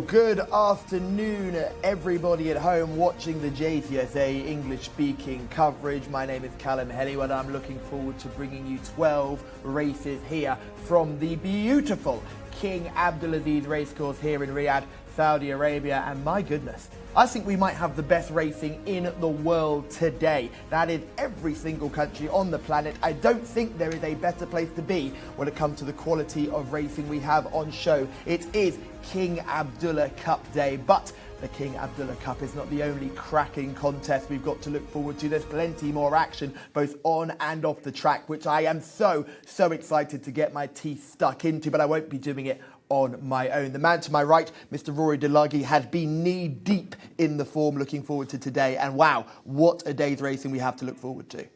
good afternoon, everybody at home watching the Jcsa English-speaking coverage. My name is Callum Helliwell and I'm looking forward to bringing you 12 races here from the beautiful King Abdulaziz racecourse here in Riyadh, Saudi Arabia. And my goodness, I think we might have the best racing in the world today. That is every single country on the planet. I don't think there is a better place to be when it comes to the quality of racing we have on show. It is King Abdullah Cup Day, but the King Abdullah Cup is not the only cracking contest we've got to look forward to. There's plenty more action both on and off the track, which I am so excited to get my teeth stuck into, but I won't be doing it on my own. The man to my right, Mr. Rory Delaghi, has been knee-deep in the form looking forward to today. And wow, what a day's racing we have to look forward to.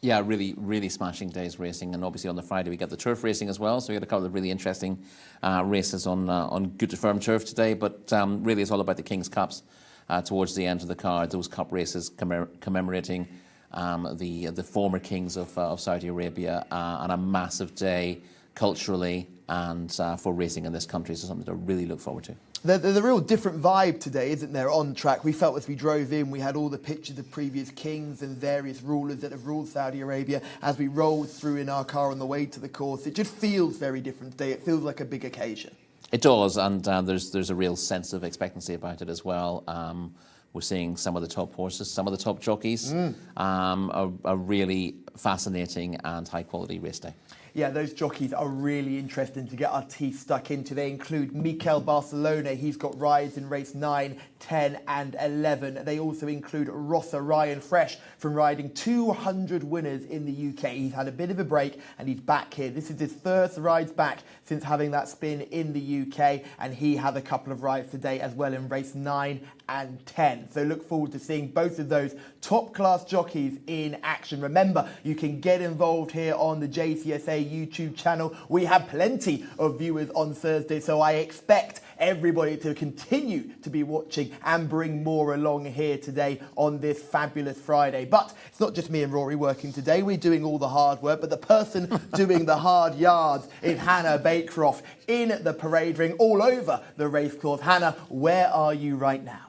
Yeah, really smashing day's racing. And obviously on the Friday we got the turf racing as well. So we got a couple of really interesting races on good to firm turf today. But really it's all about the King's Cups towards the end of the card. Those cup races commemorating the former kings of Saudi Arabia, and a massive day culturally and for racing in this country. So something to really look forward to. There's a real different vibe today, isn't there, on track? We felt as we drove in, we had all the pictures of previous kings and various rulers that have ruled Saudi Arabia. As we rolled through in our car on the way to the course, it just feels very different today. It feels like a big occasion. It does, and there's a real sense of expectancy about it as well. We're seeing some of the top horses, some of the top jockeys. A really fascinating and high-quality race day. Yeah, those jockeys are really interesting to get our teeth stuck into. They include Mikel Barcelona. He's got rides in race 9, 10 and 11. They also include Rossa Ryan Fresh from riding 200 winners in the UK. He's had a bit of a break and he's back here. This is his first rides back since having that spin in the UK, and he had a couple of rides today as well in race 9 and 10. So look forward to seeing both of those top-class jockeys in action. Remember, you can get involved here on the Jcsa YouTube channel. We have plenty of viewers on Thursday, so I expect everybody to continue to be watching and bring more along here today on this fabulous Friday. But it's not just me and Rory working today. We're doing all the hard work, but the person doing the hard yards is Hannah Baycroft in the parade ring all over the racecourse. Hannah, where are you right now?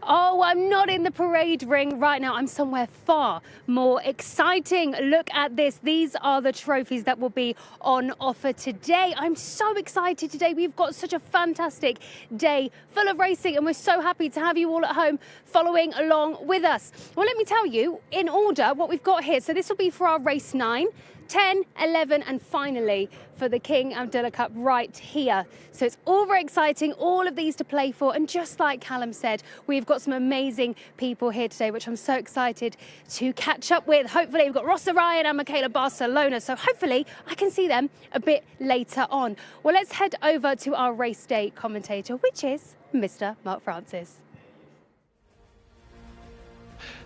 Oh, I'm not in the parade ring right now. I'm somewhere far more exciting. Look at this. These are the trophies that will be on offer today. I'm so excited today. We've got such a fantastic day full of racing, and we're so happy to have you all at home following along with us. Well, let me tell you in order what we've got here. So this will be for our race 9, 10, 11 and finally for the King Abdullah Cup right here. So it's all very exciting, all of these to play for, and just like Callum said, we've got some amazing people here today which I'm so excited to catch up with. Hopefully we've got Rossa Ryan and Mikel Barcelona, so hopefully I can see them a bit later on. Well, let's head over to our race day commentator, which is Mr. Mark Francis.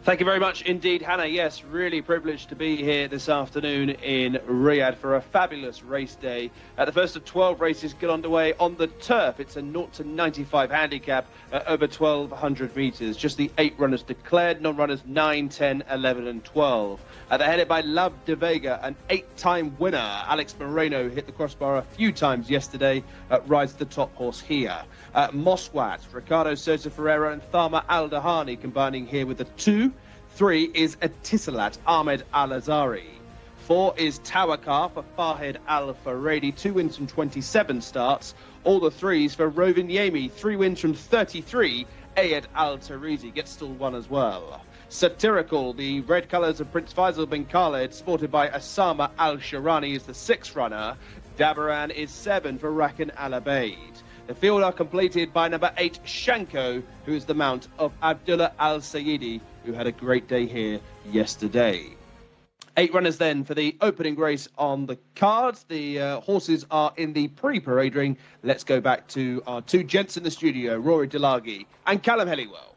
Thank you very much indeed, Hannah. Yes, really privileged to be here this afternoon in Riyadh for a fabulous race day. The first of 12 races get underway on the turf. It's a 0 to 95 handicap over 1,200 metres. Just the 8 runners declared, non-runners 9, 10, 11 and 12. They're headed by Love de Vega, an 8-time winner. Alex Moreno hit the crossbar a few times yesterday, rides the top horse here. Moswat, Ricardo Sosa Ferreira and Thama Al-Dahani combining here with the 2. 3 is Atisalat Ahmed Al-Azari. 4 is Tawakar for Fahed Al-Faredi, 2 wins from 27 starts. All the 3s for Rovin Yemi, 3 wins from 33. Ayed Al-Tarizi gets still 1 as well. Satirical, the red colours of Prince Faisal bin Khaled, sported by Osama Al-Sharani, is the 6th runner. Dabaran is 7 for Rakan Al-Abaid. The field are completed by number 8, Shanko, who is the mount of Abdullah Al-Sayedi, who had a great day here yesterday. 8 runners then for the opening race on the cards. The horses are in the pre-parade ring. Let's go back to our 2 gents in the studio, Rory Delaghi and Callum Helliwell.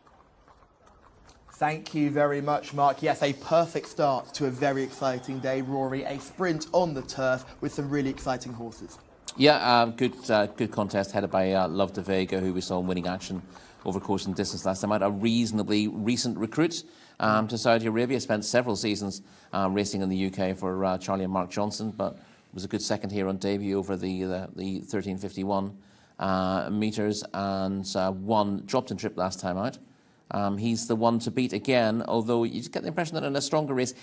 Thank you very much, Mark. Yes, a perfect start to a very exciting day, Rory. A sprint on the turf with some really exciting horses. Yeah, good contest headed by Love de Vega, who we saw in winning action over course and distance last time out. A reasonably recent recruit to Saudi Arabia. Spent several seasons racing in the UK for Charlie and Mark Johnson, but was a good second here on debut over the 1351 metres and won Dropton Trip last time out. He's the one to beat again, although you get the impression that in a stronger race,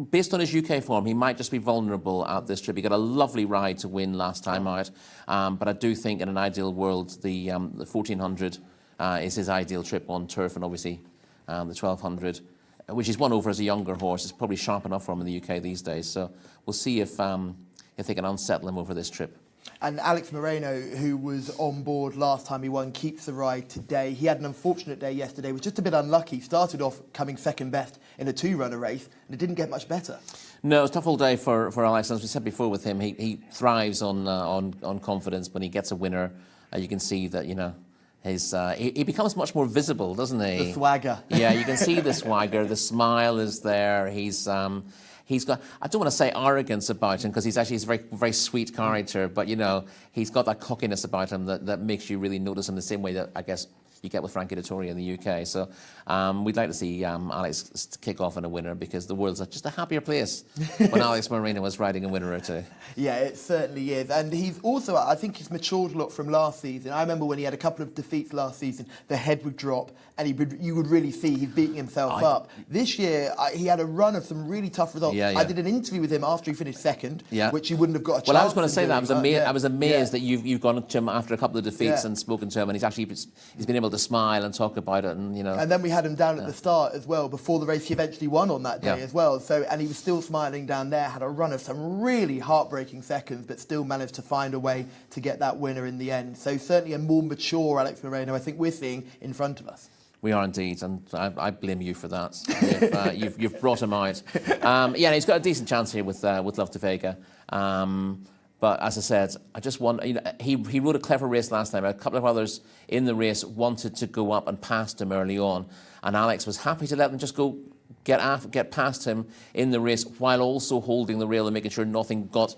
based on his UK form, he might just be vulnerable at this trip. He got a lovely ride to win last time out, but I do think in an ideal world, the 1400 is his ideal trip on turf, and obviously the 1200, which he's won over as a younger horse, is probably sharp enough for him in the UK these days. So we'll see if they can unsettle him over this trip. And Alex Moreno, who was on board last time he won, keeps the ride today. He had an unfortunate day yesterday, was just a bit unlucky. Started off coming second best in a two-runner race, and it didn't get much better. No, it was a tough all day for Alex. As we said before with him, he thrives on confidence. When he gets a winner, you can see that, you know, he becomes much more visible, doesn't he? The swagger. Yeah, you can see the swagger. The smile is there. He's got, I don't want to say arrogance about him, because he's a very, very sweet character, but, you know, he's got that cockiness about him that makes you really notice him the same way that, I guess, you get with Frankie Dettori in the UK. So we'd like to see Alex kick off in a winner, because the world's just a happier place when Alex Moreno was riding a winner or two. Yeah, it certainly is. And he's also, I think he's matured a lot from last season. I remember when he had a couple of defeats last season, the head would drop, and you would really see he's beating himself up. This year, he had a run of some really tough results. Yeah. I did an interview with him after he finished second, which he wouldn't have got a chance. Well, I was going to say that. I was amazed that you've gone to him after a couple of defeats and spoken to him, and he's been able to smile and talk about it, and, you know. And then we had him down at the start as well. Before the race, he eventually won on that day as well. So, and he was still smiling down there. Had a run of some really heartbreaking seconds, but still managed to find a way to get that winner in the end. So certainly a more mature Alex Moreno, I think we're seeing in front of us. We are indeed, and I blame you for that. You've brought him out. Yeah, he's got a decent chance here with Love to Vega. But as I said, I just want, you know, he rode a clever race last time. A couple of others in the race wanted to go up and passed him early on, and Alex was happy to let them just go get past him in the race, while also holding the rail and making sure nothing got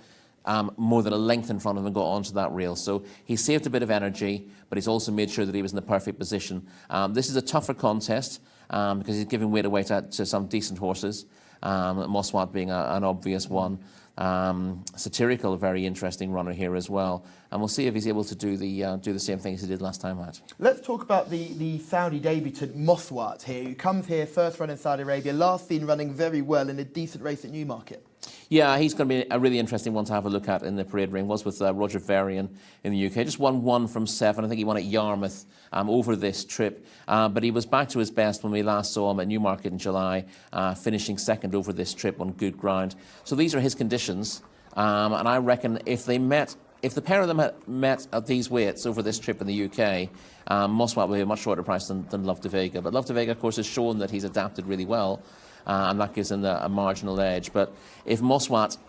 more than a length in front of him and got onto that rail. So he saved a bit of energy, but he's also made sure that he was in the perfect position. This is a tougher contest because he's giving weight away to some decent horses, Moswat being an obvious one. Satirical, a very interesting runner here as well, and we'll see if he's able to do the same thing as he did last time out. Let's talk about the Saudi debutant Moswat here, who comes here first run in Saudi Arabia, last seen running very well in a decent race at Newmarket. Yeah, he's going to be a really interesting one to have a look at in the parade ring. Was with Roger Varian in the UK. Just won 1 from 7. I think he won at Yarmouth over this trip. But he was back to his best when we last saw him at Newmarket in July, finishing second over this trip on good ground. So these are his conditions. And I reckon if the pair of them had met at these weights over this trip in the UK, Moswat will be a much shorter price than Love to Vega. But Love to Vega, of course, has shown that he's adapted really well. And that gives him a marginal edge. But if Moswat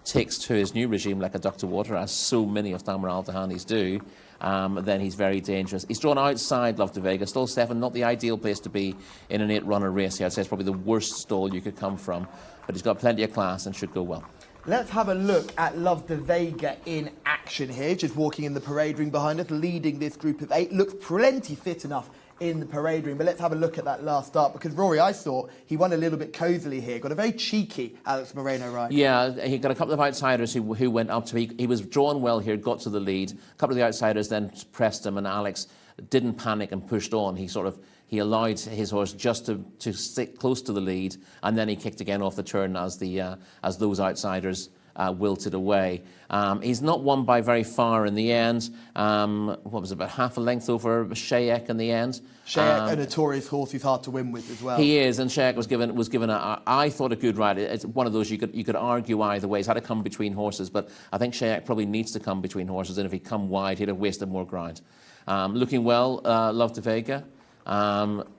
takes to his new regime like a duck to water, as so many of Tamar Al-Tahani's do, then he's very dangerous. He's drawn outside Love to Vega, stall 7, not the ideal place to be in an 8-runner race here. I'd say it's probably the worst stall you could come from, but he's got plenty of class and should go well. Let's have a look at Love to Vega in action here, just walking in the parade ring behind us, leading this group of 8. Looks plenty fit enough in the parade ring, but let's have a look at that last start, because Rory, I thought he won a little bit cosily here. Got a very cheeky Alex Moreno ride. Yeah, he got a couple of outsiders who went up to him. He was drawn well here, got to the lead. A couple of the outsiders then pressed him, and Alex didn't panic and pushed on. He allowed his horse just to stick close to the lead, and then he kicked again off the turn as those outsiders wilted away. He's not won by very far in the end. What was it, about half a length over Shayek in the end? Shayek, a notorious horse who's hard to win with as well. He is, and Shayek was given I thought, a good ride. It's one of those you could argue either way. He's had to come between horses, but I think Shayek probably needs to come between horses, and if he'd come wide, he'd have wasted more ground. Looking well, Love to Vega.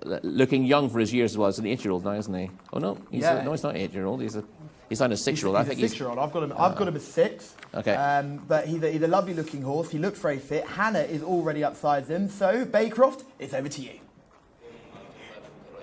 Looking young for his years as well. He's an 8-year-old now, isn't he? Oh no, he's not an 8-year-old. He's not a 6-year-old. I think he's a 6-year-old. I've got him as 6. Okay. But he's a lovely looking horse. He looks very fit. Hannah is already upside him. So Baycroft, it's over to you.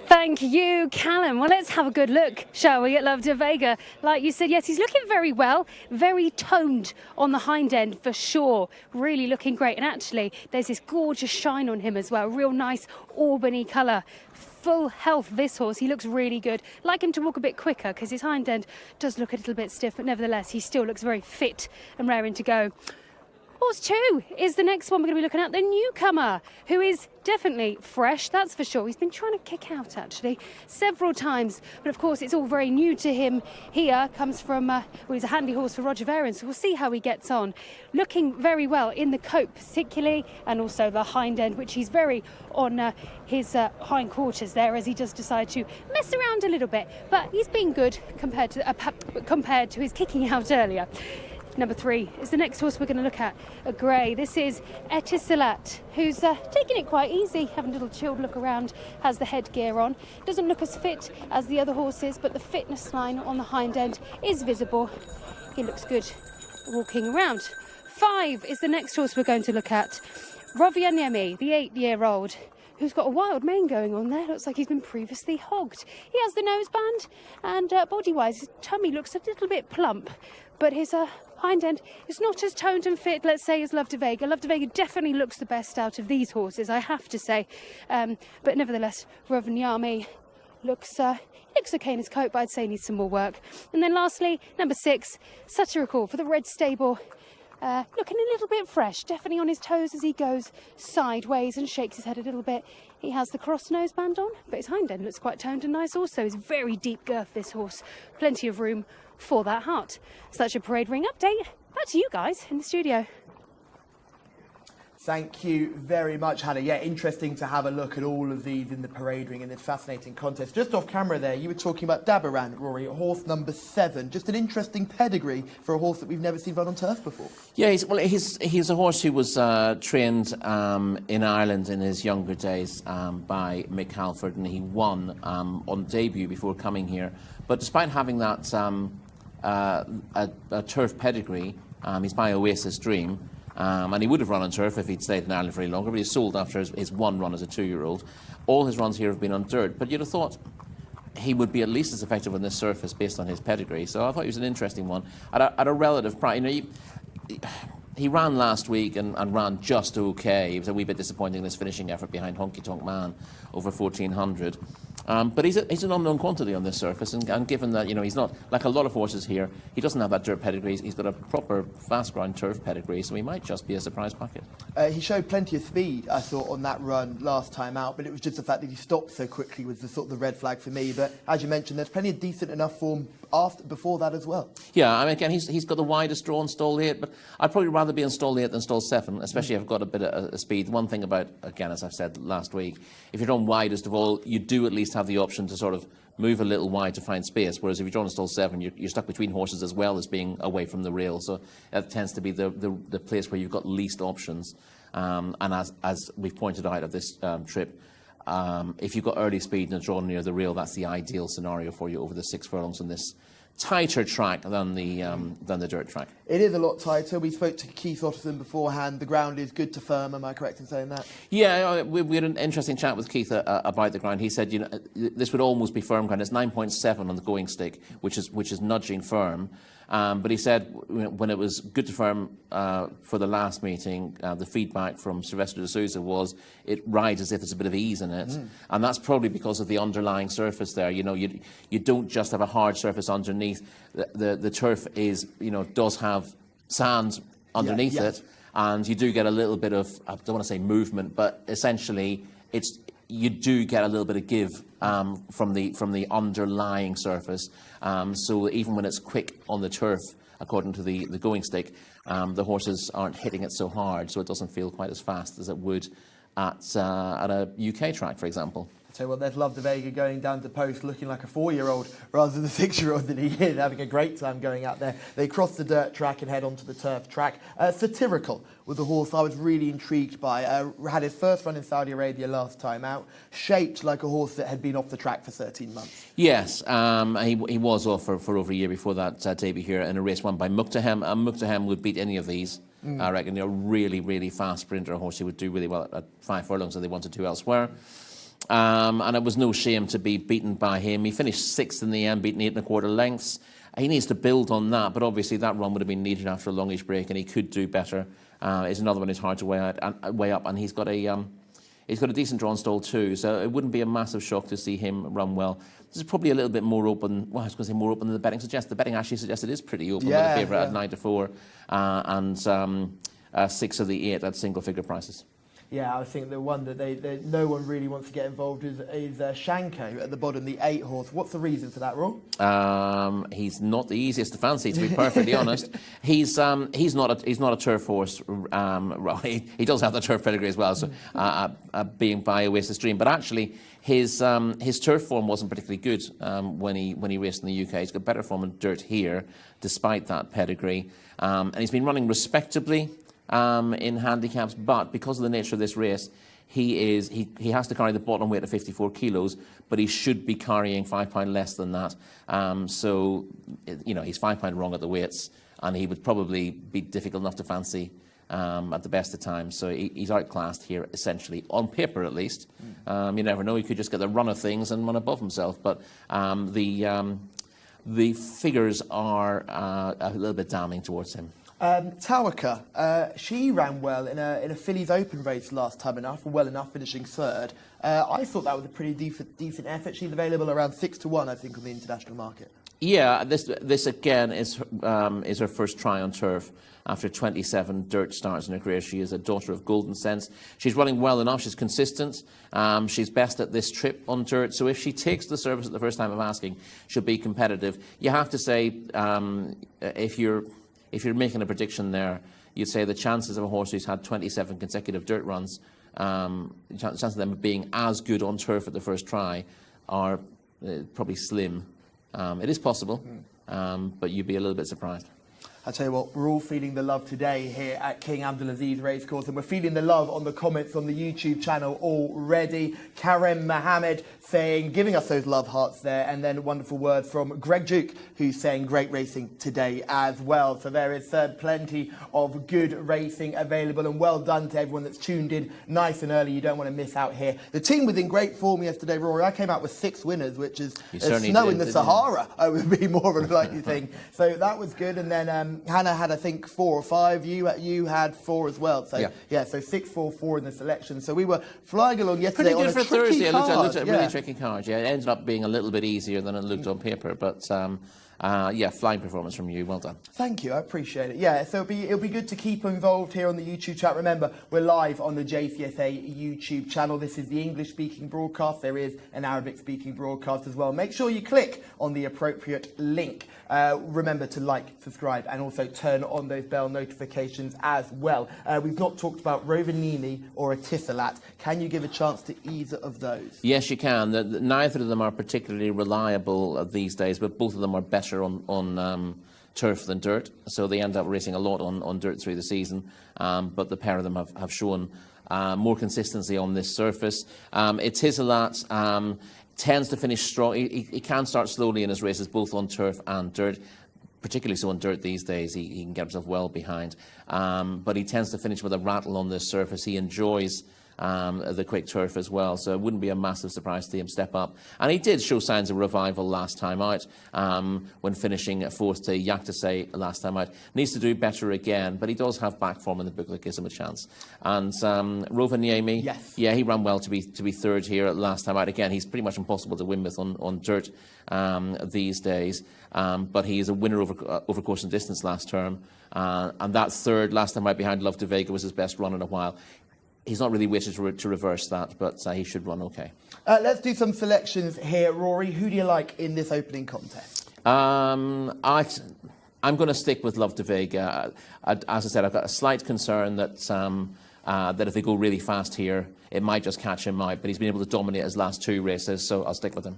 Thank you, Callum. Well, let's have a good look, shall we, at Love to Vega. Like you said, yes, he's looking very well, very toned on the hind end for sure. Really looking great. And actually, there's this gorgeous shine on him as well. Real nice Albany colour. Full health, this horse. He looks really good. Like him to walk a bit quicker because his hind end does look a little bit stiff, but nevertheless, he still looks very fit and raring to go. Horse 2 is the next one we're going to be looking at, the newcomer, who is definitely fresh, that's for sure. He's been trying to kick out, actually, several times. But, of course, it's all very new to him here. Comes from, well, he's a handy horse for Roger Varian, so we'll see how he gets on. Looking very well in the coat, particularly, and also the hind end, which he's very on his hind quarters there, as he does decide to mess around a little bit. But he's been good compared to his kicking out earlier. Number 3 is the next horse we're going to look at, a grey. This is Etisalat, who's taking it quite easy, having a little chilled look around, has the headgear on. Doesn't look as fit as the other horses, but the fitness line on the hind end is visible. He looks good walking around. 5 is the next horse we're going to look at, Rovianemi, the 8-year-old, who's got a wild mane going on there. Looks like he's been previously hogged. He has the noseband, and body-wise, his tummy looks a little bit plump, but his hind end is not as toned and fit, let's say, as Love de Vega. Love de Vega definitely looks the best out of these horses, I have to say. But nevertheless, Rovaniemi looks okay in his coat, but I'd say he needs some more work. And then lastly, number 6, Satirical for the Red Stable. Looking a little bit fresh, definitely on his toes as he goes sideways and shakes his head a little bit. He has the cross noseband on, but his hind end looks quite toned and nice also. He's very deep girth, this horse. Plenty of room for that heart. So that's your parade ring update. Back to you guys in the studio. Thank you very much, Hannah. Yeah, interesting to have a look at all of these in the parade ring in this fascinating contest. Just off camera there, you were talking about Dabaran, Rory, horse number 7. Just an interesting pedigree for a horse that we've never seen run on turf before. Yeah, he's a horse who was trained in Ireland in his younger days by Mick Halford, and he won on debut before coming here. But despite having that a turf pedigree, he's by Oasis Dream. And he would have run on turf if he'd stayed in Ireland very longer, but he's sold after his one run as a 2-year-old. All his runs here have been on dirt, but you'd have thought he would be at least as effective on this surface based on his pedigree. So I thought he was an interesting one. At a relative price, he ran last week and ran just okay. He was a wee bit disappointing in his finishing effort behind Honky Tonk Man over 1400. But he's an unknown quantity on this surface, and given that he's not like a lot of horses here, he doesn't have that dirt pedigree. He's got a proper fast ground turf pedigree, so he might just be a surprise packet. He showed plenty of speed, I thought, on that run last time out, but it was just the fact that he stopped so quickly was the red flag for me. But as you mentioned, there's plenty of decent enough form before that as well. Yeah, I mean, again, he's got the widest draw in stall 8, but I'd probably rather be in stall 8 than stall 7, especially if I've got a bit of speed. One thing about, again, as I've said last week, if you're on widest of all, you do at least have the option to sort of move a little wide to find space, whereas if you're drawn in stall 7, you're stuck between horses as well as being away from the rail, so that tends to be the place where you've got least options. And as we've pointed out of this trip, if you've got early speed and drawn near the rail, that's the ideal scenario for you over the 6 furlongs on this tighter track than the dirt track. It is a lot tighter. We spoke to Keith Otterson beforehand. The ground is good to firm. Am I correct in saying that? Yeah, we had an interesting chat with Keith about the ground. He said, this would almost be firm ground. It's 9.7 on the going stick, which is nudging firm. But he said when it was good to firm for the last meeting, the feedback from Sylvester de Souza was it rides as if there's a bit of ease in it. And that's probably because of the underlying surface there. You don't just have a hard surface underneath. The turf does have sand underneath it, and you do get a little bit of, I don't want to say movement, but essentially you do get a little bit of give from the underlying surface. So even when it's quick on the turf, according to the going stick, the horses aren't hitting it so hard, so it doesn't feel quite as fast as it would at a UK track, for example. So, well, there's Love de Vega going down the post looking like a 4-year-old rather than the 6-year-old that he is, having a great time going out there. They cross the dirt track and head onto the turf track. Satirical was a horse I was really intrigued by. Had his first run in Saudi Arabia last time out, shaped like a horse that had been off the track for 13 months. Yes, he was off for over a year before that debut here in a race won by Muqtahem. Muqtahem would beat any of these. I reckon they're a really, really fast sprinter, a horse who would do really well at 5 furlongs that they wanted to elsewhere. And it was no shame to be beaten by him. He finished 6th in the end, beaten 8 1/4 lengths. He needs to build on that, but obviously that run would have been needed after a longish break, and he could do better. It's another one who's hard to weigh up, and he's got a decent drawn stall too, so it wouldn't be a massive shock to see him run well. This is probably a little bit more open. Well, I was going to say more open than the betting suggests. The betting actually suggests it is pretty open with a favourite at 9 to 4, and 6 of the 8 at single-figure prices. Yeah, I think the one that no one really wants to get involved is Shanko at the bottom, the 8 horse. What's the reason for that, Raw? He's not the easiest to fancy, to be perfectly honest. He's not a turf horse. He does have the turf pedigree as well, so being by Oasis Dream. But actually, his turf form wasn't particularly good when he raced in the UK. He's got better form in dirt here, despite that pedigree, and he's been running respectably in handicaps, but because of the nature of this race, he has to carry the bottom weight of 54 kilos, but he should be carrying £5 less than that. So, you know, he's £5 wrong at the weights, and he would probably be difficult enough to fancy at the best of times. So he's outclassed here, essentially, on paper at least. You never know; he could just get the run of things and run above himself. But the figures are a little bit damning towards him. Tawaka, she ran well in a Fillies Open race last time well enough, finishing third. I thought that was a pretty decent effort. She's available around 6 to 1, I think, on the international market. Yeah, this again is her first try on turf after 27 dirt starts in her career. She is a daughter of Golden Sense. She's running well enough. She's consistent. She's best at this trip on dirt. So if she takes the service at the first time of asking, she'll be competitive. You have to say, if you're making a prediction there, you'd say the chances of a horse who's had 27 consecutive dirt runs, the chances of them being as good on turf at the first try are probably slim. It is possible, but you'd be a little bit surprised. I tell you what, we're all feeling the love today here at King Abdulaziz Racecourse, and we're feeling the love on the comments on the YouTube channel already. Karem Mohammed giving us those love hearts there, and then a wonderful word from Greg Duke, who's saying great racing today as well. So there is plenty of good racing available, and well done to everyone that's tuned in nice and early. You don't want to miss out here. The team was in great form yesterday, Rory. I came out with 6 winners, which is snow in the Sahara, would be more of a likely thing. So that was good, and then Hannah had, I think, 4 or 5. You had 4 as well. So yeah, so 6, 4, 4 in the selection. So we were flying along yesterday. Pretty good on a for Thursday. card. I looked at a really tricky card. Yeah, it ended up being a little bit easier than it looked on paper, but yeah, flying performance from you. Well done. Thank you, I appreciate it. Yeah, so it'll be good to keep involved here on the YouTube chat. Remember, we're live on the Jcsa YouTube channel. This is the English-speaking broadcast. There is an Arabic-speaking broadcast as well. Make sure you click on the appropriate link. Remember to like, subscribe, and also turn on those bell notifications as well. We've not talked about Rovanini or a Tissalat. Can you give a chance to either of those? Yes, you can. Neither of them are particularly reliable these days, but both of them are better on turf than dirt. So they end up racing a lot on dirt through the season. But the pair of them have shown more consistency on this surface. Tissalat tends to finish strong. He can start slowly in his races, both on turf and dirt, particularly so on dirt these days. He can get himself well behind. But he tends to finish with a rattle on this surface. He enjoys the quick turf as well, so it wouldn't be a massive surprise to see him step up. And he did show signs of revival last time out, when finishing 4th to Jcsa last time out. Needs to do better again, but he does have back form in the book that gives him a chance. And Rovaniemi, yes, yeah, he ran well to be 3rd here last time out. Again, he's pretty much impossible to win with on dirt these days, but he is a winner over course and distance last term, and that 3rd last time out behind Love de Vega was his best run in a while. He's not really waited to reverse that, but he should run okay. Let's do some selections here, Rory. Who do you like in this opening contest? I'm going to stick with Love de Vega. As I said, I've got a slight concern that that if they go really fast here, it might just catch him out. But he's been able to dominate his last 2 races, so I'll stick with him.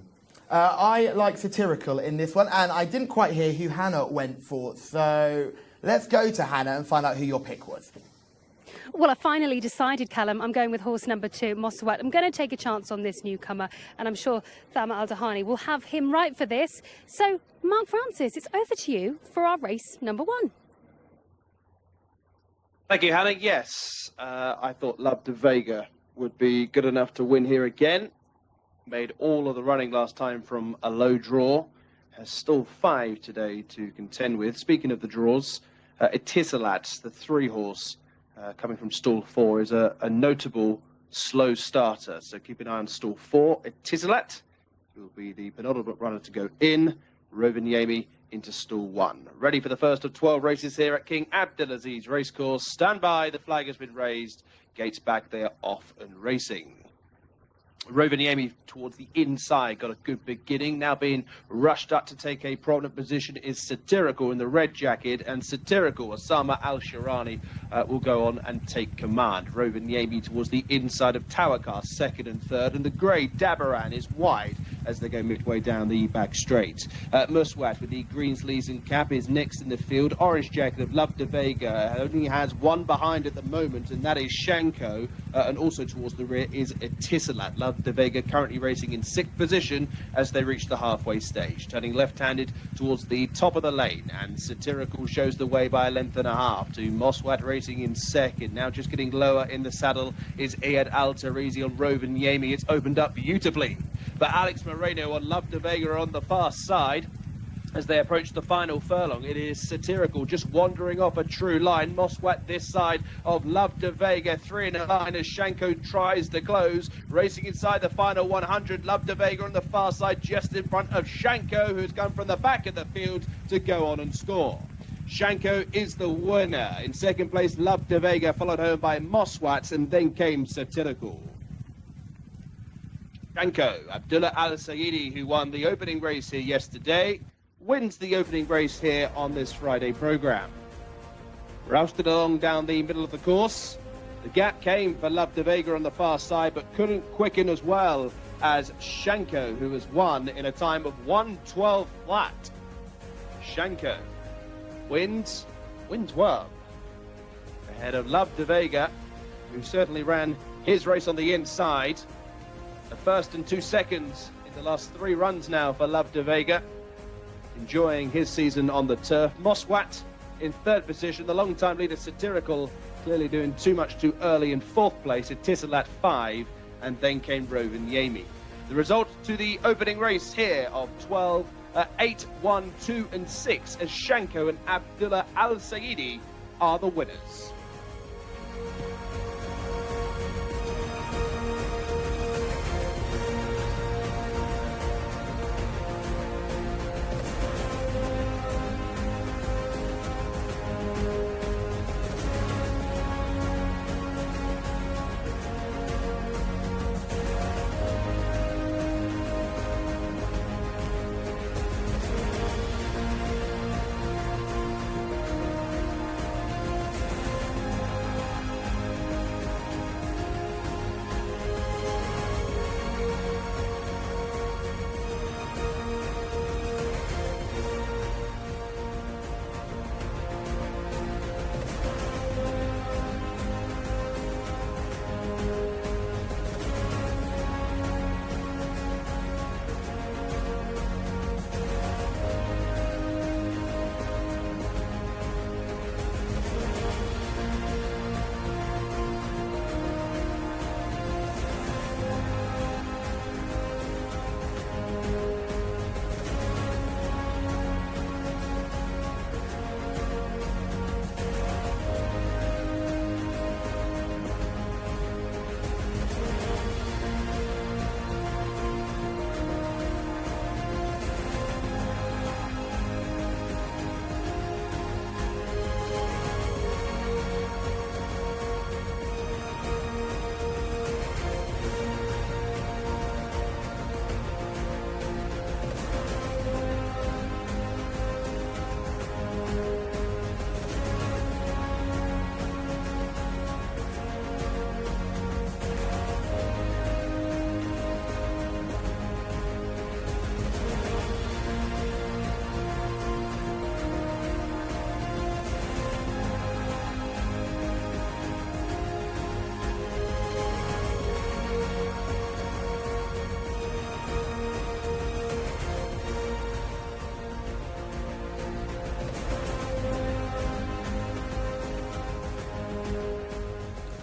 I like Satirical in this one, and I didn't quite hear who Hannah went for. So let's go to Hannah and find out who your pick was. Well, I finally decided, Callum. I'm going with horse number 2, Mosawat. I'm going to take a chance on this newcomer, and I'm sure Thama Al-Dahani will have him right for this. So, Mark Francis, it's over to you for our race number 1. Thank you, Hannah. Yes, I thought Love de Vega would be good enough to win here again. Made all of the running last time from a low draw. Has still 5 today to contend with. Speaking of the draws, Tissalat, the 3-horse, coming from stall 4, is a notable slow starter. So keep an eye on stall 4. Tissalat will be the penultimate runner to go in. Rovaniemi into stall 1. Ready for the first of 12 races here at King Abdulaziz Racecourse. Stand by, the flag has been raised. Gates back, they are off and racing. Rovaniemi towards the inside, got a good beginning, now being rushed up to take a prominent position is Satirical in the red jacket, and Satirical, Osama Al-Shirani, will go on and take command. Rovaniemi towards the inside of Tawakar, second and third, and the grey Dabaran is wide as they go midway down the back straight. Muswat with the green sleeves and cap is next in the field. Orange jacket of Love de Vega only has one behind at the moment, and that is Shanko, and also towards the rear is Etisalat. Love de Vega currently racing in 6th position as they reach the halfway stage. Turning left-handed towards the top of the lane, and Satirical shows the way by a length and a half to Moswat racing in second. Now just getting lower in the saddle is Ayad Al-Tarizi on Rovaniemi. It's opened up beautifully. But Alex Moreno on Love de Vega on the far side. As they approach the final furlong, it is Satirical just wandering off a true line. Moswat this side of Love de Vega, 3 in a line as Shanko tries to close. Racing inside the final 100, Love de Vega on the far side, just in front of Shanko, who's come from the back of the field to go on and score. Shanko is the winner. In second place, Love de Vega, followed home by Moswat, and then came Satirical. Shanko, Abdullah Al-Sayedi, who won the opening race here yesterday, wins the opening race here on this Friday programme. Rousted along down the middle of the course. The gap came for Love de Vega on the far side, but couldn't quicken as well as Shanko, who has won in a time of 1:12 flat. Shanko wins well. Ahead of Love de Vega, who certainly ran his race on the inside. The first and 2 seconds in the last 3 runs now for Love de Vega. Enjoying his season on the turf. Moswat in 3rd position. The long-time leader Satirical clearly doing too much too early in 4th place. Etisalat 5, and then came Rovaniemi. The result to the opening race here of 12, 8, 1, 2 and 6 as Shanko and Abdullah Al-Sayedi are the winners.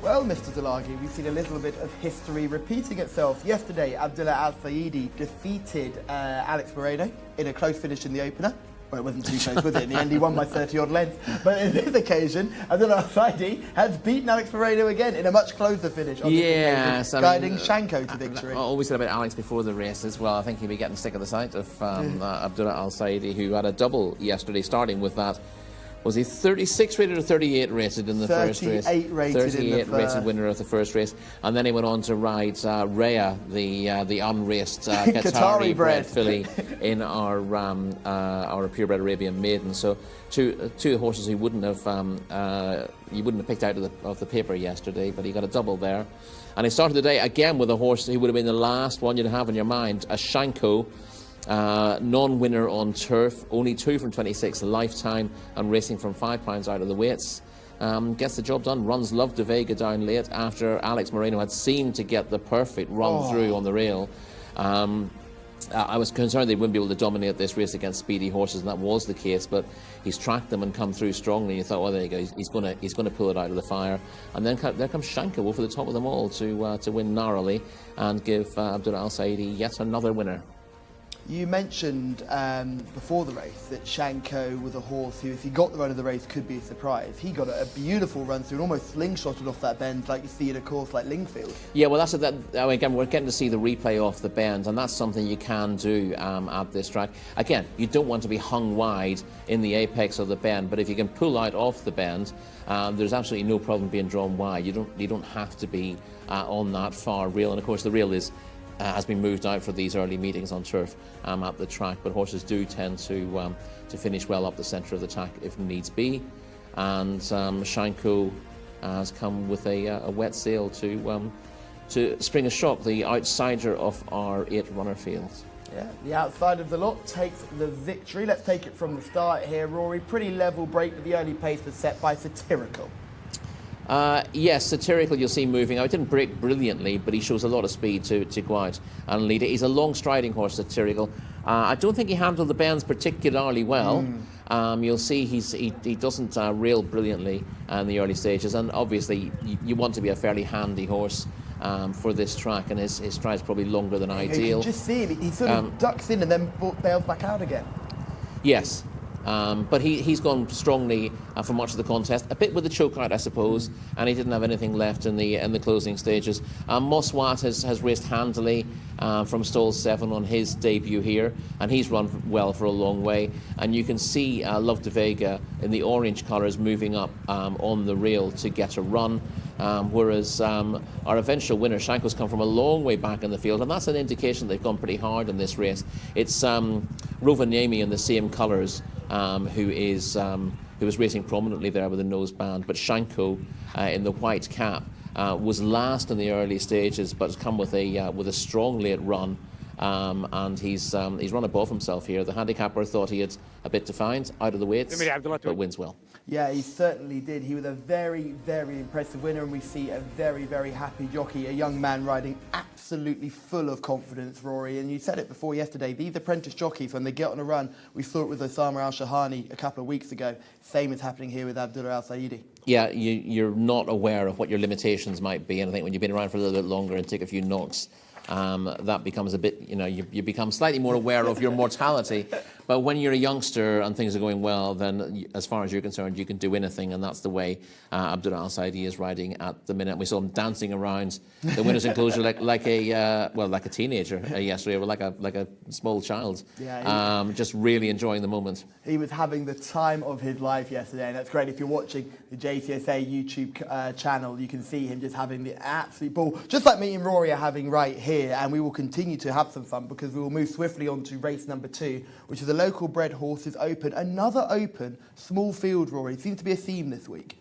Well, Mr. Delagi, we've seen a little bit of history repeating itself. Yesterday, Abdullah Al-Sayedi defeated Alex Moreno in a close finish in the opener. Well, it wasn't too close, was it? In the end, he won by 30-odd lengths. But in this occasion, Abdullah Al-Saidi has beaten Alex Moreno again in a much closer finish. On this occasion, guiding Shanko to victory. I always said about Alex before the race as well. I think he'll be getting sick of the sight of Abdullah Al-Saidi, who had a double yesterday, starting with that. Was he 36 rated or 38 rated in the first race? 38 rated 38 rated winner of the first race. And then he went on to ride Rhea, the unraced Qatari bred filly in our purebred Arabian maiden. So two horses he wouldn't have picked out of the paper yesterday, but he got a double there. And he started the day again with a horse who would have been the last one you'd have in your mind, a Shanko. Non-winner on turf, only 2 from 26 lifetime, and racing from £5 out of the weights. Gets the job done, runs Love de Vega down late after Alex Moreno had seemed to get the perfect run through on the rail. I was concerned they wouldn't be able to dominate this race against speedy horses, and that was the case, but he's tracked them and come through strongly. You thought, well, there you go, he's going to pull it out of the fire. And then there comes Shanko over the top of them all to win narrowly and give Abdullah Al-Saidi yet another winner. You mentioned before the race that Shanko was a horse who, if he got the run of the race, could be a surprise. He got a beautiful run through and almost slingshotted off that bend like you see at a course like Lingfield. Yeah, well, again, we're getting to see the replay off the bend, and that's something you can do at this track. Again, you don't want to be hung wide in the apex of the bend, but if you can pull out off the bend, there's absolutely no problem being drawn wide. You don't have to be on that far rail, and of course the rail has been moved out for these early meetings on turf at the track, but horses do tend to finish well up the centre of the track if needs be. And Shanko has come with a wet sail to spring a shock, the outsider of our 8 runner field. Yeah, the outside of the lot takes the victory. Let's take it from the start here, Rory. Pretty level break, but the early pace was set by Satirical. Yes, Satirical you'll see moving. I didn't break brilliantly, but he shows a lot of speed to go out and lead it. He's a long striding horse, Satirical. I don't think he handled the bends particularly well. You'll see he doesn't rail brilliantly in the early stages, and obviously you want to be a fairly handy horse for this track, and his stride's probably longer than ideal. You can just see him, he sort of ducks in and then bails back out again. Yes. But he's gone strongly for much of the contest, a bit with the choke out, I suppose, and he didn't have anything left in the closing stages. Moswat has raced handily from stall 7 on his debut here, and he's run well for a long way. And you can see Love de Vega in the orange colours moving up on the rail to get a run. Whereas our eventual winner, Shanko's come from a long way back in the field, and that's an indication they've gone pretty hard in this race. It's Rovaniemi in the same colours who was racing prominently there with a noseband, but Shanko in the white cap was last in the early stages, but has come with a strong late run. And he's run above himself here. The handicapper thought he had a bit to find out of the weights, but wins well. Yeah, he certainly did. He was a very, very impressive winner, and we see a very, very happy jockey, a young man riding absolutely full of confidence, Rory. And you said it before yesterday, these apprentice jockeys, when they get on a run, we saw it with Osama Al-Shahani a couple of weeks ago. Same is happening here with Abdullah Al-Saidi. Yeah, you're not aware of what your limitations might be, and I think when you've been around for a little bit longer and take a few knocks, that becomes a bit, you become slightly more aware of your mortality. But when you're a youngster and things are going well, then as far as you're concerned, you can do anything, and that's the way Abdullah Al-Saidi is riding at the minute. We saw him dancing around the winner's enclosure like a teenager yesterday, or like a small child. Yeah, just really enjoying the moment. He was having the time of his life yesterday, and that's great. If you're watching the Jcsa YouTube channel, you can see him just having the absolute ball, just like me and Rory are having right here. And we will continue to have some fun, because we will move swiftly on to race number 2, which is the local bred horses open. Another open small field, Rory. It seems to be a theme this week.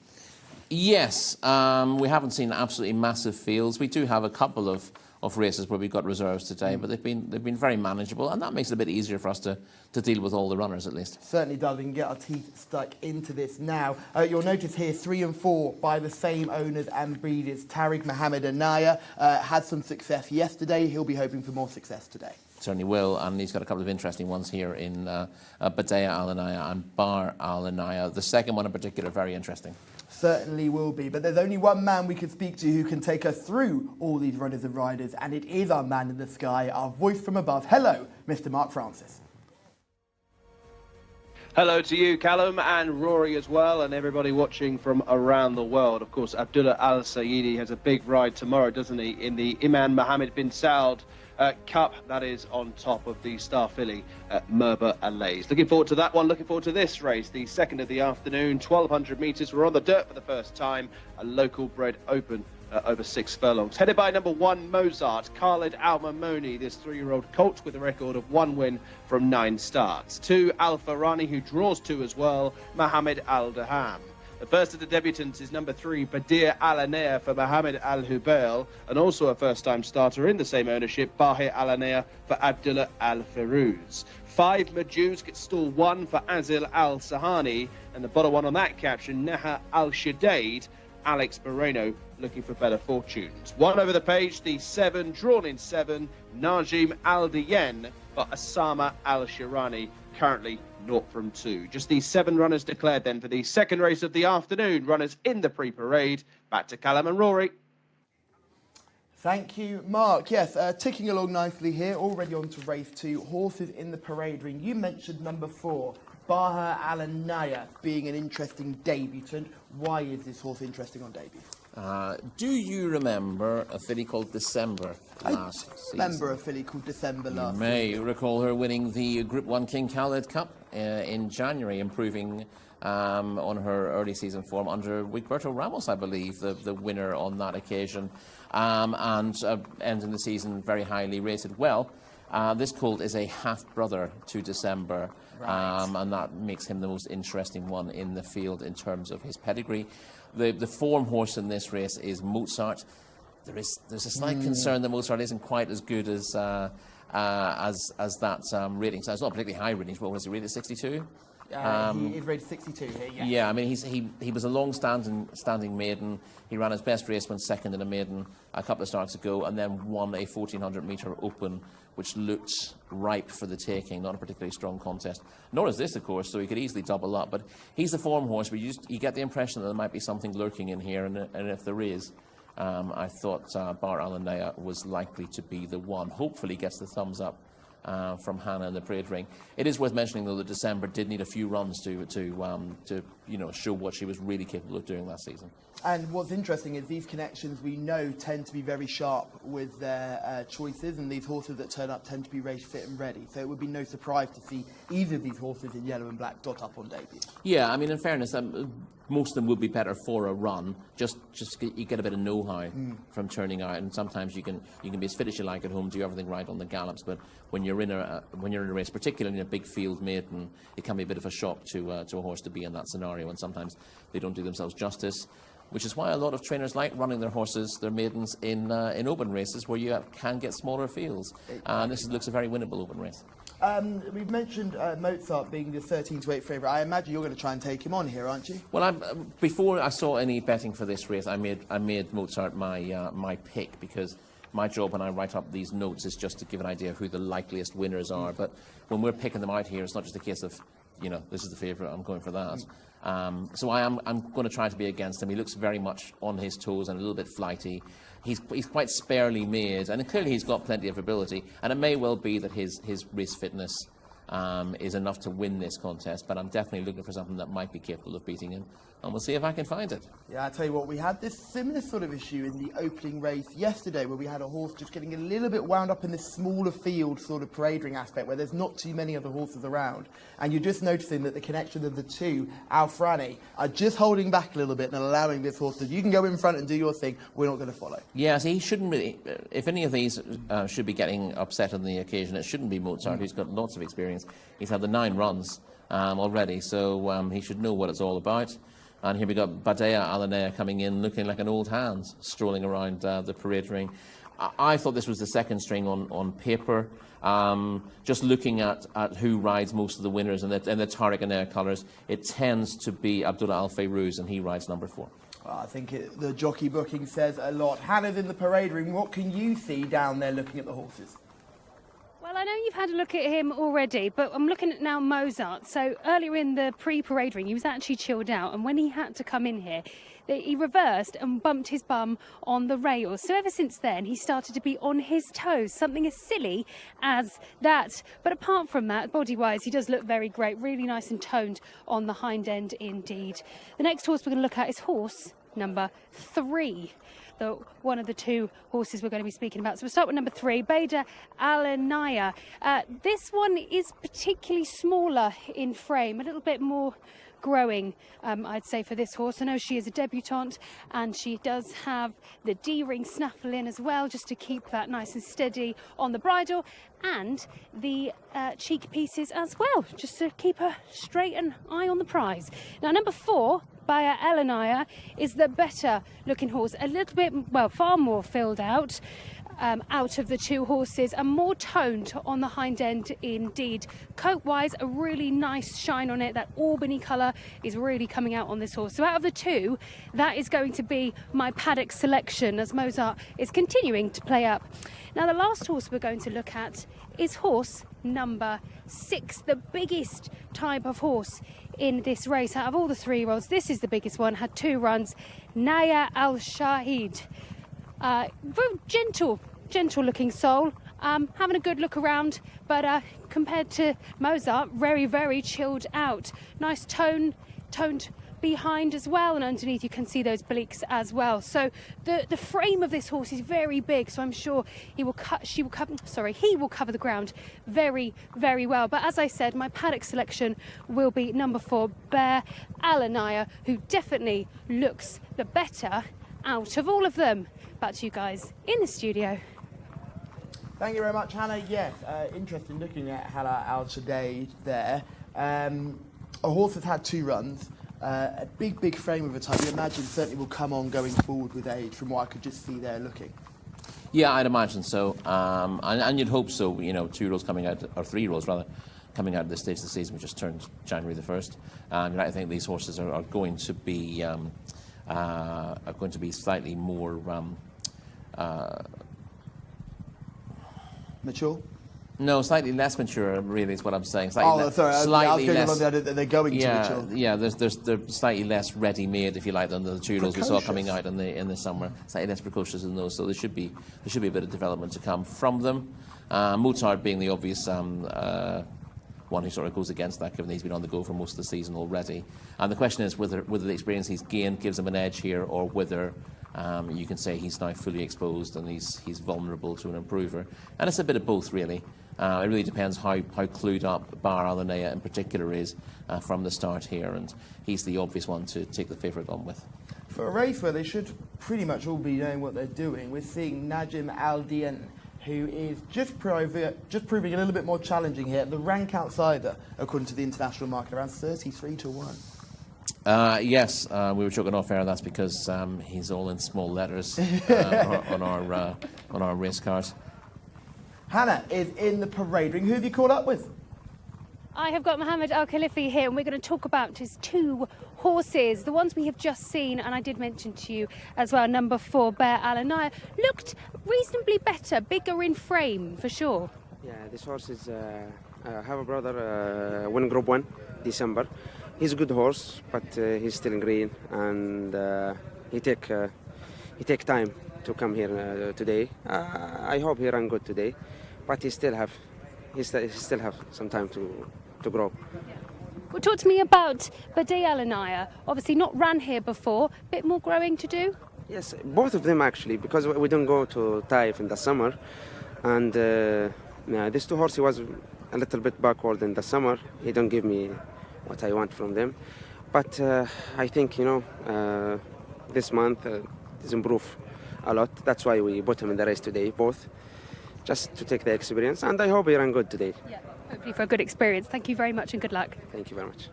Yes, we haven't seen absolutely massive fields. We do have a couple of races where we've got reserves today, but they've been very manageable, and that makes it a bit easier for us to deal with all the runners at least. Certainly does. We can get our teeth stuck into this now. You'll notice here 3 and 4 by the same owners and breeders. Tariq Mohammed Anaya had some success yesterday. He'll be hoping for more success today. Certainly will, and he's got a couple of interesting ones here in Badea Al Anaya and Bar Al Anaya. The second one in particular, very interesting. Certainly will be, but there's only one man we can speak to who can take us through all these runners and riders, and it is our man in the sky, our voice from above. Hello, Mr. Mark Francis. Hello to you, Callum, and Rory as well, and everybody watching from around the world. Of course, Abdullah Al Saidi has a big ride tomorrow, doesn't he, in the Imam Mohammed bin Saud Cup. That is on top of the Star Filly at Merba Alays. Looking forward to that one. Looking forward to this race, the second of the afternoon, 1,200 metres. We're on the dirt for the first time, a local bred open. Over 6 furlongs. Headed by number 1, Mozart, Khalid Al-Mamoni, this 3-year-old colt with a record of 1 win from 9 starts. 2, Al-Farani, who draws 2 as well, Mohammed Al-Daham. The first of the debutants is number 3, Badir Al-Anea for Mohammed Al-Hubail, and also a first-time starter in the same ownership, Bahir Al-Anea for Abdullah Al-Firuz. 5, Majuz gets stall 1 for Azil Al-Sahani, and the bottom one on that caption, Naha Al-Shadaid, Alex Moreno looking for better fortunes. 1 over the page, the 7, drawn in 7, Najim Al-Diyen for Asama Al-Shirani, currently 0 from 2. Just these 7 runners declared then for the second race of the afternoon. Runners in the pre-parade. Back to Callum and Rory. Thank you, Mark. Yes, ticking along nicely here, already on to race 2. Horses in the parade ring. You mentioned number 4, Baha Al-Anaya, being an interesting debutant. Why is this horse interesting on debut? Do you remember a filly called December last season? I remember a filly called December last season. You may recall her winning the Group 1 King Khalid Cup in January, improving on her early season form under Wigberto Ramos, I believe, the winner on that occasion, and ending the season very highly rated. Well, this colt is a half-brother to December, right. And that makes him the most interesting one in the field in terms of his pedigree. The form horse in this race is Mozart. There's a slight concern that Mozart isn't quite as good as that rating. So it's not particularly high ratings, but was he rated 62? He is rated 62 here, yeah. Yeah, I mean, he was a long-standing maiden. He ran his best race when second in a maiden a couple of starts ago, and then won a 1,400-metre open, which looked ripe for the taking. Not a particularly strong contest. Nor is this, of course, so he could easily double up. But he's the form horse, but you get the impression that there might be something lurking in here, and if there is, I thought Bar Alanea was likely to be the one. Hopefully gets the thumbs up from Hannah in the parade ring. It is worth mentioning, though, that December did need a few runs to show what she was really capable of doing last season. And what's interesting is these connections, we know, tend to be very sharp with their choices, and these horses that turn up tend to be race fit and ready. So it would be no surprise to see either of these horses in yellow and black dot up on debut. Yeah, I mean, in fairness, most of them would be better for a run. Just you get a bit of know-how from turning out, and sometimes you can be as fit as you like at home, do everything right on the gallops. But when you're in a race, particularly in a big field maiden, it can be a bit of a shock to a horse to be in that scenario, and sometimes they don't do themselves justice. Which is why a lot of trainers like running their horses, their maidens, in open races where you can get smaller fields. And this looks a very winnable open race. We've mentioned Mozart being the 13-to-8 favourite. I imagine you're going to try and take him on here, aren't you? Well, before I saw any betting for this race, I made Mozart my pick, because my job when I write up these notes is just to give an idea of who the likeliest winners are. But when we're picking them out here, it's not just a case of, this is the favourite, I'm going for that. So I'm going to try to be against him. He looks very much on his toes and a little bit flighty. He's quite sparely made, and clearly he's got plenty of ability. And it may well be that his race fitness is enough to win this contest, but I'm definitely looking for something that might be capable of beating him, and we'll see if I can find it. Yeah, I tell you what, we had this similar sort of issue in the opening race yesterday, where we had a horse just getting a little bit wound up in this smaller field sort of parade ring aspect, where there's not too many other horses around, and you're just noticing that the connection of the 2, Al-Frani, are just holding back a little bit and allowing this horse to, you can go in front and do your thing, we're not going to follow. Yeah, so he shouldn't really, if any of these should be getting upset on the occasion, it shouldn't be Mozart, who's got lots of experience. He's had the 9 runs already, so he should know what it's all about. And here we got Badea Alanea coming in, looking like an old hand, strolling around the parade ring. I thought this was the second string on paper. Just looking at who rides most of the winners in the Tariq Anea colours, it tends to be Abdullah Al-Fayruz, and he rides number 4. Well, I think the jockey booking says a lot. Hannah's in the parade ring. What can you see down there looking at the horses? Well, Well, I know you've had a look at him already, but I'm looking at now Mozart. So earlier in the pre-parade ring, he was actually chilled out, and when he had to come in here, he reversed and bumped his bum on the rails. So ever since then, he started to be on his toes, something as silly as that. But apart from that, body-wise, he does look very great, really nice and toned on the hind end indeed. The next horse we're going to look at is horse number 3. One of the two horses we're going to be speaking about. So we'll start with number 3, Beda Alanaya. This one is particularly smaller in frame, a little bit more growing, I'd say, for this horse. I know she is a debutante, and she does have the D-ring snaffle in as well, just to keep that nice and steady on the bridle, and the cheek pieces as well, just to keep her straight and eye on the prize. Now, number 4, Baya Elanaya, is the better looking horse, a little bit, well, far more filled out of the two horses, and more toned on the hind end indeed. Coat wise, a really nice shine on it. That Albany colour is really coming out on this horse. So out of the two, that is going to be my paddock selection, as Mozart is continuing to play up. Now, the last horse we're going to look at is horse number 6, the biggest type of horse in this race. Out of all the 3-year-olds, this is the biggest one, had 2 runs. Naya Al-Shahid. Very gentle looking soul, having a good look around, but compared to Mozart, very, very chilled out. Nice toned behind as well, and underneath you can see those obliques as well. So the frame of this horse is very big, so I'm sure he will cover the ground very, very well. But as I said, my paddock selection will be number 4, Bear Alanaya, who definitely looks the better out of all of them. Back to you guys in the studio. Thank you very much, Hannah. Yes, interesting looking at Hala Al-Shadei there. A horse that's had 2 runs, a big frame of a type. You imagine certainly will come on going forward with age, from what I could just see there looking. Yeah, I'd imagine so. And you'd hope so, 2-year-olds coming out, or 3-year-olds rather, coming out at this stage of the season, which just turned January the 1st. I think these horses are going to be slightly more mature. No, slightly less mature, really, is what I'm saying. Sorry. I was going on that they're going to mature. Yeah, they're slightly less ready-made, if you like, than the 2-year-olds we saw coming out in the summer. Slightly less precocious than those, so there should be a bit of development to come from them. Mozart being the obvious one who sort of goes against that, given he's been on the go for most of the season already. And the question is whether the experience he's gained gives him an edge here, or whether you can say he's now fully exposed and he's vulnerable to an improver. And it's a bit of both, really. It really depends how clued up Bar Alanaya in particular is from the start here, and he's the obvious one to take the favourite on with. For a race where they should pretty much all be knowing what they're doing, we're seeing Najim Al-Dien, who is just proving a little bit more challenging here. The rank outsider, according to the international market, around 33-1. Yes, we were joking off air. That's because he's all in small letters on our race cars. Hannah is in the parade ring. Who have you caught up with? I have got Mohammed Al Khalifi here, and we're going to talk about his 2 horses, the ones we have just seen, and I did mention to you as well, number 4, Bear Alanaya, looked reasonably better, bigger in frame, for sure. Yeah, this horse is, I have a brother, win Group 1, December. He's a good horse, but he's still in green, and he take time to come here today. I hope he run good today, but he still have some time to grow. Well, talk to me about Bada Alanaya. Obviously not ran here before, a bit more growing to do. Yes, both of them actually, because we don't go to Taif in the summer, and these 2 horses, he was a little bit backward in the summer. He don't give me what I want from them, but I think this month he's improved a lot. That's why we put him in the race today, both, just to take the experience, and I hope he ran good today. Yeah, hopefully for a good experience. Thank you very much and good luck. Thank you very much.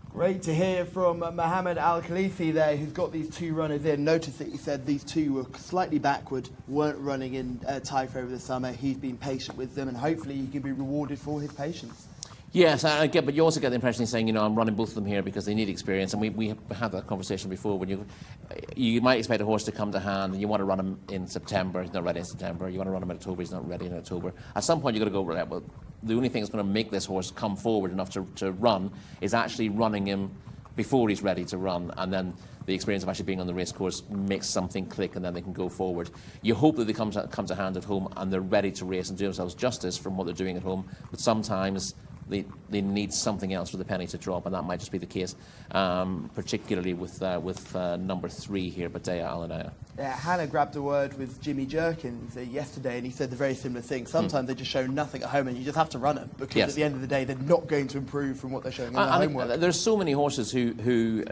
Great to hear from Mohammed Al Khalifi there, who's got these 2 runners in. Notice that he said these 2 were slightly backward, weren't running in Taif over the summer. He's been patient with them, and hopefully he can be rewarded for his patience. Yes, I get, but you also get the impression he's saying, you know, I'm running both of them here because they need experience, and we had that conversation before. When you might expect a horse to come to hand, and you want to run him in September, he's not ready in September. You want to run him in October, he's not ready in October. At some point, you've got to go, right, well, the only thing that's going to make this horse come forward enough to run is actually running him before he's ready to run, and then the experience of actually being on the race course makes something click, and then they can go forward. You hope that they come to hand at home and they're ready to race and do themselves justice from what they're doing at home, but sometimes they need something else for the penny to drop, and that might just be the case, particularly with number 3 here, Badea Alanaya. Yeah, Hannah grabbed a word with Jimmy Jerkins yesterday, and he said the very similar thing. Sometimes they just show nothing at home, and you just have to run them, because at the end of the day, they're not going to improve from what they're showing in their homework. There's so many horses who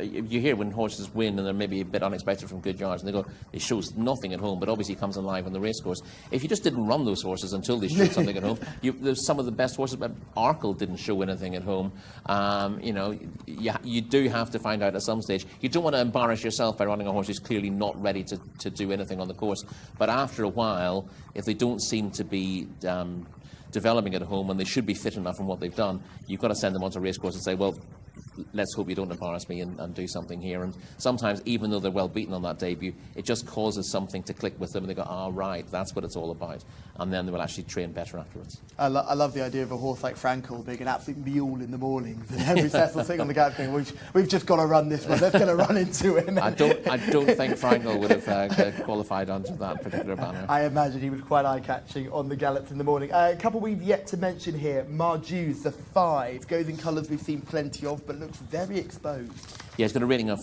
you hear when horses win, and they're maybe a bit unexpected from good yards, and they go, it shows nothing at home, but obviously comes alive on the racecourse. If you just didn't run those horses until they showed something at home, there's some of the best horses, but Arkle didn't show anything at home. You know, you do have to find out at some stage. You don't want to embarrass yourself by running a horse who's clearly not ready to do anything on the course. But after a while, if they don't seem to be developing at home and they should be fit enough from what they've done, you've got to send them onto a racecourse and say, well, let's hope you don't embarrass me and do something here. And sometimes, even though they're well beaten on that debut, it just causes something to click with them, and they go, right, that's what it's all about. And then they will actually train better afterwards. I love the idea of a horse like Frankel being an absolute mule in the mornings, and Henry Cecil sitting on the gap going, we've just got to run this one, let's going to run into him. I don't think Frankel would have qualified under that particular banner. I imagine he was quite eye-catching on the gallops in the morning. A couple we've yet to mention here. Marjus, the 5, goes in colours we've seen plenty of, but looks very exposed. Yeah, he's got a rating of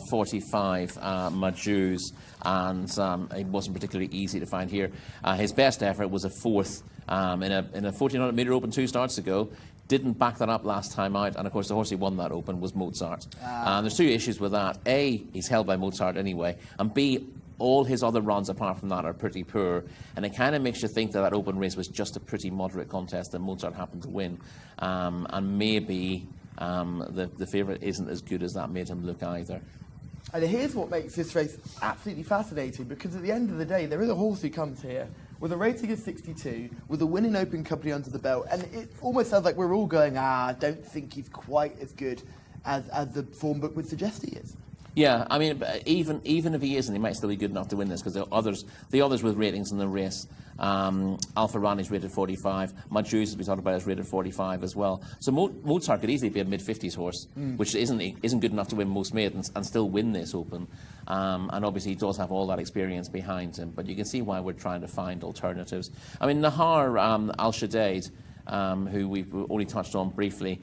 45, Marjus, and it wasn't particularly easy to find here. His best effort was a 4th in a 1400 metre Open 2 starts ago. Didn't back that up last time out, and of course the horse he won that Open was Mozart. There's 2 issues with that. A, he's held by Mozart anyway, and B, all his other runs apart from that are pretty poor, and it kind of makes you think that Open race was just a pretty moderate contest and Mozart happened to win, and maybe the favourite isn't as good as that made him look either. And here's what makes this race absolutely fascinating, because at the end of the day, there is a horse who comes here with a rating of 62, with a winning Open Company under the belt, and it almost sounds like we're all going, I don't think he's quite as good as the form book would suggest he is. Yeah, I mean, even if he isn't, he might still be good enough to win this, because the others with ratings in the race, Alpha Rani's rated 45, Marjus, as we talked about, is rated 45 as well. So Mozart could easily be a mid-50s horse, which isn't good enough to win most maidens and still win this Open. And obviously he does have all that experience behind him, but you can see why we're trying to find alternatives. I mean, Nahar Al-Shaddaid, who we've only touched on briefly,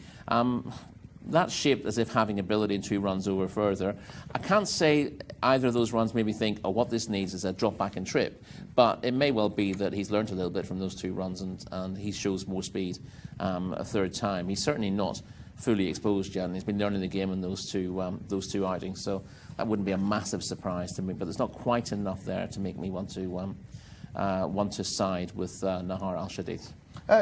that's shaped as if having ability in 2 runs over further. I can't say either of those runs made me think, what this needs is a drop back and trip. But it may well be that he's learned a little bit from those 2 runs and he shows more speed a 3rd time. He's certainly not fully exposed yet, and he's been learning the game in those two outings. So that wouldn't be a massive surprise to me, but there's not quite enough there to make me want to side with Nahar Al-Shaddaid.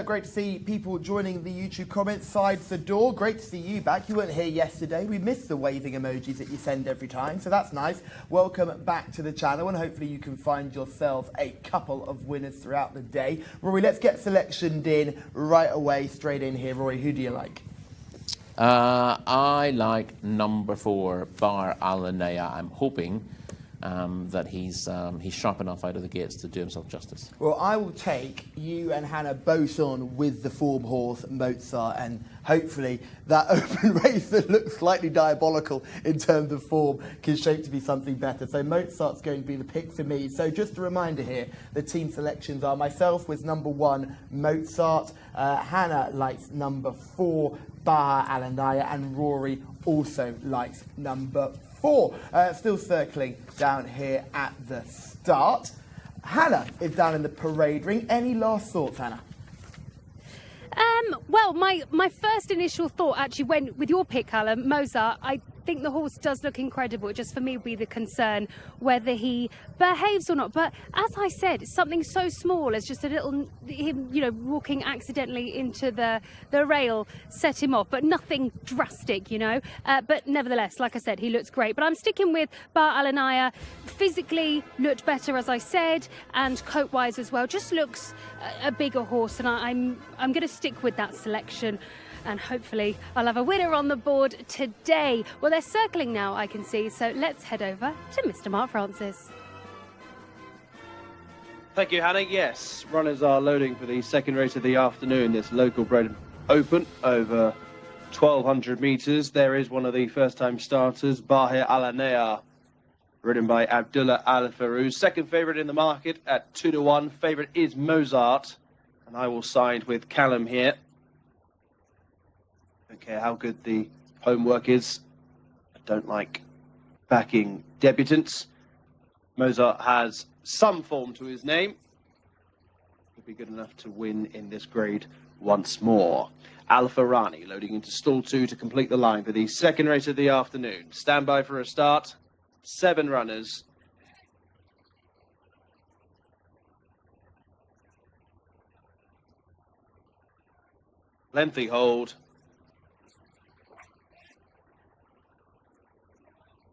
Great to see people joining the YouTube comments. Side the door. Great to see you back. You weren't here yesterday. We missed the waving emojis that you send every time, so that's nice. Welcome back to the channel, and hopefully you can find yourself a couple of winners throughout the day. Rory, let's get selectioned in right away, straight in here. Rory, who do you like? I like number 4, Bar Alanaya. I'm hoping that he's sharp enough out of the gates to do himself justice. Well, I will take you and Hannah both on with the form horse Mozart, and hopefully that Open race that looks slightly diabolical in terms of form can shape to be something better. So Mozart's going to be the pick for me. So just a reminder here, the team selections are myself with number 1 Mozart, Hannah likes number 4 Baha Alanaya, and Rory also likes number 4. Still circling down here at the start. Hannah is down in the parade ring. Any last thoughts, Hannah? Well, my first initial thought actually went with your pick, Callum, Mozart. I think the horse does look incredible. It just for me would be the concern whether he behaves or not. But as I said, something so small as just a little, him, walking accidentally into the rail set him off, but nothing drastic, But nevertheless, like I said, he looks great. But I'm sticking with Bar Alanaya. Physically looked better, as I said, and coat-wise as well. Just looks a bigger horse, and I'm going to stick with that selection. and hopefully I'll have a winner on the board today. Well, they're circling now, I can see, so let's head over to Mr. Mark Francis. Thank you, Hannah. Yes, runners are loading for the second race of the afternoon, this local bred open over 1,200 metres. There is one of the first-time starters, Bahir Alanea, ridden by Abdullah Al Farouz. Second favourite in the market at 2-1. Favourite is Mozart, and I will side with Callum here. Okay, how good the homework is. I don't like backing debutants. Mozart has some form to his name. He'll be good enough to win in this grade once more. Al Farani loading into stall 2 to complete the line for the second race of the afternoon. Stand by for a start. 7 runners. Lengthy hold.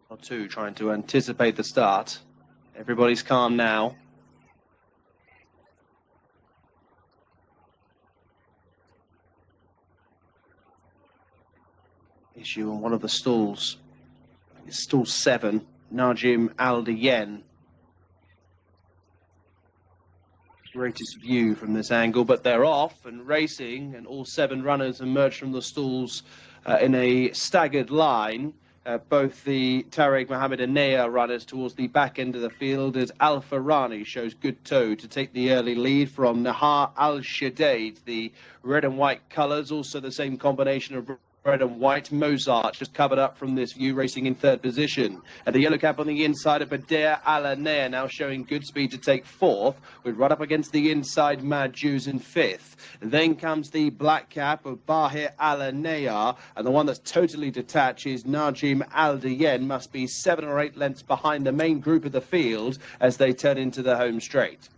Or 2 trying to anticipate the start. Everybody's calm now. Issue on one of the stalls. I think it's stall 7. Najim Al-Diyen. Greatest view from this angle, but they're off and racing, and all 7 runners emerge from the stalls in a staggered line. Both the Tariq Mohammed Anea runners towards the back end of the field as Al Farani shows good toe to take the early lead from Nahar Al-Shadaid. The red and white colours, also the same combination of red and white. Mozart just covered up from this view, racing in 3rd position. And the yellow cap on the inside of Badir Alanea now showing good speed to take 4th, with right up against the inside Majuz in 5th. Then comes the black cap of Bahir Alanea, and the one that's totally detached is Najim Al-Diyen, must be 7 or 8 lengths behind the main group of the field as they turn into the home straight.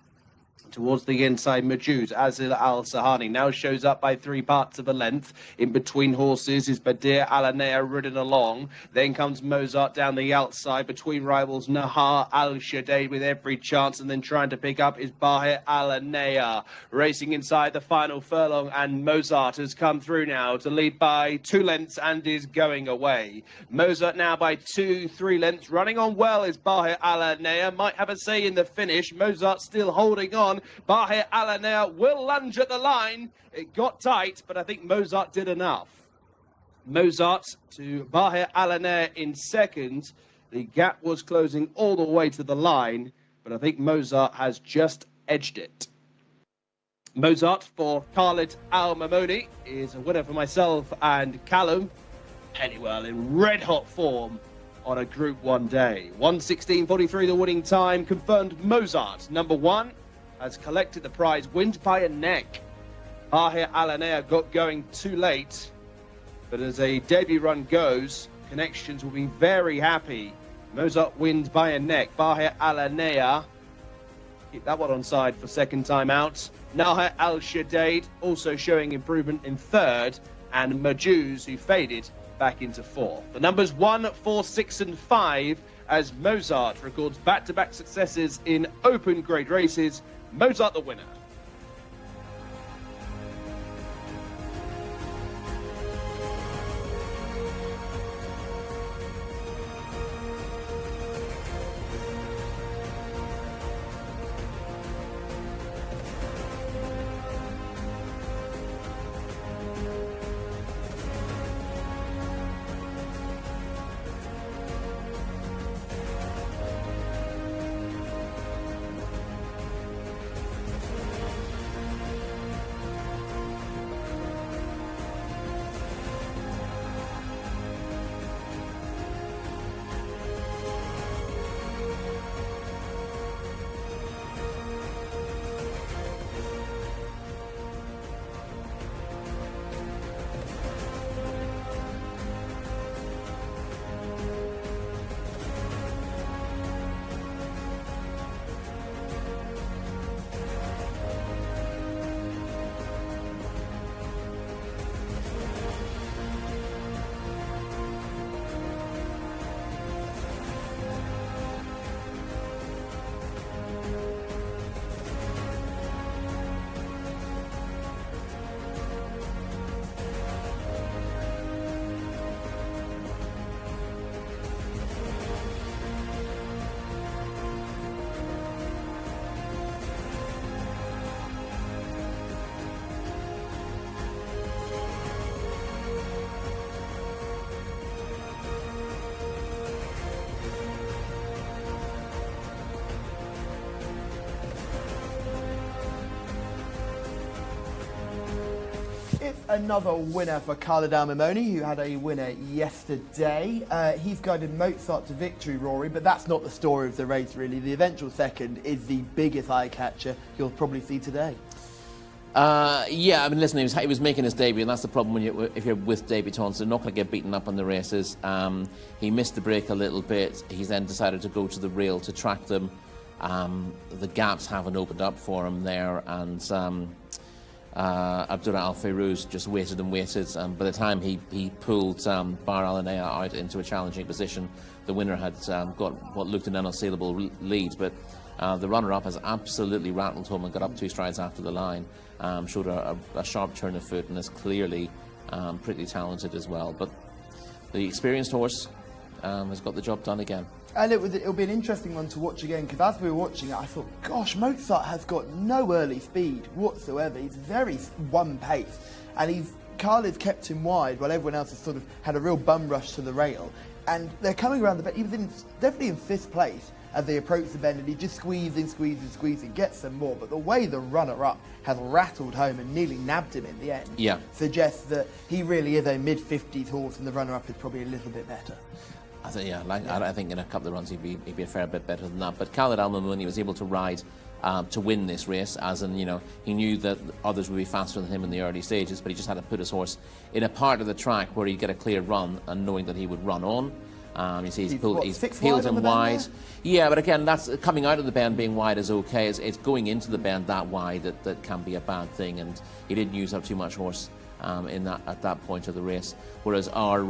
Towards the inside, Majuz, Azil Al-Sahani, now shows up by 3 parts of a length. In between horses is Badir Alanea ridden along. Then comes Mozart down the outside between rivals Nahar Al-Shadaid with every chance, and then trying to pick up is Bahir Alanea. Racing inside the final furlong, and Mozart has come through now to lead by 2 lengths and is going away. Mozart now by 2-3 lengths. Running on well is Bahir Alanea. Might have a say in the finish. Mozart still holding on. Bahir Alanea will lunge at the line. It got tight, but I think Mozart did enough. Mozart to Bahir Alanea in second. The gap was closing all the way to the line, but I think Mozart has just edged it. Mozart for Khalid Al-Mamoni is a winner for myself and Callum. Pennywell in red-hot form on a Group 1 day. 1:16.43 the winning time. Confirmed Mozart, number 1. Has collected the prize, wins by a neck. Bahir Alanea got going too late, but as a debut run goes, Connections will be very happy. Mozart wins by a neck. Bahir Alanea, keep that one on side for second time out. Nahar Al-Shadaid also showing improvement in 3rd, and Majuz, who faded, back into 4th. The numbers 1, 4, 6 and 5 as Mozart records back-to-back successes in open grade races. Mozart the winner. It's another winner for Khalid Al Mamoni, who had a winner yesterday. He's guided Mozart to victory, Rory, but that's not the story of the race, really. The eventual second is the biggest eye catcher you'll probably see today. Yeah, I mean, listen, he was making his debut, and that's the problem when if you're with debutants. They're not going to get beaten up on the races. He missed the break a little bit. He's then decided to go to the rail to track them. The gaps haven't opened up for him there, and Abdullah Al Fayrouz just waited and waited. By the time he pulled Bar Al Anaya out into a challenging position, the winner had got what looked an unassailable lead, but the runner-up has absolutely rattled home and got up 2 strides after the line. Showed a sharp turn of foot and is clearly pretty talented as well. But the experienced horse has got the job done again. And it'll be an interesting one to watch again, because as we were watching it, I thought, gosh, Mozart has got no early speed whatsoever. He's very one-paced, and Khalid's kept him wide while everyone else has sort of had a real bum rush to the rail. And they're coming around the bend. He was definitely in 5th place as they approach the bend, and he just squeezing, gets some more. But the way the runner-up has rattled home and nearly nabbed him in the end suggests that he really is a mid-50s horse, and the runner-up is probably a little bit better. I think in a couple of runs he'd be a fair bit better than that. But Khalid Al Mamoni was able to ride to win this race, as in, he knew that others would be faster than him in the early stages, but he just had to put his horse in a part of the track where he'd get a clear run, and knowing that he would run on. You see, he's peeled him wide. Yeah, but again, that's coming out of the bend being wide is okay. It's going into the bend that wide that can be a bad thing, and he didn't use up too much horse at that point of the race. Whereas our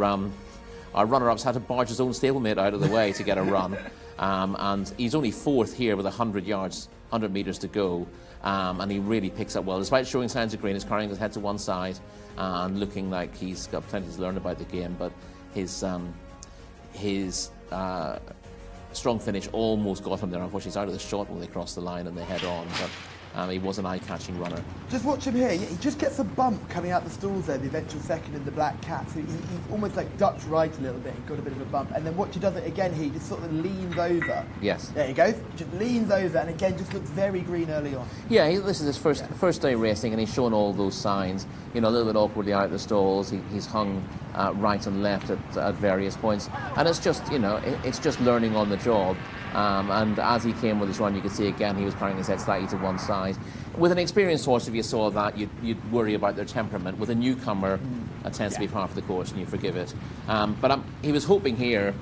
runner-ups had to barge his own stablemate out of the way to get a run, and he's only 4th here with 100 metres to go, and he really picks up well. Despite showing signs of green, he's carrying his head to one side and looking like he's got plenty to learn about the game, but his strong finish almost got him there. Unfortunately, he's out of the shot when they cross the line and they head on, but he was an eye-catching runner. Just watch him here. He just gets a bump coming out the stalls there, the eventual second in the Black Cat. So he almost like ducked right a little bit and got a bit of a bump. And then watch he does it again here. He just sort of leans over. Yes. There he goes. Just leans over, and again just looks very green early on. Yeah, this is his first day racing, and he's shown all those signs. A little bit awkwardly out of the stalls. He's hung right and left at various points, and it's just it's just learning on the job. And as he came with his run, you could see again he was carrying his head slightly to one side. With an experienced horse, if you saw that, you'd worry about their temperament. With a newcomer, it tends to be part of the course, and you forgive it. But he was hoping here,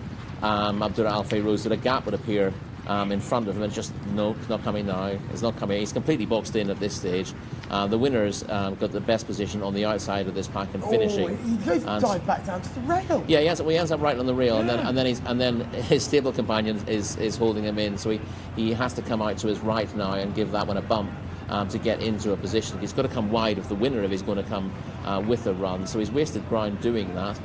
Abdullah Al Fayrouz, that a gap would appear in front of him, and just no, it's not coming now. It's not coming. He's completely boxed in at this stage. The winner's got the best position on the outside of this pack and finishing. He goes dive back down to the rail. Yeah, he ends up right on the rail, and then his stable companion is holding him in. So he has to come out to his right now and give that one a bump to get into a position. He's got to come wide of the winner if he's going to come with a run. So he's wasted ground doing that.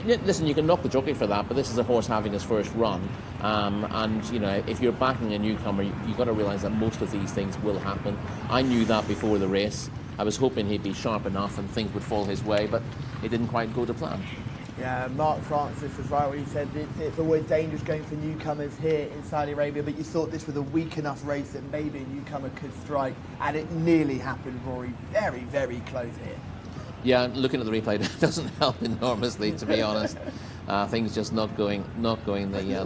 Listen, you can knock the jockey for that, but this is a horse having his first run, and if you're backing a newcomer, you've got to realise that most of these things will happen. I knew that before the race. I was hoping he'd be sharp enough and things would fall his way, but it didn't quite go to plan. Yeah, Mark Francis as well, he said it's always dangerous going for newcomers here in Saudi Arabia, but you thought this was a weak enough race that maybe a newcomer could strike, and it nearly happened, Rory. Very, very close here. Yeah, looking at the replay doesn't help enormously, to be honest. Things just not going the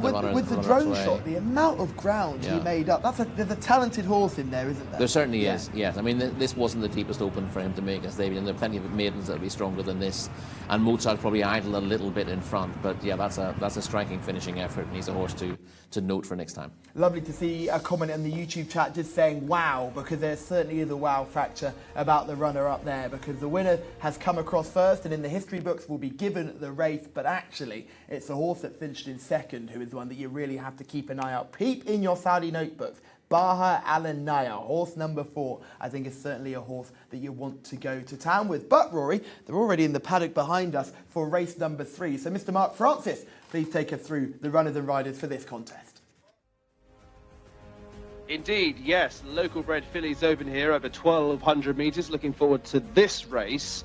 runners with the drone shot, the amount of ground he made up. There's a talented horse in there, isn't there? There certainly is. Yes, I mean this wasn't the deepest open for him to make his debut, and there are plenty of maidens that'll be stronger than this. And Mozart probably idled a little bit in front, but yeah, that's a striking finishing effort, and he's a horse to note for next time. Lovely to see a comment in the YouTube chat just saying wow, because there certainly is a wow factor about the runner up there, because the winner has come across first and in the history books will be given the race, but actually it's the horse that finished in second who is the one that you really have to keep an eye out. Peep in your Saudi notebooks. Baha Al-Naya, horse number 4, I think is certainly a horse that you want to go to town with. But Rory, they're already in the paddock behind us for race number 3. So Mr. Mark Francis, please take us through the runners and riders for this contest. Indeed, yes. Local bred fillies open here over 1,200 metres. Looking forward to this race.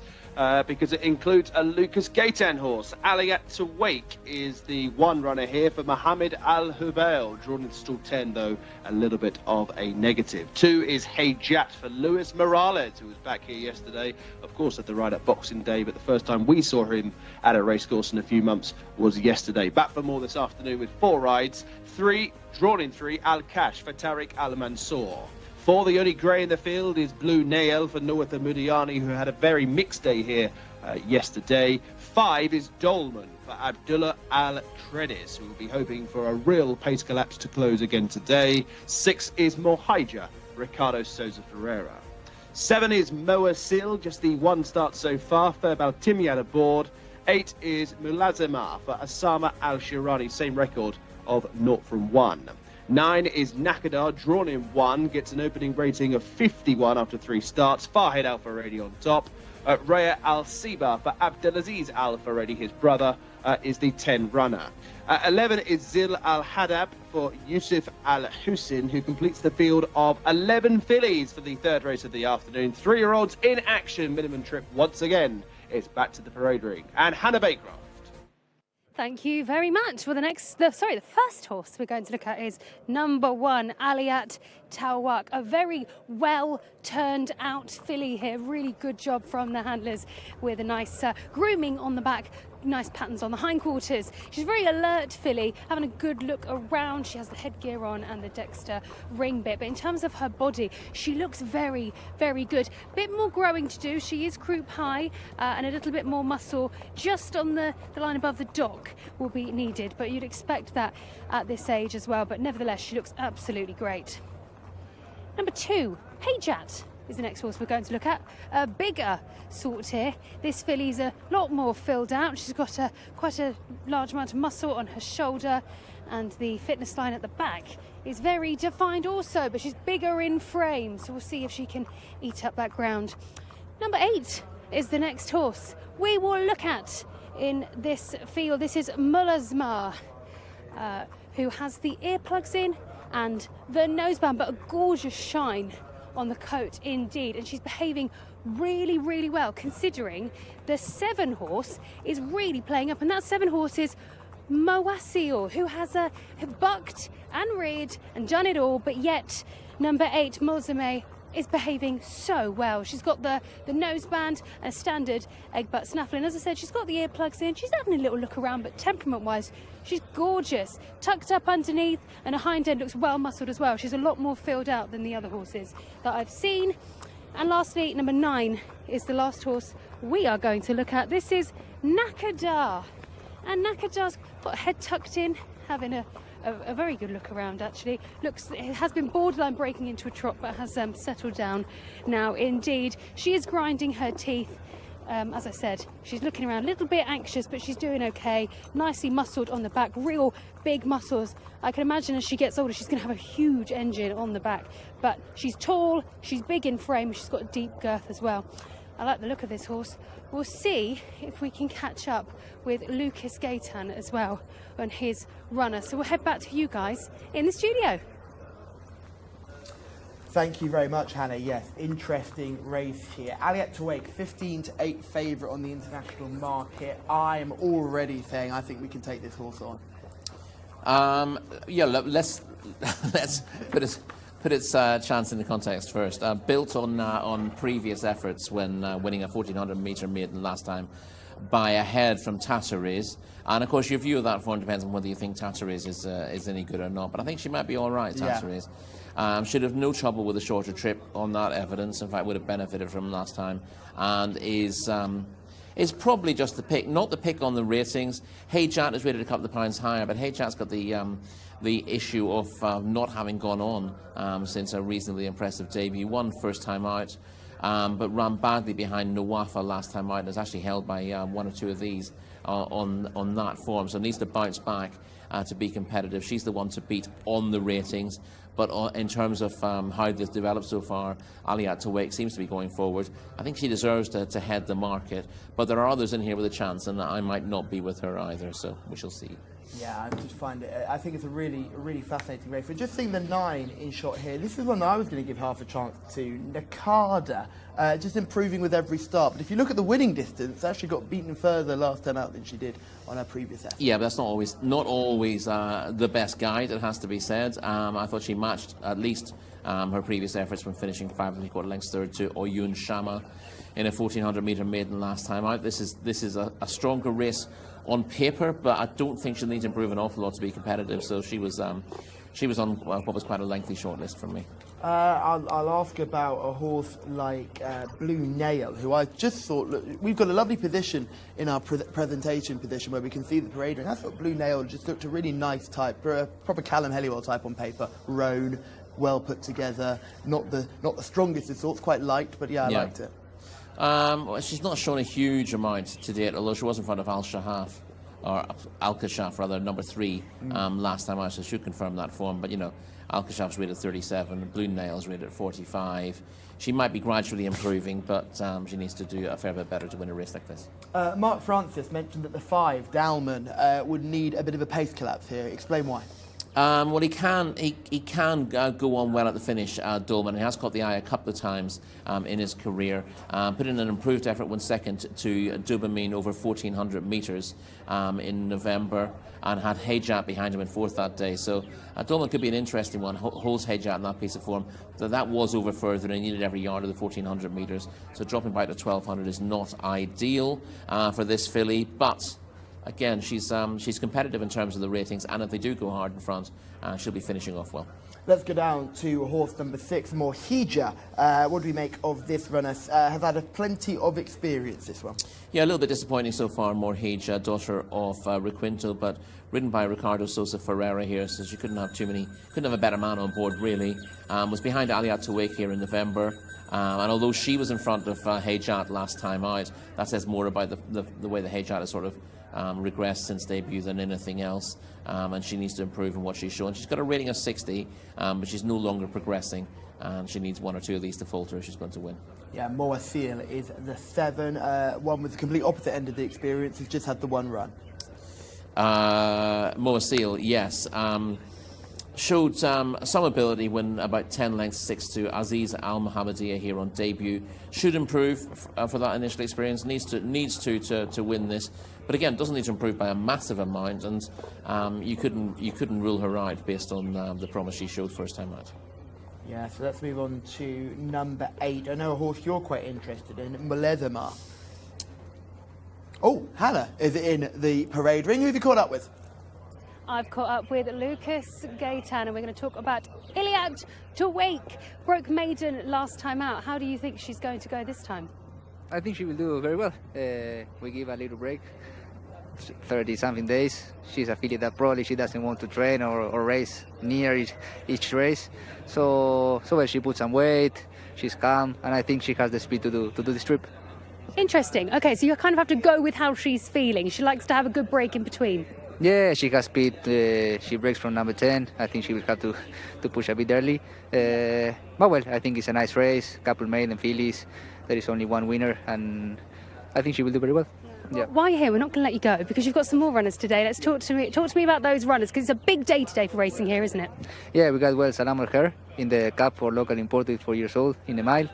because it includes a Lucas Gaitan horse. Aliyat to Wake is the one runner here for Mohammed Al Hubail, drawn into stall 10, though a little bit of a negative. 2 is Hey Jat for Luis Morales, who was back here yesterday, of course at the ride at Boxing Day, but the first time we saw him at a racecourse in a few months was yesterday. Back for more this afternoon with 4 rides. 3, drawn in 3, Al Kash for Tariq Al Mansour. 4, the only grey in the field is Blue Nail for Nawatha Mudiani, who had a very mixed day here yesterday. 5 is Dolman for Abdullah Al Tredis, who will be hoping for a real pace collapse to close again today. 6 is Mohija, Ricardo Souza Ferreira. 7 is Moa Sil, just the one start so far, Fairbal Timian aboard. 8 is Mulazema for Asama Al Shirani, same record of 0 from 1. 9 is Nakadar, drawn in 1, gets an opening rating of 51 after 3 starts. Farhed Al Faredi on top. Raya Al Siba for Abdelaziz Al Faredi, his brother, is the 10 runner. 11 is Zil Al Hadab for Yusuf Al Hussein, who completes the field of 11 fillies for the third race of the afternoon. 3-year-olds in action, minimum trip once again. It's back to the parade ring. And Hannah Baycroft. Thank you very much. Well, the first horse we're going to look at is number 1, Aliyat Tawak. A very well turned out filly here. Really good job from the handlers with a nice grooming on the back. Nice patterns on the hindquarters. She's a very alert filly, having a good look around. She has the headgear on and the Dexter ring bit, but in terms of her body, she looks very, very good. Bit more growing to do. She is croup high and a little bit more muscle just on the line above the dock will be needed, but you'd expect that at this age as well, but nevertheless she looks absolutely great. Number 2, Hey Jat is the next horse we're going to look at. A bigger sort here. This filly's a lot more filled out. She's got quite a large amount of muscle on her shoulder, and the fitness line at the back is very defined also, but she's bigger in frame, so we'll see if she can eat up that ground. Number 8 is the next horse we will look at in this field. This is Mulazma, who has the earplugs in and the noseband, but a gorgeous shine on the coat indeed, and she's behaving really, really well considering the 7 horse is really playing up, and that 7 horse is Moasil, who has bucked and reared and done it all, but yet number 8 Mulzame is behaving so well. She's got the noseband and a standard egg butt snaffle, and as I said, she's got the earplugs in. She's having a little look around, but temperament wise she's gorgeous, tucked up underneath, and her hind end looks well muscled as well. She's a lot more filled out than the other horses that I've seen. And lastly, number 9 is the last horse we are going to look at. This is Nakadar, and Nakadar's got her head tucked in, having a very good look around actually. It has been borderline breaking into a trot, but has settled down now indeed. She is grinding her teeth. As I said, she's looking around a little bit anxious, but she's doing okay. Nicely muscled on the back, real big muscles. I can imagine as she gets older she's going to have a huge engine on the back, but she's tall, she's big in frame, she's got a deep girth as well. I like the look of this horse. We'll see if we can catch up with Lucas Gaitan as well on his runner. So we'll head back to you guys in the studio. Thank you very much, Hannah. Yes, interesting race here. Aliyat Tawak, 15-8 favourite on the international market. I'm already saying I think we can take this horse on. Yeah, let's put its chance in the context first. Built on previous efforts when winning a 1400 metre maiden last time by a head from Tatariz. And of course your view of that form depends on whether you think Tatariz is any good or not, but I think she might be all right, Tatariz. Should have no trouble with a shorter trip on that evidence. In fact, would have benefited from last time, and is probably just the pick, not the pick on the ratings. Hey Jat is rated a couple of pounds higher, but Hey Jat's got the issue of not having gone on since a reasonably impressive debut. Won first time out, but ran badly behind Nawafa last time out, and is actually held by 1 or 2 of these on that form, so needs to bounce back to be competitive. She's the one to beat on the ratings, but in terms of how this developed so far, Aliyat Tawak seems to be going forward. I think she deserves to head the market, but there are others in here with a chance, and I might not be with her either, so we shall see. Yeah, I just find it. I think it's a really fascinating race. We're just seeing the 9 in shot here. This is one that I was going to give half a chance to. Nakada, just improving with every start. But if you look at the winning distance, actually got beaten further last time out than she did on her previous effort. Yeah, but that's not always the best guide. It has to be said. I thought she matched at least her previous efforts when finishing 5 3/4 lengths third to Oyun Shama in a 1400 metre maiden last time out. This is a stronger race on paper, but I don't think she'll need to improve an awful lot to be competitive. So she was on what was quite a lengthy shortlist from me. I'll ask about a horse like Blue Nail, who I just thought, look, we've got a lovely position in our presentation position where we can see the parade ring. I thought Blue Nail just looked a really nice type, a proper Callum Helliwell type on paper. Roan, well put together, not the strongest of sorts, quite light, but yeah, I liked it. Well, she's not shown a huge amount to date, although she was in front of Al-Kashaf, rather, number 3 last time out, so should confirm that form. But, you know, Al-Kashaf's rated 37, Blue Nail's rated 45. She might be gradually improving, but she needs to do a fair bit better to win a race like this. Mark Francis mentioned that the 5, Dalman, would need a bit of a pace collapse here. Explain why. Well, he can go on well at the finish, Dolman. He has caught the eye a couple of times in his career. Put in an improved effort, 1 second to Dubamine over 1,400 metres in November, and had Hejat behind him in 4th that day. So Dolman could be an interesting one. Holds Hejat in that piece of form. That was over further and he needed every yard of the 1,400 metres. So dropping back to 1,200 is not ideal for this filly, but again, she's competitive in terms of the ratings, and if they do go hard in front, she'll be finishing off well. Let's go down to horse number 6, Morhija. What do we make of this runner? Has had plenty of experience, this one. Yeah, a little bit disappointing so far, Morhija, daughter of Requinto, but ridden by Ricardo Sosa Ferreira here, so she couldn't have a better man on board, really. Was behind Aliat Tawake here in November. And although she was in front of Hejat last time out, that says more about the way the Hejat has sort of regressed since debut than anything else, and she needs to improve in what she's shown. She's got a rating of 60, but she's no longer progressing, and she needs 1 or 2 of these to falter if she's going to win. Yeah, Moa Seal is the 7, one with the complete opposite end of the experience, who's just had the 1 run. Moa Seal, yes. Showed some ability when about 10 lengths 6 to Aziz Al Mohammedia here on debut. Should improve for that initial experience. Needs to win this, but again doesn't need to improve by a massive amount. And you couldn't rule her out based on the promise she showed first time out. Yeah, so let's move on to number 8. I know a horse you're quite interested in, Mulezama. Oh, Hannah is in the parade ring. Who have you caught up with? I've caught up with Lucas Gaitan, and we're going to talk about Iliad Tawake. Broke maiden last time out. How do you think she's going to go this time? I think she will do very well. We give a little break, 30-something days. She's a filly that probably she doesn't want to train or race near each race. So well, she puts some weight, she's calm, and I think she has the speed to do this trip. Interesting. Okay, so you kind of have to go with how she's feeling. She likes to have a good break in between. Yeah, she has speed. She breaks from number 10. I think she will have to push a bit early. But well, I think it's a nice race. Couple maiden fillies. There is only 1 winner, and I think she will do very well. Yeah. While you're here, we're not going to let you go because you've got some more runners today. Let's talk to me about those runners, because it's a big day today for racing here, isn't it? Yeah, we got Salam Al-Khair in the Cup for local imported 4 years old in the mile.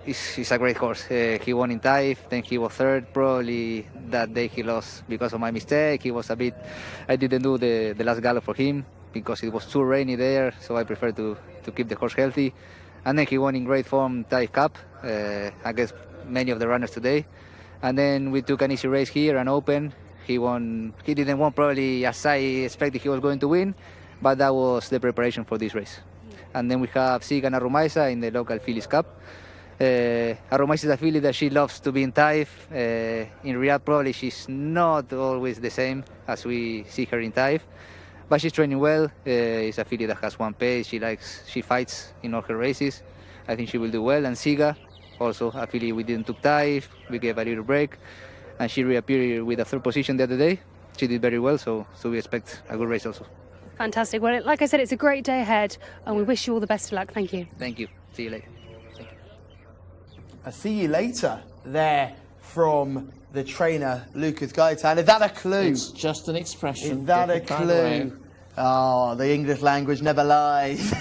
He's a great horse. He won in Taif, then he was 3rd. Probably that day he lost because of my mistake. I didn't do the last gallop for him because it was too rainy there, so I prefer to keep the horse healthy. And then he won in great form Taif Cup against many of the runners today. And then we took an easy race here, an open. He didn't win probably as I expected he was going to win, but that was the preparation for this race. And then we have Sigan Arumaisa in the local Phillies Cup. Arumaisa is a filly that she loves to be in Taif. In Riyadh probably she's not always the same as we see her in Taif, but she's training well. It's a filly that has 1 pace. She fights in all her races. I think she will do well. And Siga, also a filly we didn't took Taif. We gave a little break, and she reappeared with a 3rd position the other day. She did very well, so we expect a good race also. Fantastic. Well, like I said, it's a great day ahead, and we wish you all the best of luck. Thank you. Thank you. See you later. I'll see you later there from the trainer, Lucas Gaitan. Is that a clue? It's just an expression. Is that a Different way. clue? Oh, the English language never lies.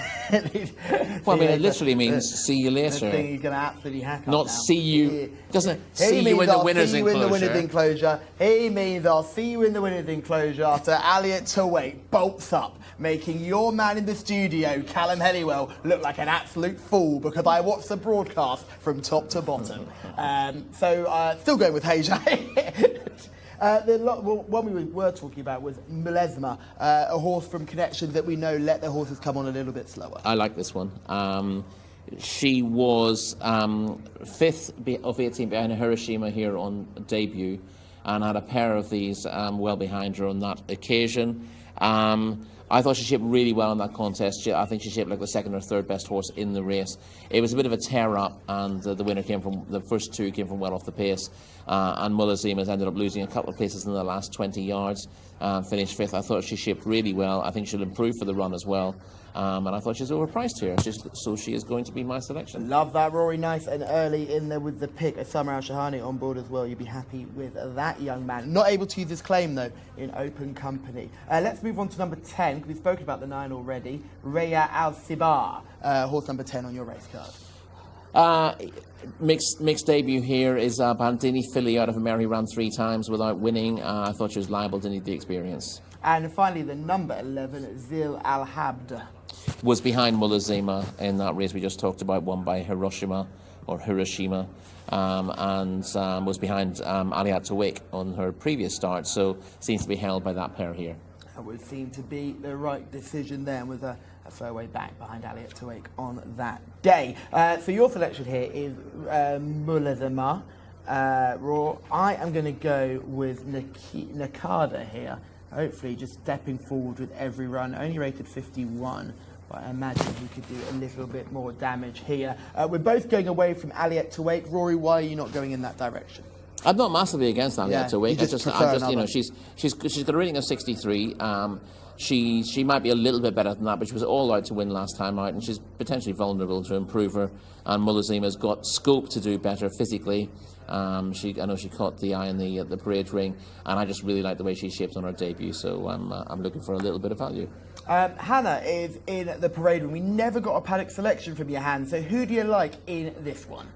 Well, I mean, it literally means see you The later. thing you're going to absolutely hack up Not now. see you. Doesn't He see you means in the I'll winners see you in the winners enclosure. enclosure. He means I'll see you in the winners enclosure after Elliot Tawait bolts up, making your man in the studio, Callum Helliwell, look like an absolute fool because I watched the broadcast from top to bottom. Still going with Jcsa. The one we were talking about was Milesma, a horse from Connections that we know let their horses come on a little bit slower. I like this one. She was fifth of 18 behind Hiroshima here on debut and had a pair of these well behind her on that occasion. I thought she shaped really well in that contest. I think she shaped like the second or third best horse in the race. It was a bit of a tear up, and the winner came from the first two came from well off the pace. And Mullazimas ended up losing a couple of places in the last 20 yards. Finished fifth. I thought she shaped really well. I think she'll improve for the run as well. And I thought she's overpriced here, so she is going to be my selection. Love that, Rory. Nice and early in there with the pick of Samar Al-Shahani on board as well. You'd be happy with that young man. Not able to use his claim, though, in open company. Let's move on to number 10, because we've spoken about the 9 already. Raya Al-Sibar, horse number 10 on your race card. Mixed debut here is Bandini filly out of America. He ran 3 times without winning. I thought she was liable to need the experience. And finally, the number 11, Zil Al-Habd. Was behind Mullazima in that race we just talked about, won by Hiroshima, and was behind Aliat Tawik on her previous start, so seems to be held by that pair here. That would seem to be the right decision there, with a fair way back behind Aliat Tawik on that day. So your selection here is Mulazama. Raw. I am going to go with Nakada here. Hopefully just stepping forward with every run. Only rated 51, but I imagine he could do a little bit more damage here. We're both going away from Aliat Tawik. Rory, why are you not going in that direction? I'm not massively against Aliat Tawik. You just prefer another. She's got a rating of 63. She might be a little bit better than that, but she was all out to win last time out, and she's potentially vulnerable to improve her. And Mullazima's got scope to do better physically. I know she caught the eye in the parade ring, and I just really like the way she shaped on her debut. So I'm looking for a little bit of value. Hannah is in the parade ring. We never got a paddock selection from your hand. So who do you like in this one?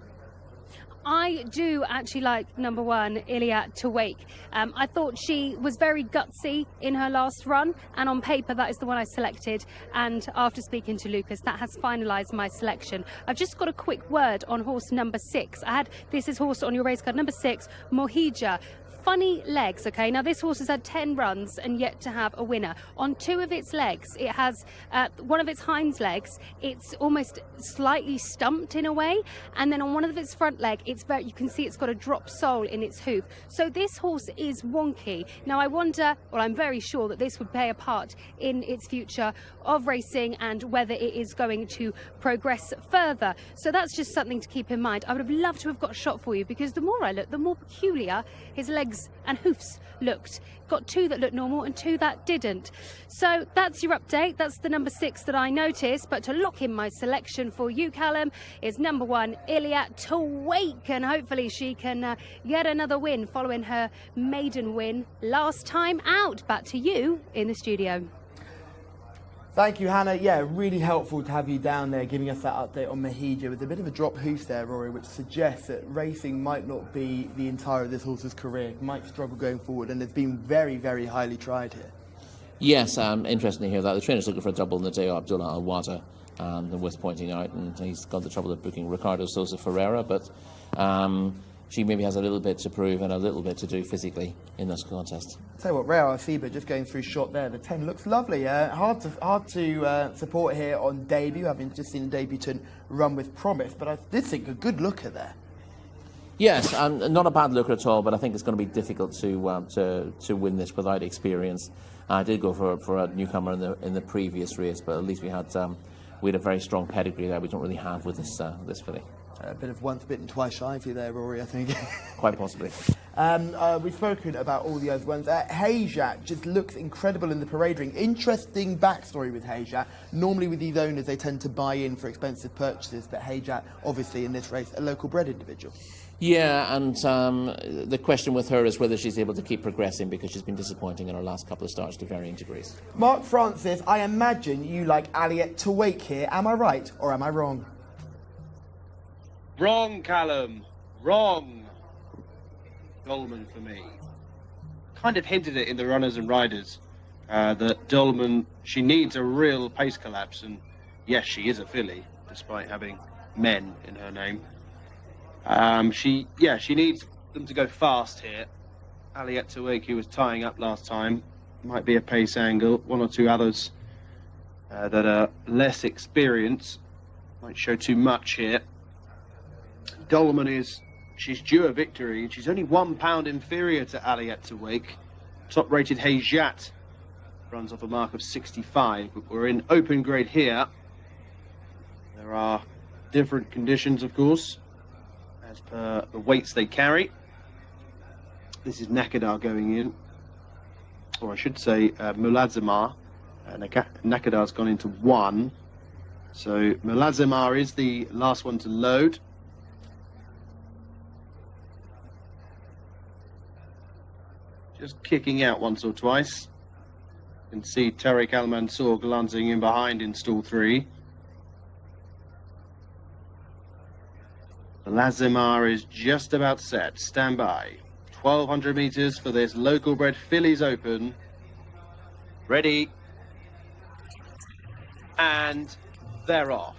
I do actually like number 1, Iliat Tawik. I thought she was very gutsy in her last run, and on paper that is the one I selected, and after speaking to Lucas, that has finalised my selection. I've just got a quick word on horse number 6. This is horse on your race card, number 6, Mohija. Funny legs, okay? Now, this horse has had 10 runs and yet to have a winner. On 2 of its legs, it has one of its hind legs, it's almost slightly stumped in a way, and then on one of its front leg, you can see it's got a drop sole in its hoof. So this horse is wonky. Now, I'm very sure that this would play a part in its future of racing and whether it is going to progress further. So that's just something to keep in mind. I would have loved to have got a shot for you, because the more I look, the more peculiar his legs and hoofs looked. Got 2 that looked normal and 2 that didn't. So that's your update. That's the number 6 that I noticed. But to lock in my selection for you, Callum, is number 1, Iliat Tawik, and hopefully she can get another win following her maiden win last time out. Back to you in the studio. Thank you, Hannah. Yeah, really helpful to have you down there giving us that update on Mahija with a bit of a drop hoof there, Rory, which suggests that racing might not be the entire of this horse's career, might struggle going forward, and it's been very, very highly tried here. Yes, interesting to hear that. The trainer's looking for a double in the day, Abdullah Al-Wata, worth pointing out, and he's got the trouble of booking Ricardo Sousa Ferreira, but she maybe has a little bit to prove and a little bit to do physically in this contest. Tell you what, Raya Al-Sibar just going through shot there. The 10 looks lovely. Hard to support here on debut, having just seen a debutant run with promise, but I did think a good looker there. Yes, not a bad looker at all, but I think it's going to be difficult to win this without experience. I did go for a newcomer in the previous race, but at least we had a very strong pedigree there we don't really have with this filly. A bit of once bitten, twice shy for you there, Rory, I think. Quite possibly. We've spoken about all the other ones. Hejat just looks incredible in the parade ring. Interesting backstory with Hejat. Normally with these owners, they tend to buy in for expensive purchases, but Hejat, obviously in this race, a local bred individual. Yeah, and the question with her is whether she's able to keep progressing, because she's been disappointing in her last couple of starts to varying degrees. Mark Francis, I imagine you like Aliette to wake here. Am I right or am I wrong? Wrong, Callum. Wrong. Dolman for me. Kind of hinted it in the runners and riders that Dolman, she needs a real pace collapse, and yes, she is a filly, despite having men in her name. She needs them to go fast here. Aliette Tawake, who was tying up last time, might be a pace angle. One or two others that are less experienced might show too much here. Dolman she's due a victory, and she's only £1 inferior to Aliette Tawake. Top-rated Hejat runs off a mark of 65, but we're in open grade here. There are different conditions, of course, as per the weights they carry. This is Nakadar going in, or I should say Mulazimar. Nakadar's gone into 1, so Mulazimar is the last one to load. Just kicking out once or twice. You can see Tariq Al Mansour glancing in behind in stall 3. Lazimar is just about set. Stand by. 1,200 metres for this local bred fillies open. Ready. And they're off.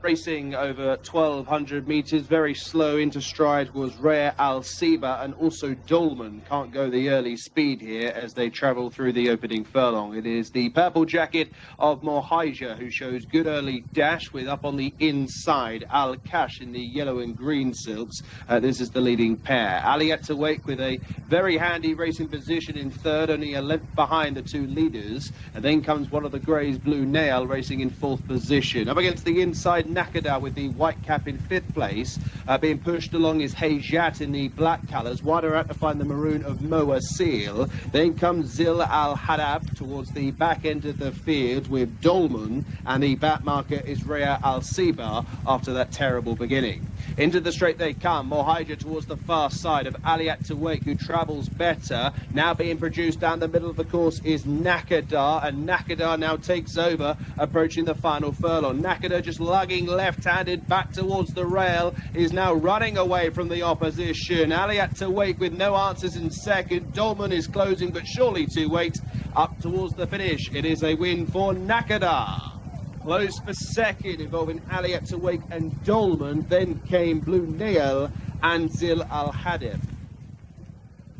Racing over 1,200 metres, very slow into stride was Rhea Al Siba, and also Dolman can't go the early speed here as they travel through the opening furlong. It is the purple jacket of Mohija who shows good early dash, with up on the inside Al Kash in the yellow and green silks. This is the leading pair. Aliette Tawake with a very handy racing position in third, only a length behind the two leaders. And then comes one of the greys, Blue Nail, racing in fourth position. Up against the inside, Nakada with the white cap in fifth place. Being pushed along is Hejat in the black colours. Wider out to find the maroon of Moa Seal. Then comes Zil Al Hadab towards the back end of the field with Dolman, and the back marker is Rhea Al Siba after that terrible beginning. Into the straight they come. Mohija towards the far side of Aliette Tawake, who travels better. Now being produced down the middle of the course is Nakadar, and Nakadar now takes over, approaching the final furlong. Nakadar just lugging left-handed back towards the rail, is now running away from the opposition. Aliette Tawake with no answers in second. Dolman is closing, but surely too late. Up towards the finish, it is a win for Nakadar. Close for second, involving Aliette Tawake and Dolman. Then came Blue Nail and Zil Al Hadib.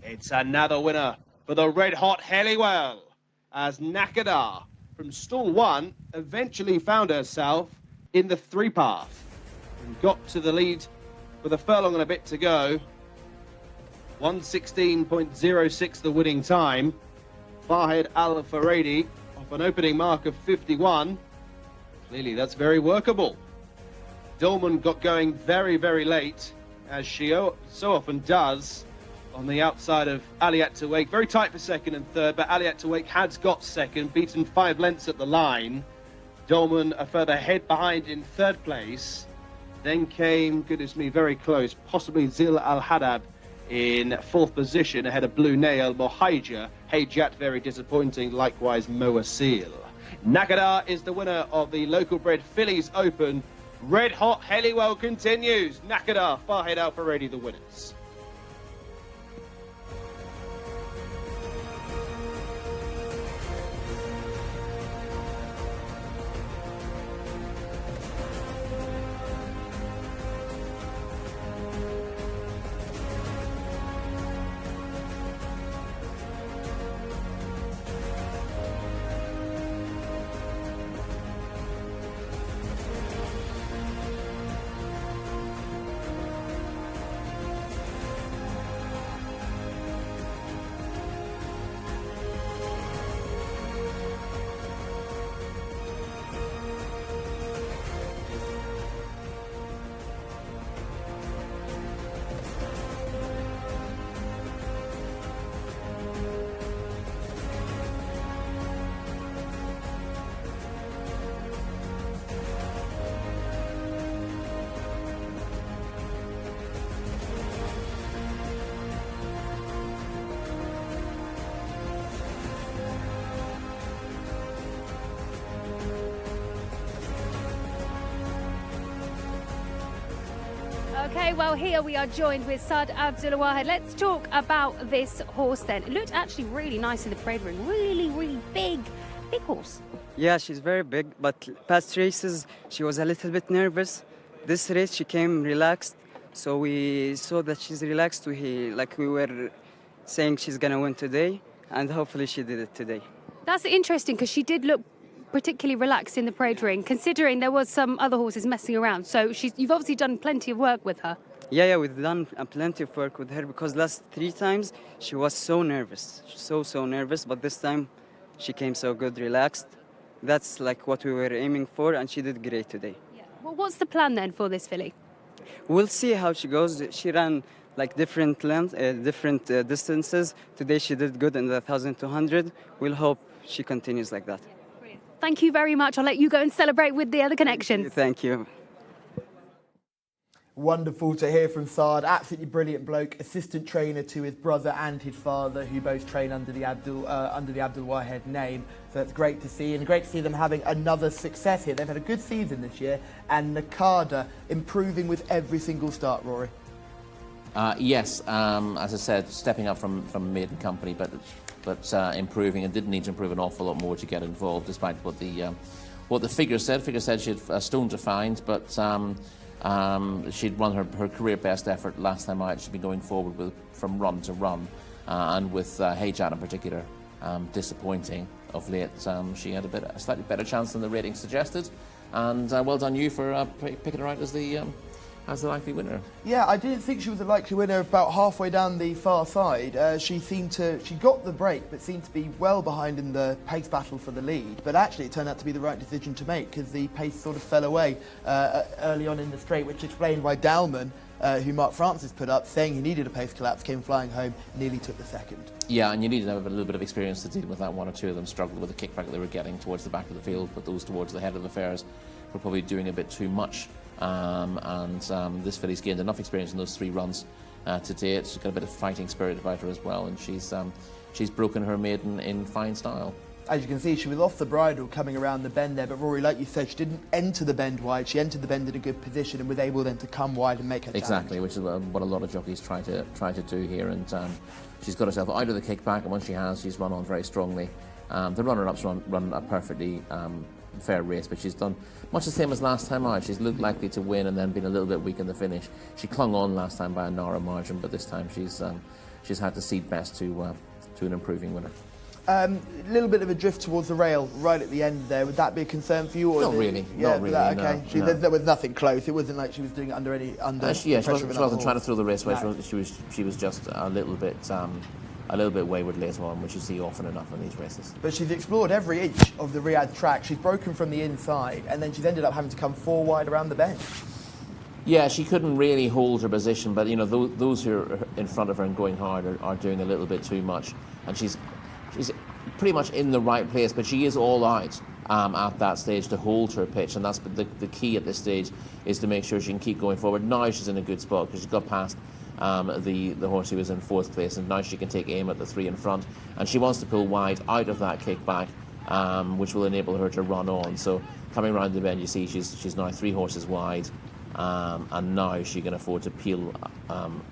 It's another winner for the red-hot Helliwell, as Nakadar from stall 1 eventually found herself in the 3-path and got to the lead with a furlong and a bit to go. 1:16.06 the winning time. Farhed Al Faradi off an opening mark of 51. Clearly that's very workable. Dolman got going very, very late, as she so often does, on the outside of Aliette Tawake. Very tight for second and third, but Aliette Tawake has got second, beaten 5 lengths at the line. Dolman a further head behind in third place. Then came, goodness me, very close, possibly Zil Al Hadab in fourth position ahead of Blue Nail. Mohija, Hejat very disappointing, likewise Moa Seal. Nakadar is the winner of the local bred fillies open. Red hot Helliwell continues. Nakadar, Farhed Al Faradi the winners. Okay, well, here we are joined with Saad Abdulwahed. Let's talk about this horse then. It looked actually really nice in the parade ring. Really, really big horse. Yeah, she's very big, but past races she was a little bit nervous. This race she came relaxed, so we saw that she's relaxed. Like we were saying she's gonna win today, and hopefully she did it today. That's interesting because she did look particularly relaxed in the parade ring, considering there was some other horses messing around. So you've obviously done plenty of work with her. Yeah, we've done plenty of work with her because last 3 times she was so nervous, so nervous, but this time she came so good, relaxed. That's like what we were aiming for, and she did great today. Yeah. Well, what's the plan then for this filly? We'll see how she goes. She ran like different lengths, different distances. Today she did good in the 1,200. We'll hope she continues like that. Brilliant. Thank you very much. I'll let you go and celebrate with the other connections. Thank you. Wonderful to hear from Saad. Absolutely brilliant bloke. Assistant trainer to his brother and his father, who both train under the Abdulwahed name. So it's great to see, and great to see them having another success here. They've had a good season this year, and Nakada improving with every single start, Rory. Yes, as I said, stepping up from maiden company, but improving, and didn't need to improve an awful lot more to get involved, despite what the figure said. Figure said she had a stone to find, but she'd run her career best effort last time out. She'd been going forward from run to run, and with Hejat in particular disappointing of late. She had a slightly better chance than the rating suggested, and well done you for picking her out as the likely winner. Yeah, I didn't think she was a likely winner about halfway down the far side. She got the break, but seemed to be well behind in the pace battle for the lead. But actually, it turned out to be the right decision to make because the pace sort of fell away early on in the straight, which explained why Dowman, who Mark Francis put up, saying he needed a pace collapse, came flying home, nearly took the second. Yeah, and you need to have a little bit of experience to deal with that. One or two of them struggled with the kickback that they were getting towards the back of the field, but those towards the head of affairs were probably doing a bit too much. This filly's gained enough experience in those 3 runs to date. She's got a bit of fighting spirit about her as well, and she's broken her maiden in fine style. As you can see, she was off the bridle coming around the bend there, but Rory, like you said, she didn't enter the bend wide. She entered the bend in a good position and was able then to come wide and make her exactly, challenge. which is what a lot of jockeys try to do here. And she's got herself out of the kickback, and once she has, she's run on very strongly. The runner-ups run a perfectly fair race, but she's done much the same as last time out. She's looked likely to win and then been a little bit weak in the finish. She clung on last time by a narrow margin, but this time she's had to cede best to an improving winner. A little bit of a drift towards the rail right at the end there. Would that be a concern for you? Or Not really. Yeah, not really. Okay. No. There was nothing close. It wasn't like she was doing it under she wasn't trying to throw the race away. No. She was just a little bit wayward later on, which you see often enough in these races. But she's explored every inch of the Riyadh track. She's broken from the inside, and then she's ended up having to come 4 wide around the bend. Yeah, she couldn't really hold her position, but those who are in front of her and going hard are doing a little bit too much, and she's pretty much in the right place, but she is all out at that stage to hold her pitch, and that's the key at this stage, is to make sure she can keep going forward. Now she's in a good spot because she's got past the horse who was in 4th place, and now she can take aim at the 3 in front, and she wants to pull wide out of that kickback, which will enable her to run on. So coming around the bend, you see she's now 3 horses wide, and now she can afford to peel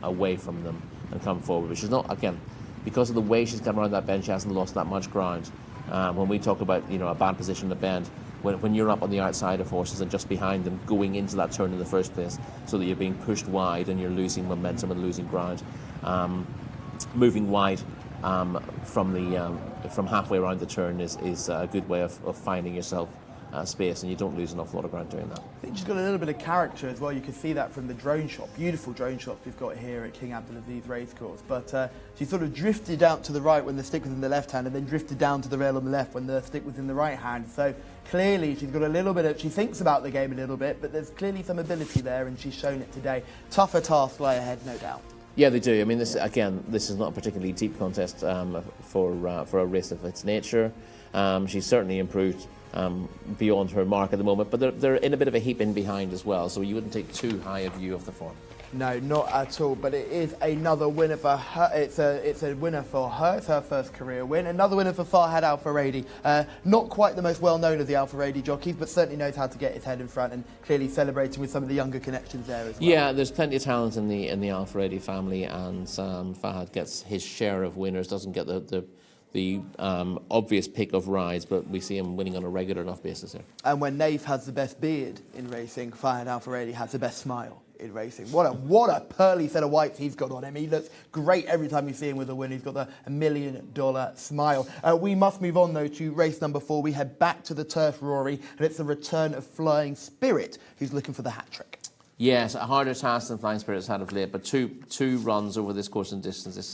away from them and come forward, but she's not, again, because of the way she's come around that bend, she hasn't lost that much ground. When we talk about a bad position in the bend, when you're up on the outside of horses and just behind them going into that turn in the first place, so that you're being pushed wide and you're losing momentum and losing ground, moving wide from halfway around the turn is a good way of finding yourself space, and you don't lose an awful lot of ground doing that. I think she's got a little bit of character as well. You can see that from the drone shot. Beautiful drone shots we've got here at King Abdulaziz Racecourse. But she sort of drifted out to the right when the stick was in the left hand, and then drifted down to the rail on the left when the stick was in the right hand. So clearly she's got a little bit of, she thinks about the game a little bit, but there's clearly some ability there, and she's shown it today. Tougher task lie ahead, no doubt. Yeah, they do. I mean, this is not a particularly deep contest for a race of its nature. She's certainly improved beyond her mark at the moment, but they're in a bit of a heap in behind as well, so you wouldn't take too high a view of the form. No, not at all. But it is another winner for her. It's a winner for her. It's her first career win. Another winner for Farhad Al Faradi. Not quite the most well-known of the Al Faradi jockeys, but certainly knows how to get his head in front and clearly celebrating with some of the younger connections there as well. Yeah, there's plenty of talent in the Al Faradi family, and Fahad gets his share of winners. Doesn't get the obvious pick of rides, but we see him winning on a regular enough basis here. And when Naif has the best beard in racing, Farhad Al Faradi has the best smile in racing. What a pearly set of whites he's got on him. He looks great every time you see him with a win. He's got the $1 million smile. We must move on though to race number 4. We head back to the turf, Rory, and it's the return of Flying Spirit, who's looking for the hat trick. Yes, a harder task than Flying Spirit's had of late, but two runs over this course and distance this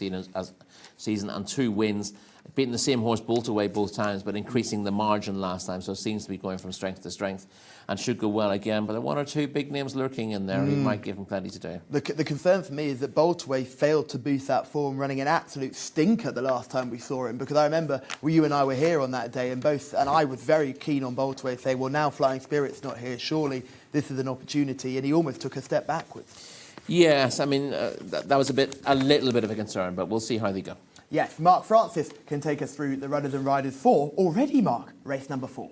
season and 2 wins. Beating the same horse bolt away both times, but increasing the margin last time, so it seems to be going from strength to strength and should go well again. But there are 1 or 2 big names lurking in there. He might give him plenty today. The concern for me is that Boltaway failed to boost that form, running an absolute stinker the last time we saw him, because I remember you and I were here on that day, and I was very keen on Boltaway, saying, well, now Flying Spirit's not here, surely this is an opportunity, and he almost took a step backwards. Yes, I mean, that was a little bit of a concern, but we'll see how they go. Yes, Mark Francis can take us through the runners and riders for, already, Mark, race number 4.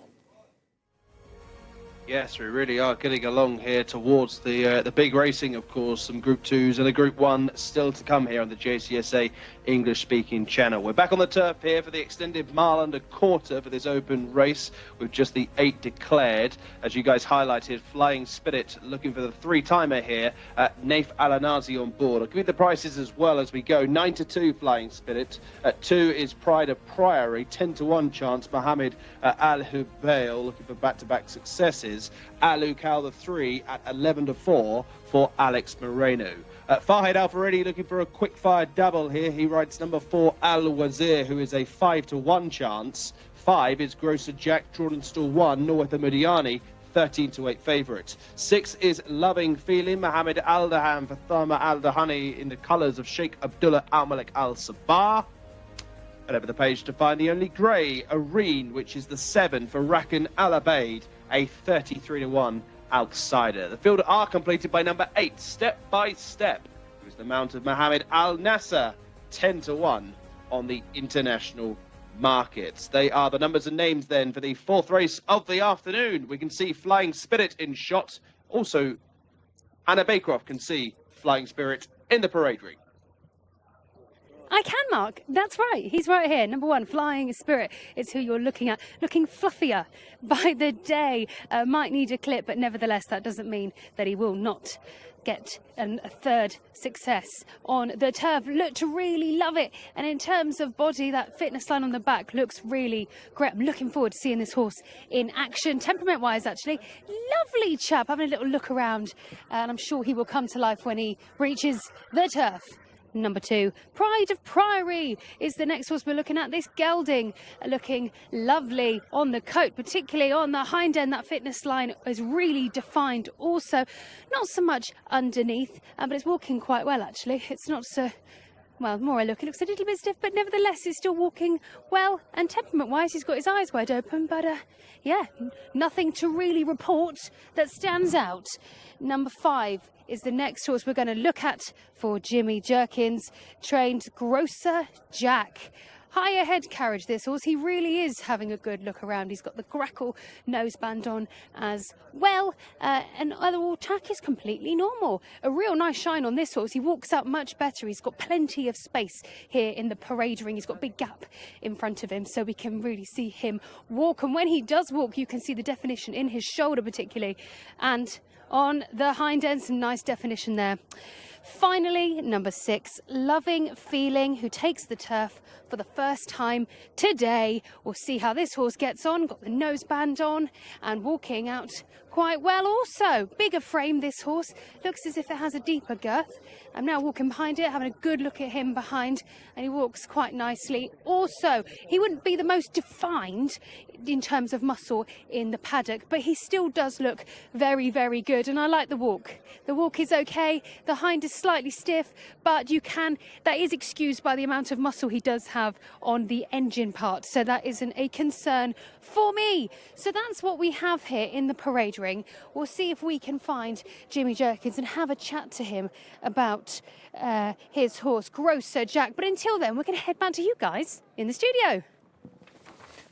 Yes, we really are getting along here towards the big racing, of course. Some Group 2s and a Group 1 still to come here on the Jcsa English-speaking channel. We're back on the turf here for the extended mile and a quarter for this open race, with just the 8 declared. As you guys highlighted, Flying Spirit looking for the 3-timer here. Naif Al-Anazi on board. I'll give you the prices as well as we go. 9-2 Flying Spirit. At 2 is Pride of Priory. 10-1 chance Mohammed Al-Hubail looking for back-to-back successes. Alu Cal the 3 at 11-4 for Alex Moreno. Farhad Al Faradi looking for a quick-fire double here. He rides number 4 Al Wazir, who is a 5-1 chance. 5 is Grosser Jack, Jordan Stall 1, North Mudiani, 13-8 favourite. 6 is Loving Feeling, Mohammed Al Dahan for Thama Al Dahani in the colours of Sheikh Abdullah Al Malik Al Sabah. And over the page to find the only grey, Areen, which is the 7 for Rakan Al Abaid, a 33-1 outsider. The field are completed by number 8, Step by Step, who's the mount of Mohammed Al Nasser, 10-1 on the international markets. They are the numbers and names then for the 4th race of the afternoon. We can see Flying Spirit in shot. Also, Anna Baycroft can see Flying Spirit in the parade ring. I can, Mark. That's right. He's right here. Number 1, Flying Spirit is who you're looking at. Looking fluffier by the day. Might need a clip, but nevertheless, that doesn't mean that he will not get a 3rd success on the turf. Look to really love it. And in terms of body, that fitness line on the back looks really great. I'm looking forward to seeing this horse in action. Temperament-wise, actually, lovely chap. Having a little look around, and I'm sure he will come to life when he reaches the turf. Number 2, Pride of Priory is the next horse we're looking at. This gelding looking lovely on the coat, particularly on the hind end. That fitness line is really defined also. Not so much underneath, but it's walking quite well, actually. It's not so... Well, the more I look, it looks a little bit stiff, but nevertheless, he's still walking well. And temperament-wise, he's got his eyes wide open. But, yeah, nothing to really report that stands out. Number 5 is the next horse we're going to look at for Jimmy Jerkins, trained Grosser Jack. Higher head carriage, this horse. He really is having a good look around. He's got the grackle noseband on as well. And overall tack is completely normal. A real nice shine on this horse. He walks out much better. He's got plenty of space here in the parade ring. He's got a big gap in front of him, so we can really see him walk. And when he does walk, you can see the definition in his shoulder particularly. And on the hind end, some nice definition there. Finally, number 6, Loving Feeling, who takes the turf for the first time today. We'll see how this horse gets on. Got the noseband on and walking out quite well also. Bigger frame, this horse. Looks as if it has a deeper girth. I'm now walking behind it, having a good look at him behind, and he walks quite nicely. Also, he wouldn't be the most defined in terms of muscle in the paddock, but he still does look very, very good, and I like the walk. The walk is okay. The hind is slightly stiff, but that is excused by the amount of muscle he does have on the engine part, so that isn't a concern for me. So that's what we have here in the parade ring. We'll see if we can find Jimmy Jerkins and have a chat to him about his horse, Grosser Jack. But until then, we're going to head back to you guys in the studio.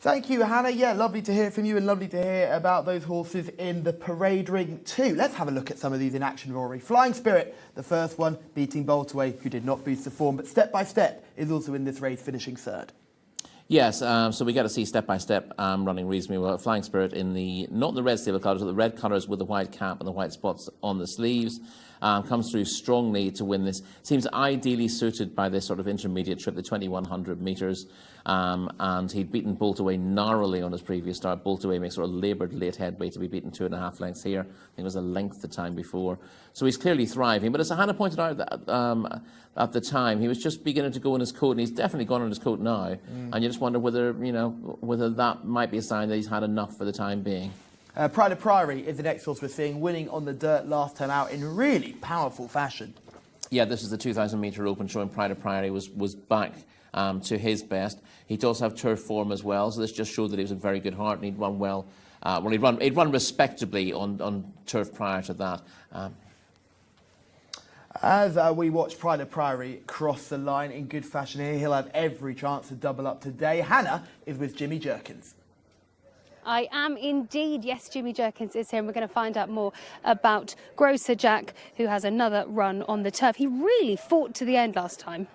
Thank you, Hannah. Yeah, lovely to hear from you and lovely to hear about those horses in the parade ring too. Let's have a look at some of these in action, Rory. Flying Spirit, the first one, beating Boltaway, who did not boost the form, but Step by Step is also in this race, finishing third. Yes, so we got to see Step by Step running reasonably well. Flying Spirit in not in the red stable colours, but the red colours with the white cap and the white spots on the sleeves. Comes through strongly to win this. Seems ideally suited by this sort of intermediate trip, the 2100 metres. And he'd beaten Boltaway narrowly on his previous start. Boltaway makes sort of laboured late headway to be beaten 2.5 lengths here. I think it was a length the time before. So he's clearly thriving. But as Hannah pointed out at the time, he was just beginning to go in his coat, and he's definitely gone on his coat now. And you just wonder whether that might be a sign that he's had enough for the time being. Pride of Priory is the next horse we're seeing, winning on the dirt last time out in really powerful fashion. Yeah, this is the 2,000 metre open showing Pride of Priory was back to his best. He does have turf form as well, so this just showed that he was in very good heart and he'd run well. He'd run respectably on turf prior to that. As we watch Pride of Priory cross the line in good fashion here, he'll have every chance to double up today. Hannah is with Jimmy Jerkins. I am indeed. Yes, Jimmy Jerkins is here, and we're going to find out more about Grosser Jack, who has another run on the turf. He really fought to the end last time.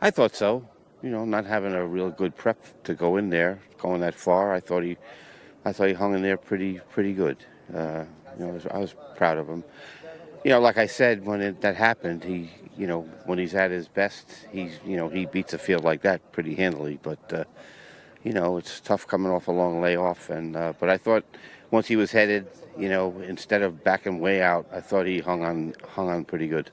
I thought so. Not having a real good prep to go in there, going that far. I thought he hung in there pretty good. I was proud of him. Like I said, when that happened, when he's at his best, he beats a field like that pretty handily. But it's tough coming off a long layoff. But I thought once he was headed, instead of backing way out, I thought he hung on pretty good.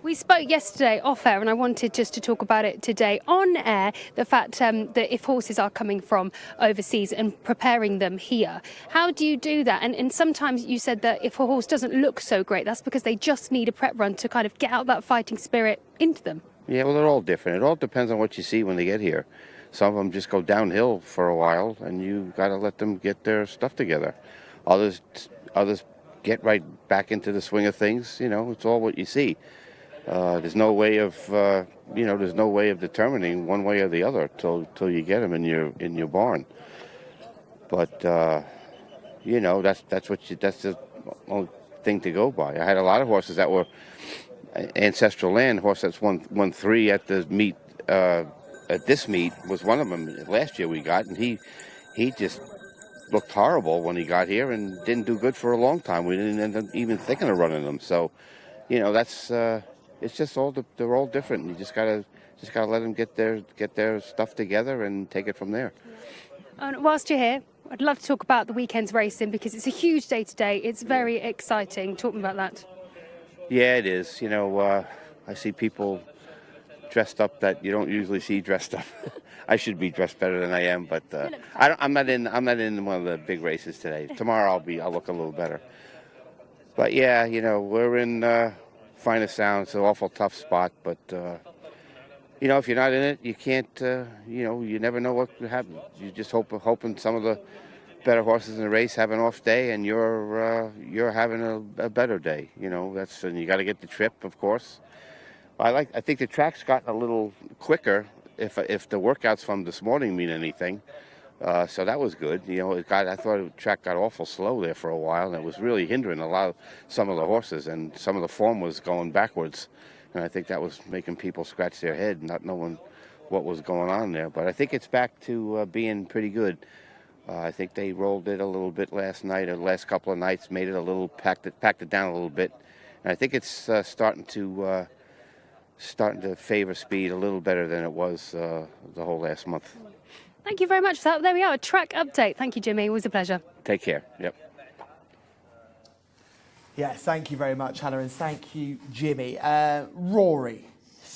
We spoke yesterday off air, and I wanted just to talk about it today on air, the fact that if horses are coming from overseas and preparing them here, how do you do that? And sometimes you said that if a horse doesn't look so great, that's because they just need a prep run to kind of get out that fighting spirit into them. Yeah, well, they're all different. It all depends on what you see when they get here. Some of them just go downhill for a while, and you got to let them get their stuff together. Others get right back into the swing of things. It's all what you see. There's no way of determining one way or the other till you get them in your barn. But that's the only thing to go by. I had a lot of horses that were ancestral land. Horse that's won 3 at the meet. At this meet was one of them last year we got, and he just looked horrible when he got here and didn't do good for a long time. We didn't end up even thinking of running them. So, that's it's just they're all different. You just gotta let them get their stuff together and take it from there. And whilst you're here, I'd love to talk about the weekend's racing because it's a huge day today. It's very exciting. Talk me about that. Yeah, it is. I see people dressed up that you don't usually see dressed up. I should be dressed better than I am, but I'm not in one of the big races today. Tomorrow I'll look a little better. But yeah, we're in Finest Sound. It's an awful tough spot, but if you're not in it, you can't. You never know what could happen. You just hoping some of the better horses in the race have an off day, and you're having a better day. And you got to get the trip, of course. I think the track's gotten a little quicker if the workouts from this morning mean anything. So that was good. I thought the track got awful slow there for a while, and it was really hindering some of the horses, and some of the form was going backwards. And I think that was making people scratch their head, not knowing what was going on there. But I think it's back to being pretty good. I think they rolled it a little bit last night, or the last couple of nights, made it a little, packed it down a little bit. And I think it's starting to favor speed a little better than it was the whole last month. Thank you very much for that. There we are, a track update. Thank you, Jimmy. It was a pleasure. Take care. Yep. Yeah, thank you very much, Hannah, and thank you, Jimmy. Rory,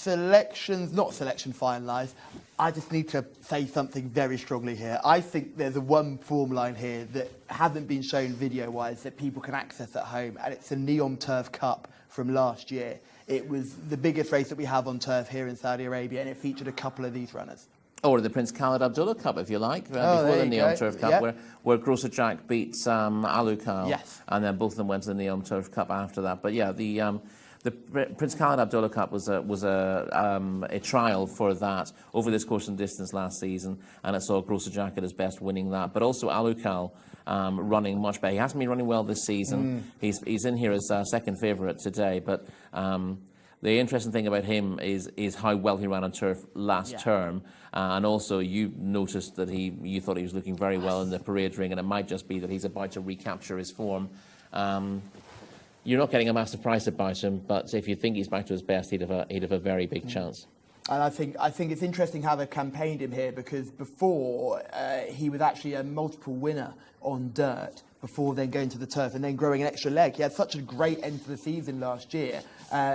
not selection finalised. I just need to say something very strongly here. I think there's one form line here that hasn't been shown video-wise that people can access at home, and it's the Neom Turf Cup from last year. It was the biggest race that we have on turf here in Saudi Arabia, and it featured a couple of these runners. Or the Prince Khalid Abdullah Cup, if you like, there before the you Neom go. Turf Cup, Yep. where Grosser Jack beats Alukal, Yes. and then both of them went to the Neom Turf Cup after that. But yeah, the Prince Khalid Abdullah Cup was a trial for that over this course and distance last season, and it saw Grosser Jack at his best winning that. But also Alukal running much better. He hasn't been running well this season. He's in here as second favourite today, but. The interesting thing about him is how well he ran on turf last term, and also you noticed that you thought he was looking very well in the parade ring, and it might just be that he's about to recapture his form. You're not getting a massive price about him, but if you think he's back to his best, he'd have a very big chance. And I think it's interesting how they've campaigned him here, because before he was actually a multiple winner on dirt before then going to the turf and then growing an extra leg. He had such a great end to the season last year.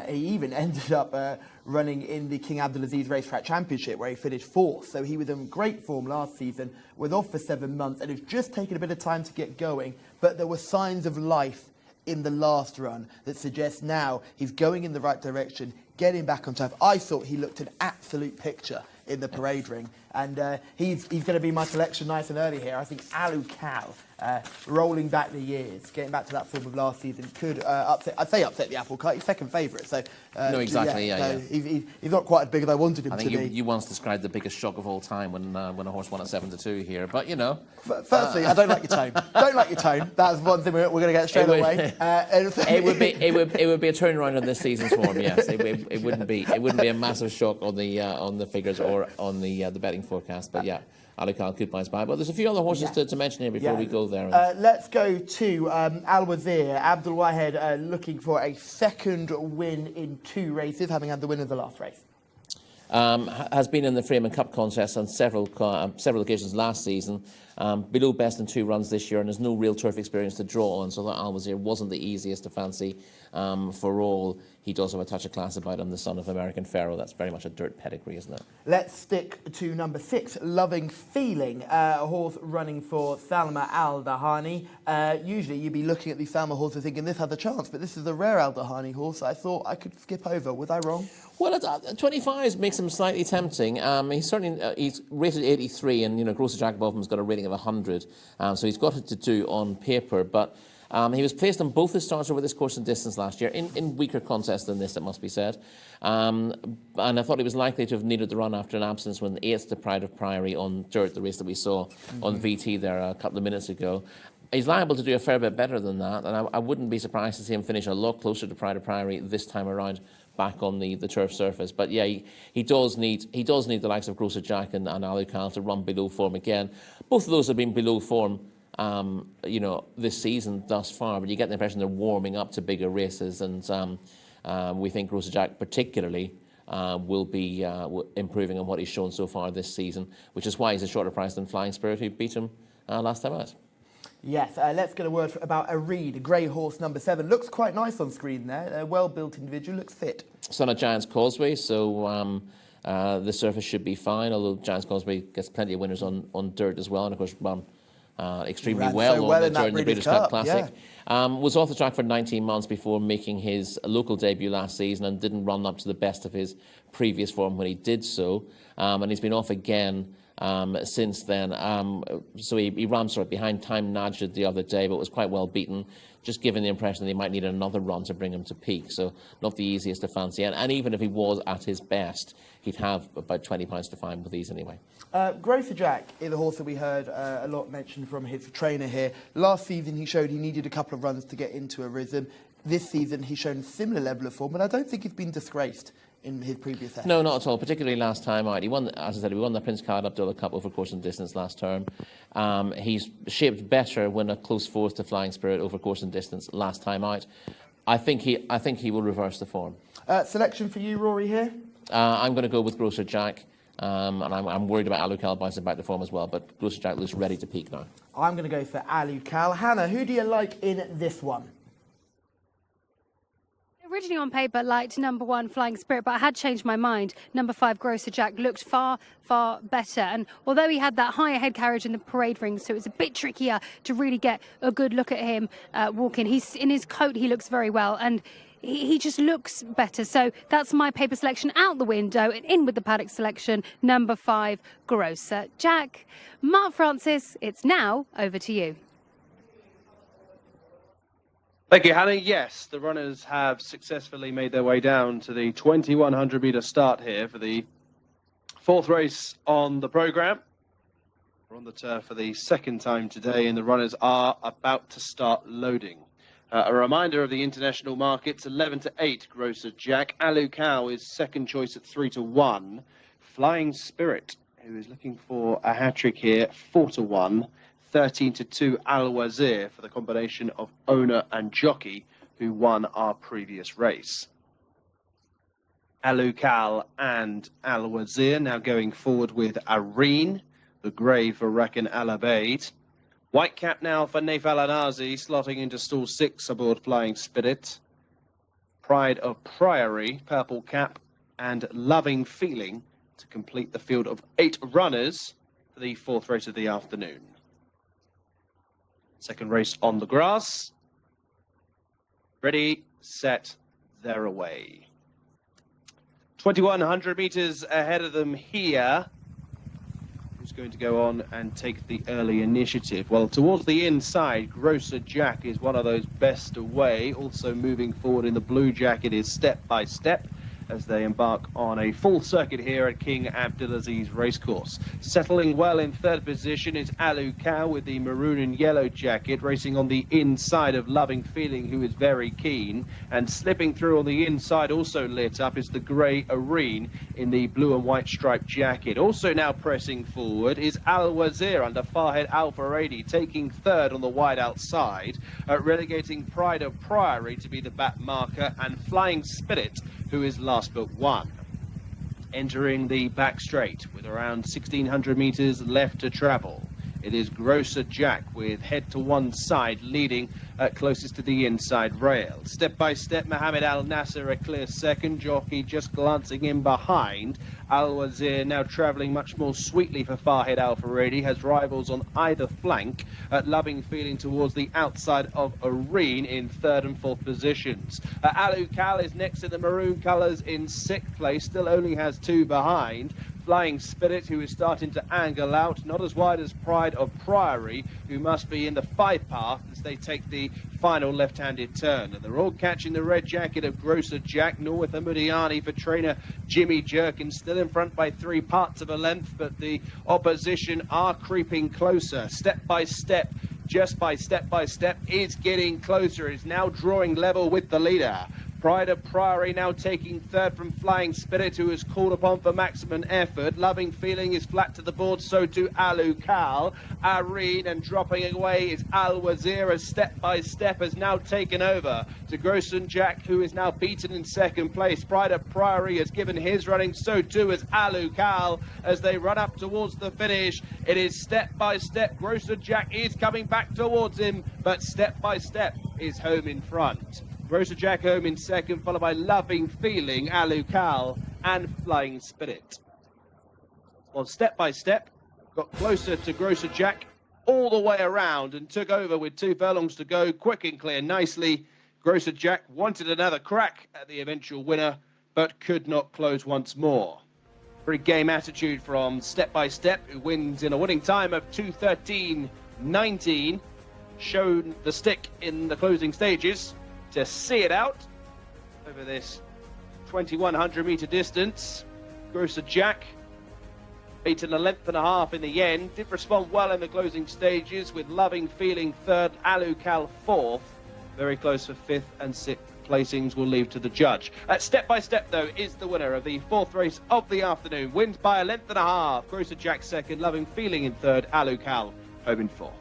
He even ended up running in the King Abdulaziz Racetrack Championship, where he finished fourth. So he was in great form last season, was off for 7 months, and it's just taken a bit of time to get going. But there were signs of life in the last run that suggests now he's going in the right direction, getting back on turf. I thought he looked an absolute picture in the parade ring, and he's going to be my selection nice and early here. I think Alukal, rolling back the years, getting back to that form of last season, could upset the apple cart. He's second favourite, so No, exactly, yeah. He's not quite as big as I wanted him I to think be. you once described the biggest shock of all time when a horse won at 7-2 here, but you know. Firstly, I don't like your tone. Don't like your tone. That's one thing we're going to get straight away. It would be a turnaround on this season's form. Yes, it wouldn't be a massive shock on the figures or on the betting forecast. But yeah, Alukal could bounce by. But there's a few other horses to mention here before we go there. Let's go to Al Wazir. Abdul Wahed looking for a second win in 2 races, having had the win of the last race. Has been in the Freeman Cup contest on several occasions last season. Below best in 2 runs this year, and there's no real turf experience to draw on, so that Al Wazir wasn't the easiest to fancy for all. He does have a touch of class about him, the son of American Pharaoh. That's very much a dirt pedigree, isn't it? Let's stick to number 6, Loving Feeling, a horse running for Salma Al Dahani. Usually you'd be looking at these Salma horses thinking this has a chance, but this is a rare Al Dahani horse I thought I could skip over. Was I wrong? Well, 25 makes him slightly tempting. He's rated 83, and Grosser Jack above him's got a rating of 100, so he's got it to do on paper. But he was placed on both his starts over this course and distance last year in weaker contests than this, it must be said. And I thought he was likely to have needed the run after an absence when 8th to Pride of Priory on dirt, the race that we saw on VT there a couple of minutes ago. He's liable to do a fair bit better than that, and I wouldn't be surprised to see him finish a lot closer to Pride of Priory this time around, back on the turf surface. But yeah, he does need the likes of Grosser Jack and Alukal to run below form again. Both of those have been below form, this season thus far. But you get the impression they're warming up to bigger races, and we think Grosser Jack particularly will be improving on what he's shown so far this season, which is why he's a shorter price than Flying Spirit, who beat him last time out. Yes, let's get a word about a Reed, grey horse number 7. Looks quite nice on screen there. A well-built individual, looks fit. Son of Giant's Causeway, so the surface should be fine, although Giant's Causeway gets plenty of winners on dirt as well, and of course run extremely well during the British Cup Classic. Yeah. Was off the track for 19 months before making his local debut last season, and didn't run up to the best of his previous form when he did so, and he's been off again since then. So he ran sort of behind Time Najid the other day, but was quite well beaten, just giving the impression that he might need another run to bring him to peak. So not the easiest to fancy. And even if he was at his best, he'd have about £20 to find with these anyway. Grosser Jack is a horse that we heard a lot mentioned from his trainer here. Last season he showed he needed a couple of runs to get into a rhythm. This season he's shown a similar level of form, but I don't think he's been disgraced in his previous effort. No, not at all, particularly last time out. He won, as I said, he won the Prince Khalid Abdullah Cup over course and distance last term. He's shaped better when a close 4th to Flying Spirit over course and distance last time out. I think he will reverse the form. Selection for you, Rory, here? I'm going to go with Grosser Jack, and I'm worried about Alukal bouncing back to form as well, but Grosser Jack looks ready to peak now. I'm going to go for Alukal. Hannah, who do you like in this one? Originally on paper, liked number 1 Flying Spirit, but I had changed my mind. Number 5 Grosser Jack looked far better, and although he had that higher head carriage in the parade ring, so it was a bit trickier to really get a good look at him walking. He's in his coat, he looks very well, and he just looks better. So that's my paper selection out the window, and in with the paddock selection, number 5, Grosser Jack. Mark Francis, it's now over to you. Thank you, Hannah. Yes, the runners have successfully made their way down to the 2100-metre start here for the 4th race on the programme. We're on the turf for the 2nd time today, and the runners are about to start loading. A reminder of the international markets: 11-8, Grosser Jack. Alu Cow is second choice at 3-1. Flying Spirit, who is looking for a hat-trick here, 4-1. 13-2 Al Wazir for the combination of owner and jockey who won our previous race. Alu Kal and Al Wazir now going forward with Areen, the grey for Rakan Al Abeid. White cap now for Naif Al Anazi, slotting into stall 6 aboard Flying Spirit. Pride of Priory, purple cap, and Loving Feeling to complete the field of 8 runners for the 4th race of the afternoon. Second race on the grass. Ready, set, they're away. 2100 metres ahead of them here. Who's going to go on and take the early initiative? Well, towards the inside, Grosser Jack is one of those best away. Also moving forward in the blue jacket is Step by Step, as they embark on a full circuit here at King Abdulaziz Racecourse. Settling well in 3rd position is Alu Cow with the maroon and yellow jacket, racing on the inside of Loving Feeling, who is very keen. And slipping through on the inside, also lit up, is the grey Areen in the blue and white striped jacket. Also now pressing forward is Al Wazir under Farhed Al Faradi, taking 3rd on the wide outside, relegating Pride of Priory to be the back marker, and Flying Spirit, who is last but 1. Entering the back straight with around 1600 metres left to travel. It is Grosser Jack with head to one side, leading closest to the inside rail. Step by Step, Mohammed Al Nasser a clear second. Jockey just glancing in behind. Al Wazir now travelling much more sweetly for Farhed Al Faradi, has rivals on either flank. Loving Feeling towards the outside of Areen in 3rd and 4th positions. Alu Kal is next in the maroon colours in 6th place, still only has 2 behind. Flying Spirit, who is starting to angle out, not as wide as Pride of Priory, who must be in the 5 path as they take the final left-handed turn. And they're all catching the red jacket of Grosser Jack, nor with Amudiani for trainer Jimmy Jerkin, still in front by 3 parts of a length, but the opposition are creeping closer. Step by Step, just by Step, is getting closer, is now drawing level with the leader. Pride of Priory now taking 3rd from Flying Spirit, who is called upon for maximum effort. Loving Feeling is flat to the board, so too Alu Kal. Areen, and dropping away is Al Wazir, as Step by Step has now taken over to Grosser Jack, who is now beaten in 2nd place. Pride of Priory has given his running, so too has Alu Kal, as they run up towards the finish. It is Step by Step. Grosser Jack is coming back towards him, but Step by Step is home in front. Grosser Jack home in 2nd, followed by Loving Feeling, Alu Kal, and Flying Spirit. Well, Step by Step got closer to Grosser Jack all the way around and took over with 2 furlongs to go, quick and clear, nicely. Grosser Jack wanted another crack at the eventual winner, but could not close once more. Very game attitude from Step by Step, who wins in a winning time of 2:13.19. Shown the stick in the closing stages to see it out over this 2100 metre distance. Grosser Jack beaten a length and a half in the end, did respond well in the closing stages, with Loving Feeling 3rd, Alu Kal 4th. Very close for 5th and 6th placings will leave to the judge. Step by Step, though, is the winner of the 4th race of the afternoon. Wins by a length and a half. Grosser Jack 2nd, Loving Feeling in 3rd, Alu Kal home in 4th.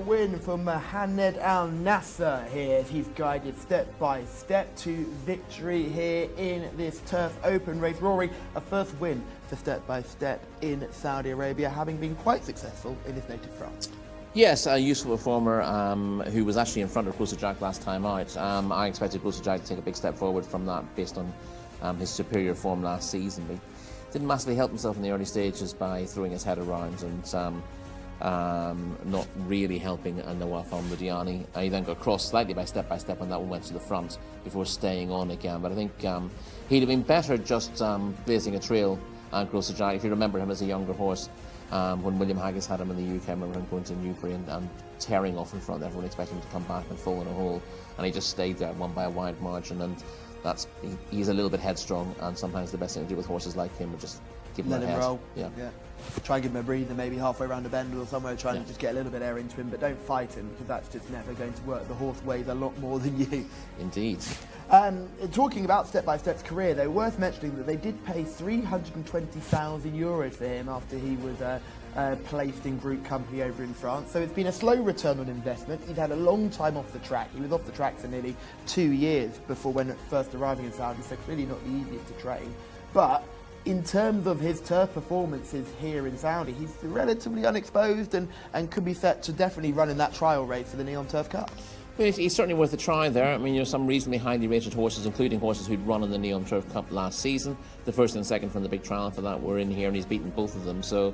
win for Mohamed Al Nasser here. He's guided step by step to victory here in this Turf Open race. Rory, a first win for Step by Step in Saudi Arabia, having been quite successful in his native France. Yes, a useful performer who was actually in front of Jack last time out. I expected Jack to take a big step forward from that based on his superior form last season. But he didn't massively help himself in the early stages by throwing his head around and not really helping Nawaf al-Mudiani. He then got crossed slightly by Step on that one, went to the front before staying on again. But I think he'd have been better just blazing a trail at Jack. If you remember him as a younger horse, when William Haggis had him in the UK, I remember him going to Newbury and tearing off in front. Everyone expected him to come back and fall in a hole, and he just stayed there, won by a wide margin. And he's a little bit headstrong, and sometimes the best thing to do with horses like him is just give him Let a him head. roll. Yeah. Try and give him a breather, maybe halfway around a bend or somewhere, trying to just get a little bit of air into him, but don't fight him, because that's just never going to work. The horse weighs a lot more than you. Indeed. Talking about Step by Step's career, though, worth mentioning that they did pay €320,000 for him after he was placed in group company over in France. So it's been a slow return on investment. He'd had a long time off the track. He was off the track for nearly 2 years before when first arriving in Saudi, so clearly not the easiest to train. But in terms of his turf performances here in Saudi, he's relatively unexposed and could be set to definitely run in that trial race for the Neon Turf Cup. He's certainly worth a try there. I mean, some reasonably highly rated horses, including horses who'd run in the Neon Turf Cup last season. The first and second from the big trial for that were in here, and he's beaten both of them. So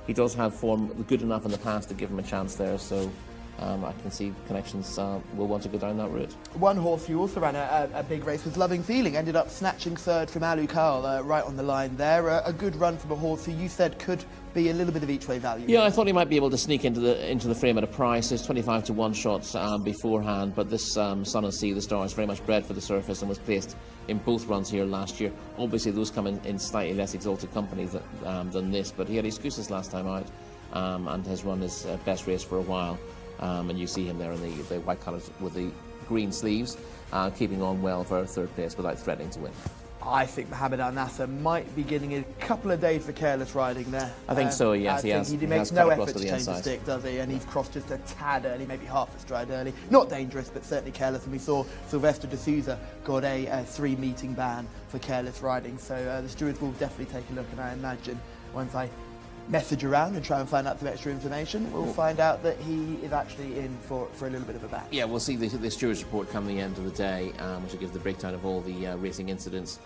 he does have form good enough in the past to give him a chance there. So I can see connections will want to go down that route. One horse who also ran a big race was Loving Feeling, ended up snatching third from Alu Kal right on the line there. A good run from a horse who you said could be a little bit of each way value. Yeah, I thought he might be able to sneak into the frame at a price. There's 25 to 1 shots beforehand, but this Sun and Sea, the star, is very much bred for the surface and was placed in both runs here last year. Obviously, those come in slightly less exalted companies than this, but he had excuses last time out and has run his best race for a while. And you see him there in the white colours with the green sleeves, keeping on well for third place without threatening to win. I think Mohamed Al Nasser might be getting a couple of days for careless riding there. I think so, yes. He makes no effort to change the stick, does he? And he's crossed just a tad early, maybe half a stride early. Not dangerous, but certainly careless. And we saw Sylvester de Souza got a 3-meeting ban for careless riding. So the stewards will definitely take a look, and I imagine once I message around and try and find out some extra information, we'll find out that he is actually in for a little bit of a ban. Yeah, we'll see the stewards report come the end of the day, which will give the breakdown of all the racing incidents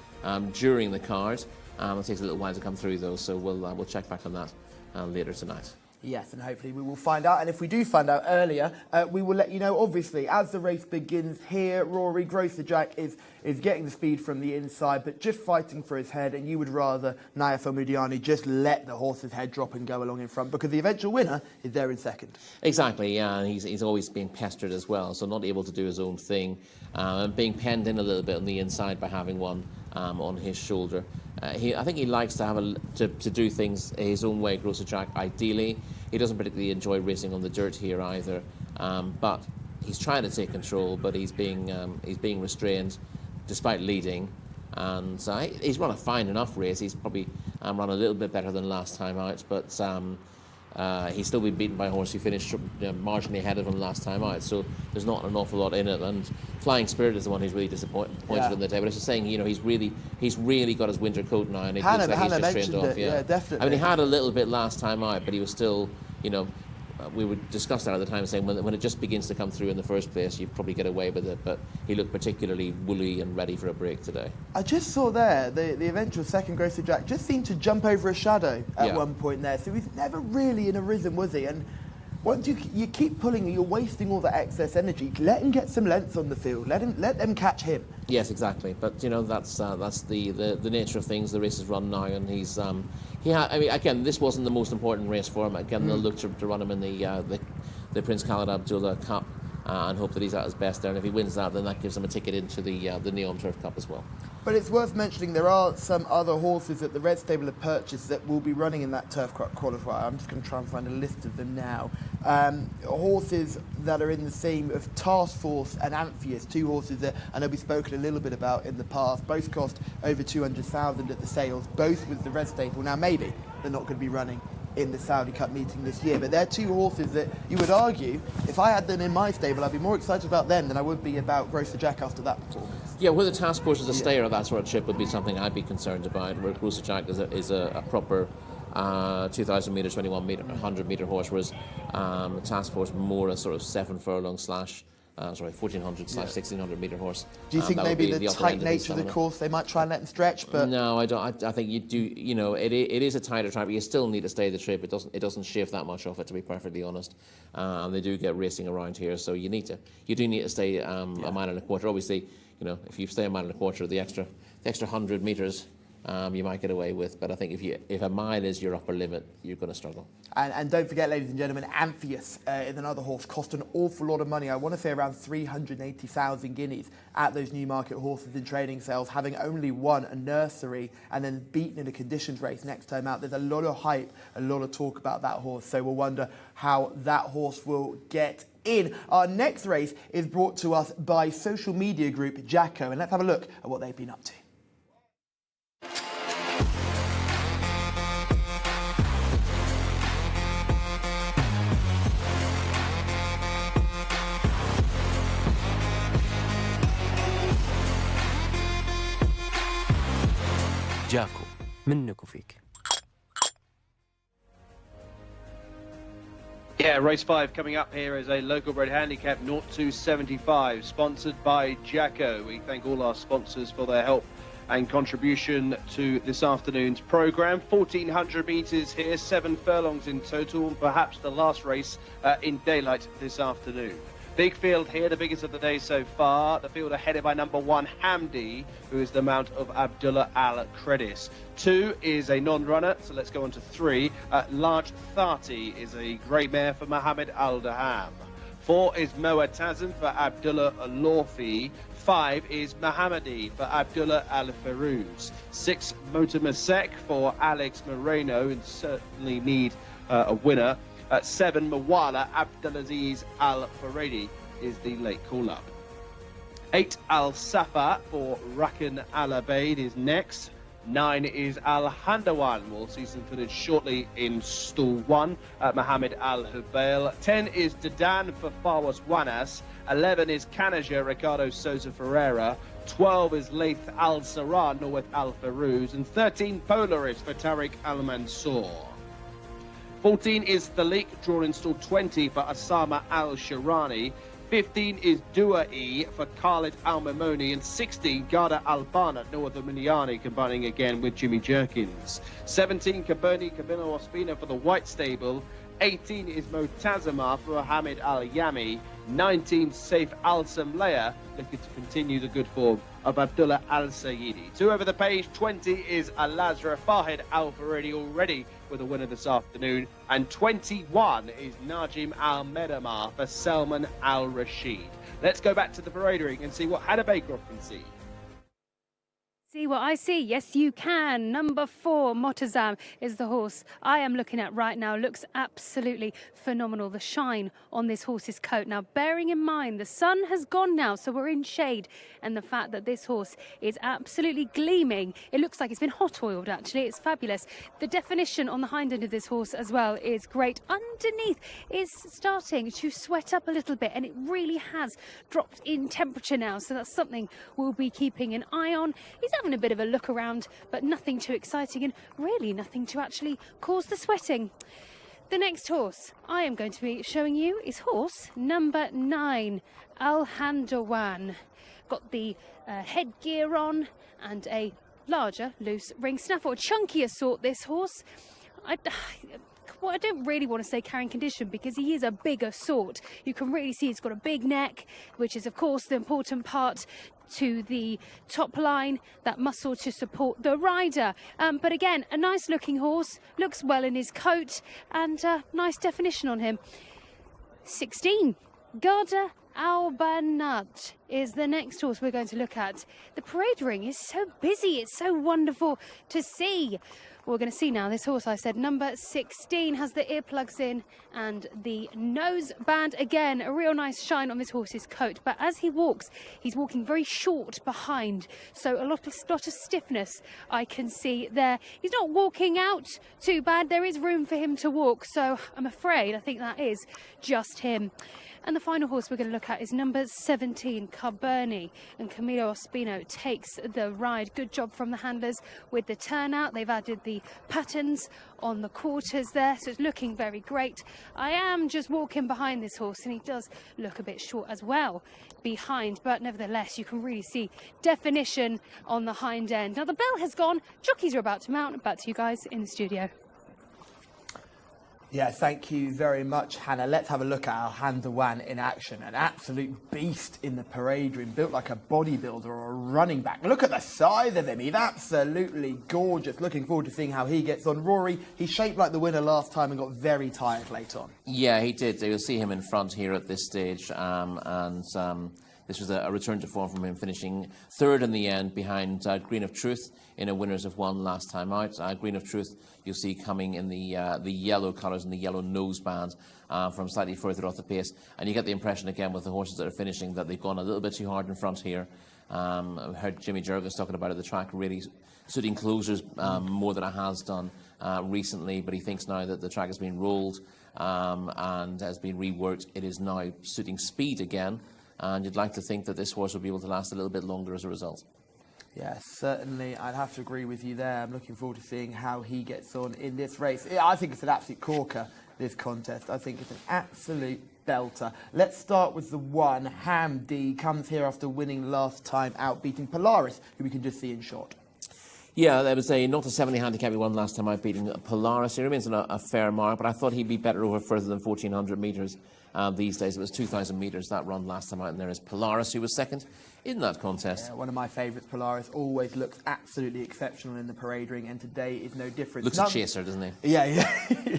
during the card. It takes a little while to come through though, so we'll check back on that later tonight. Yes, and hopefully we will find out. And if we do find out earlier, we will let you know. Obviously, as the race begins here, Rory Jack is getting the speed from the inside, but just fighting for his head. And you would rather Nawaf al-Mudiani just let the horse's head drop and go along in front, because the eventual winner is there in second. Exactly, yeah, and he's always being pestered as well, so not able to do his own thing, and being penned in a little bit on the inside by having one on his shoulder. I think he likes to have to do things his own way, Jack, ideally. He doesn't particularly enjoy racing on the dirt here either, but he's trying to take control, but he's being restrained despite leading. And he's run a fine enough race. He's probably run a little bit better than last time out, but he's still been beaten by a horse who finished marginally ahead of him last time out, so there's not an awful lot in it. And Flying Spirit is the one who's really disappointed in the day. But I was just saying, he's really got his winter coat now, and it looks like he's just trained off. Yeah, definitely. I mean, he had a little bit last time out, but he was still, we would discuss that at the time, saying when it just begins to come through in the first place, you probably get away with it. But he looked particularly woolly and ready for a break today. I just saw there the eventual second Jack just seemed to jump over a shadow at one point there, so he's never really in a rhythm, was he? And once you keep pulling, you're wasting all the excess energy. Let him get some lengths on the field. Let them catch him. Yes, exactly. But that's the nature of things. The race is run now, and he's again, this wasn't the most important race for him. Again, they'll look to run him in the Prince Khalid Abdullah Cup and hope that he's at his best there. And if he wins that, then that gives him a ticket into the Neon Turf Cup as well. But it's worth mentioning there are some other horses that the Red Stable have purchased that will be running in that Turf Cup qualifier. I'm just going to try and find a list of them now. Horses that are in the same of Task Force and Amphius, two horses that I know we've spoken a little bit about in the past. Both cost over 200,000 at the sales, both with the Red Stable. Now maybe they're not going to be running in the Saudi Cup meeting this year. But they're two horses that you would argue, if I had them in my stable, I'd be more excited about them than I would be about Grocer Jack after that performance. Yeah, whether Task Force is a stayer of that sort of chip would be something I'd be concerned about, where Grocer Jack is a proper 2,000 metre, 21 metre, 100 metre horse, whereas Task Force more a sort of 7 furlong slash 1400 slash 1600 metre horse. Do you think maybe the tight nature of the course, they might try and let them stretch? But no, I don't. I think you do. You know, it is a tighter track, but you still need to stay the trip. It doesn't shave that much off it, to be perfectly honest. They do get racing around here, so you do need to stay a mile and a quarter. Obviously, you know, if you stay a mile and a quarter, the extra 100 metres. You might get away with, but I think if a mile is your upper limit, you're going to struggle. And don't forget, ladies and gentlemen, Amphius is another horse, cost an awful lot of money. I want to say around 380,000 guineas at those Newmarket horses in training sales, having only won a nursery and then beaten in a conditions race next time out. There's a lot of hype, a lot of talk about that horse, so we'll wonder how that horse will get in. Our next race is brought to us by social media group Jcsa, and let's have a look at what they've been up to. جاكو منك وفيك. Yeah, race 5 coming up here is a local bred handicap 0-275, sponsored by Jcsa. We thank all our sponsors for their help and contribution to this afternoon's programme. 1,400 metres here, 7 furlongs in total, and perhaps the last race in daylight this afternoon. Big field here, the biggest of the day so far. The field are headed by number 1, Hamdi, who is the mount of Abdullah Al-Credis. 2 is a non-runner, so let's go on to 3. Large 30 is a grey mare for Mohammed Al-Daham. 4 is Moatazan for Abdullah Al-Lawfi. 5 is Mohammadi for Abdullah Al-Farouz. 6, Motamasek for Alex Moreno, and certainly need a winner. 7, Mawala Abdulaziz Al-Faredi is the late call-up. 8, Al-Safa for Rakan Al-Abaid is next. 9 is Al-Handawan. We'll see some footage shortly in stall 1. Mohammed Al-Hubail. 10 is Dadan for Farwas Wanas. 11 is Kanaja Ricardo Souza Ferreira. 12 is Laith Al-Sarah Norweth Al-Farouz. And 13, Polaris for Tariq Al-Mansour. 14 is Thalik, drawn in stall 20 for Asama Al-Shirani. 15 is Dua'i for Khalid Al-Mamoni. And 16, Garda Albana, Noah Minyani, combining again with Jimmy Jerkins. 17, Kaboni Kabino Ospina for the White Stable. 18 is Motazama for Hamid Al-Yami. 19, Saif Al-Samlaya, looking to continue the good form of Abdullah Al-Sayidi. 2 over the page, 20 is Al-Azra Fahid Al-Faridi, already with a winner this afternoon. And 21 is Najim Al-Medamar for Salman Al-Rashid. Let's go back to the parade ring and see what Hannah Baycroft can see. See what I see? Yes, you can. Number 4, Motazam, is the horse I am looking at right now. Looks absolutely phenomenal. The shine on this horse's coat. Now, bearing in mind, the sun has gone now, so we're in shade. And the fact that this horse is absolutely gleaming. It looks like it's been hot oiled, actually. It's fabulous. The definition on the hind end of this horse as well is great. Underneath is starting to sweat up a little bit, and it really has dropped in temperature now. So that's something we'll be keeping an eye on. He's having a bit of a look around, but nothing too exciting and really nothing to actually cause the sweating. The next horse I am going to be showing you is horse number 9, Al-Handawan. Got the headgear on and a larger loose ring snaffle, a chunkier sort, this horse. I don't really want to say carrying condition because he is a bigger sort. You can really see he's got a big neck, which is of course the important part to the top line, that muscle to support the rider. But again, a nice looking horse, looks well in his coat, and nice definition on him. 16, Garda Albanat is the next horse we're going to look at. The parade ring is so busy. It's so wonderful to see. We're going to see now this horse, I said, number 16, has the earplugs in and the nose band. Again, a real nice shine on this horse's coat. But as he walks, he's walking very short behind. So a lot of stiffness I can see there. He's not walking out too bad. There is room for him to walk. So I'm afraid I think that is just him. And the final horse we're going to look at is number 17, Carberni. And Camilo Ospino takes the ride. Good job from the handlers with the turnout. They've added the patterns on the quarters there, so it's looking very great. I am just walking behind this horse, and he does look a bit short as well behind, but nevertheless, you can really see definition on the hind end. Now, the bell has gone. Jockeys are about to mount. Back to you guys in the studio. Yeah, thank you very much, Hannah. Let's have a look at Alhandawan in action. An absolute beast in the parade ring, built like a bodybuilder or a running back. Look at the size of him. He's absolutely gorgeous. Looking forward to seeing how he gets on. Rory, he shaped like the winner last time and got very tired late on. Yeah, he did. You'll see him in front here at this stage. This was a return to form from him, finishing third in the end behind Green of Truth in a winners of one last time out. Green of Truth, you'll see coming in the yellow colours and the yellow noseband from slightly further off the pace. And you get the impression again with the horses that are finishing that they've gone a little bit too hard in front here. I heard Jimmy Jurgis talking about it, the track really suiting closers more than it has done recently, but he thinks now that the track has been rolled and has been reworked. It is now suiting speed again. And you'd like to think that this horse will be able to last a little bit longer as a result. Yeah, certainly. I'd have to agree with you there. I'm looking forward to seeing how he gets on in this race. I think it's an absolute corker, this contest. I think it's an absolute belter. Let's start with the one. Hamdi comes here after winning last time out, beating Polaris, who we can just see in shot. Yeah, there was a 0-70 handicap he won last time out, beating Polaris. He remains on a fair mark, but I thought he'd be better over further than 1,400 metres these days. It was 2,000 metres that run last time out, and there is Polaris, who was second in that contest. Yeah, one of my favourites, Polaris, always looks absolutely exceptional in the parade ring, and today is no different. Looks a chaser, doesn't he? Yeah.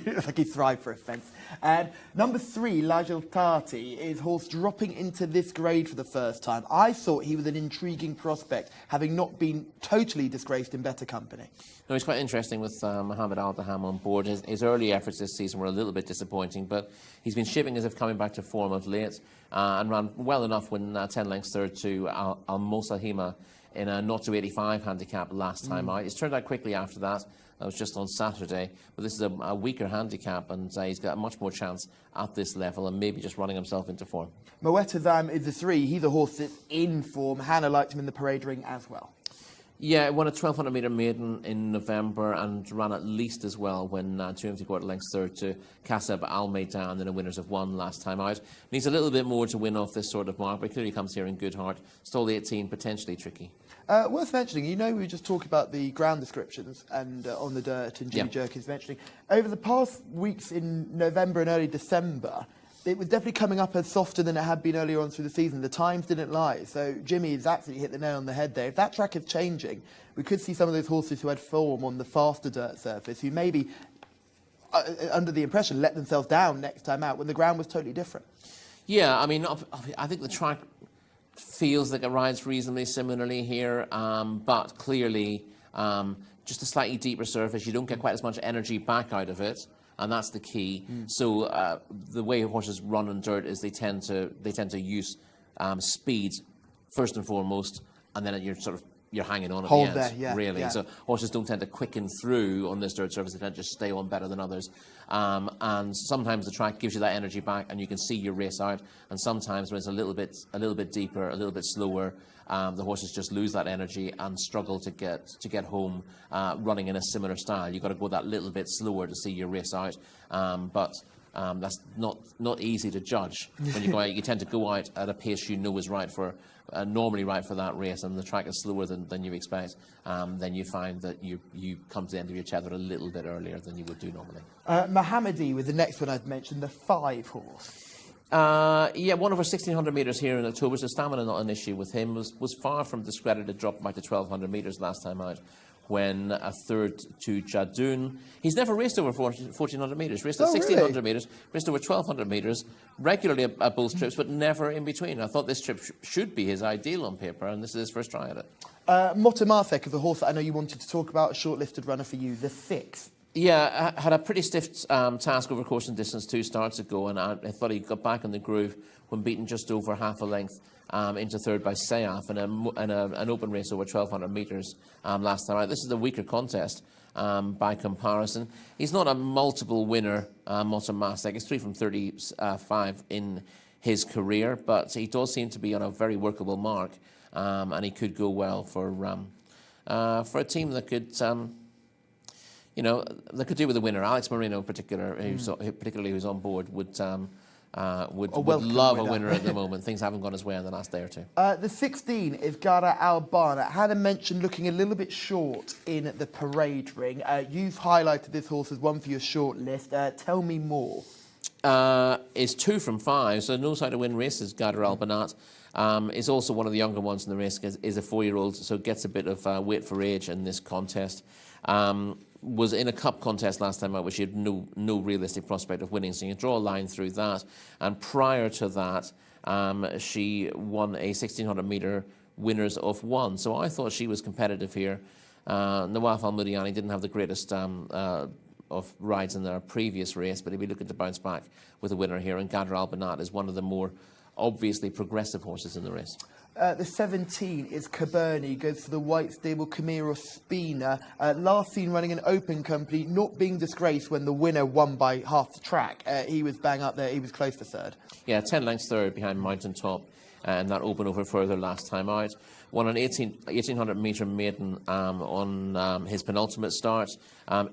Looks like he thrived for a fence. And number 3, Lajil Tati, is horse dropping into this grade for the first time. I thought he was an intriguing prospect, having not been totally disgraced in better company. No, it's quite interesting with Mohamed Al-Daham on board. His early efforts this season were a little bit disappointing, but he's been shipping as if coming back to form of late and ran well enough when 10 lengths third to Al-Mosahima in a 0-85 handicap last time out. It's turned out quickly after that. That was just on Saturday, but this is a weaker handicap, and he's got a much more chance at this level and maybe just running himself into form. Moetazam is the 3. He's a horse that's in form. Hannah liked him in the parade ring as well. Yeah, won a 1,200 metre maiden in November and ran at least as well when 2 3/4 lengths third to Kasab Al Maidan in a winners of one last time out. Needs a little bit more to win off this sort of mark, but clearly comes here in good heart. Stole 18, potentially tricky. Worth mentioning, we were just talking about the ground descriptions and on the dirt, and Jimmy Jerkins mentioning, over the past weeks in November and early December, it was definitely coming up as softer than it had been earlier on through the season. The times didn't lie. So Jimmy has absolutely hit the nail on the head there. If that track is changing, we could see some of those horses who had form on the faster dirt surface, who maybe, under the impression, let themselves down next time out when the ground was totally different. Yeah, I mean, I think the track feels like it rides reasonably similarly here, but clearly just a slightly deeper surface. You don't get quite as much energy back out of it. And that's the key. So the way horses run on dirt is they tend to use speed first and foremost, and then you're hanging on at the end, really. So horses don't tend to quicken through on this dirt surface. They tend to just stay on better than others. And sometimes the track gives you that energy back, and you can see your race out. And sometimes when it's a little bit deeper, a little bit slower, the horses just lose that energy and struggle to get home running in a similar style. You've got to go that little bit slower to see your race out. But that's not easy to judge. When you go out, you tend to go out at a pace you know is right for normally right for that race, and the track is slower than you expect. Then you find that you come to the end of your tether a little bit earlier than you would do normally. Mohammedi was the next one I'd mentioned, the 5 horse. Yeah, won over 1,600 metres here in October, so stamina not an issue with him. Was far from discredited, dropped back to 1,200 metres last time out when a third to Jadoon. He's never raced over 1,400 metres, raced at Oh, 1,600 really? metres, raced over 1,200 metres, regularly at both trips, but never in between. I thought this trip should be his ideal on paper, and this is his first try at it. Motomarfek is the horse that I know you wanted to talk about, a shortlisted runner for you, the 6th. Yeah, I had a pretty stiff task over course and distance 2 starts ago, and I thought he got back in the groove when beaten just over half a length into third by Sayaf in an open race over 1,200 metres last time out. This is a weaker contest by comparison. He's not a multiple winner, Motomarfek. He's 3 from 35 in his career, but he does seem to be on a very workable mark, and he could go well for a team that could... they could do with a winner. Alex Moreno, particularly who's on board, would love a winner at the moment. Things haven't gone his way in the last day or two. The 16 is Gara Albana. Hannah mentioned looking a little bit short in the parade ring. You've highlighted this horse as one for your short list. Tell me more. Is 2 from 5, so knows how to win races. Gara Albanat is also one of the younger ones in the race. Is a 4-year-old, so gets a bit of weight for age in this contest. Was in a cup contest last time out, which she had no realistic prospect of winning, so you can draw a line through that. And prior to that, she won a 1,600-metre winners of 1. So I thought she was competitive here. Nawaf Al-Mudiani didn't have the greatest of rides in their previous race, but he'll be looking to bounce back with a winner here. And Gadra Al-Banat is one of the more obviously progressive horses in the race. The 17 is Cabernet, goes for the white stable Camilo Spina. Last seen running an open company, not being disgraced when the winner won by half the track. He was bang up there, he was close to third. Yeah, 10 lengths third behind Mountain Top, and that opened over further last time out. Won an 1,800-metre maiden on his penultimate start.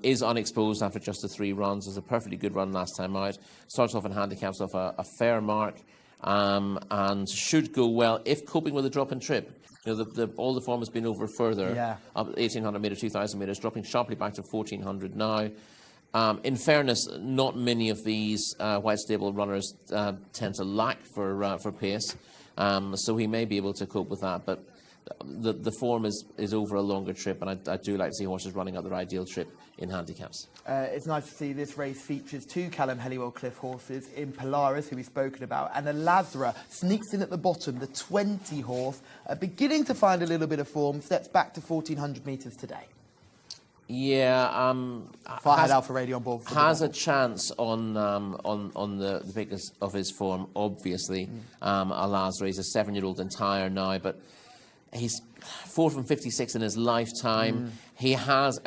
Is unexposed after just the 3 runs. It was a perfectly good run last time out. Starts off in handicaps off a fair mark. And should go well if coping with a drop in trip. All the form has been over further, up 1,800 metres, 2,000 metres, dropping sharply back to 1,400 now. In fairness, not many of these white stable runners tend to lack for pace, so he may be able to cope with that. But the form is over a longer trip, and I do like to see horses running at their ideal trip in handicaps. It's nice to see this race features 2 Callum Helliwell Cliff horses in Polaris, who we've spoken about, and a Lazara sneaks in at the bottom, the 20 horse, beginning to find a little bit of form, steps back to 1,400 metres today. Yeah, Firehead Alpha Radio on board. Has a chance on the biggest of his form, obviously. Al-Azra, he's a 7-year-old entire now, but he's 4 from 56 in his lifetime. He has,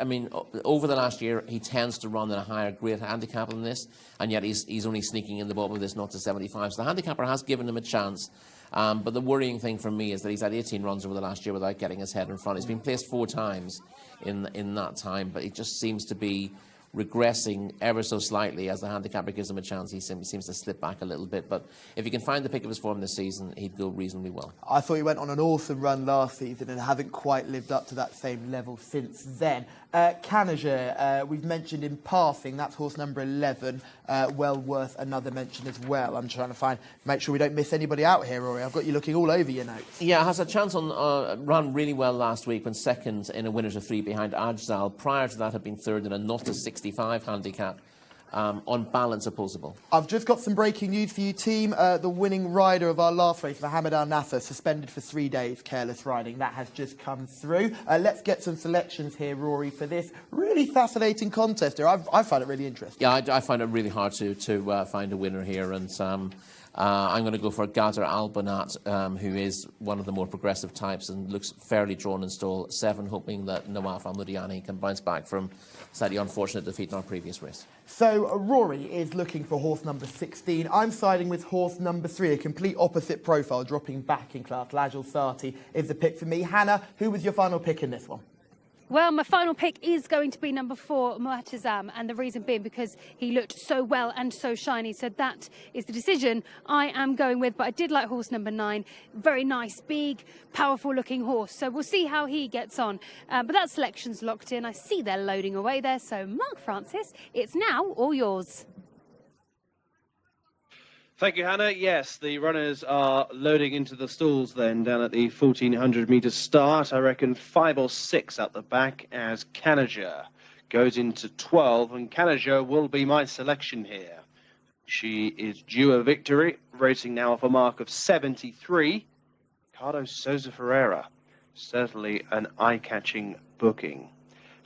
over the last year, he tends to run at a higher grade handicap than this, and yet he's only sneaking in the bottom of this 0 to 75. So the handicapper has given him a chance. But the worrying thing for me is that he's had 18 runs over the last year without getting his head in front. He's been placed 4 times in that time, but he just seems to be regressing ever so slightly. As the handicapper gives him a chance, he seems to slip back a little bit. But if he can find the pick of his form this season, he'd go reasonably well. I thought he went on an awesome run last season and haven't quite lived up to that same level since then. Canager, we've mentioned in passing, that's horse number 11, well worth another mention as well. I'm trying to make sure we don't miss anybody out here, Rory. I've got you looking all over your notes. Yeah, has a chance on ran really well last week when second in a winners of 3 behind Ajzal. Prior to that had been third in a 0 to 65 handicap. On balance opposable. I've just got some breaking news for you, team. The winning rider of our last race, Mohamed Al Nasser, suspended for 3 days, careless riding. That has just come through. Let's get some selections here, Rory, for this really fascinating contest here. I find it really interesting. Yeah, I find it really hard to find a winner here, and I'm going to go for Gadar Al-Banat, who is one of the more progressive types and looks fairly drawn in stall 7, hoping that Nawaf Al-Mudiani can bounce back from slightly unfortunate defeat in our previous race. So Rory is looking for horse number 16. I'm siding with horse number 3, a complete opposite profile, dropping back in class. Lajal Sati is the pick for me. Hannah, who was your final pick in this one? Well, my final pick is going to be number 4, Mu'tazam, and the reason being because he looked so well and so shiny. So that is the decision I am going with. But I did like horse number 9. Very nice, big, powerful-looking horse. So we'll see how he gets on. But that selection's locked in. I see they're loading away there. So, Mark Francis, it's now all yours. Thank you, Hannah. Yes, the runners are loading into the stalls then down at the 1400-metre start. I reckon 5 or 6 out the back as Kanaja goes into 12, and Kanaja will be my selection here. She is due a victory, racing now off a mark of 73. Carlos Sousa Ferreira, certainly an eye-catching booking.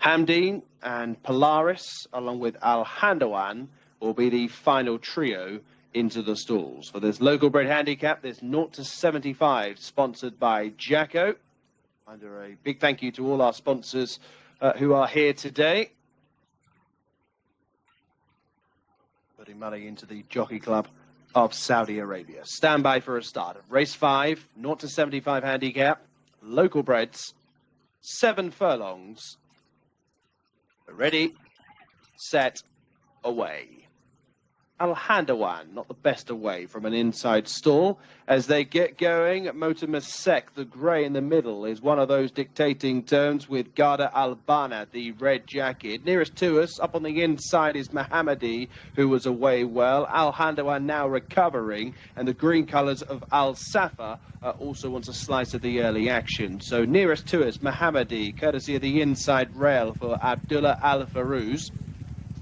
Hamdeen and Polaris, along with Al Handawan, will be the final trio into the stalls. For this local bred handicap, this 0 to 75, sponsored by Jcsa. Under a big thank you to all our sponsors who are here today. Putting money into the Jockey Club of Saudi Arabia. Stand by for a start of race 5, 0 to 75 handicap, local breds, 7 furlongs. Ready, set, away. Al Handawan, not the best away from an inside stall. As they get going, Motamasek, the grey in the middle, is one of those dictating terms with Garda Albana, the red jacket. Nearest to us, up on the inside, is Mohammadi, who was away well. Al Handawan now recovering, and the green colours of Al Safa also wants a slice of the early action. So nearest to us, Mohammadi, courtesy of the inside rail for Abdullah Al Farouz,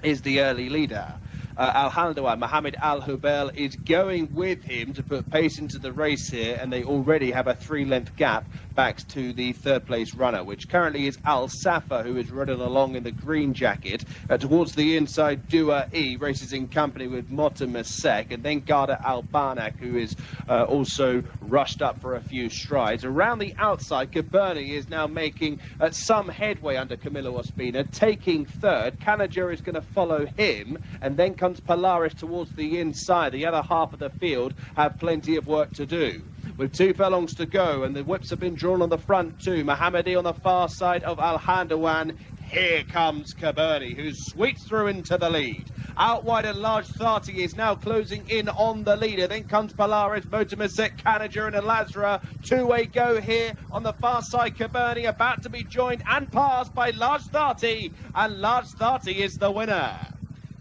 is the early leader. Al Handawan, Mohammed Al Hubel, is going with him to put pace into the race here, and they already have a 3-length gap back to the third place runner, which currently is Al Safa, who is running along in the green jacket. Towards the inside, Dua E races in company with Motamasek, and then Garda Al Barnak, who is also rushed up for a few strides. Around the outside, Cabernet is now making some headway under Camilo Ospina, taking third. Kanaja is going to follow him, and then comes Polaris towards the inside. The other half of the field have plenty of work to do. With 2 furlongs to go, and the whips have been drawn on the front too. Mohammadi on the far side of Al Handawan. Here comes Cabernet, who sweeps through into the lead. Out wide and large, 30 is now closing in on the leader. Then comes Polaris, Motamasek, Kanaja and Alazra. 2-way go here on the far side. Cabernet about to be joined and passed by Large 30. And Large 30 is the winner.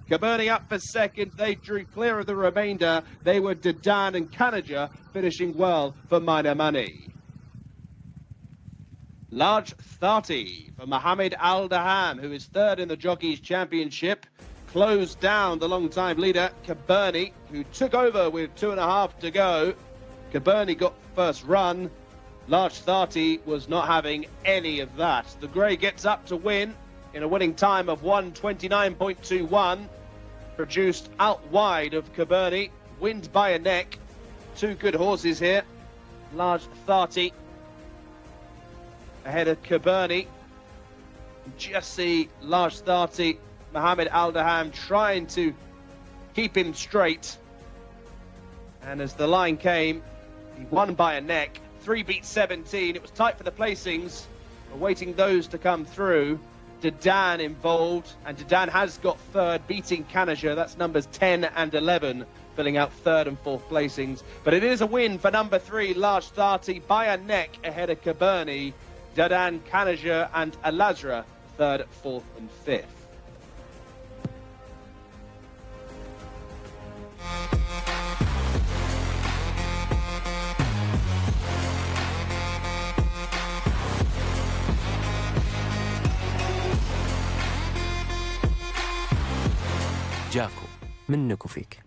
Cabernet up for second. They drew clear of the remainder. They were Dadan and Kanaja finishing well for minor money. Large 30 for Mohammed Al Daham, who is third in the Jockeys Championship. Closed down the long-time leader, Cabernet, who took over with 2.5 to go. Cabernet got first run. Large 30 was not having any of that. The grey gets up to win in a winning time of 1:29.21. Produced out wide of Cabernet, wind by a neck. 2 good horses here. Large 30 ahead of Cabernet. Just see Large 30, Mohammed Al Daham trying to keep him straight. And as the line came, he won by a neck. 3 beat 17. It was tight for the placings. We're waiting those to come through. Dadan involved, and Dadan has got third, beating Kanaja. That's numbers 10 and 11, filling out third and fourth placings. But it is a win for number 3, Large 30, by a neck ahead of Cabernet. Dadan, Kanaja and Alazra, third, fourth and fifth. جاكو منك وفيك.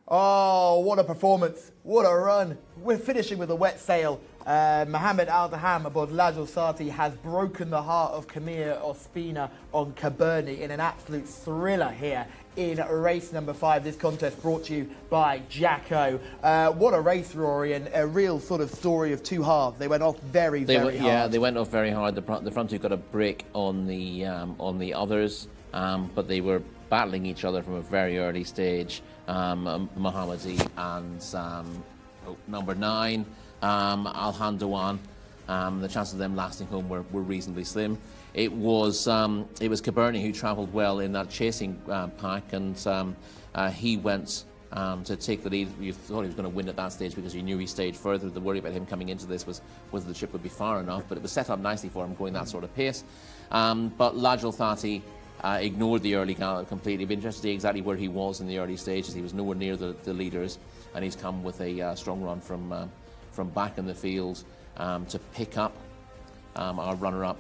Oh, what a performance. What a run. We're finishing with a wet sail. Mohammed Al Daham aboard Lajal Sati has broken the heart of Camille Ospina on Cabernet in an absolute thriller here in race number 5. This contest brought to you by Jcsa. What a race, Rory, and a real sort of story of 2 halves. They went off very hard. Yeah, they went off very hard. The front 2 got a break on the others, but they were battling each other from a very early stage. Mohammadi and number 9, Al Handawan. The chances of them lasting home were reasonably slim. It was Cabernet who travelled well in that chasing pack, and he went to take the lead. You thought he was going to win at that stage because you knew he stayed further. The worry about him coming into this was whether the trip would be far enough, but it was set up nicely for him going that sort of pace. But Lajal Thati ignored the early gallop completely. It'd be interesting to see exactly where he was in the early stages. He was nowhere near the leaders, and he's come with a strong run from back in the field to pick up our runner-up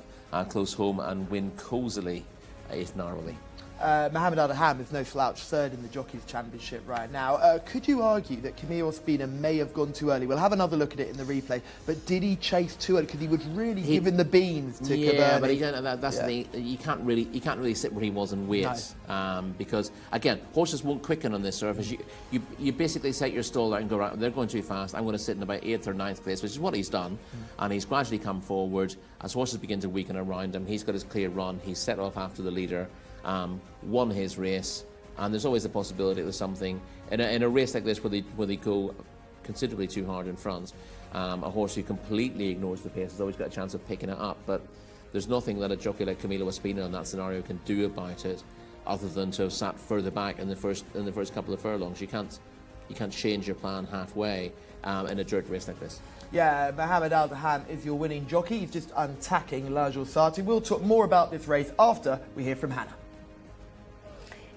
close home and win cosily, if narrowly. Mohamed Al-Daham is no slouch, third in the Jockeys Championship right now. Could you argue that Camille Ospina may have gone too early? We'll have another look at it in the replay, but did he chase too early? Because he was really giving the beans to Yeah, Cabernet. but that's the thing. You can't really sit where he was and wait, because again, horses won't quicken on this surface. You basically set your stall out and go around. They're going too fast. I'm going to sit in about 8th or 9th place, which is what he's done, and he's gradually come forward as horses begin to weaken around him. He's got his clear run. He's set off after the leader. Won his race, and there's always a possibility there's something in a race like this where they go considerably too hard in front. A horse who completely ignores the pace has always got a chance of picking it up, but there's nothing that a jockey like Camilo Ospina in that scenario can do about it, other than to have sat further back in the first couple of furlongs. You can't change your plan halfway in a dirt race like this. Yeah, Mohamed Al-Daham is your winning jockey. He's just attacking Lajos Sati. We'll talk more about this race after we hear from Hannah.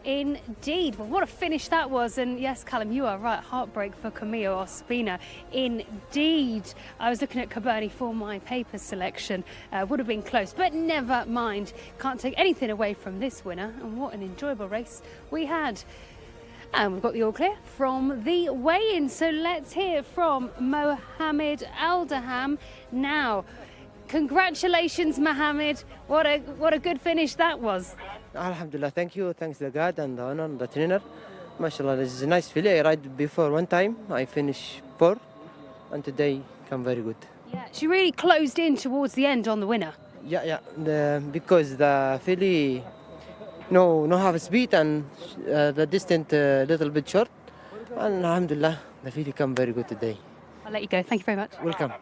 Indeed. Well, what a finish that was. And yes, Callum, you are right. Heartbreak for Camilo Ospina. Indeed. I was looking at Cabernet for my paper selection. Would have been close, but never mind. Can't take anything away from this winner. And what an enjoyable race we had. And we've got the all clear from the weigh-in. So let's hear from Mohamed Al-Daham now. Congratulations, Mohamed. What a good finish that was. Alhamdulillah, thank you. Thanks to God and the owner and the trainer. MashaAllah, this is a nice filly. I ride before one time. I finished 4, and today come very good. Yeah, she really closed in towards the end on the winner. Yeah. Because the filly no have speed and the distance a little bit short. And Alhamdulillah, the filly come very good today. I'll let you go. Thank you very much. Welcome.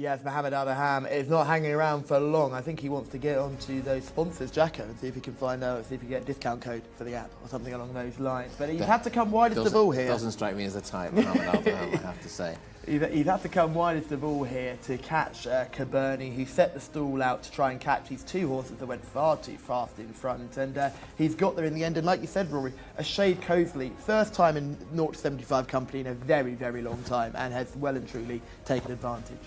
Yes, Mohamed Al-Daham is not hanging around for long. I think he wants to get onto those sponsors, Jcsa, and see if he can find out, see if he can get a discount code for the app or something along those lines. But he's had to come widest of all here. Doesn't strike me as the type, Mohamed Al-Daham, I have to say. He's had to come widest of all here to catch Cabernet, who set the stall out to try and catch these two horses that went far too fast in front. And he's got there in the end. And like you said, Rory, a shade cosily. First time in 0-75 company in a very, very long time, and has well and truly taken advantage.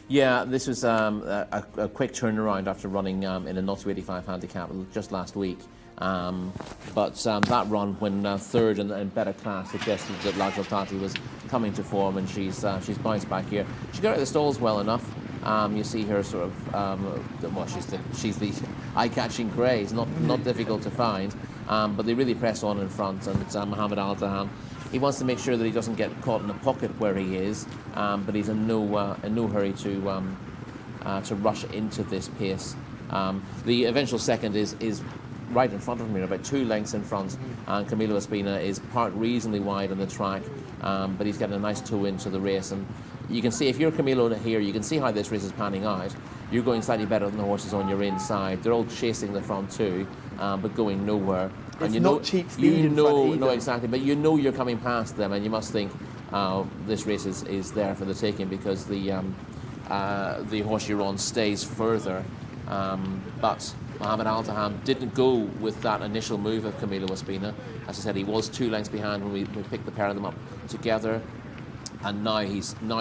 Yeah, this was a quick turnaround after running in a 0-85 handicap just last week. But that run, when third in better class, suggested that Lajos Sati was coming to form, and she's bounced back here. She got out of the stalls well enough. You see her sort of, she's the eye-catching grey. It's not difficult to find, but they really press on in front, and it's Mohamed Al-Daham. He wants to make sure that he doesn't get caught in a pocket where he is, but he's in no hurry to rush into this pace. The eventual second is right in front of him here, about 2 lengths in front, and Camilo Ospina is parked reasonably wide on the track, but he's getting a nice toe into the race. And you can see, if you're Camilo here, you can see how this race is panning out. You're going slightly better than the horses on your inside. They're all chasing the front two, but going nowhere. It's not cheap speed in front either. No, exactly. But you know you're coming past them, and you must think this race is there for the taking, because the horse you're on stays further. But Mohamed Al-Daham didn't go with that initial move of Camilo Ospina. As I said, he was 2 lengths behind when we picked the pair of them up together, and now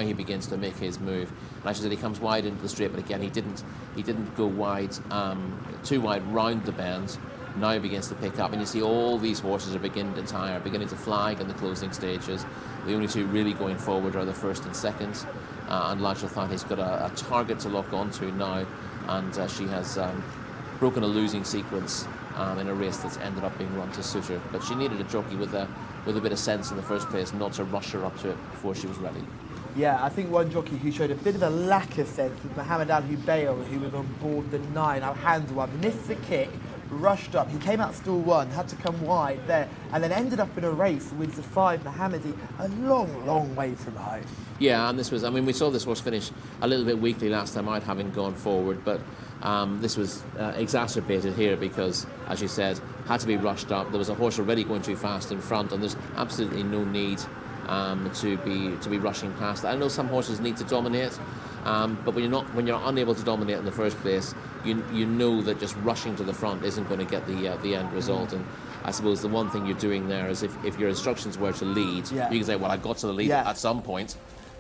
he begins to make his move. And as I said, he comes wide into the straight, but again he didn't go wide, too wide round the bend. Now he begins to pick up, and you see all these horses are beginning to tire, beginning to flag in the closing stages. The only two really going forward are the first and second, and Lajos Sati's got a target to lock onto now, and she has broken a losing sequence in a race that's ended up being run to suit her. But she needed a jockey with a bit of sense in the first place, not to rush her up to it before she was ready. Yeah, I think one jockey who showed a bit of a lack of sense was Mohamed Al-Hubayl, who was on board the 9. Al-Handwa missed the kick, rushed up. He came out stall 1, had to come wide there, and then ended up in a race with the 5 Mohammedi, a long, long way from home. Yeah, and this was, we saw this horse finish a little bit weakly last time out, having gone forward, but this was exacerbated here because, as you said, had to be rushed up. There was a horse already going too fast in front, and there's absolutely no need to be rushing past. I know some horses need to dominate, but when you're unable to dominate in the first place, you know that just rushing to the front isn't going to get the end result. And I suppose the one thing you're doing there is if your instructions were to lead, you can say, well, I got to the lead at some point,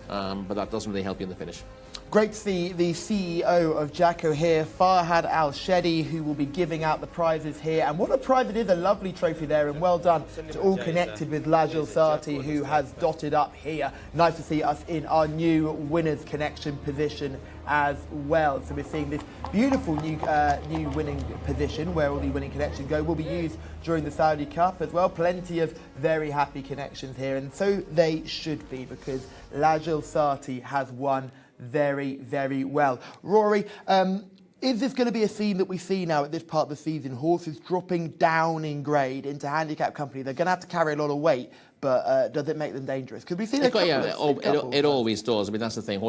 but that doesn't really help you in the finish. Great to see the CEO of Jcsa here, Farhad Al-Shedi, who will be giving out the prizes here. And what a prize it is, a lovely trophy there, and well done to all connected with Lajil Sati, who has dotted up here. Nice to see us in our new winners connection position as well. So we're seeing this beautiful new winning position where all the winning connections go will be used during the Saudi Cup as well. Plenty of very happy connections here, and so they should be, because Lajil Sati has won very, very well. Rory, is this going to be a theme that we see now at this part of the season? Horses dropping down in grade into handicap company. They're going to have to carry a lot of weight, but does it make them dangerous? Could we see that? It always does. I mean, that's the thing.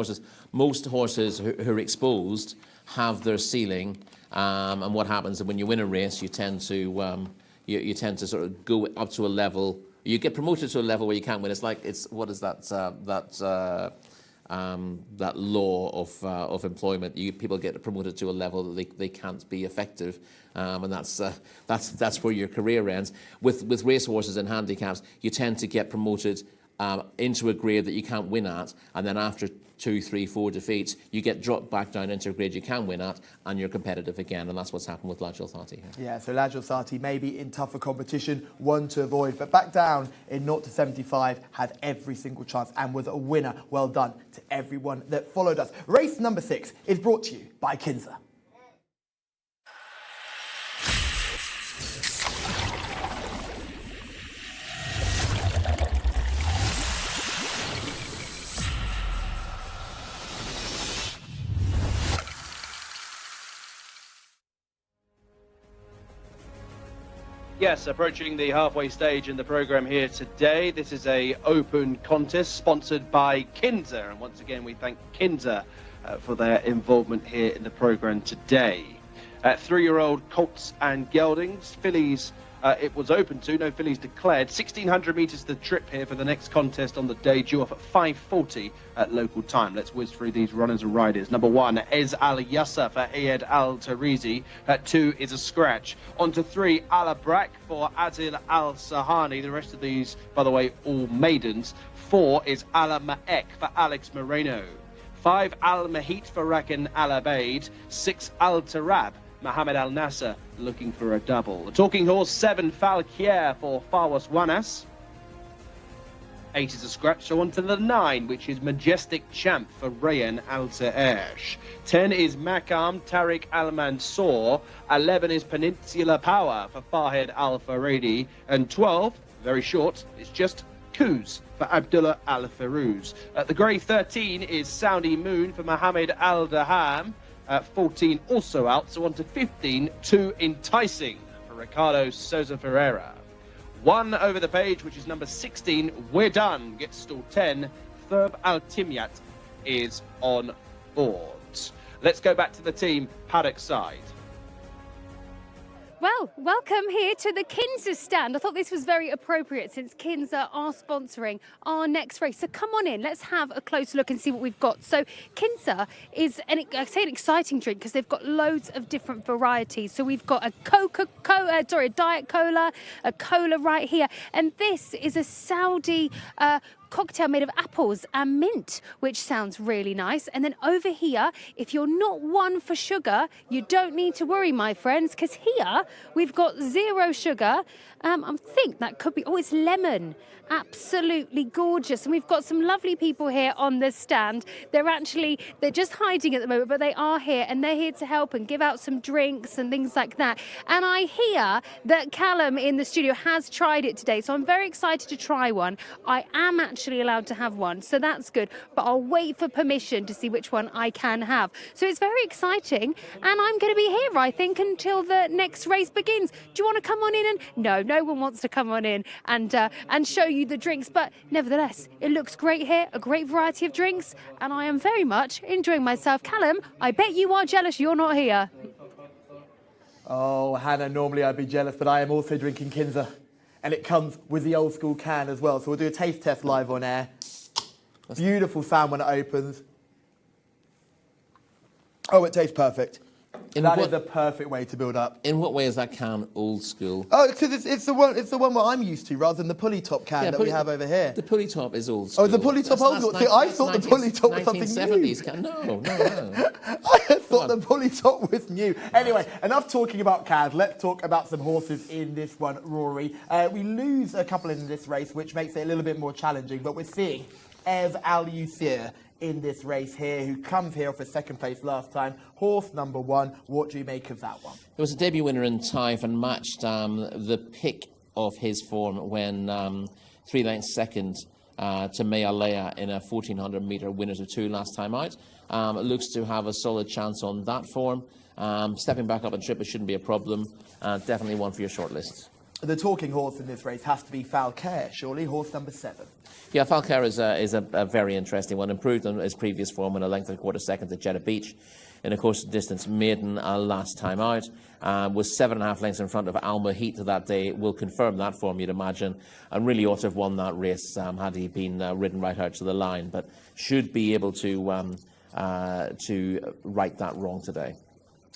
Most horses who are exposed have their ceiling, and what happens is when you win a race, you tend to you tend to sort of go up to a level. You get promoted to a level where you can't win. It's like what is that law of employment. People get promoted to a level that they can't be effective, and that's where your career ends. With racehorses and handicaps, you tend to get promoted into a grade that you can't win at, and then after 2, 3, 4 defeats, you get dropped back down into a grade you can win at, and you're competitive again, and that's what's happened with Lajil Sati here. Yeah, so Lajil Sati maybe in tougher competition, one to avoid, but back down in 0 to 75 had every single chance and was a winner. Well done to everyone that followed us. Race number 6 is brought to you by Jcsa. Yes, approaching the halfway stage in the programme here today. This is a open contest sponsored by Jcsa, and once again we thank Jcsa for their involvement here in the programme today. 3-year-old colts and geldings, fillies it was open to, no fillies declared. 1,600 metres the trip here for the next contest on the day, due off at 5:40 at local time. Let's whiz through these runners and riders. Number 1, Ez Al Yassa for Ayed Al Tarizi. 2 is a scratch. On to 3, Ala Brak for Adil Al Sahani. The rest of these, by the way, all maidens. 4 is Ala Ma'ek for Alex Moreno. 5, Al Mahit for Rakan Al Abaid. 6, Al Tarab, Mohamed Al Nasser looking for a double. The talking horse, 7, Falkier for Farwas Wanas. 8 is a scratch, so on to the 9, which is Majestic Champ for Rayan Al Ta'ash. 10 is Makam Tariq Al Mansour. 11 is Peninsula Power for Fahed Al Faredi. And 12, very short, it's just Kuz for Abdullah Al Farouz. The grey 13 is Saudi Moon for Mohamed Al Daham. 14 also out, so on to 15, Too Enticing for Ricardo Souza Ferreira. 1 over the page, which is number 16, We're Done, gets stall 10, Thurb Al Timyat is on board. Let's go back to the team paddock side. Well, welcome here to the Jcsa stand. I thought this was very appropriate since Jcsa are sponsoring our next race. So come on in, let's have a close look and see what we've got. So Jcsa is, I say an exciting drink because they've got loads of different varieties. So we've got a a Diet Cola, a cola right here. And this is a Saudi cocktail made of apples and mint, which sounds really nice. And then over here, if you're not one for sugar, you don't need to worry, my friends, because here we've got 0 sugar. I think that could be, it's lemon. Absolutely gorgeous. And we've got some lovely people here on the stand. They're just hiding at the moment, but they are here, and they're here to help and give out some drinks and things like that. And I hear that Callum in the studio has tried it today, so I'm very excited to try one. I am actually allowed to have one, so that's good, but I'll wait for permission to see which one I can have. So it's very exciting, and I'm going to be here, I think, until the next race begins. Do you want to come on in? And no one wants to come on in and show you the drinks, but nevertheless, it looks great here, a great variety of drinks, and I am very much enjoying myself. Callum, I bet you are jealous you're not here. Oh, Hannah, normally I'd be jealous, but I am also drinking Jcsa. and it comes with the old school can as well. So we'll do a taste test live on air. Beautiful sound when it opens. Oh, it tastes perfect. That is the perfect way to build up. In what way is that can old school? Oh, because it's the one what I'm used to, rather than the pulley top can that we have over here. The pulley top is old school. Oh, the pulley top old school. See, I thought the pulley top was something new. 1970s can. No. I thought the pulley top was new. Anyway, enough talking about cans. Let's talk about some horses in this one, Rory. We lose a couple in this race, which makes it a little bit more challenging, but we're seeing Ev Al-Yusir in this race here, who comes here for second place last time. Horse number 1, what do you make of that one? It was a debut winner in Taif and matched the pick of his form when 3 lengths second to Mayalea in a 1400-metre winners of 2 last time out. It looks to have a solid chance on that form. Stepping back up a trip, it shouldn't be a problem. Definitely one for your shortlist. The talking horse in this race has to be Falcaire, surely, horse number 7. Yeah, Falcaire is a very interesting one. Improved on his previous form in a length and a quarter second at Jeddah Beach in a course distance maiden last time out. Was 7.5 lengths in front of Al Mahit that day. Will confirm that form, you'd imagine, and really ought to have won that race had he been ridden right out to the line, but should be able to right that wrong today.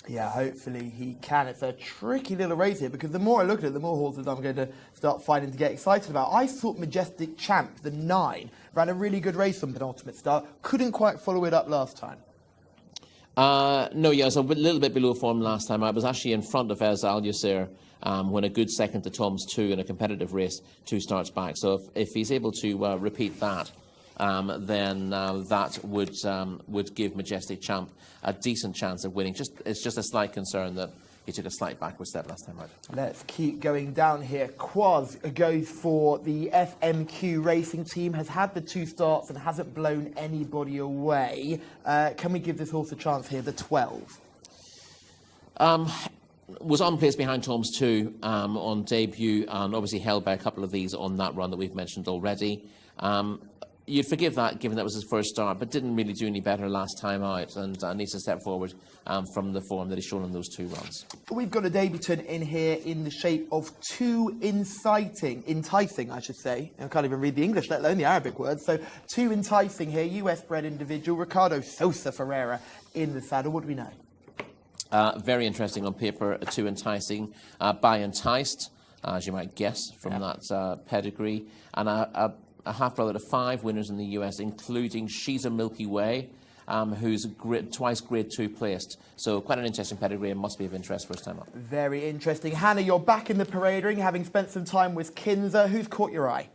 Yeah, hopefully he can. It's a tricky little race here, because the more I look at it, the more horses I'm going to start finding to get excited about. I thought Majestic Champ, the 9, ran a really good race on penultimate start. Couldn't quite follow it up last time. No, yeah, it was a little bit below form last time. I was actually in front of Ez Al-Yusir when a good second to Tom's 2 in a competitive race 2 starts back. So if he's able to repeat that, then that would give Majestic Champ a decent chance of winning. It's just a slight concern that he took a slight backward step last time out. Let's keep going down here. Quaz goes for the FMQ Racing Team, has had the 2 starts and hasn't blown anybody away. Can we give this horse a chance here, the 12? Was on pace behind Tom's 2 on debut, and obviously held by a couple of these on that run that we've mentioned already. You'd forgive that, given that was his first start, but didn't really do any better last time out, and needs to step forward from the form that he's shown in those 2 runs. We've got a debutant in here in the shape of 2 enticing, I should say. I can't even read the English, let alone the Arabic words. So 2 enticing here, US-bred individual, Ricardo Sosa Ferreira in the saddle. What do we know? Very interesting on paper, 2 enticing, by Enticed, as you might guess from that pedigree, and a half-brother to 5 winners in the US, including Jcsa Milky Way, who's twice Grade 2 placed. So quite an interesting pedigree and must be of interest first time up. Very interesting. Hannah, you're back in the parade ring, having spent some time with Kinza. Who's caught your eye?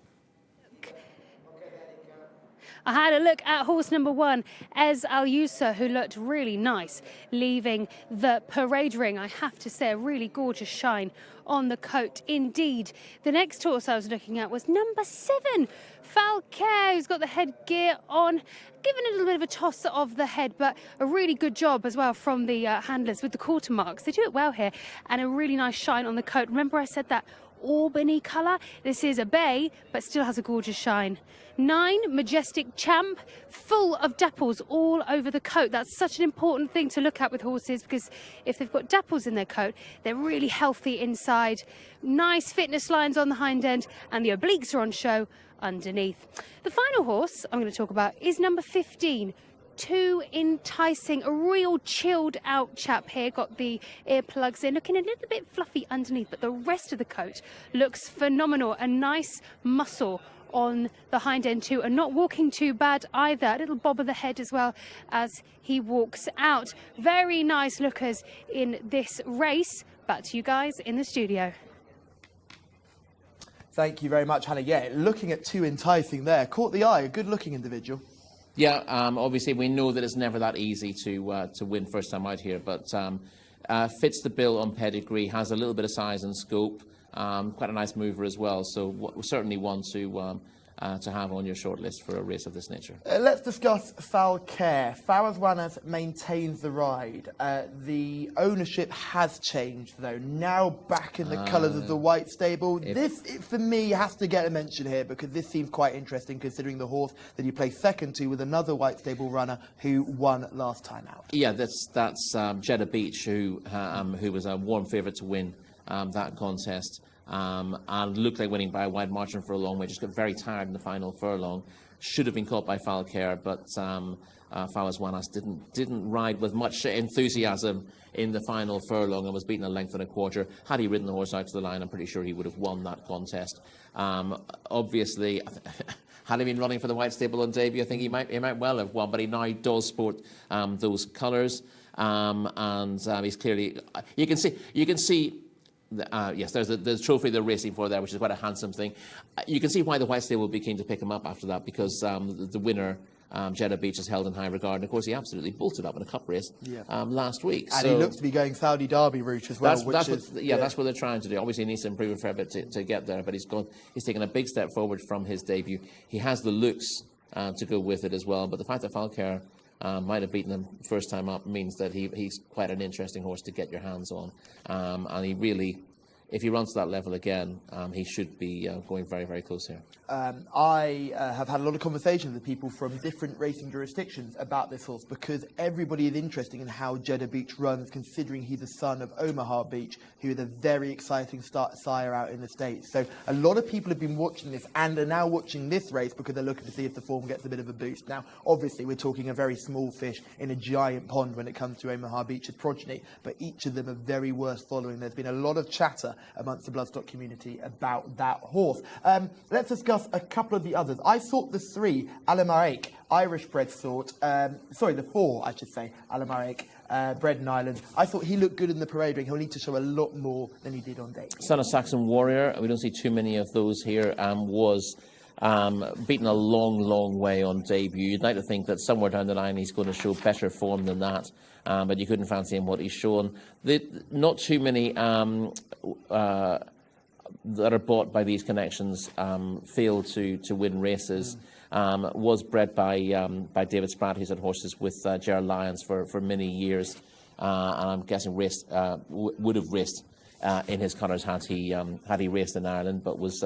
I had a look at horse number 1, Ez Al-Yusir, who looked really nice leaving the parade ring. I have to say, a really gorgeous shine on the coat indeed. The next horse I was looking at was number 7, Falcaire, who's got the headgear on, given a little bit of a toss of the head, but a really good job as well from the handlers with the quarter marks. They do it well here, and a really nice shine on the coat. Remember I said that Albany colour? This is a bay, but still has a gorgeous shine. 9, Majestic Champ, full of dapples all over the coat. That's such an important thing to look at with horses, because if they've got dapples in their coat, they're really healthy inside. Nice fitness lines on the hind end, and the obliques are on show underneath. The final horse I'm going to talk about is number 15, 2 enticing, a real chilled out chap here. Got the earplugs in, looking a little bit fluffy underneath, but the rest of the coat looks phenomenal. A nice muscle on the hind end too, and not walking too bad either. A little bob of the head as well as he walks out. Very nice lookers in this race. Back to you guys in the studio. Thank you very much, Hannah. Yeah, looking at 2 enticing there. Caught the eye, a good-looking individual. Yeah, obviously we know that it's never that easy to win first time out here, but fits the bill on pedigree, has a little bit of size and scope, quite a nice mover as well, so certainly one to have on your shortlist for a race of this nature. Let's discuss Falcaire. Faraz Wanas maintains the ride. The ownership has changed, though. Now back in the colours of the white stable. This, for me, has to get a mention here, because this seems quite interesting, considering the horse that he placed second to with another white stable runner who won last time out. Yeah, that's Jeddah Beach, who was a warm favourite to win that contest and looked like winning by a wide margin for a long way. Just got very tired in the final furlong. Should have been caught by Falcaire, but Fawaz Wanas didn't ride with much enthusiasm in the final furlong and was beaten a length and a quarter. Had he ridden the horse out to the line, I'm pretty sure he would have won that contest. Obviously, had he been running for the White Stable on debut, I think he might well have won, but he now does sport those colours, and he's clearly. You can see. Yes, there's the trophy they're racing for there, which is quite a handsome thing. You can see why the White Stable would be keen to pick him up after that, because the winner, Jeddah Beach, is held in high regard. And of course, he absolutely bolted up in a cup race last week. And he looks to be going Saudi Derby route as well. That's what they're trying to do. Obviously, he needs to improve a fair bit to get there, but he's taken a big step forward from his debut. He has the looks to go with it as well. But the fact that Falcaire might have beaten him first time up means that he's quite an interesting horse to get your hands on. And he really, if he runs to that level again, he should be going very, very close here. I have had a lot of conversations with people from different racing jurisdictions about this horse, because everybody is interested in how Jeddah Beach runs, considering he's the son of Omaha Beach, who is a very exciting sire out in the States. So a lot of people have been watching this and are now watching this race because they're looking to see if the form gets a bit of a boost. Now, obviously, we're talking a very small fish in a giant pond when it comes to Omaha Beach's progeny, but each of them are very worth following. There's been a lot of chatter amongst the bloodstock community about that horse. Let's discuss a couple of the others. I thought the three, Alamaraik, Irish bred sort, the four, I should say, Alamaraik, bred in Ireland. I thought he looked good in the parade ring. He'll need to show a lot more than he did on debut. Son of Saxon Warrior, we don't see too many of those here, was beaten a long, long way on debut. You'd like to think that somewhere down the line he's going to show better form than that, but you couldn't fancy him what he's shown. Not too many that are bought by these connections fail to win races. Was bred by David Spratt, who's had horses with Gerald Lyons for many years, and I'm guessing would have raced in his colours had he raced in Ireland, but was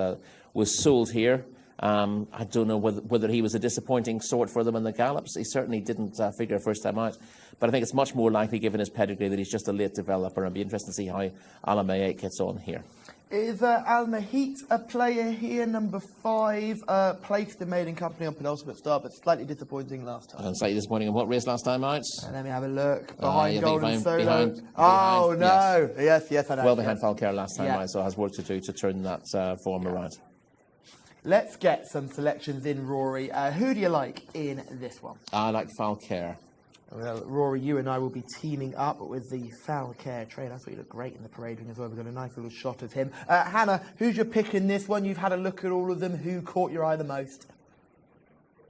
sold here. I don't know whether he was a disappointing sort for them in the gallops. He certainly didn't figure first time out, but I think it's much more likely, given his pedigree, that he's just a late developer, and it'll be interesting to see how Alamaraik gets on here. Is Al Mahit a player here, number 5, placed in maiden company on penultimate start, but slightly disappointing last time? And slightly disappointing in what race last time out? Let me have a look. Behind Golden Solo. Behind, no. Yes, I know. Well behind Falcaire last time out, so has work to do to turn that form around. Let's get some selections in, Rory. Who do you like in this one? I like Falcaire. Well, Rory, you and I will be teaming up with the Falcaire train. I thought you looked great in the parade ring as well. We've got a nice little shot of him. Hannah, who's your pick in this one? You've had a look at all of them. Who caught your eye the most?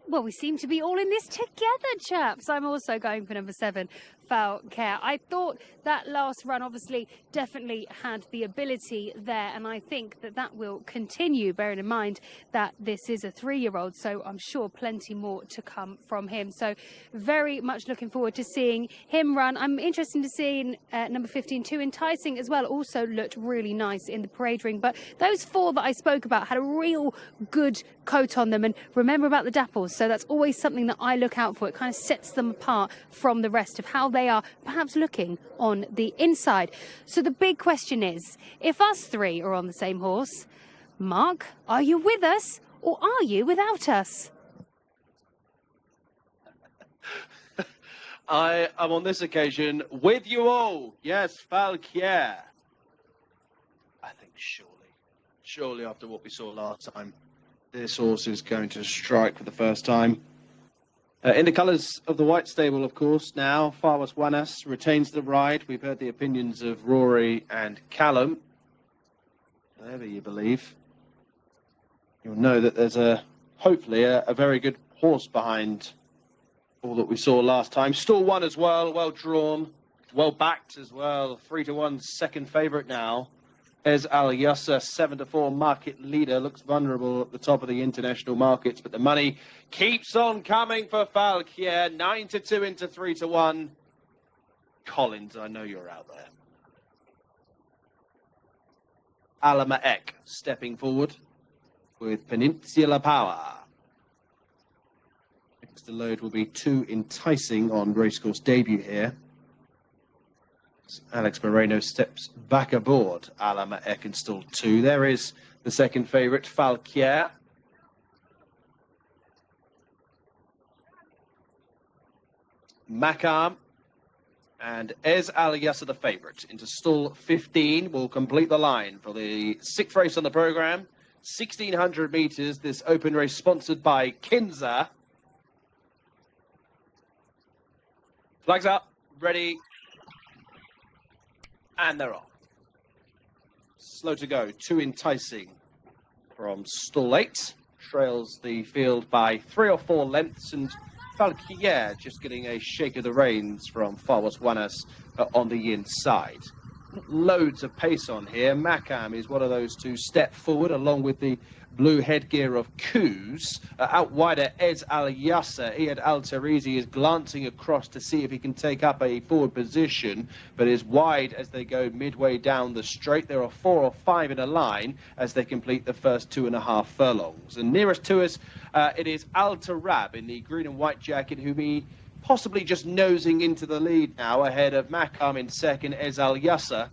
Well, we seem to be all in this together, chaps. I'm also going for number 7, Falcaire. I thought that last run obviously definitely had the ability there, and I think that will continue, bearing in mind that this is a 3-year-old, so I'm sure plenty more to come from him. So very much looking forward to seeing him run. I'm interested to see number 15, Too Enticing as well. Also looked really nice in the parade ring, but those 4 that I spoke about had a real good coat on them, and remember about the dapples, so that's always something that I look out for. It kind of sets them apart from the rest of how they are perhaps looking on the inside. So the big question is, if us 3 are on the same horse, Mark, are you with us or are you without us? I am on this occasion with you all. Yes, Falcaire. I think surely after what we saw last time, this horse is going to strike for the first time. In the colours of the White Stable, of course, now, Fawaz Wanas retains the ride. We've heard the opinions of Rory and Callum. Whatever you believe, you'll know that there's hopefully a very good horse behind all that we saw last time. Stall 1 as well, well drawn, well backed as well. 3-1 second favourite now. There's Al Jcsa, 7-4 market leader, looks vulnerable at the top of the international markets, but the money keeps on coming for Falcaire. 9-2 into 3-1. Collins, I know you're out there. Alamaraik stepping forward with Peninsula Power. Next to load will be Too Enticing on racecourse debut here. Alex Moreno steps back aboard. Alama Ekenstall 2. There is the second favourite, Falquier. Makam and Ez Al Yasser, the favourite, into stall 15, will complete the line for the 6th race on the programme. 1,600 metres, this open race sponsored by Jcsa. Flags up, ready, and they're off. Slow to go, too enticing from stall 8. Trails the field by 3 or 4 lengths, and Falquier just getting a shake of the reins from Fawaz Wanas on the inside. Loads of pace on here. Makam is one of those to step forward along with the blue headgear of Kuz. Out wider, Ez Al Yasser. Iyad Al Tarizi is glancing across to see if he can take up a forward position, but is wide as they go midway down the straight. There are 4 or 5 in a line as they complete the first 2.5 furlongs. And nearest to us, it is Al Tarab in the green and white jacket, who be possibly just nosing into the lead now, ahead of Makam in second, Ez Al Yasser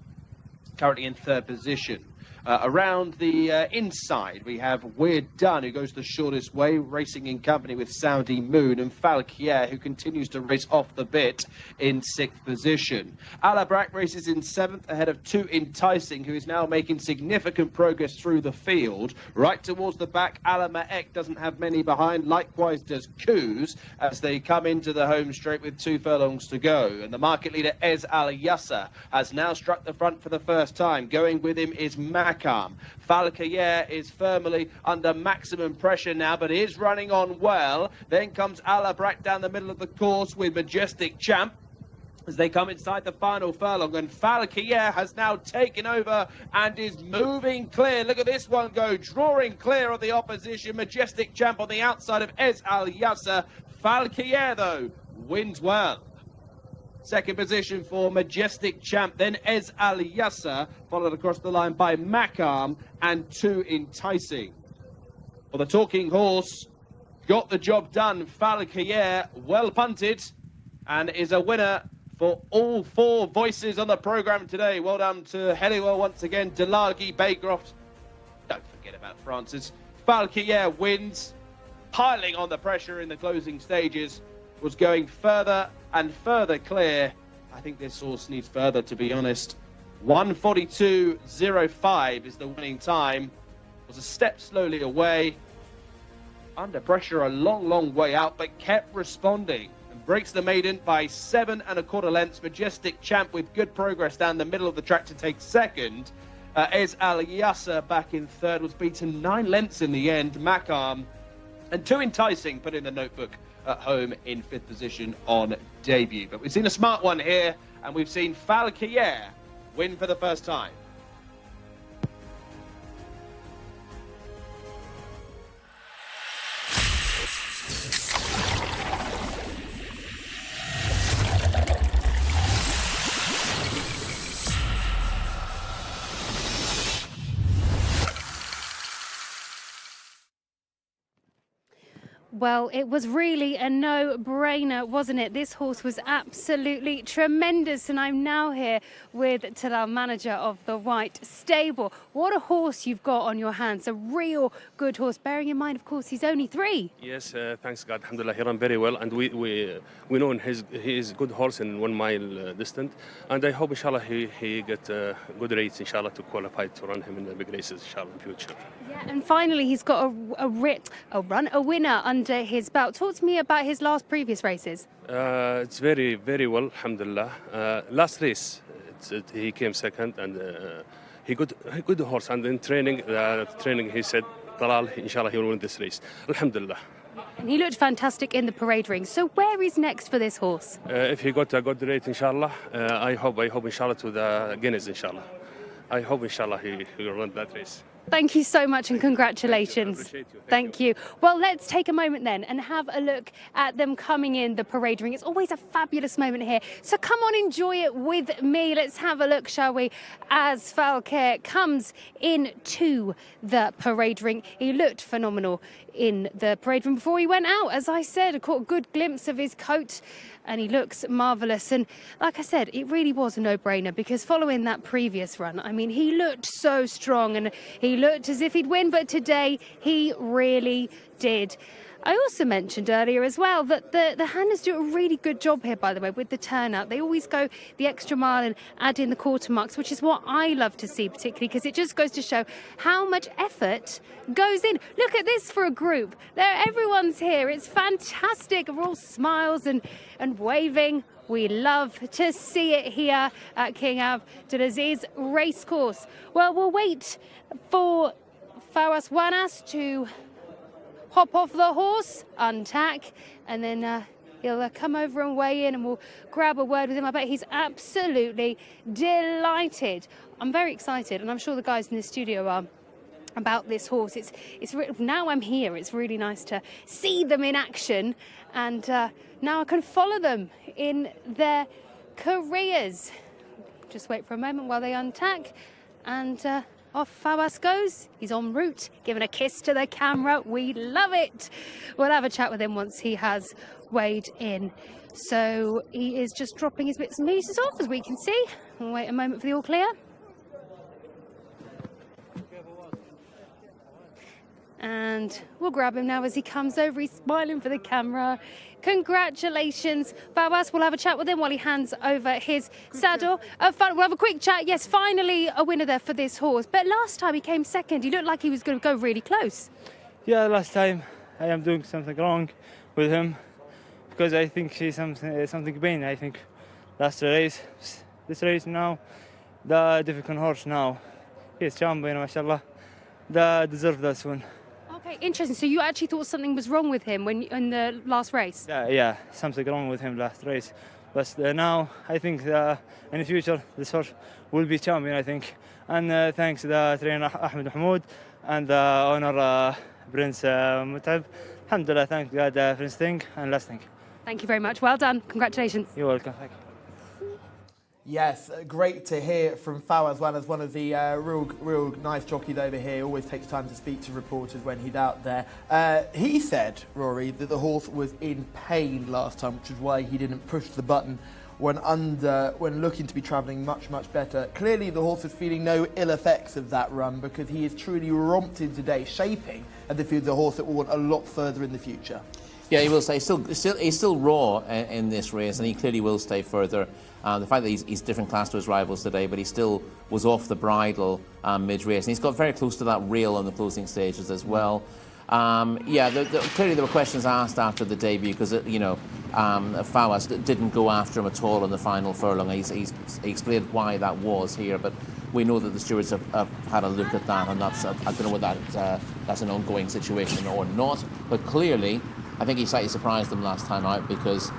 currently in 3rd position. Around the inside, we have Weird Done, who goes the shortest way, racing in company with Saudi Moon, and Falquier, who continues to race off the bit in 6th position. Alabrak races in 7th, ahead of Too Enticing, who is now making significant progress through the field. Right towards the back, Alama Ek doesn't have many behind, likewise does Kuz, as they come into the home straight with 2 furlongs to go. And the market leader, Ez Al Yasser, has now struck the front for the first time. Going with him is Makam. Falquier is firmly under maximum pressure now, but is running on well. Then comes Alabrak down the middle of the course with Majestic Champ as they come inside the final furlong, and Falquier has now taken over and is moving clear. Look at this one go, drawing clear of the opposition. Majestic Champ on the outside of Ez Al Yasser. Falquier, though, wins well. Second position for Majestic Champ, then Ez Al Yasser, followed across the line by Makam and Too Enticing. For the talking horse, got the job done. Falquier, well punted, and is a winner for all 4 voices on the programme today. Well done to Helliwell once again, Delagi, Baycroft. Don't forget about Francis. Falquier wins, piling on the pressure in the closing stages, was going further and further clear. I think this horse needs further, to be honest. 1:42.05 is the winning time. Was a step slowly away. Under pressure a long way out, but kept responding. And breaks the maiden by 7 1/4 lengths. Majestic Champ with good progress down the middle of the track to take second. Ez Al Yasser back in 3rd, was beaten 9 lengths in the end. Makam and Too Enticing put in the notebook at home in 5th position on debut. But we've seen a smart one here, and we've seen Falquier win for the first time. Well, it was really a no-brainer, wasn't it? This horse was absolutely tremendous, and I'm now here with Talal, manager of the White Stable. What a horse you've got on your hands, a real good horse, bearing in mind, of course, he's only 3. Yes, thanks God, alhamdulillah, he ran very well, and we know he is a good horse in 1 mile distance, and I hope, inshallah, he get good rates, inshallah, to qualify to run him in the big races, inshallah, in future. Yeah, and finally, he's got a winner under his belt. Talk to me about his previous races. It's very, very well, alhamdulillah. Last race, he came second, and he good horse. And in training, he said, Talal, inshallah, he will win this race. Alhamdulillah. And he looked fantastic in the parade ring. So where is next for this horse? If he got a good rate, inshallah, I hope, inshallah, to the Guinness, inshallah. I hope, inshallah, he will run that race. Thank you so much and congratulations. Appreciate you. Thank you. Well, let's take a moment then and have a look at them coming in the parade ring. It's always a fabulous moment here. So come on, enjoy it with me. Let's have a look, shall we, as Falker comes into the parade ring. He looked phenomenal in the parade ring before he went out. As I said, I caught a good glimpse of his coat and he looks marvellous. And like I said, it really was a no-brainer because following that previous run, I mean, he looked so strong and he looked as if he'd win, but today he really did. I also mentioned earlier as well that the handlers do a really good job here, by the way, with the turnout. They always go the extra mile and add in the quarter marks, which is what I love to see, particularly because it just goes to show how much effort goes in. Look at this for a group. Everyone's here. It's fantastic. We're all smiles and waving. We love to see it here at King Abdulaziz Racecourse. Well, we'll wait for Fawaz Wanas to hop off the horse, untack, and then he'll come over and weigh in and we'll grab a word with him. I bet he's absolutely delighted. I'm very excited, and I'm sure the guys in the studio are, about this horse. Now I'm here, it's really nice to see them in action, and now I can follow them in their careers. Just wait for a moment while they untack, and off Fawaz goes. He's en route, giving a kiss to the camera. We love it. We'll have a chat with him once he has weighed in. So he is just dropping his bits and pieces off, as we can see. We'll wait a moment for the all clear. And we'll grab him now as he comes over. He's smiling for the camera. Congratulations, Fawaz. We'll have a chat with him while he hands over his saddle. We'll have a quick chat. Yes, finally a winner there for this horse. But last time he came second. He looked like he was going to go really close. Yeah, last time I am doing something wrong with him because I think she's something bad. I think last race, this race now, the difficult horse now, he's champion, mashallah. They deserve this one. Okay, interesting. So you actually thought something was wrong with him in the last race? Yeah, something wrong with him last race. But now I think in the future this horse will be champion, I think. And thanks to the trainer Ahmed Mahmoud and the owner Prince Mutab. Alhamdulillah, thank God, Prince thing and last thing. Thank you very much. Well done. Congratulations. You're welcome. Thank you. Yes, great to hear from Fawaz Wanas, one of the real nice jockeys over here. Always takes time to speak to reporters when he's out there. He said, Rory, that the horse was in pain last time, which is why he didn't push the button when looking to be travelling much better. Clearly, the horse is feeling no ill effects of that run because he is truly romped in today, shaping at the field a horse that will want a lot further in the future. Yeah, he will stay. He's still raw in this race, and he clearly will stay further. The fact that he's different class to his rivals today, but he still was off the bridle mid-race, and he's got very close to that rail on the closing stages as well. Clearly there were questions asked after the debut because Fawaz didn't go after him at all in the final furlong. He explained why that was here, but we know that the stewards have had a look at that, and I don't know whether that's an ongoing situation or not. But clearly, I think he slightly surprised them last time out because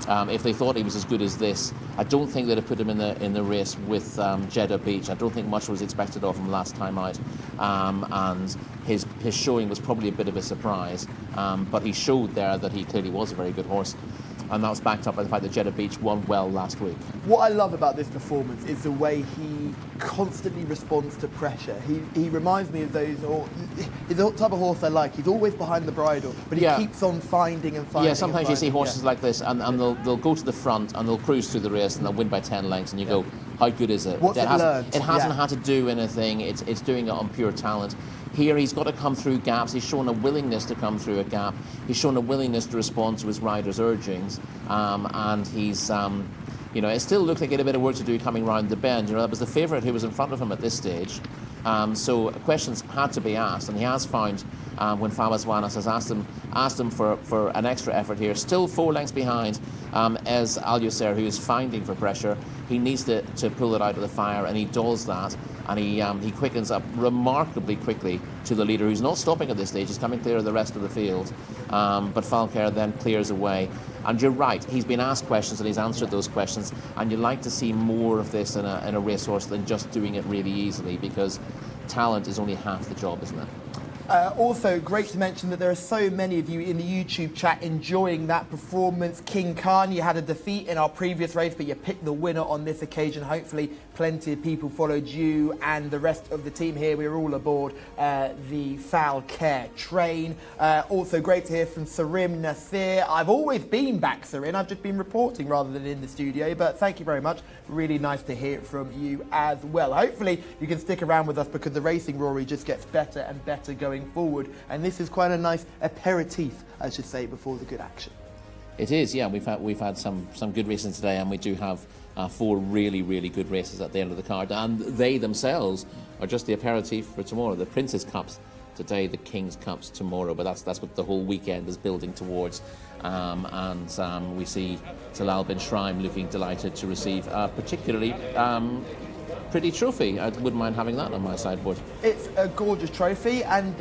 if they thought he was as good as this, I don't think they'd have put him in the race with Jeddah Beach. I don't think much was expected of him last time out, and his showing was probably a bit of a surprise. But he showed there that he clearly was a very good horse, and that was backed up by the fact that Jeddah Beach won well last week. What I love about this performance is the way he constantly responds to pressure. He reminds me of he's the type of horse I like. He's always behind the bridle, but he keeps on finding. Yeah, sometimes you see horses like this, and they'll go to the front and they'll cruise through the race and they'll win by 10 lengths, and you go, how good is it? What's it learned? It hasn't had to do anything. It's doing it on pure talent. Here he's got to come through gaps. He's shown a willingness to come through a gap. He's shown a willingness to respond to his rider's urgings, and he's it still looked like he had a bit of work to do coming round the bend. That was the favourite who was in front of him at this stage. So questions had to be asked, and he has found when Fawaz Wanas has asked him for an extra effort here. Still 4 lengths behind as Al Yusser, who is finding for pressure. He needs to pull it out of the fire, and he does that. And he quickens up remarkably quickly to the leader, who's not stopping at this stage. He's coming clear of the rest of the field. But Falker then clears away. And you're right, he's been asked questions and he's answered those questions. And you like to see more of this in a racehorse than just doing it really easily, because talent is only half the job, isn't it? Also, great to mention that there are so many of you in the YouTube chat enjoying that performance. King Khan, you had a defeat in our previous race, but you picked the winner on this occasion. Hopefully, plenty of people followed you and the rest of the team here. We were all aboard the Falcare train. Also, great to hear from Sarim Nasir. I've always been back, Sarim. I've just been reporting rather than in the studio, but thank you very much. Really nice to hear from you as well. Hopefully, you can stick around with us because the racing, Rory, just gets better and better going forward, and this is quite a nice aperitif, I should say, before the good action. It is, yeah. We've had some good racing today, and we do have 4 really good races at the end of the card, and they themselves are just the aperitif for tomorrow. The Prince's Cups today, the King's Cups tomorrow, but that's what the whole weekend is building towards. And we see Talal bin Shraim looking delighted to receive a particularly pretty trophy. I wouldn't mind having that on my sideboard. It's a gorgeous trophy, and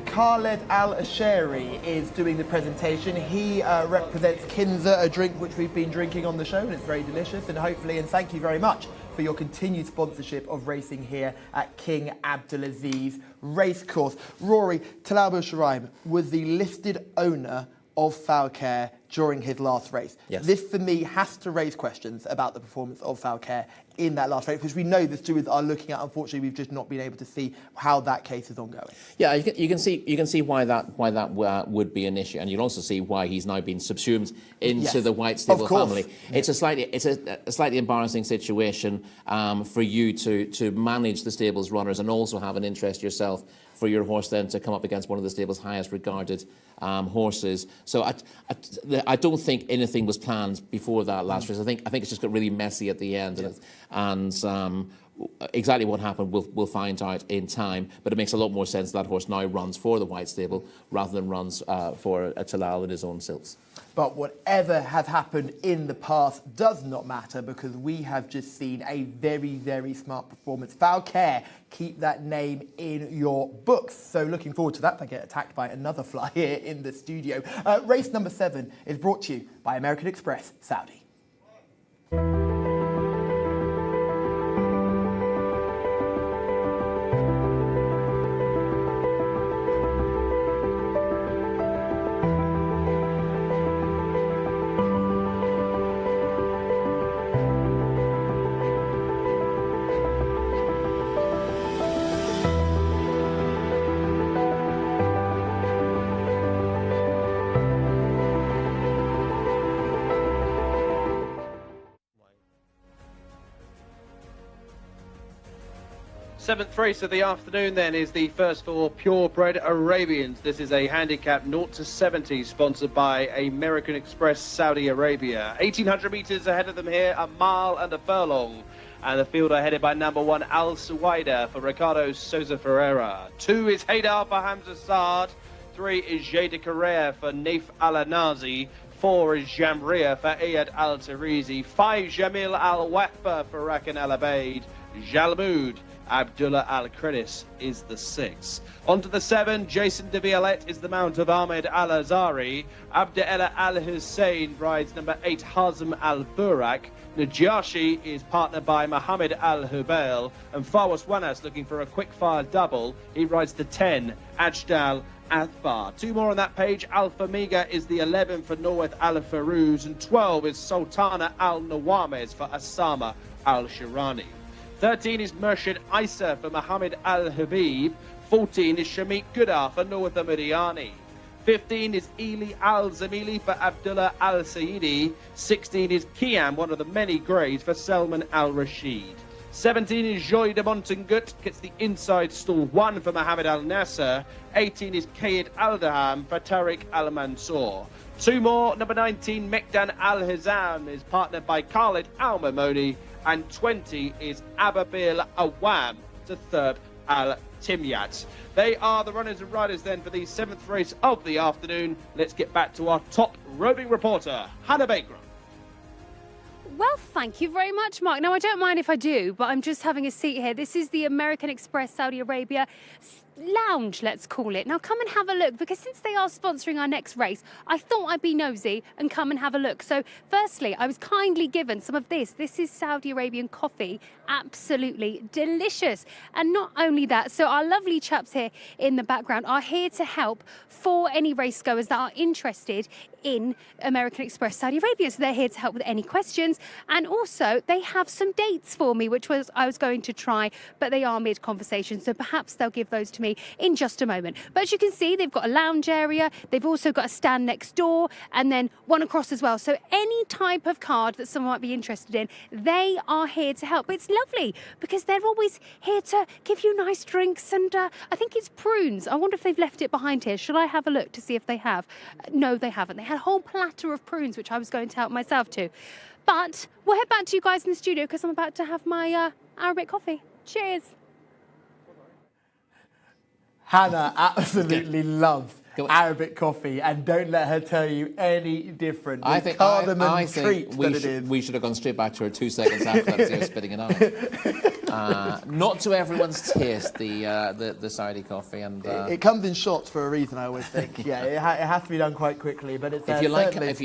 Khaled Al-Ashari is doing the presentation. He represents Kinza, a drink which we've been drinking on the show, and it's very delicious. And hopefully, and thank you very much for your continued sponsorship of racing here at King Abdulaziz Racecourse. Rory, Talal bin Shraim was the listed owner of Falcare during his last race. Yes. This, for me, has to raise questions about the performance of Falcare in that last race, because we know the stewards are looking at. Unfortunately, we've just not been able to see how that case is ongoing. Yeah, you can see why that would be an issue, and you'll also see why he's now been subsumed into the White Stable family. It's a slightly embarrassing situation for you to manage the stable's runners and also have an interest yourself for your horse then to come up against one of the stable's highest regarded horses. So I don't think anything was planned before that last race. I think it's just got really messy at the end, and exactly what happened we'll find out in time. But it makes a lot more sense that horse now runs for the White Stable rather than runs for a Talal in his own silks. But whatever has happened in the past does not matter, because we have just seen a very smart performance. Falcare, keep that name in your books. So looking forward to that. I get attacked by another fly here in the studio. Race number 7 is brought to you by American Express Saudi. Seventh race of the afternoon then is the first for purebred Arabians. This is a handicap 0 to 70 sponsored by American Express Saudi Arabia. 1,800 metres ahead of them here, a mile and a furlong. And the field are headed by number 1 Al Suwaida for Ricardo Souza Ferreira. 2 is Haydar for Hamza Saad. 3 is Jade Correa for Naif Al-Anazi. 4 is Jamria for Ayad Al-Tarizi. 5 Jamil Al-Wahba for Rakan Al-Abaid. Jalmoud Abdullah Al-Kredis is the 6. On to the 7, Jason de Violette is the mount of Ahmed Al-Azari. Abdella Al-Hussein rides number 8, Hazm Al-Burak. Najashi is partnered by Mohammed Al-Hubail. And Farwas Wanas looking for a quick-fire double. He rides the 10, Ajdal Athbar. 2 more on that page. Alpha Miga is the 11 for Norweth Al-Farouz. And 12 is Sultana Al-Nawames for Asama Al-Shirani. 13 is Murshid Isa for Mohammed Al-Habib. 14 is Shamik Goodar for North Amiriani. 15 is Eli Al-Zamili for Abdullah Al-Saidi. 16 is Kiam, one of the many greys, for Salman Al-Rashid. 17 is Joy de Montengut, gets the inside stall 1 for Mohammed Al-Nasser. 18 is Kayed Al-Daham for Tariq Al-Mansour. 2 more, number 19, Mekdan Al-Hizam is partnered by Khalid Al-Mamoni. And 20 is Ababil Awam to Thurb Al-Timyat. They are the runners and riders then for the 7th race of the afternoon. Let's get back to our top roving reporter, Hannah Baker. Well, thank you very much, Mark. Now, I don't mind if I do, but I'm just having a seat here. This is the American Express Saudi Arabia lounge, let's call it. Now come and have a look, because since they are sponsoring our next race, I thought I'd be nosy and come and have a look. So firstly, I was kindly given some of this. This is Saudi Arabian coffee, absolutely delicious. And not only that, so our lovely chaps here in the background are here to help for any race goers that are interested in American Express Saudi Arabia. So they're here to help with any questions, and also they have some dates for me, which I was going to try, but they are mid-conversation, so perhaps they'll give those to me in just a moment. But as you can see, they've got a lounge area, they've also got a stand next door, and then one across as well. So any type of card that someone might be interested in, they are here to help. It's lovely because they're always here to give you nice drinks, and I think it's prunes. I wonder if they've left it behind here. Should I have a look to see if they have? No, they haven't. They had a whole platter of prunes, which I was going to help myself to. But we'll head back to you guys in the studio because I'm about to have my Arabic coffee. Cheers. Hannah absolutely loves Arabic coffee, and don't let her tell you any different. I think we should have gone straight back to her 2 seconds after that, so spitting it out. Not to everyone's taste, the Saudi coffee, and it comes in shots for a reason. I always think, yeah, it has to be done quite quickly. But it's if you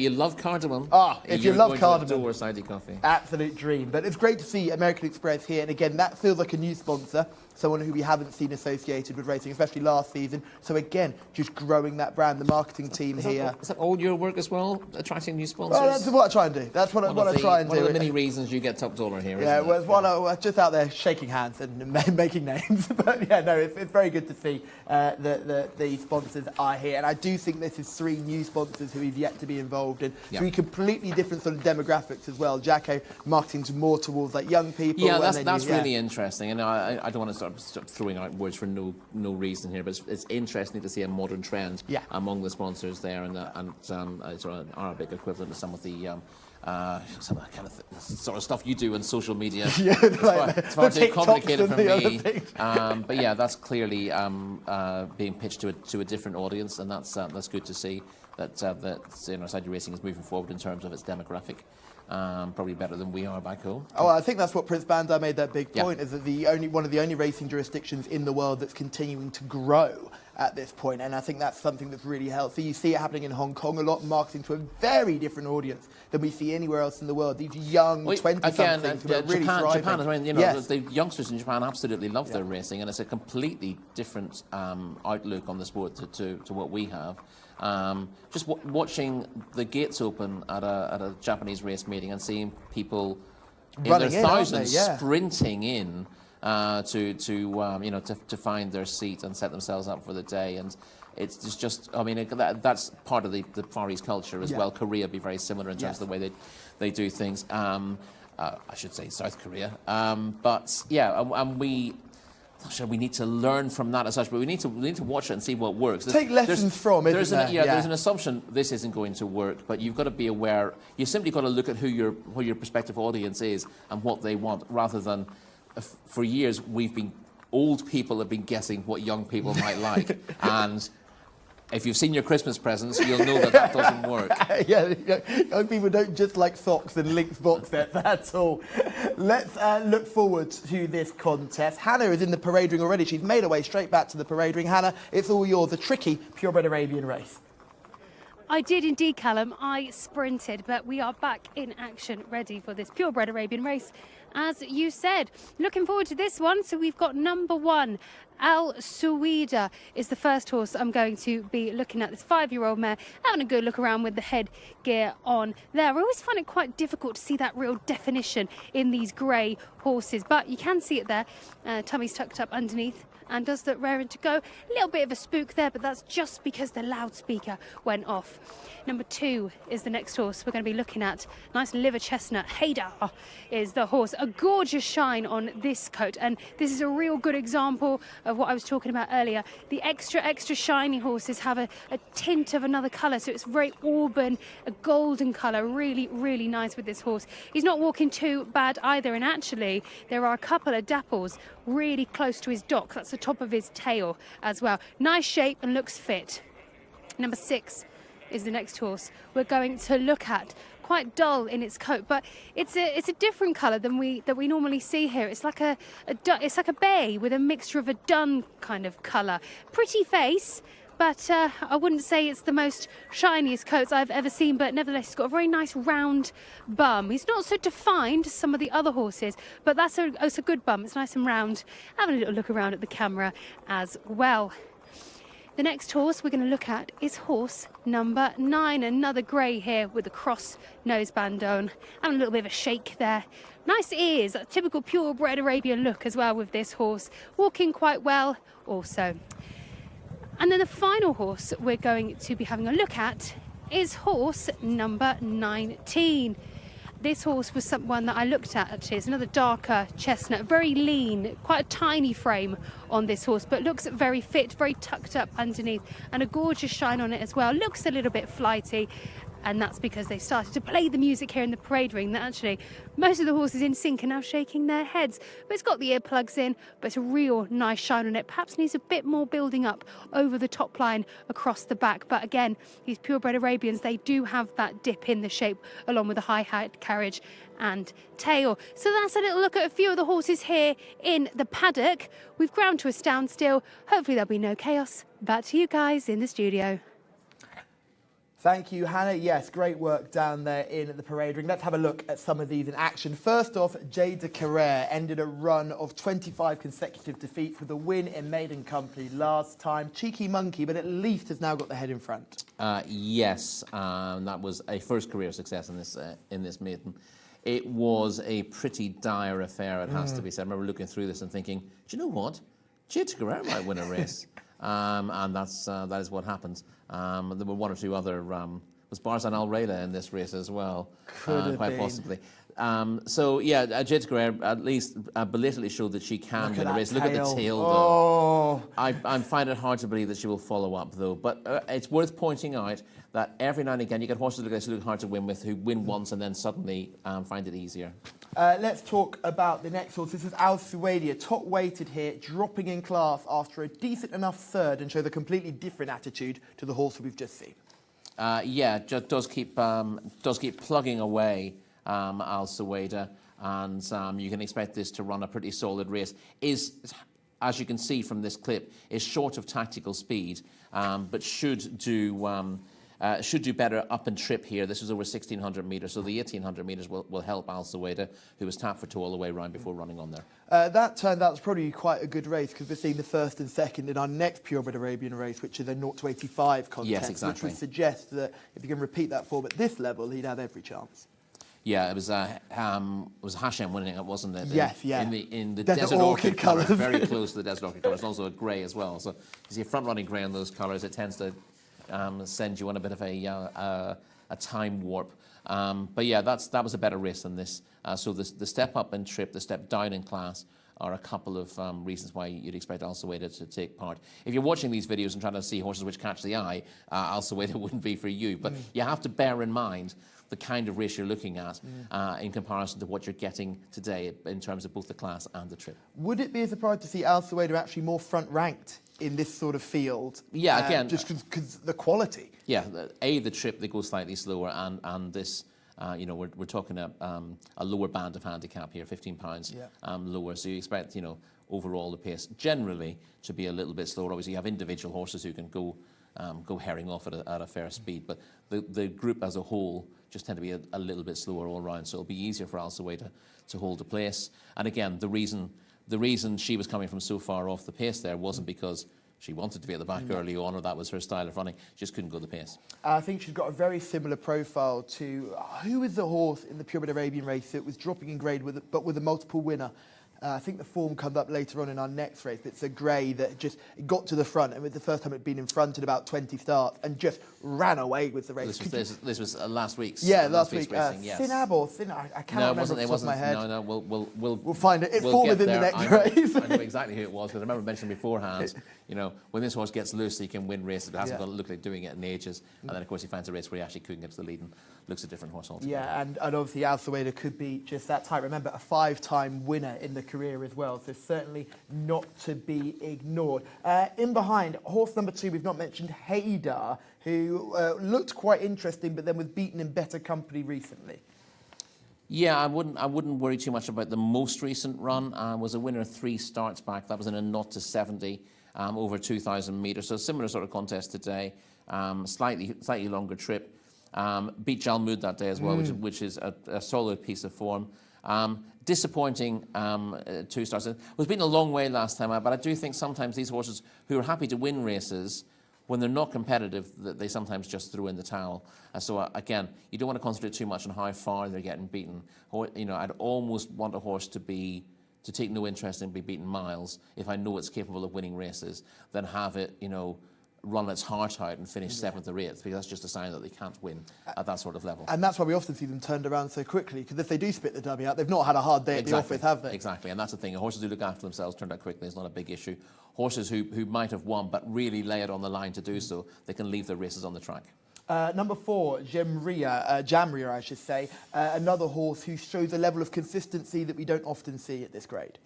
love cardamom, if you love cardamom, or Saudi coffee, absolute dream. But it's great to see American Express here, and again, that feels like a new sponsor. Someone who we haven't seen associated with racing, especially last season. So again, just growing that brand, the marketing team here. Is that all your work as well, attracting new sponsors? Well, that's what I try and do. That's what I try and do. One of the many reasons you get top dollar here, yeah, isn't it? Well, I'm just out there shaking hands and making names. But yeah, no, it's very good to see the sponsors are here. And I do think this is 3 new sponsors who have yet to be involved in 3 completely different sort of demographics as well. Jacko marketing more towards like young people. Yeah, that's really interesting. And I don't want to start throwing out words for no reason here, but it's interesting to see a modern trend among the sponsors there, and sort of an Arabic equivalent of some of the some of that kind of sort of stuff you do on social media. Yeah, it's far too complicated for me. But yeah, that's clearly being pitched to a different audience, and that's good to see that Saudi racing is moving forward in terms of its demographic. Probably better than we are back home. Oh, I think that's what Prince Bandar made that big point, is that one of the only racing jurisdictions in the world that's continuing to grow at this point, and I think that's something that's really healthy. You see it happening in Hong Kong a lot, marketing to a very different audience than we see anywhere else in the world. These young 20-somethings who are really thriving. Japan, I mean, the youngsters in Japan absolutely love their racing, and it's a completely different outlook on the sport to what we have. Just watching the gates open at a Japanese race meeting and seeing people in their thousands sprinting in to find their seat and set themselves up for the day, and it's just I mean that's part of the Far East culture as well. Korea would be very similar in terms of the way they do things. I should say South Korea, but yeah, and we. Sure, we need to learn from that as such, but we need to watch it and see what works. Take lessons from it. There's an assumption this isn't going to work, but you've got to be aware. You simply got to look at who your prospective audience is and what they want, rather than for years old people have been guessing what young people might like, and if you've seen your Christmas presents, you'll know that doesn't work. Young people don't just like socks and Lynx box sets, that's all. Let's look forward to this contest. Hannah is in the parade ring already. She's made her way straight back to the parade ring. Hannah, it's all yours, a tricky purebred Arabian race. I did indeed, Callum. I sprinted, but we are back in action, ready for this purebred Arabian race, as you said. Looking forward to this one. So we've got number 1, Al Suwida is the first horse I'm going to be looking at. This 5-year-old mare, having a good look around with the headgear on there. I always find it quite difficult to see that real definition in these grey horses, but you can see it there. Tummy's tucked up underneath. And does look raring to go. A little bit of a spook there, but that's just because the loudspeaker went off. Number 2 is the next horse we're going to be looking at. Nice liver chestnut. Haydar is the horse. A gorgeous shine on this coat. And this is a real good example of what I was talking about earlier. The extra shiny horses have a tint of another colour. So it's very auburn, a golden colour. Really, really nice with this horse. He's not walking too bad either. And actually, there are a couple of dapples really close to his dock. That's the top of his tail as well. Nice shape and looks fit. Number 6 is the next horse we're going to look at. quite dull in its coat, but it's a different colour than we normally see here. It's like a bay with a mixture of a dun kind of colour. Pretty face, but I wouldn't say it's the most shiniest coats I've ever seen, but nevertheless, he's got a very nice round bum. He's not so defined as some of the other horses, but it's a good bum. It's nice and round. Having a little look around at the camera as well. The next horse we're going to look at is horse number 9, another grey here with a cross noseband on. Having a little bit of a shake there. Nice ears, a typical purebred Arabian look as well with this horse. Walking quite well also. And then the final horse we're going to be having a look at is horse number 19. This horse was one that I looked at actually. It's another darker chestnut, very lean, quite a tiny frame on this horse, but looks very fit, very tucked up underneath, and a gorgeous shine on it as well. Looks a little bit flighty. And that's because they started to play the music here in the parade ring that actually most of the horses in sync are now shaking their heads. But it's got the earplugs in, but it's a real nice shine on it. Perhaps needs a bit more building up over the top line across the back. But again, these purebred Arabians, they do have that dip in the shape along with the high height carriage and tail. So that's a little look at a few of the horses here in the paddock. We've ground to a standstill. Hopefully there'll be no chaos. Back to you guys in the studio. Thank you, Hannah. Yes, great work down there in the parade ring. Let's have a look at some of these in action. First off, Jcsa ended a run of 25 consecutive defeats with a win in maiden company last time. Cheeky monkey, but at least has now got the head in front. Yes, that was a first career success in this maiden. It was a pretty dire affair, it has to be said. I remember looking through this and thinking, do you know what? Jcsa might win a race. And that is what happens. There were one or two other, was Barzan Al Rayla in this race as well, quite possibly. So yeah, Jcsa at least belatedly showed that she can win a race. Look at the tail, though. I find it hard to believe that she will follow up, though. But it's worth pointing out that every now and again you get horses who look hard to win with, who win once and then suddenly find it easier. Let's talk about the next horse. This is Al Suwaidi, top weighted here, dropping in class after a decent enough third, and shows a completely different attitude to the horse we've just seen. Yeah, just does keep plugging away, Al Suwaidi, and you can expect this to run a pretty solid race. Is, as you can see from this clip, is short of tactical speed, but should do better up and trip here. This was over 1,600 metres, so the 1,800 metres will help Al Suwaidi, who was tapped for two all the way round before running on there. That turned out to probably quite a good race, because we're seeing the first and second in our next purebred Arabian race, which is a 0 to 85 contest. Yes, exactly. Which would suggest that if you can repeat that form at this level, he'd have every chance. Yeah, it was Hashem winning it, wasn't it? Yes, yeah. In the Desert Orchid colours. Very close to the Desert Orchid colours. Also a grey as well. So you see a front-running grey in those colours, it tends to send you on a bit of a time warp. But yeah, that was a better race than this. So the step up in trip, the step down in class are a couple of reasons why you'd expect Al Suwaidi to take part. If you're watching these videos and trying to see horses which catch the eye, Al Suwaidi wouldn't be for you. But you have to bear in mind the kind of race you're looking at in comparison to what you're getting today in terms of both the class and the trip. Would it be a surprise to see Al Suwaidi actually more front-ranked in this sort of field? Yeah, again... just because the quality. Yeah, the trip, they go slightly slower, and this... we're talking a lower band of handicap here, 15 pounds lower. So you expect, overall the pace generally to be a little bit slower. Obviously, you have individual horses who can go herring off at a fair speed, but the group as a whole just tend to be a little bit slower all round. So it'll be easier for Al Suwaidi to hold the place. And again, the reason she was coming from so far off the pace there wasn't because she wanted to be at the back early on, or that was her style of running. She just couldn't go the pace. I think she's got a very similar profile to... who was the horse in the purebred Arabian race that was dropping in grade, but with a multiple winner? I think the form comes up later on in our next race. It's a grey that just got to the front, and it was the first time it'd been in front in about 20 starts, and just ran away with the race. This was last week's. Yeah, last week's racing, yes. Sinab or Thin... I cannot remember off the top of my head. No, we'll find it. It's we'll forward in the next race. I know exactly who it was, because I remember mentioning beforehand. you know, when this horse gets loose, he can win races, but hasn't Yeah. got look like doing it in ages. And then, of course, he finds a race where he actually couldn't get to the lead and looks a different horse altogether. Yeah, and obviously Al Suwaida could be just that type. Remember, a 5-time winner in the career as well, so certainly not to be ignored. In behind, horse number 2, we've not mentioned Haydar, who looked quite interesting, but then was beaten in better company recently. Yeah, I wouldn't worry too much about the most recent run. Was a winner 3 starts back. That was in a 0-70 over 2,000 metres. So similar sort of contest today. Slightly longer trip. Beat Jalmood that day as well, which is a solid piece of form. Disappointing 2 starts. Was beaten a long way last time out, but I do think sometimes these horses who are happy to win races, when they're not competitive, they sometimes just throw in the towel. So again, you don't want to concentrate too much on how far they're getting beaten. You know, I'd almost want a horse to take no interest in being beaten miles if I know it's capable of winning races, than have it, you know, run its heart out and finish 7th or 8th, because that's just a sign that they can't win at that sort of level. And that's why we often see them turned around so quickly, because if they do spit the derby out, they've not had a hard day at the office, have they? Exactly, and that's the thing. Horses who look after themselves turned out quickly is not a big issue. Horses who might have won but really lay it on the line to do so, they can leave their races on the track. Number 4, Jamria, I should say, another horse who shows a level of consistency that we don't often see at this grade.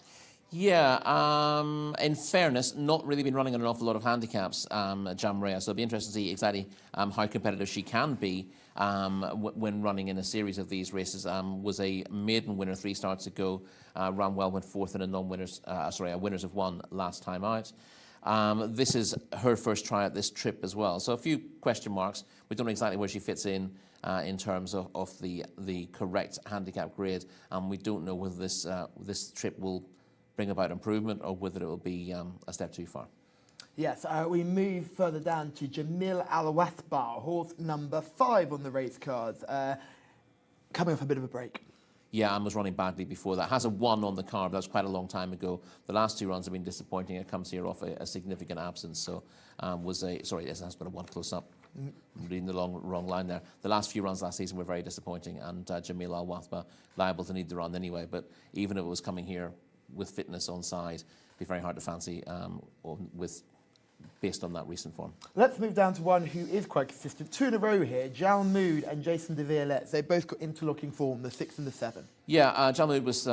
Yeah, in fairness, not really been running on an awful lot of handicaps, Jamria, so it'll be interesting to see exactly how competitive she can be when running in a series of these races. Was a maiden winner 3 starts ago, ran well, went 4th in a winners of 1 last time out. This is her first try at this trip as well, so a few question marks. We don't know exactly where she fits in terms of the correct handicap grade, and we don't know whether this trip will bring about improvement or whether it will be a step too far. Yes, we move further down to Jamil Al Wathbar, horse number 5 on the race cards, coming off a bit of a break. Yeah, and was running badly before that. Has a 1 on the card, but that was quite a long time ago. The last 2 runs have been disappointing. It comes here off a significant absence, so it has been a 1 close up. I'm reading the wrong line there. The last few runs last season were very disappointing, and Jamil Al Wathbar liable to need the run anyway, but even if it was coming here with fitness on side, it'd be very hard to fancy based on that recent form. Let's move down to one who is quite consistent. 2 in a row here, Jalmood and Jason de Violet. They both got interlocking form, the 6 and the 7. Yeah, Jalmood was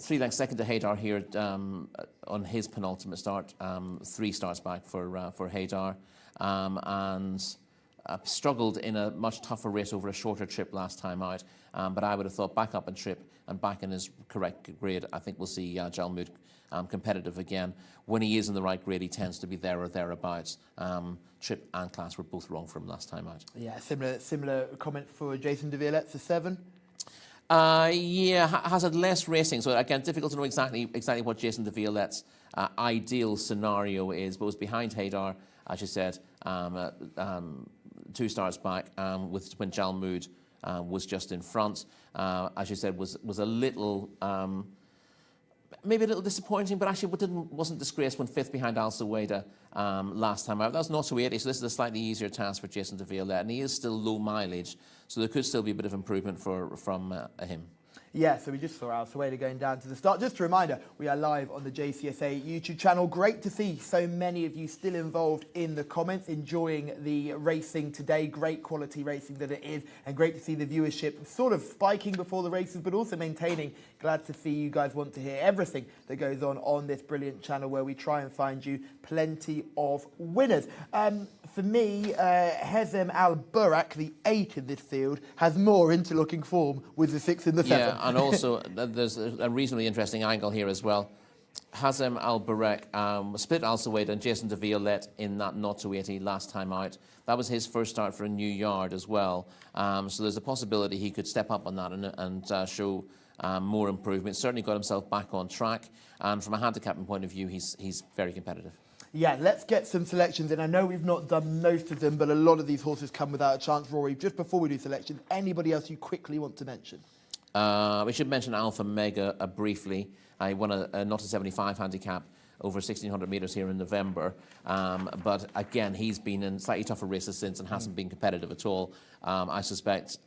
3 lengths second to Haydar here on his penultimate start, 3 starts back for Haydar, and struggled in a much tougher race over a shorter trip last time out, but I would have thought back up in trip and back in his correct grade, I think we'll see Jalmood competitive again. When he is in the right grade, he tends to be there or thereabouts. Trip and class were both wrong for him last time out. Yeah, similar comment for Jason de Violet, the 7. Yeah, has had less racing, so again, difficult to know exactly what Jason de Violet's ideal scenario is, but was behind Haydar, as you said, 2 starts back, when Jalmood was just in front. As you said, was a little, maybe a little disappointing, but actually wasn't disgraced when 5th behind Al Suwaida last time out. That was 0-80, so this is a slightly easier task for Jason de Violet, and he is still low mileage, so there could still be a bit of improvement from him. Yeah, so we just saw Al Suwaida going down to the start. Just a reminder, we are live on the Jcsa YouTube channel. Great to see so many of you still involved in the comments, enjoying the racing today. Great quality racing that it is, and great to see the viewership sort of spiking before the races, but also maintaining. Glad to see you guys want to hear everything that goes on this brilliant channel where we try and find you plenty of winners. For me, Hezem Al Burak, the 8 in this field, has more interlocking form with the 6 and the 7. Yeah, and also there's a reasonably interesting angle here as well. Hazem Al Burak split Al Suwaida and Jason de Violet in that 0-80 last time out. That was his first start for a new yard as well. So there's a possibility he could step up on that and show more improvement. Certainly got himself back on track, and from a handicapping point of view, he's very competitive. Yeah, let's get some selections in. I know we've not done most of them, but a lot of these horses come without a chance. Rory, just before we do selections, anybody else you quickly want to mention? We should mention Alpha Mega briefly. He won a 0-75 handicap over 1,600 metres here in November. But again, he's been in slightly tougher races since and hasn't been competitive at all. I suspect,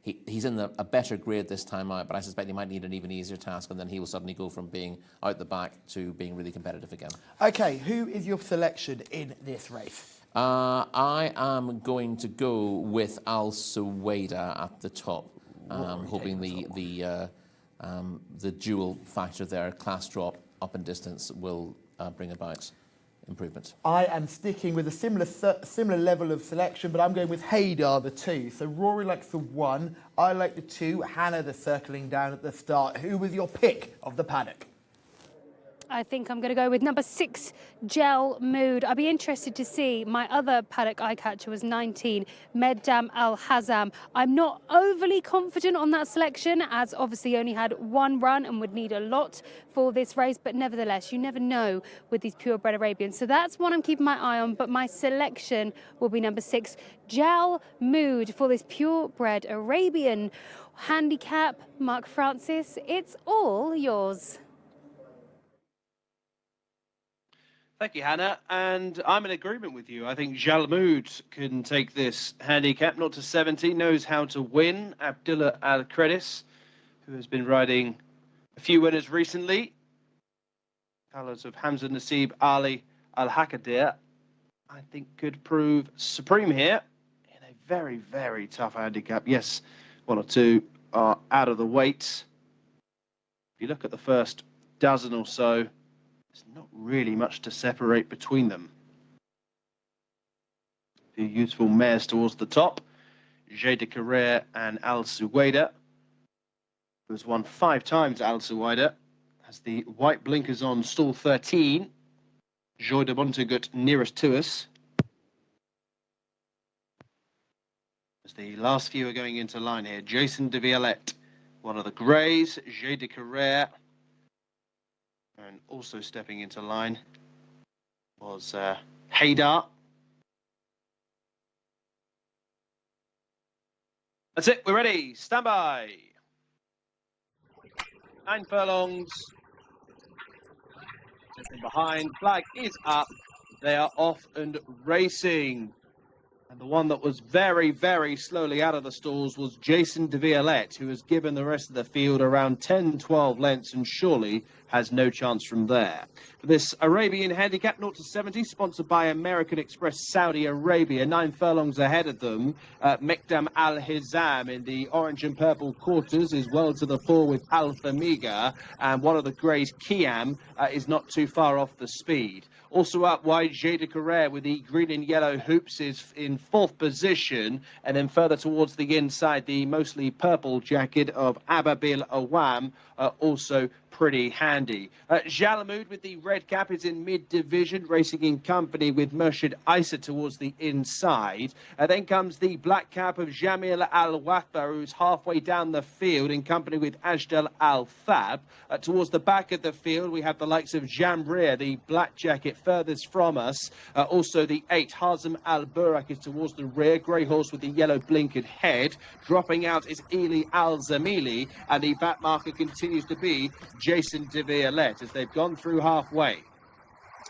he's in a better grade this time out, but I suspect he might need an even easier task, and then he will suddenly go from being out the back to being really competitive again. Okay, who is your selection in this race? I am going to go with Al Suwaida at the top, hoping the dual factor there, class drop, up in distance, will bring about improvement. I am sticking with a similar level of selection, but I'm going with Haydar, the 2. So Rory likes the 1, I like the 2, Hannah the circling down at the start. Who was your pick of the paddock? I think I'm going to go with number 6, Gel Mood. I'd be interested to see. My other paddock eye catcher was 19, Meddam Al Hazam. I'm not overly confident on that selection, as obviously only had 1 run and would need a lot for this race. But nevertheless, you never know with these purebred Arabians. So that's one I'm keeping my eye on. But my selection will be number 6, Gel Mood, for this purebred Arabian handicap. Mark Francis, it's all yours. Thank you, Hannah. And I'm in agreement with you. I think Jalmoud can take this handicap. 0 to 70, knows how to win. Abdullah Al-Kredis, who has been riding a few winners recently. Colours of Hamza Nasib Ali Al-Hakadir, I think could prove supreme here in a very, very tough handicap. Yes, 1 or 2 are out of the weight. If you look at the first dozen or so, there's not really much to separate between them. The useful mares towards the top, Jcsa and Al Suwaida, who's won 5 times. Al Suwaida has the white blinkers on stall 13. Joy de Montagut nearest to us. As the last few are going into line here, Jason de Violette, one of the greys, Jcsa. And also stepping into line was Haydar. That's it, we're ready. Stand by. 9 furlongs. Sitting behind, flag is up. They are off and racing. And the one that was very, very slowly out of the stalls was Jason de Violette, who has given the rest of the field around 10, 12 lengths and surely has no chance from there. For this Arabian handicap, 0 to 70, sponsored by American Express Saudi Arabia, 9 furlongs ahead of them. Meddam Al Hazam in the orange and purple quarters is well to the fore with Alpha Mega, and one of the greys, Kiam, is not too far off the speed. Also up wide, Jcsa with the green and yellow hoops is in 4th position, and then further towards the inside, the mostly purple jacket of Ababil Awam, also pretty handy. Jalmoud with the red cap is in mid-division, racing in company with Murshid Isa towards the inside. Then comes the black cap of Jamil Al-Wathba, who's halfway down the field in company with Ajdal Al-Thab. Towards the back of the field, we have the likes of Jamrir, the black jacket furthest from us. Also the 8, Hazem Al-Burak, is towards the rear. Grey horse with the yellow blinkered head. Dropping out is Eli Al-Zamili, and the back marker continues to be Jason de Violette as they've gone through halfway.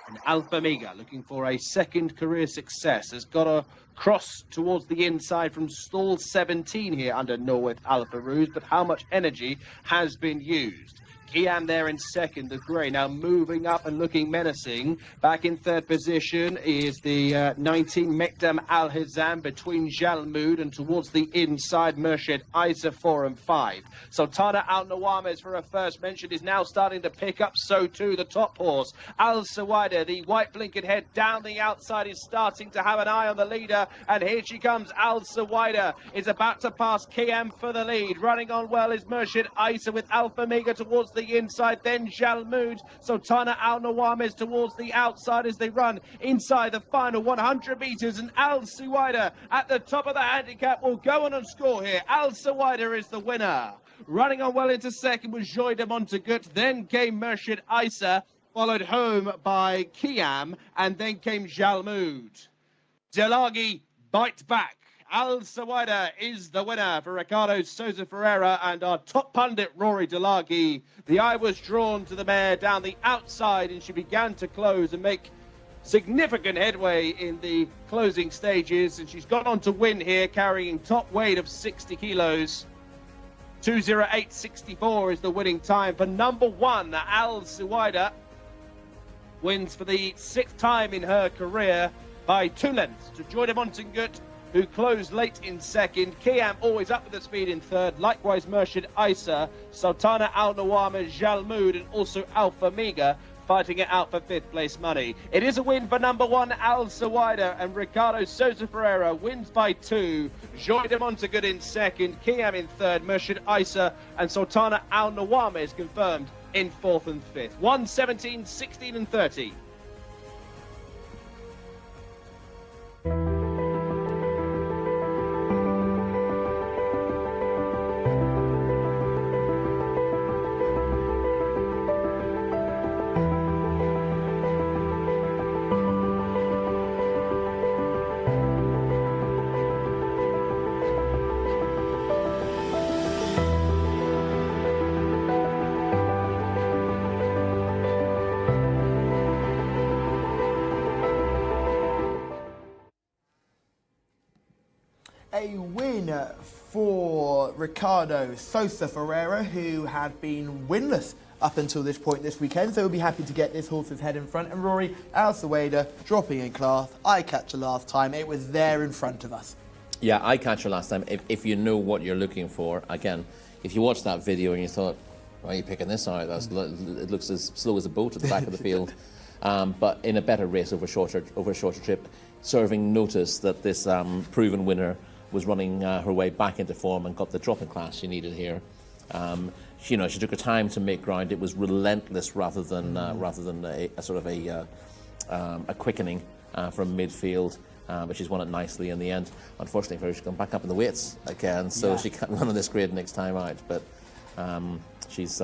And Alpha Mega, looking for a second career success, has got a cross towards the inside from stall 17 here under Norwith Alpha Rouge, but how much energy has been used? Kian there in second, the grey, now moving up and looking menacing. Back in 3rd position is the 19 Meddam Al Hazam between Jalmoud and towards the inside Murshid Isa 4 and 5. Sultana Al Nawames for her first mention is now starting to pick up, so too the top horse. Al Suwaida, the white blinkered head down the outside, is starting to have an eye on the leader, and here she comes. Al Suwaida is about to pass Kiam for the lead. Running on well is Murshid Isa with Alpha Mega towards the inside, then Jalmoud. Sultana Al Nawames towards the outside as they run inside the final 100 metres, and Al Suwaida at the top of the handicap will go on and score here. Al Suwaida is the winner. Running on well into second was Joy de Montagut, then came Murshid Isa, followed home by Kiam, and then came Jalmoud. Delagi bite back Al Sawaida is the winner for Ricardo Souza Ferreira, and our top pundit, Rory Delaghi. The eye was drawn to the mare down the outside, and she began to close and make significant headway in the closing stages, and she's gone on to win here, carrying top weight of 60 kilos. 2:08.64 is the winning time for number 1. Al Sawaida wins for the 6th time in her career by 2 lengths to Joy de Montengut, who closed late in 2nd. Kiam always up with the speed in 3rd. Likewise, Murshid Isa, Sultana Al Nawama, Jalmoud, and also Alpha Miga fighting it out for 5th place money. It is a win for number 1, Al Sawaida, and Ricardo Souza Ferreira wins by 2. Joy de Montegut in 2nd, Kiam in 3rd, Murshid Isa and Sultana Al Nawama is confirmed in 4th and 5th. 1:17, 16 and 30. A win for Ricardo Souza Ferreira, who had been winless up until this point this weekend, so we'll be happy to get this horse's head in front. And Rory, Al Sawaida dropping in class, eye catcher last time, it was there in front of us. Yeah, eye catcher last time, if you know what you're looking for. Again, if you watched that video and you thought, why are you picking this out? It looks as slow as a boat at the back of the field. But in a better race over a shorter trip, serving notice that this proven winner was running her way back into form and got the drop in class she needed here. She took her time to make ground. It was relentless rather than a sort of a quickening from midfield. But she's won it nicely in the end. Unfortunately for her, she's gone back up in the weights again, so she can't run on this grade next time out. But she's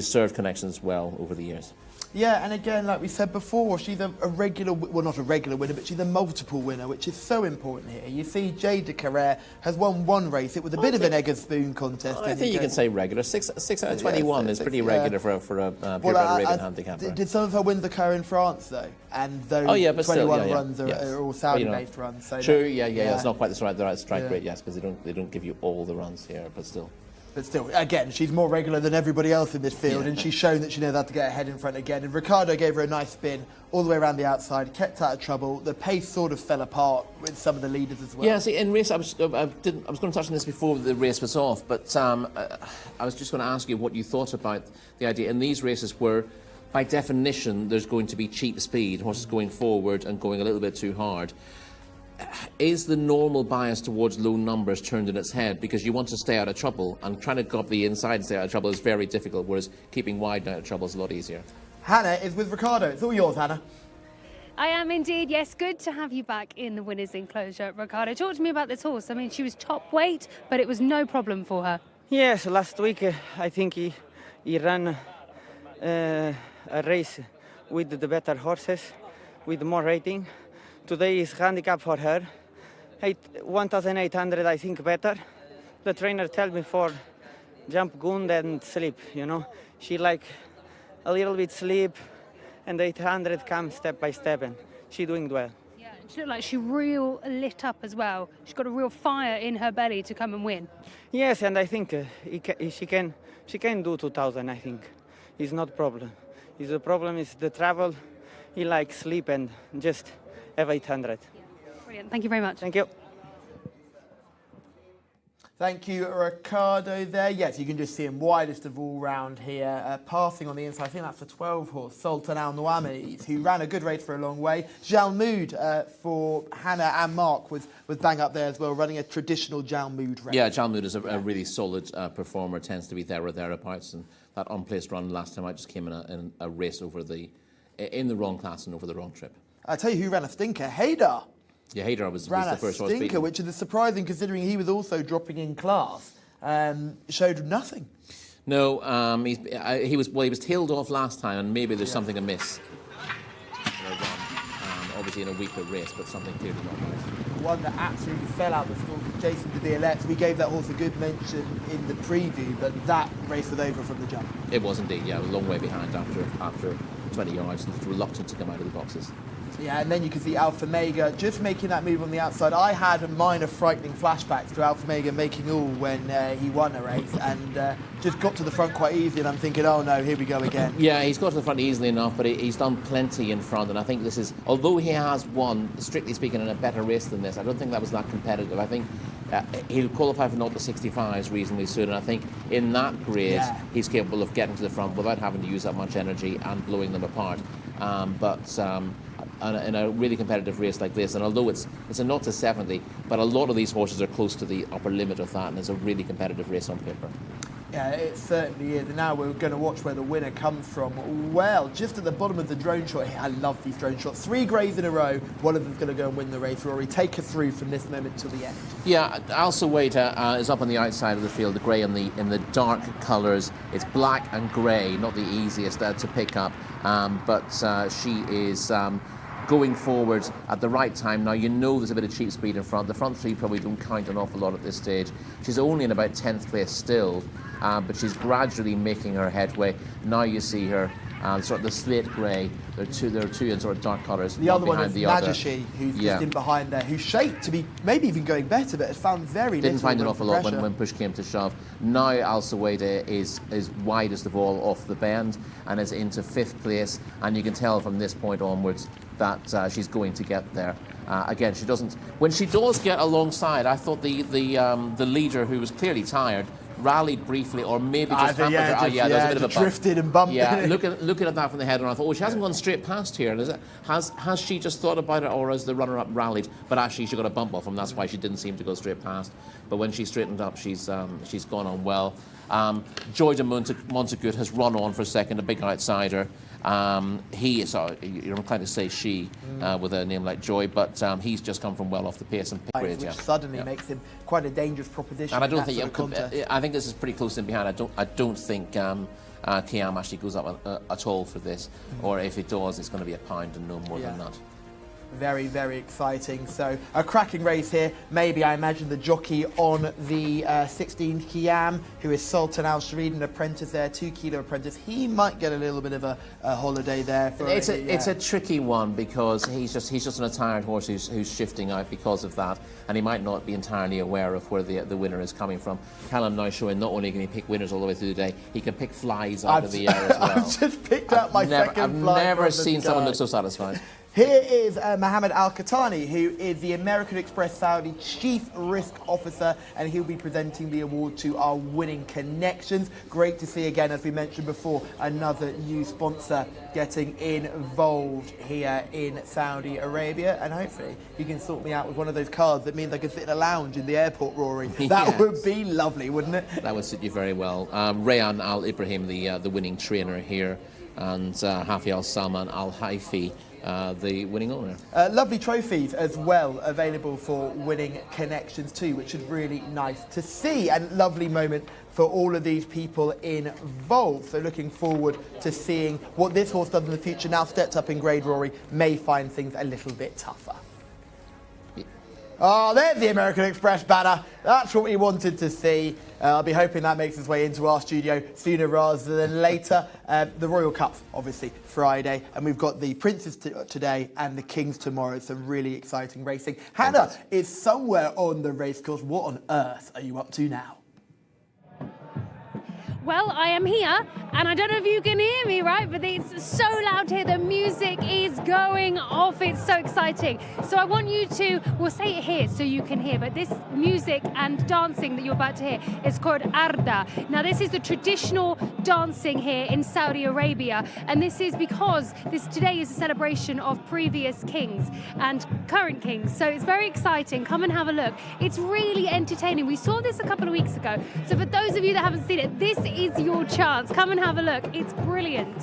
served connections well over the years. Yeah, and again, like we said before, she's a regular, well, not a regular winner, but she's a multiple winner, which is so important here. You see, Jcsa has won 1 race. It was a bit of an egg and spoon contest. I think you can say regular. 6 out of 21 is pretty regular for a purebred Arabian handicapper. Did some of her wins occur in France, though? And those 21 runs are all Saudi-based runs. So true, it's not quite the right strike rate, yes, because they don't give you all the runs here, but still. But still, again, she's more regular than everybody else in this field, and she's shown that she knows how to get her head in front again. And Ricardo gave her a nice spin all the way around the outside, kept out of trouble. The pace sort of fell apart with some of the leaders as well. Yeah, see, in race, I was going to touch on this before the race was off, but I was just going to ask you what you thought about the idea in these races where, by definition, there's going to be cheap speed, horses going forward and going a little bit too hard. Is the normal bias towards low numbers turned in its head because you want to stay out of trouble, and trying to go up the inside and stay out of trouble is very difficult, whereas keeping wide out of trouble is a lot easier? Hannah is with Ricardo. It's all yours, Hannah. I am indeed. Yes, good to have you back in the winner's enclosure, Ricardo. Talk to me about this horse. I mean, she was top weight, but it was no problem for her. Yes, last week I think he ran a race with the better horses, with more rating. Today is handicap for her. 1,800, I think, better. The trainer told me for jump good and sleep, She like a little bit sleep, and 800 comes step by step, and she doing well. Yeah, she looked like she real lit up as well. She's got a real fire in her belly to come and win. Yes, and I think she can do 2,000, I think. It's not problem. The problem is the travel. He likes sleep and just have 800. Brilliant. Thank you very much. Thank you. Thank you, Ricardo there. Yes, you can just see him widest of all round here, passing on the inside. I think that's the 12 horse, Sultan Al Nuamis, who ran a good race for a long way. Jalmoud for Hannah and Mark was bang up there as well, running a traditional Jalmoud race. Yeah, Jalmoud is a really solid performer, tends to be there or thereabouts, and that unplaced run last time I just came in a race in the wrong class and over the wrong trip. I tell you who ran a stinker, Haydar. Yeah, Haydar was the first horse stinker, which is surprising considering he was also dropping in class. Showed nothing. No, he was tailed off last time, and maybe there's something amiss. Obviously in a weaker race, but something clearly not right. one that absolutely fell out the stall, Jason de Violet. We gave that horse a good mention in the preview, but that race was over from the jump. It was indeed, yeah, a long way behind after 20 yards, and reluctant to come out of the boxes. Yeah, and then you can see Alpha Mega just making that move on the outside. I had minor frightening flashbacks to Alpha Mega making all when he won a race, and just got to the front quite easily, and I'm thinking, oh no, here we go again. Yeah, he's got to the front easily enough, but he's done plenty in front, and I think this is, although he has won, strictly speaking, in a better race than this, I don't think that was that competitive. I think he'll qualify for 0-65s reasonably soon, and I think in that grade, he's capable of getting to the front without having to use that much energy and blowing them apart. In a really competitive race like this, and although it's a 0-70, but a lot of these horses are close to the upper limit of that, and it's a really competitive race on paper. Yeah, it certainly is. And now we're going to watch where the winner comes from. Well, just at the bottom of the drone shot here, I love these drone shots. 3 greys in a row. One of them's going to go and win the race. Rory, take us through from this moment till the end. Yeah, Alsa Waiter is up on the outside of the field, the grey in the dark colours. It's black and grey, not the easiest to pick up, but she is going forward at the right time. Now, you know there's a bit of cheap speed in front. The front 3 probably don't count an awful lot at this stage. She's only in about 10th place still, but she's gradually making her headway. Now you see her sort of the slate grey. There are two in sort of dark colours. The other one is Najashi, who's just in behind there, who's shaped to be maybe even going better, but has found very little. Didn't find an awful lot when push came to shove. Now Alsa Waiter is widest of all off the bend and is into 5th place, and you can tell from this point onwards that she's going to get there. Again, she doesn't. When she does get alongside, I thought the leader, who was clearly tired, rallied briefly, or maybe just hampered her. There was a bit of a bump. Drifted and bumped. Yeah, looking at that from the head, and I thought, oh, she hasn't gone straight past here. Has she just thought about it, or has the runner-up rallied? But actually, she got a bump off him. That's why she didn't seem to go straight past. But when she straightened up, she's gone on well. Joy de Montagut has run on for a second, a big outsider. You're inclined to say she with a name like Joy, but he's just come from well off the pace and picked which suddenly makes him quite a dangerous proposition. And I don't think I think this is pretty close in behind. I don't think Kiam actually goes up at all for this, or if it does, it's going to be a pound and no more than that. Very, very exciting. So a cracking race here. Maybe, I imagine, the jockey on the 16 Kiam, who is Sultan Al Sharid, an apprentice there, 2 kilo apprentice. He might get a little bit of a holiday there. It's a tricky one, because he's just an tired horse who's shifting out because of that, and he might not be entirely aware of where the winner is coming from. Callum now showing not only can he pick winners all the way through the day, he can pick flies out of the air as well. I've just picked out my second fly. I've never seen someone look so satisfied. Here is Mohammed Al-Qatani, who is the American Express Saudi Chief Risk Officer, and he'll be presenting the award to our winning connections. Great to see again, as we mentioned before, another new sponsor getting involved here in Saudi Arabia, and hopefully you can sort me out with one of those cards that means I can sit in a lounge in the airport, Rory. That would be lovely, wouldn't it? That would suit you very well. Rayan Al Ibrahim, the winning trainer here, and Hafi Al Salman Al Haifi, the winning owner. Lovely trophies as well available for winning connections too, which is really nice to see, and lovely moment for all of these people involved. So looking forward to seeing what this horse does in the future. Now stepped up in grade, Rory, may find things a little bit tougher. Oh, there's the American Express banner. That's what we wanted to see. I'll be hoping that makes its way into our studio sooner rather than later. The Royal Cup, obviously, Friday. And we've got the Princes today and the Kings tomorrow. Some really exciting racing. Hannah is somewhere on the racecourse. What on earth are you up to now? Well, I am here, and I don't know if you can hear me, right? But it's so loud here. The music is going off. It's so exciting. So I want you to, we'll say it here so you can hear, but this music and dancing that you're about to hear is called Arda. Now, this is the traditional dancing here in Saudi Arabia, and this is because today is a celebration of previous kings and current kings. So it's very exciting. Come and have a look. It's really entertaining. We saw this a couple of weeks ago. So for those of you that haven't seen it, this is your chance. Come and have a look. It's brilliant.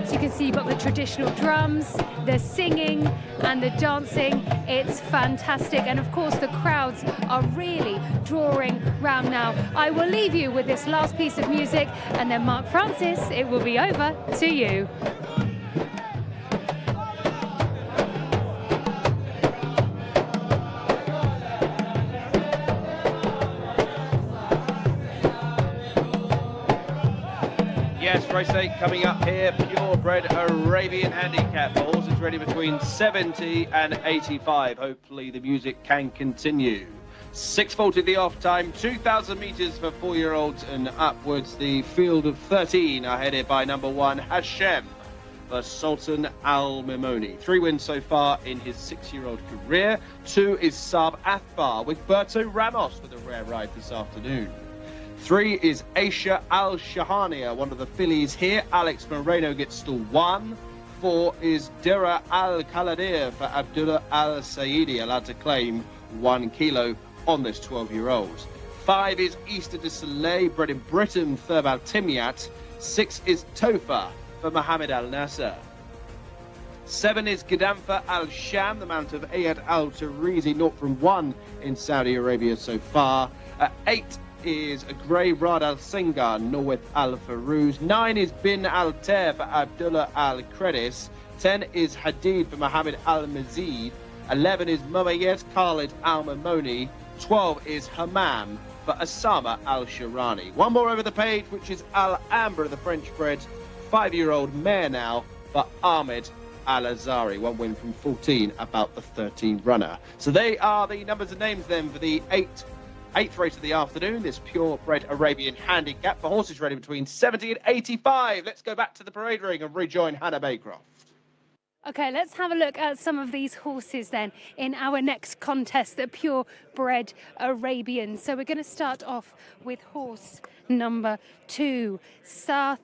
So you can see you've got the traditional drums, the singing and the dancing. It's fantastic. And of course, the crowds are really drawing round now. I will leave you with this last piece of music, and then Mark Francis, it will be over to you. race day coming up here. Purebred Arabian Handicap. The horse is ready between 70 and 85. Hopefully the music can continue. 6:40 the off time, 2,000 metres for 4-year-olds and upwards. The field of 13 are headed by number 1, Hashem, for Sultan Al Mimoni. 3 wins so far in his 6-year-old career. 2 is Saab Athbar with Berto Ramos with a rare ride this afternoon. 3 is Aisha Al Shahania, one of the fillies here. Alex Moreno gets stall 1. 4 is Dira Al Kaladir for Abdullah Al Saidi, allowed to claim 1 kilo on this 12-year-old. 5 is Easter de Soleil, bred in Britain, Thurb Al Timyat. 6 is Tofa for Mohammed Al Nasser. 7 is Gadamfa Al Sham, the mount of Ayad Al Tarizi, 0 from 1 in Saudi Arabia so far. 8 is a Grey Rad Al Singar, Norwith Al Farouz. 9 is Bin Al Ter for Abdullah Al Credis. 10 is Hadid for Mohammed Al Mazid. 11 is Mumayyad Khalid Al Mamoni. 12 is Hammam for Osama Al Shirani. One more over the page, which is Al Amber, the French-bred 5-year-old mare now for Ahmed Al Azari. 1 win from 14, about the 13 runner. So they are the numbers and names then for the 8th race of the afternoon, this purebred Arabian handicap for horses ready between 70 and 85. Let's go back to the parade ring and rejoin Hannah Baycroft. Okay, let's have a look at some of these horses then in our next contest, the purebred Arabians. So we're going to start off with horse number 2, Sath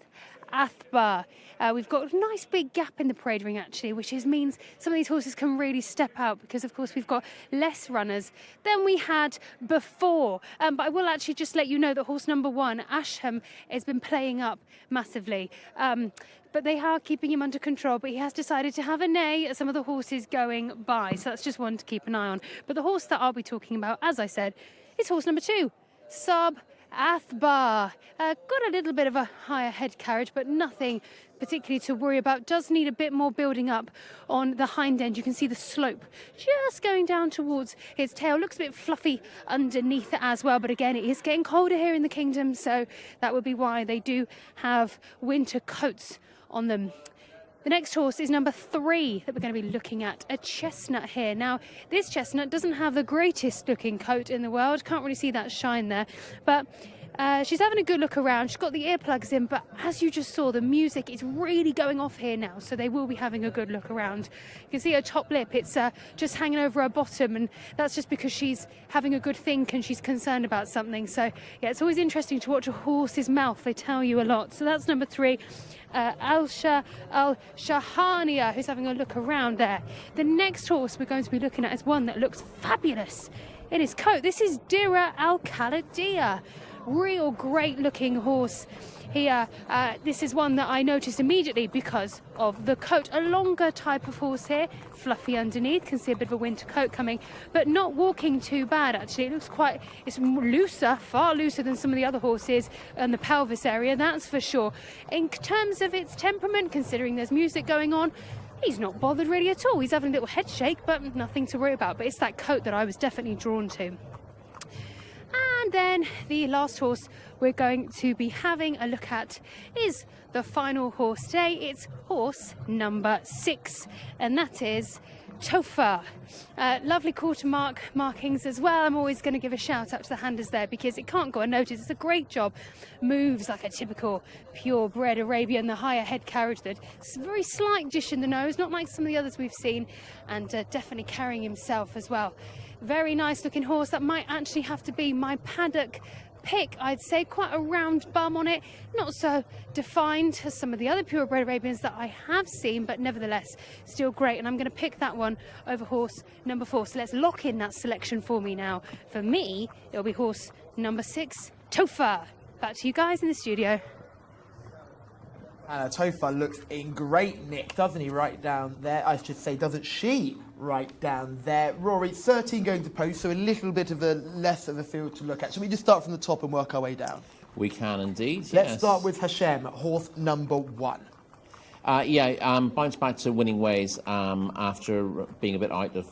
Athbar. We've got a nice big gap in the parade ring actually, which means some of these horses can really step out because of course we've got less runners than we had before. But I will actually just let you know that horse number 1, Asham, has been playing up massively. But they are keeping him under control, but he has decided to have a neigh at some of the horses going by. So that's just one to keep an eye on. But the horse that I'll be talking about, as I said, is horse number 2, Saab Athbar. Got a little bit of a higher head carriage, but nothing particularly to worry about. Does need a bit more building up on the hind end. You can see the slope just going down towards his tail. Looks a bit fluffy underneath it as well, but again, it is getting colder here in the kingdom, so that would be why they do have winter coats on them. The next horse is number 3 that we're going to be looking at, a chestnut here. Now, this chestnut doesn't have the greatest looking coat in the world. Can't really see that shine there, but she's having a good look around. She's got the earplugs in, but as you just saw, the music is really going off here now, so they will be having a good look around. You can see her top lip, it's just hanging over her bottom, and that's just because she's having a good think and she's concerned about something. So, yeah, it's always interesting to watch a horse's mouth. They tell you a lot. So that's number 3. Alsha Al Shahania, who's having a look around there. The next horse we're going to be looking at is one that looks fabulous in his coat. This is Dira Al Kaladia. Real great looking horse here. This is one that I noticed immediately because of the coat. A longer type of horse here, fluffy underneath, can see a bit of a winter coat coming, but not walking too bad actually. It looks it's looser, far looser than some of the other horses in the pelvis area, that's for sure. In terms of its temperament, considering there's music going on, he's not bothered really at all. He's having a little head shake, but nothing to worry about. But it's that coat that I was definitely drawn to. And then the last horse we're going to be having a look at is the final horse today. It's horse number 6, and that is Tofa. Lovely quarter markings as well. I'm always going to give a shout out to the handers there because it can't go unnoticed. It's a great job. Moves like a typical purebred Arabian, the higher head carriage, that very slight dish in the nose, not like some of the others we've seen, and definitely carrying himself as well. Very nice looking horse. That might actually have to be my paddock pick, I'd say. Quite a round bum on it, not so defined as some of the other purebred Arabians that I have seen, but nevertheless still great, and I'm going to pick that one over horse number 4. So let's lock in that selection for me now. For me, it'll be horse number 6, Tofa. Back to you guys in the studio. And Tofa looks in great nick, doesn't he, right down there? I should say, doesn't she, right down there? Rory, 13 going to post, so a little bit of a less of a field to look at. Shall we just start from the top and work our way down? We can indeed, Let's start with Hashem, horse number 1. Bounced back to winning ways after being a bit out of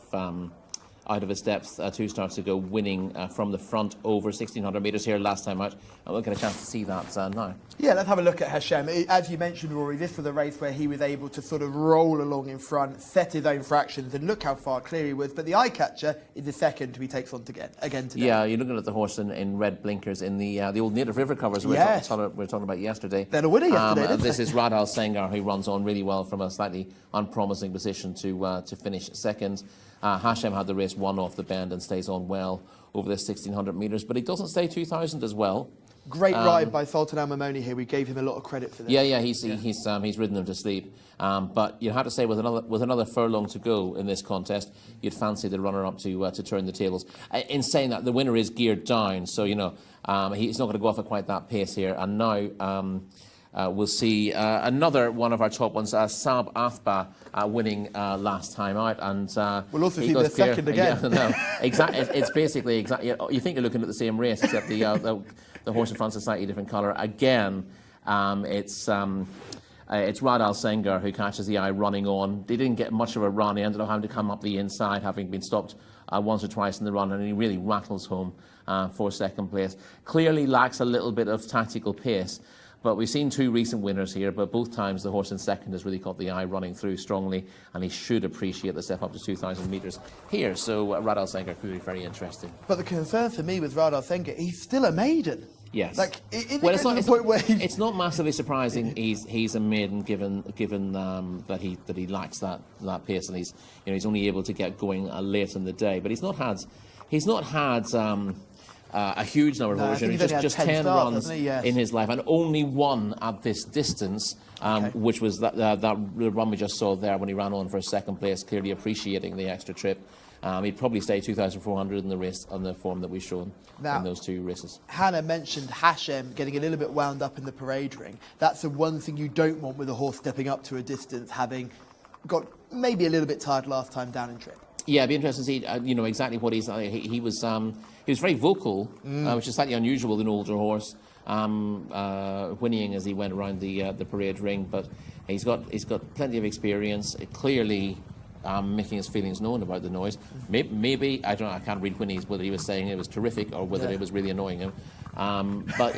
out of its depth 2 starts ago, winning from the front over 1,600 metres here last time out. And we'll get a chance to see that now. Yeah, let's have a look at Hashem. As you mentioned, Rory, this was a race where he was able to sort of roll along in front, set his own fractions, and look how far clear he was. But the eye catcher is the second he takes on again today. Yeah, you're looking at the horse in red blinkers in the old Native River covers we were talking about yesterday. They're a winner yesterday, didn't This they? is Riyadh Al Sengar, who runs on really well from a slightly unpromising position to finish second. Hashem had the race won off the bend and stays on well over the 1,600 metres, but he doesn't stay 2,000 as well. Great ride by Sultan Al Mamoni here. We gave him a lot of credit for this. Yeah, he's ridden him to sleep. But you had to say with another furlong to go in this contest, you'd fancy the runner-up to turn the tables. In saying that, the winner is geared down, so he's not going to go off at quite that pace here. And now we'll see another one of our top ones, Saab Athba, winning last time out, and we'll also see the second again. Yeah, no, exactly. It's basically exactly. You think you're looking at the same race, except the horse in front is a slightly different colour. Again, it's Riyadh Al Sengar who catches the eye running on. They didn't get much of a run. He ended up having to come up the inside, having been stopped once or twice in the run, and he really rattles home for second place. Clearly lacks a little bit of tactical pace. But we've seen 2 recent winners here, but both times the horse in second has really caught the eye running through strongly, and he should appreciate the step up to 2,000 metres here. So Riyadh Al Sengar could be very interesting. But the concern for me with Riyadh Al Sengar, he's still a maiden. Yes. It's not massively surprising he's a maiden given that he lacks that pace, and he's only able to get going late in the day. But he's not had a huge number of horses, just 10 runs in his life, and only one at this distance, which was the run we just saw there when he ran on for second place, clearly appreciating the extra trip. He'd probably stay 2,400 in the race on the form that we've shown in those 2 races. Hannah mentioned Hashem getting a little bit wound up in the parade ring. That's the one thing you don't want with a horse stepping up to a distance, having got maybe a little bit tired last time down in trip. Yeah, it'd be interesting to see, exactly what he's like. He was very vocal, which is slightly unusual with an older horse, whinnying as he went around the parade ring. But he's got plenty of experience. Clearly, making his feelings known about the noise. Maybe I can't read whinnies whether he was saying it was terrific or whether it was really annoying him. But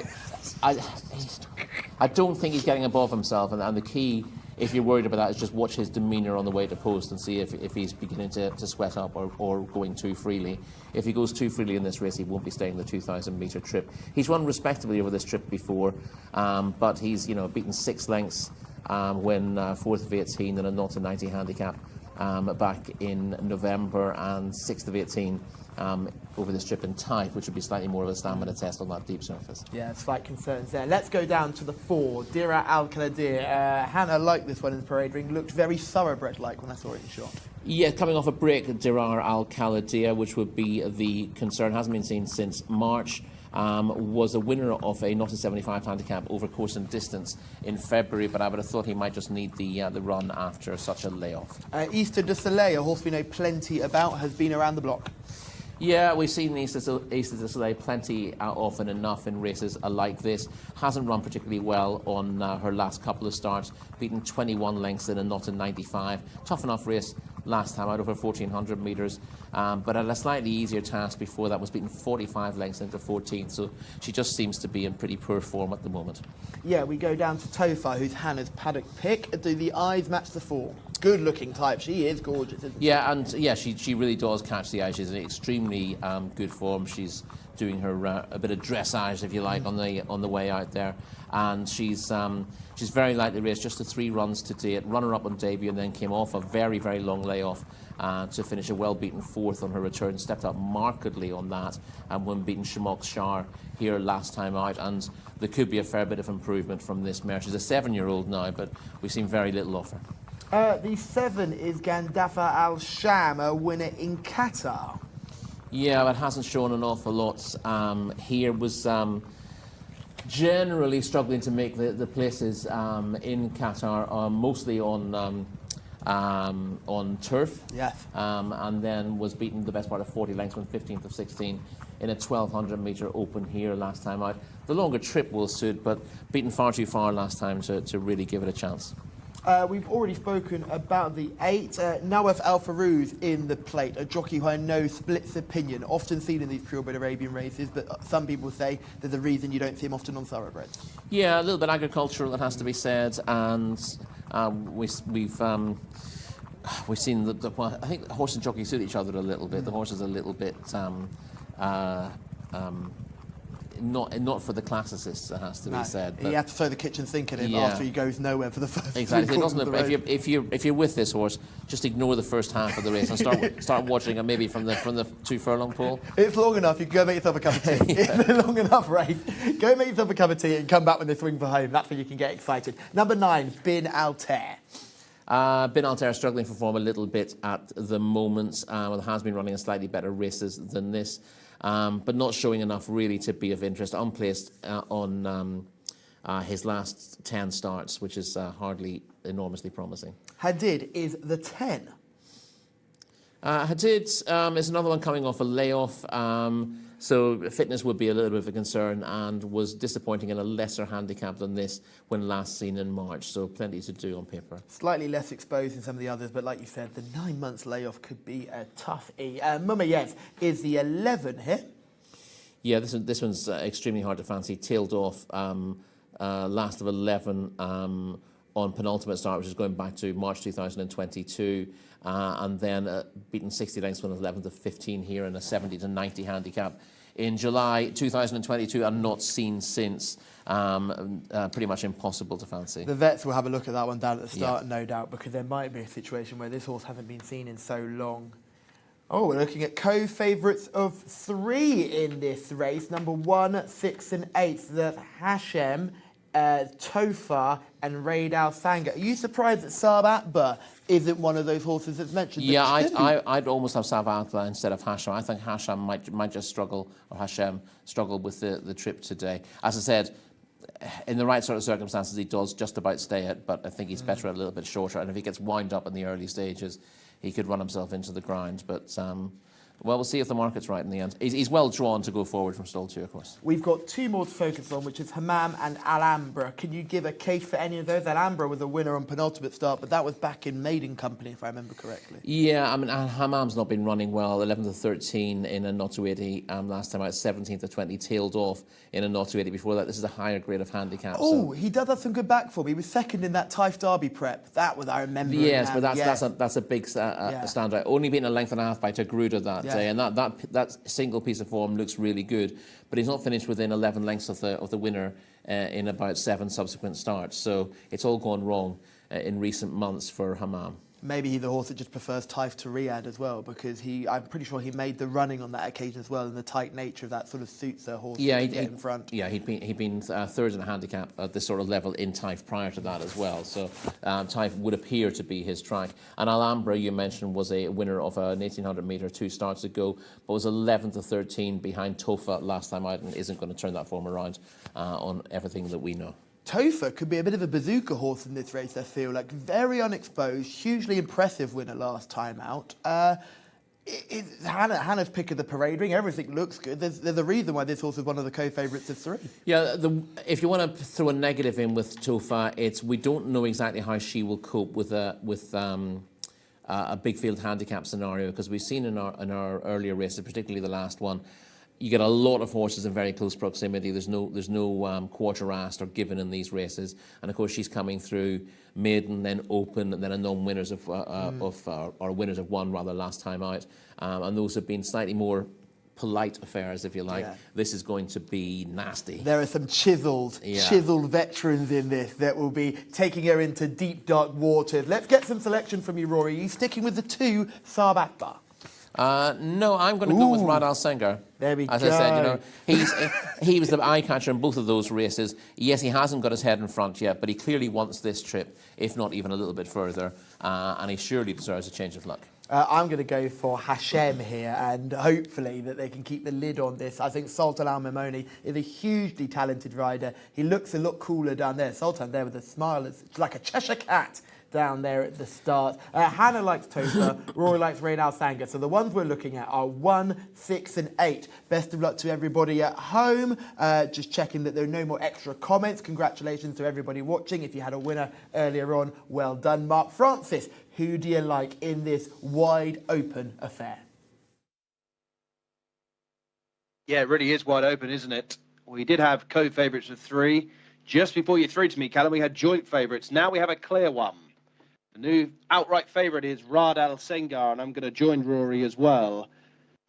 I don't think he's getting above himself, and the key, if you're worried about that, is just watch his demeanour on the way to post and see if he's beginning to sweat up or going too freely. If he goes too freely in this race, he won't be staying the 2,000 metre trip. He's run respectably over this trip before, but he's beaten 6 lengths when 4th of 18 in a 0-90 handicap back in November, and 6th of 18 over this trip in Taif, which would be slightly more of a stamina test on that deep surface. Yeah, slight concerns there. Let's go down to the 4, Dira Al Kaladir. Hannah liked this one in the parade ring, looked very thoroughbred-like when I saw it in shot. Yeah, coming off a break, Dirar Al Kaladir, which would be the concern, hasn't been seen since March. Was a winner of a 0-75 handicap over course and distance in February, but I would have thought he might just need the run after such a layoff. Easter de Soleil, a horse we know plenty about, has been around the block. Yeah, we've seen Easter de Soleil plenty often enough in races like this. Hasn't run particularly well on her last couple of starts, beaten 21 lengths in a 0-95. Tough enough race last time out over 1,400 metres, but had a slightly easier task before that, was beaten 45 lengths into 14th, so she just seems to be in pretty poor form at the moment. Yeah, we go down to Topher, who's Hannah's paddock pick. Do the eyes match the form? Good looking type, she is gorgeous, isn't she? Yeah, and she really does catch the eye. She's in extremely good form. She's doing her a bit of dressage, if you like, on the way out there, and she's very lightly raced, just the 3 runs to date, runner-up on debut, and then came off a very, very long layoff to finish a well-beaten 4th on her return, stepped up markedly on that, and when beaten Shamok Shar here last time out, and there could be a fair bit of improvement from this mare. She's a 7-year-old now, but we've seen very little of her. The 7 is Gandafa Al Sham, a winner in Qatar. Yeah, but hasn't shown an awful lot here. Was generally struggling to make the places in Qatar, mostly on turf. Yes. And then was beaten the best part of 40 lengths, when 15th of 16 in a 1,200 metre open here last time out. The longer trip will suit, but beaten far too far last time to really give it a chance. We've already spoken about the 8. Nawaf Al Farouz in the plate, a jockey who I know splits opinion, often seen in these purebred Arabian races, but some people say there's a reason you don't see him often on thoroughbreds. Yeah, a little bit agricultural, it has to be said, and we've seen well, I think the horse and jockey suit each other a little bit. The horse is a little bit not for the classicists, it has to be said. You have to throw the kitchen sink at him after he goes nowhere for the first. Exactly. It doesn't. If you're with this horse, just ignore the first half of the race and start watching it maybe from the 2 furlong pole. It's long enough. You can go make yourself a cup of tea. It's a long enough race. Go make yourself a cup of tea and come back when they swing for home. That's when you can get excited. Number 9, Bin Altair. Bin Altair struggling for form a little bit at the moment. Has been running a slightly better races than this. But not showing enough really to be of interest. Unplaced on his last 10 starts, which is hardly enormously promising. Hadid is the 10. Hadid is another one coming off a layoff, so fitness would be a little bit of a concern, and was disappointing in a lesser handicap than this when last seen in March, so plenty to do on paper. Slightly less exposed than some of the others, but like you said, the 9 months layoff could be a tough Mumayez is the 11 here. Yeah, this one's extremely hard to fancy. Tailed off last of 11 on penultimate start, which is going back to March 2022, and then beaten 60 lengths from 11 to 15 here in a 70 to 90 handicap in July 2022, and not seen since. Pretty much impossible to fancy. The vets will have a look at that one down at the start, no doubt, because there might be a situation where this horse hasn't been seen in so long. Oh, we're looking at co-favourites of 3 in this race. Number 1, 6 and 8. That's Hashem, Tofar and Raid Al Sanga. Are you surprised that Saab Akbar isn't one of those horses that's mentioned? Yeah, I'd almost have Saab Akbar instead of Hashem. I think Hashem might just struggle, or Hashem struggle with the trip today. As I said, in the right sort of circumstances, he does just about stay it, but I think he's better a little bit shorter. And if he gets wound up in the early stages, he could run himself into the ground. But, well, we'll see if the market's right in the end. He's well drawn to go forward from stall 2, of course. We've got 2 more to focus on, which is Hammam and Alhambra. Can you give a case for any of those? Alhambra was a winner on penultimate start, but that was back in maiden company, if I remember correctly. Yeah, I mean, Hammam's not been running well. 11 to 13 in a not to 80 last time out. 17 to 20 tailed off in a not to 80 before that. This is a higher grade of handicap. Oh, he does have some good back form. He was second in that Taif Derby prep. That was, I remember. Yes, but that's a big standout. Only being a length and a half by Tagruda that day, and that single piece of form looks really good. But he's not finished within 11 lengths of the winner in about 7 subsequent starts. So it's all gone wrong in recent months for Hammam. Maybe he's the horse that just prefers Taif to Riyadh as well, because I'm pretty sure he made the running on that occasion as well, and the tight nature of that sort of suits a horse to get in front. Yeah, he'd been third in the handicap at this sort of level in Taif prior to that as well. So Taif would appear to be his track. And Alhambra, you mentioned, was a winner of an 1800 metre 2 starts ago, but was 11 to 13 behind Tofa last time out, and isn't going to turn that form around on everything that we know. Tofa could be a bit of a bazooka horse in this race, I feel like. Very unexposed, hugely impressive winner last time out. Hannah's pick of the parade ring, everything looks good. There's a reason why this horse is one of the co-favourites of 3. Yeah, if you want to throw a negative in with Tofa, it's we don't know exactly how she will cope with a big field handicap scenario, because we've seen in our earlier races, particularly the last one, you get a lot of horses in very close proximity. There's no quarter asked or given in these races, and of course she's coming through maiden, then open, and then a non-winners or winners of 1 rather last time out, and those have been slightly more polite affairs, if you like. Yeah. This is going to be nasty. There are some chiseled veterans in this that will be taking her into deep dark waters. Let's get some selection from you, Rory. Are you sticking with the 2 Saab Akbar? No, I'm going to go with Raid Al Sanga. There we As go. I said, he was the eye catcher in both of those races. Yes, he hasn't got his head in front yet, but he clearly wants this trip, if not even a little bit further, and he surely deserves a change of luck. I'm going to go for Hashem here, and hopefully that they can keep the lid on this. I think Sultan Al Mamoni is a hugely talented rider. He looks a lot cooler down there. Sultan there with a smile, it's like a Cheshire cat down there at the start. Hannah likes Topher, Rory likes Rain Al Sanga. So the ones we're looking at are 1, 6 and 8. Best of luck to everybody at home. Just checking that there are no more extra comments. Congratulations to everybody watching. If you had a winner earlier on, well done. Mark Francis, who do you like in this wide open affair? Yeah, it really is wide open, isn't it? We did have co-favourites of 3. Just before you threw to me, Callum, we had joint favourites. Now we have a clear one. The new outright favourite is Riyadh Al Sengar, and I'm going to join Rory as well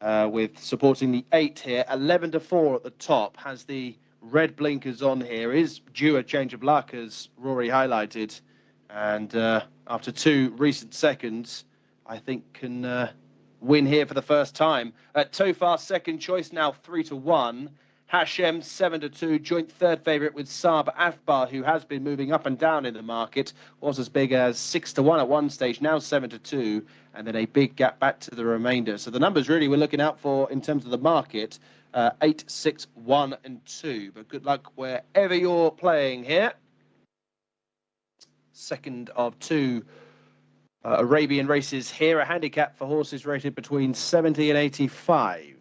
with supporting the 8 here. 11-4 at the top, has the red blinkers on here. Is due a change of luck, as Rory highlighted. And after 2 recent seconds, I think can win here for the first time. Tofar's second choice now 3-1. Hashem 7-2, joint third favourite with Saab Afbar, who has been moving up and down in the market. Was as big as 6-1 at one stage, now 7-2, and then a big gap back to the remainder. So the numbers really we're looking out for in terms of the market, 8, 6, 1 and 2. But good luck wherever you're playing here. Second of 2 Arabian races here, a handicap for horses rated between 70 and 85.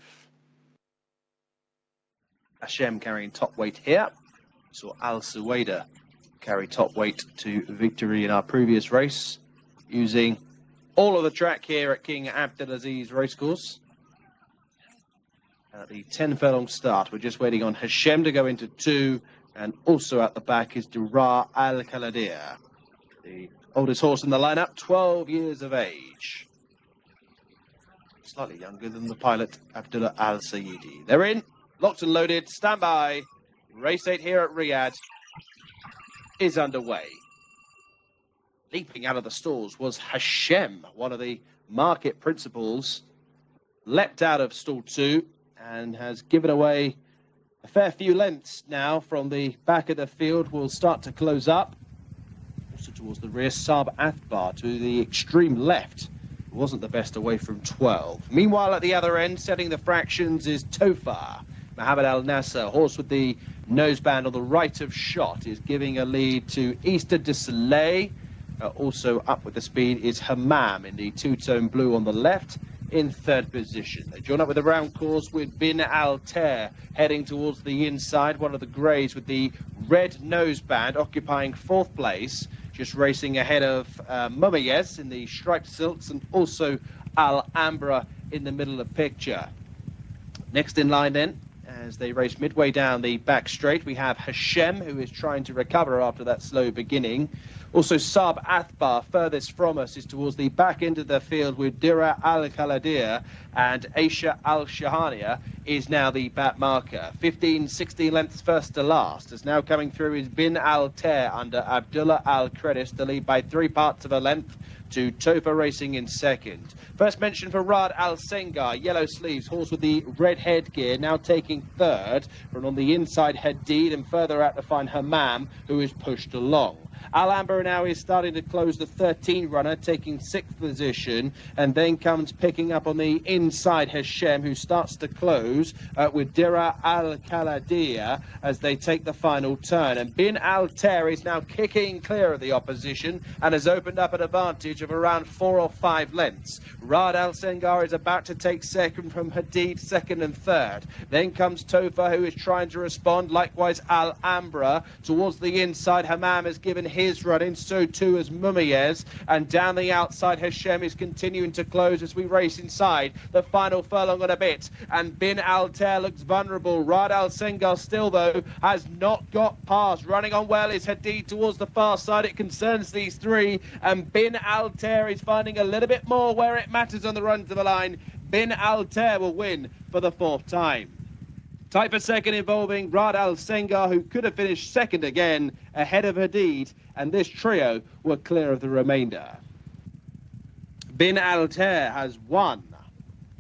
Hashem carrying top weight here. Saw Al Suwaida carry top weight to victory in our previous race, using all of the track here at King Abdulaziz Racecourse. At the 10 furlong start, we're just waiting on Hashem to go into 2, and also at the back is Dura Al Khaladir, the oldest horse in the lineup, 12 years of age. Slightly younger than the pilot, Abdullah Al Sayidi. They're in. Locked and loaded, stand by. Race 8 here at Riyadh is underway. Leaping out of the stalls was Hashem, one of the market principals. Leapt out of stall 2 and has given away a fair few lengths now from the back of the field. Will start to close up. Also towards the rear, Saab Athbar to the extreme left. Wasn't the best away from 12. Meanwhile, at the other end, setting the fractions is Tofar. Mohammed Al Nasser, horse with the noseband on the right of shot, is giving a lead to Easter de Soleil. Also up with the speed is Hammam in the two-tone blue on the left in third position. They join up with a round course with Bin Altair heading towards the inside. One of the greys with the red noseband occupying 4th place, just racing ahead of Mumayez in the striped silks, and also Al Ambra in the middle of the picture. Next in line then, as they race midway down the back straight, we have Hashem, who is trying to recover after that slow beginning. Also Saab Athbar, furthest from us, is towards the back end of the field with Dira Al Khaladir, and Aisha Al Shahania is now the back marker. 15, 16 lengths first to last. As now coming through is Bin Altair under Abdullah Al Kredis, to lead by 3 parts of a length to Tofa Racing in second. First mention for Riyadh Al Sengar, yellow sleeves, horse with the red headgear, now taking third. And on the inside, Hadid, and further out to find Hammam, who is pushed along. Al Amber now is starting to close the 13 runner, taking 6th position, and then comes picking up on the inside Hashem, who starts to close with Dira Al Khaladir as they take the final turn. And Bin Altair is now kicking clear of the opposition and has opened up an advantage of around 4 or 5 lengths. Riyadh Al Sengar is about to take second from Hadid, second and third. Then comes Tofa, who is trying to respond. Likewise Al Ambra towards the inside. Hammam has given his run in, so too as Mumayez, and down the outside Hashem is continuing to close as we race inside the final furlong and a bit, and Bin Altair looks vulnerable. Riyadh Al Sengar still though has not got past. Running on well is Hadid towards the far side. It concerns these 3, and Bin Altair is finding a little bit more where it matters on the run to the line. Bin Altair will win for the 4th time. Tight for second involving Riyadh Al Sengar, who could have finished second again ahead of Hadid, and this trio were clear of the remainder. Bin Altair has won.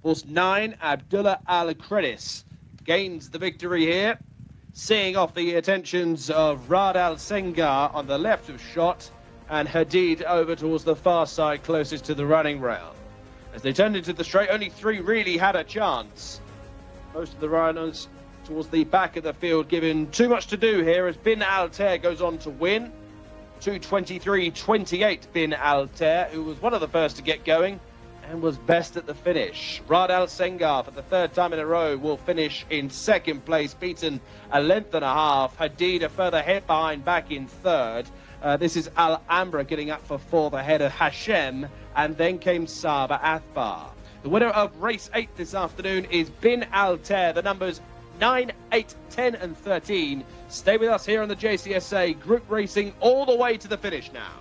Horse 9, Abdullah Al Kredis, gains the victory here, seeing off the attentions of Riyadh Al Sengar on the left of shot, and Hadid over towards the far side closest to the running rail. As they turned into the straight, only 3 really had a chance. Most of the runners towards the back of the field given too much to do here as Bin Altair goes on to win. 2:23.28 Bin Altair, who was one of the first to get going and was best at the finish. Rad Al Sengar, for the third time in a row, will finish in second place, beaten a length and a half. Hadid a further head behind, back in third. This is Al Ambra getting up for fourth ahead of Hashem, and then came Saba Athbar. The winner of race 8 this afternoon is Bin Altair. The numbers 9, 8, 10 and 13. Stay with us here on the JCSA Group Racing all the way to the finish now.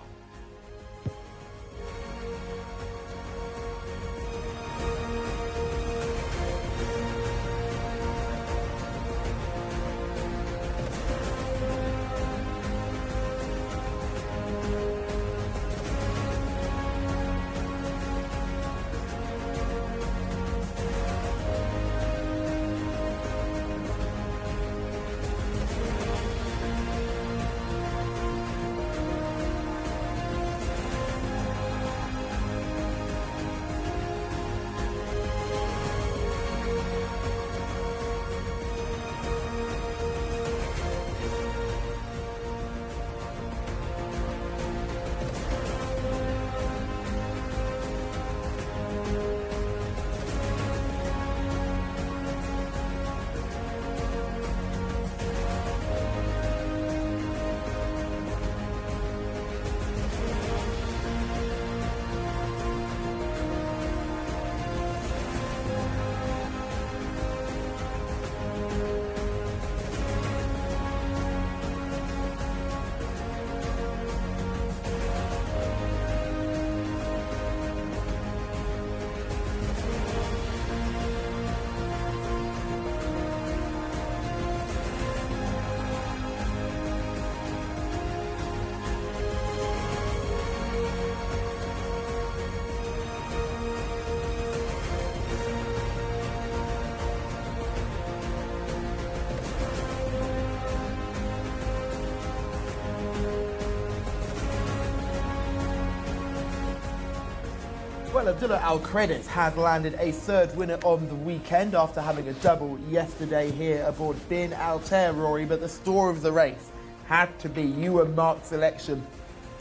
Well, Abdullah Al-Credis has landed a third winner on the weekend after having a double yesterday here aboard Bin Altair, Rory. But the star of the race had to be you and Mark's selection,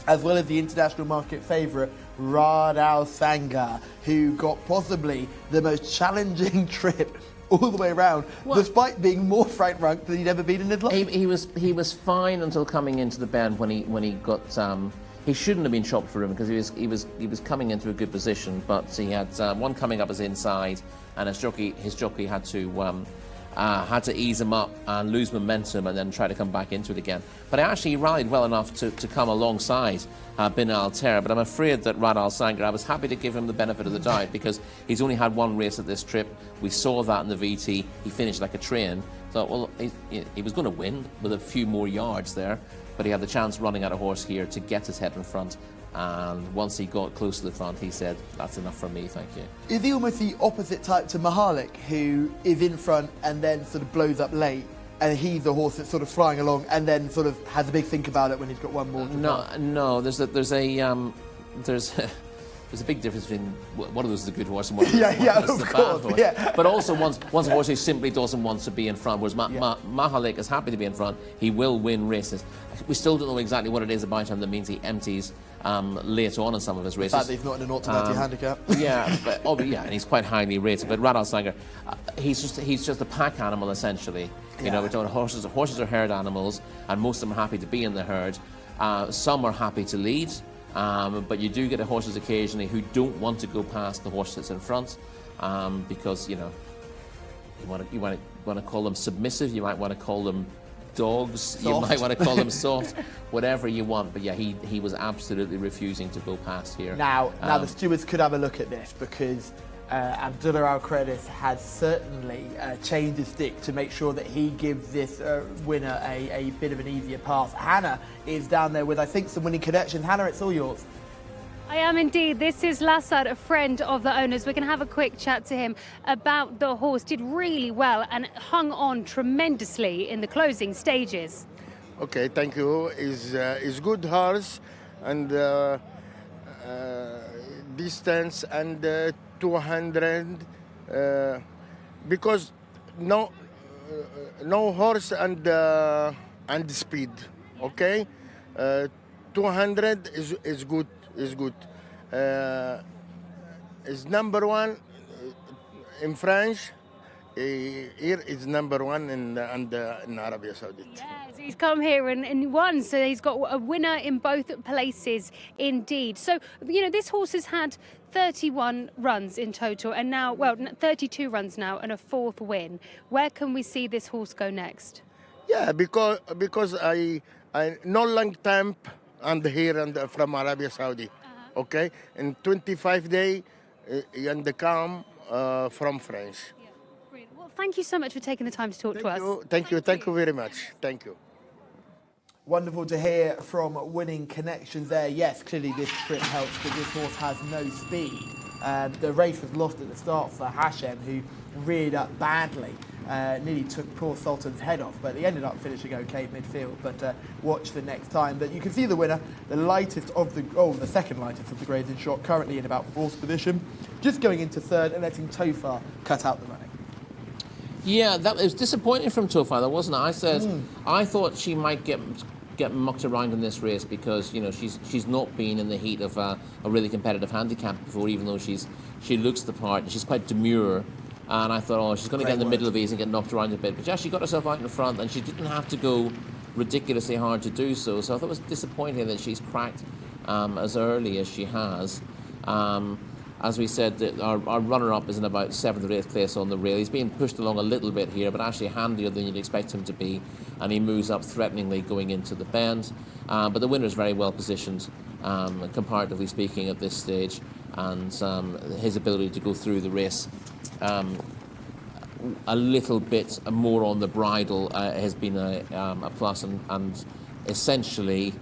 as well as the international market favourite, Rad Al Sengar, who got possibly the most challenging trip all the way around, despite being more front ranked than he'd ever been in his life. He was fine until coming into the bend when he got. He shouldn't have been chopped for him because he was coming into a good position, but he had one coming up as inside, and his jockey had to ease him up and lose momentum and then try to come back into it again. But he rallied well enough to come alongside Bin Altair. But I'm afraid that Rad Al Sengar, I was happy to give him the benefit of the doubt because he's only had one race at this trip. We saw that in the VT. He finished like a train. Thought, well, he was going to win with a few more yards there. But he had the chance running at a horse here to get his head in front, and once he got close to the front, he said, "That's enough for me, thank you." Is he almost the opposite type to Mahalik, who is in front and then sort of blows up late, and he's the horse that's sort of flying along and then sort of has a big think about it when he's got one more to No. There's a big difference between one of those is a good horse and one of those is a bad horse. Yeah. But also one's a horse who simply doesn't want to be in front, whereas Mahalik is happy to be in front. He will win races. We still don't know exactly what it is about him that means he empties late on in some of his races. The fact that he's not in an automatic handicap. And he's quite highly rated. But Rad Al Sengar, he's just a pack animal essentially. You know, we're talking horses are herd animals, and most of them are happy to be in the herd. Some are happy to lead. But you do get horses occasionally who don't want to go past the horse that's in front because you want to call them submissive, you might want to call them dogs, soft. You might want to call them soft, whatever you want. But yeah, he was absolutely refusing to go past here. Now the stewards could have a look at this because Abdullah Al-Credis has certainly changed his stick to make sure that he gives this winner a bit of an easier path. Hannah is down there with, I think, some winning connections. Hannah, it's all yours. I am indeed. This is Lassad, a friend of the owners. We're going to have a quick chat to him about the horse. Did really well and hung on tremendously in the closing stages. Okay, thank you. Is good horse and distance and 200 because no horse and speed. Okay, 200 is good. Is number one in France. Here is number one in Arabia Saudi. Yes, he's come here and won, so he's got a winner in both places indeed. So, this horse has had 31 runs in total and now, 32 runs now and a 4th win. Where can we see this horse go next? Yeah, because I no long time and here and from Arabia Saudi. Okay, in 25 days and the come from France. Well, thank you so much for taking the time to talk to us. Thank you very much. Thank you. Wonderful to hear from Winning Connections there. Yes, clearly this trip helps because this horse has no speed. The race was lost at the start for Hashem, who reared up badly. Nearly took poor Sultan's head off, but he ended up finishing okay midfield. But watch the next time. But you can see the winner, the lightest of the second lightest of the grades in shot, currently in about 4th position, just going into 3rd and letting Tofar cut out the running. Yeah, that was disappointing from Tofar, though, wasn't it? I said I thought she might get mucked around in this race because she's not been in the heat of a really competitive handicap before, even though she looks the part and she's quite demure. And I thought, oh, she's going to get in the middle of these and get knocked around a bit. But yeah, she got herself out in front and she didn't have to go ridiculously hard to do so. So I thought it was disappointing that she's cracked as early as she has. As we said, our runner-up is in about 7th or 8th place on the rail. He's being pushed along a little bit here, but actually handier than you'd expect him to be. And he moves up threateningly going into the bend. But the winner is very well positioned, comparatively speaking, at this stage. And his ability to go through the race a little bit more on the bridle has been a plus. And essentially,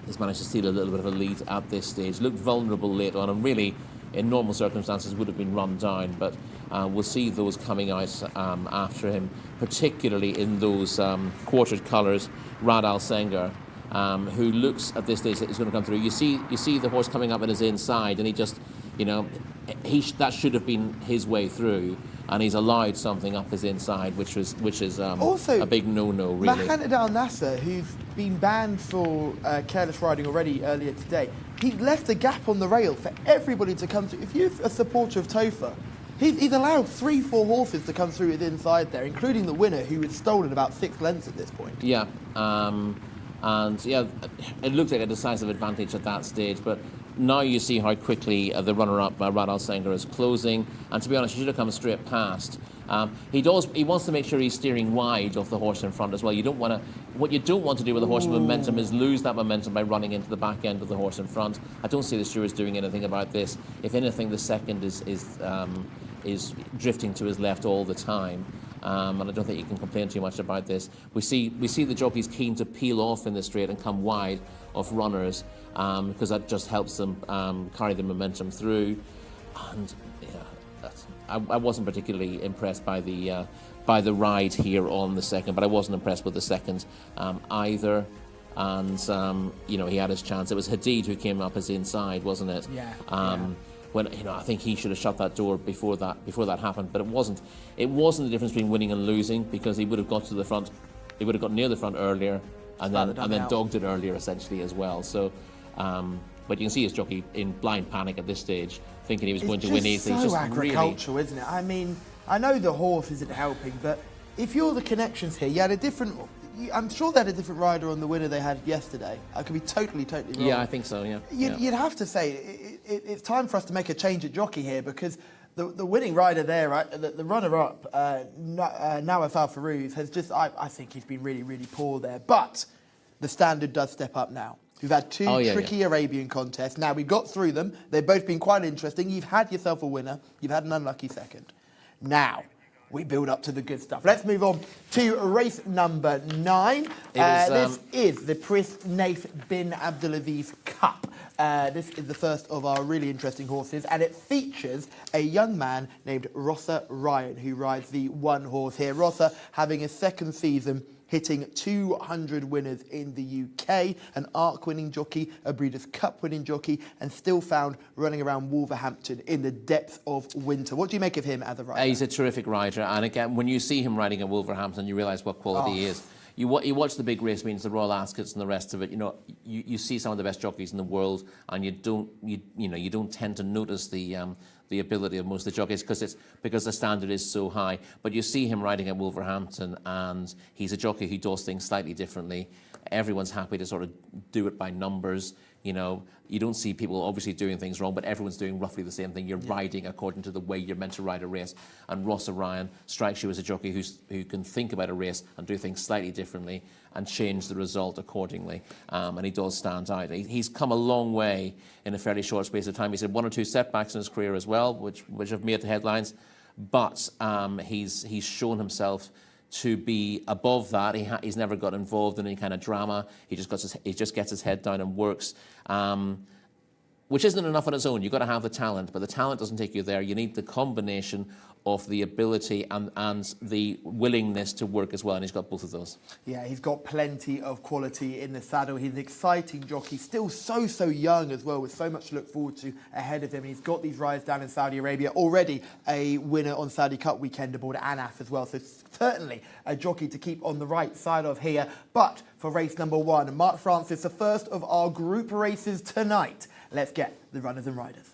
he's managed to steal a little bit of a lead at this stage. Looked vulnerable late on and really, in normal circumstances, would have been run down, but we'll see those coming out after him, particularly in those quartered colours. Rad Al Sengar, who looks at this stage that he's going to come through. You see the horse coming up in his inside, and he just, that should have been his way through, and he's allowed something up his inside, which is also a big no-no, really. Mohamed Al Nasser, who's been banned for careless riding already earlier today, he left a gap on the rail for everybody to come through. If you're a supporter of Tofar, he's allowed 3-4 horses to come through his inside there, including the winner, who was stolen about 6 lengths at this point. Yeah, and yeah, it looked like a decisive advantage at that stage, but now you see how quickly the runner-up, Rad Al Sengar, is closing. And to be honest, he should have come straight past. He wants to make sure he's steering wide of the horse in front as well. What you don't want to do with a horse with momentum is lose that momentum by running into the back end of the horse in front. I don't see the stewards doing anything about this. If anything, the second is drifting to his left all the time. And I don't think you can complain too much about this. We see the jockeys keen to peel off in the straight and come wide of runners because that just helps them carry the momentum through. And yeah, I wasn't particularly impressed by the ride here on the second, but I wasn't impressed with the second either. And he had his chance. It was Hadid who came up his inside, wasn't it? Yeah. When I think he should have shut that door before that happened, but it wasn't the difference between winning and losing, because he would have got to the front, he would have got near the front earlier, and then dogged it earlier essentially as well. So, but you can see his jockey in blind panic at this stage, thinking he was going to win easily. It's so agricultural, isn't it? I mean, I know the horse isn't helping, but if you're the connections here, you had a different. I'm sure they had a different rider on the winner they had yesterday. I could be totally wrong. Yeah, I think so, yeah. You'd have to say it's time for us to make a change at jockey here, because the winning rider there, right, the runner-up, Nawaf Al Farouz, has just, I think he's been really, really poor there. But the standard does step up now. We've had two tricky Arabian contests. Now, we got through them. They've both been quite interesting. You've had yourself a winner. You've had an unlucky second. Now, we build up to the good stuff. Let's move on to race number 9. This is the Prince Naif bin Abdulaziz Cup. This is the first of our really interesting horses, and it features a young man named Rosser Ryan, who rides the one horse here. Rosser having his second season, hitting 200 winners in the UK, an ARC-winning jockey, a Breeders' Cup-winning jockey, and still found running around Wolverhampton in the depths of winter. What do you make of him as a rider? He's a terrific rider, and again, when you see him riding at Wolverhampton, you realise what quality he is. you watch the big race means the Royal Ascots and the rest of it. You know, you see some of the best jockeys in the world, and you don't tend to notice the ability of most of the jockeys because the standard is so high. But you see him riding at Wolverhampton, and he's a jockey who does things slightly differently. Everyone's happy to sort of do it by numbers. You know, you don't see people obviously doing things wrong, but everyone's doing roughly the same thing. You're riding according to the way you're meant to ride a race. And Ross O'Ryan strikes you as a jockey who can think about a race and do things slightly differently and change the result accordingly. And he does stand out. He's come a long way in a fairly short space of time. He's had 1 or 2 setbacks in his career as well, which have made the headlines. But he's shown himself to be above that. He's never got involved in any kind of drama. He just gets his head down and works, which isn't enough on its own. You've got to have the talent, but the talent doesn't take you there. You need the combination of the ability and the willingness to work as well, and he's got both of those. Yeah, he's got plenty of quality in the saddle. He's an exciting jockey, still so young as well, with so much to look forward to ahead of him. He's got these rides down in Saudi Arabia, already a winner on Saudi Cup weekend aboard Anaf as well, so certainly a jockey to keep on the right side of here. But for race number 1, Mark Francis, the first of our group races tonight. Let's get the runners and riders.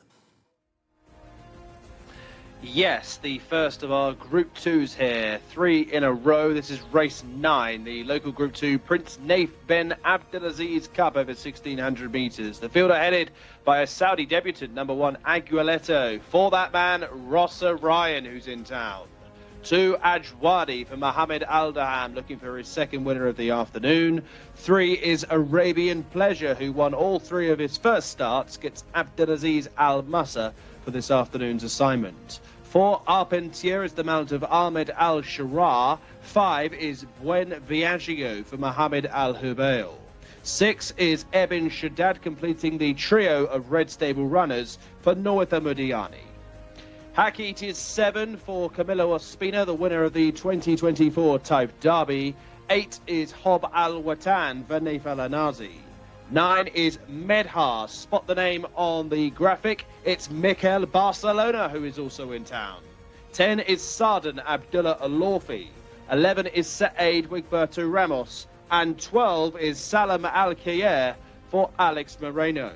Yes, the first of our Group 2s here. 3 in a row. This is race 9, the local Group 2 Prince Naif Ben Abdelaziz Cup over 1,600 metres. The field are headed by a Saudi debutant, number 1 Aguiletto. For that man, Ross O'Ryan, who's in town. 2 Ajwadi for Mohammed Aldaham, looking for his second winner of the afternoon. 3 is Arabian Pleasure, who won all 3 of his first starts, gets Abdelaziz Al Musa for this afternoon's assignment. 4 Arpentier is the mount of Ahmed Al Sharar. 5 is Buen Viaggio for Mohammed Al Hubail. 6 is Ebin Shaddad, completing the trio of Red Stable runners for Noitha Mudiani. Hakit is 7 for Camilo Ospina, the winner of the 2024 Type Derby. 8 is Hob Al Watan for Naif Al Anazi. 9 is Medhar. Spot the name on the graphic. It's Mikel Barcelona, who is also in town. 10 is Sardan Abdullah Alorfi. 11 is Saeed Wigberto Ramos. And 12 is Salam Al-Khayer for Alex Moreno.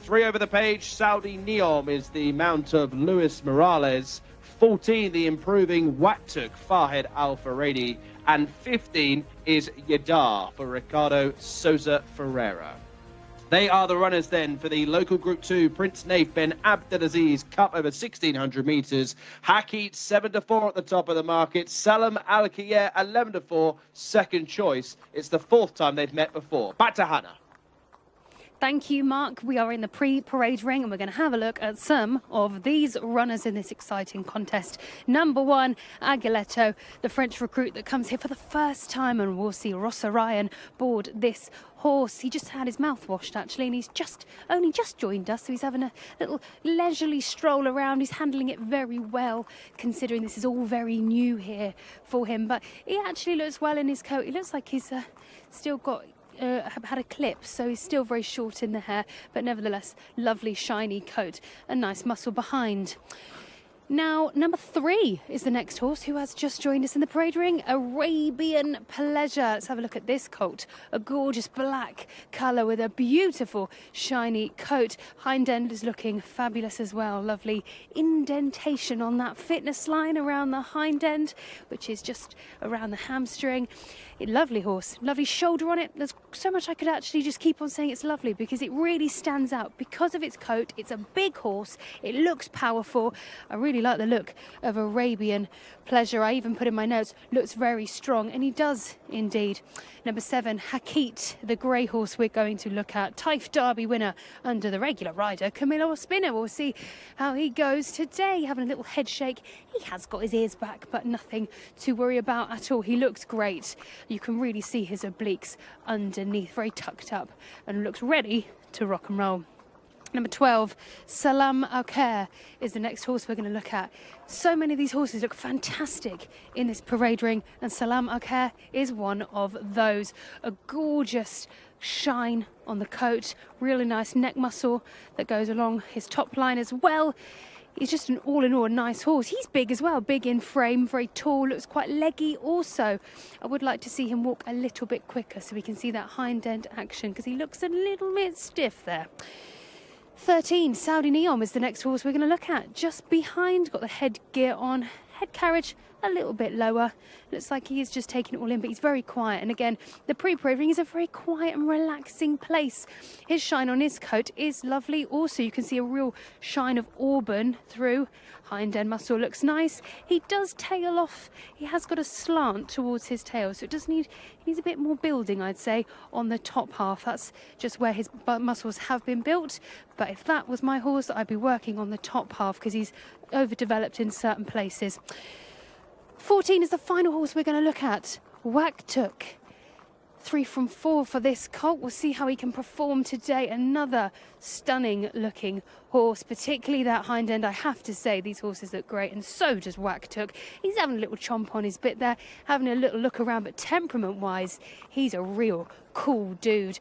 3 over the page, Saudi Neom is the mount of Luis Morales. 14, the improving Wattuk Fahed Al-Faredi. And 15 is Yadar for Ricardo Souza Ferreira. They are the runners then for the local Group 2 Prince Naif Ben Abdelaziz Cup over 1,600 metres. Hakit 7-4 at the top of the market. Salam Al-Khayer 11-4, second choice. It's the 4th time they've met before. Back to Hannah. Thank you, Mark. We are in the pre-parade ring and we're going to have a look at some of these runners in this exciting contest. Number 1, Aguiletto, the French recruit that comes here for the first time, and we'll see Ross O'Ryan board this horse. He just had his mouth washed actually, and he's only just joined us, so he's having a little leisurely stroll around. He's handling it very well, considering this is all very new here for him, but he actually looks well in his coat. He looks like he's still got had a clip, so he's still very short in the hair, but nevertheless lovely shiny coat and nice muscle behind. Now, number 3 is the next horse who has just joined us in the parade ring, Arabian Pleasure. Let's have a look at this colt. A gorgeous black colour with a beautiful shiny coat. Hind end is looking fabulous as well. Lovely indentation on that fitness line around the hind end, which is just around the hamstring. Lovely horse, lovely shoulder on it. There's so much I could actually just keep on saying it's lovely because it really stands out because of its coat. It's a big horse. It looks powerful. I really like the look of Arabian Pleasure. I even put in my notes, looks very strong, and he does indeed. Number 7, Hakit, the grey horse we're going to look at. Taif Derby winner under the regular rider, Camilo Ospina. We'll see how he goes today. Having a little head shake. He has got his ears back, but nothing to worry about at all. He looks great. You can really see his obliques underneath, very tucked up, and looks ready to rock and roll. Number 12, Salam Al-Khair is the next horse we're going to look at. So many of these horses look fantastic in this parade ring, and Salam Al-Khair is one of those. A gorgeous shine on the coat, really nice neck muscle that goes along his top line as well. He's just an all-in-all a nice horse. He's big as well, big in frame, very tall, looks quite leggy also. I would like to see him walk a little bit quicker so we can see that hind end action, because he looks a little bit stiff there. 13, Saudi Neon was the next horse we're going to look at. Just behind, got the head gear on, head carriage a little bit lower. Looks like he is just taking it all in, but he's very quiet. And again, the pre-parade ring is a very quiet and relaxing place. His shine on his coat is lovely. Also, you can see a real shine of auburn through. Hind end muscle looks nice. He does tail off. He has got a slant towards his tail, so it does need, he needs a bit more building, I'd say, on the top half. That's just where his muscles have been built. But if that was my horse, I'd be working on the top half because he's overdeveloped in certain places. 14 is the final horse we're going to look at. Waktuk. 3 from 4 for this colt. We'll see how he can perform today. Another stunning looking horse, particularly that hind end. I have to say, these horses look great, and so does Waktuk. He's having a little chomp on his bit there, having a little look around, but temperament wise, he's a real cool dude.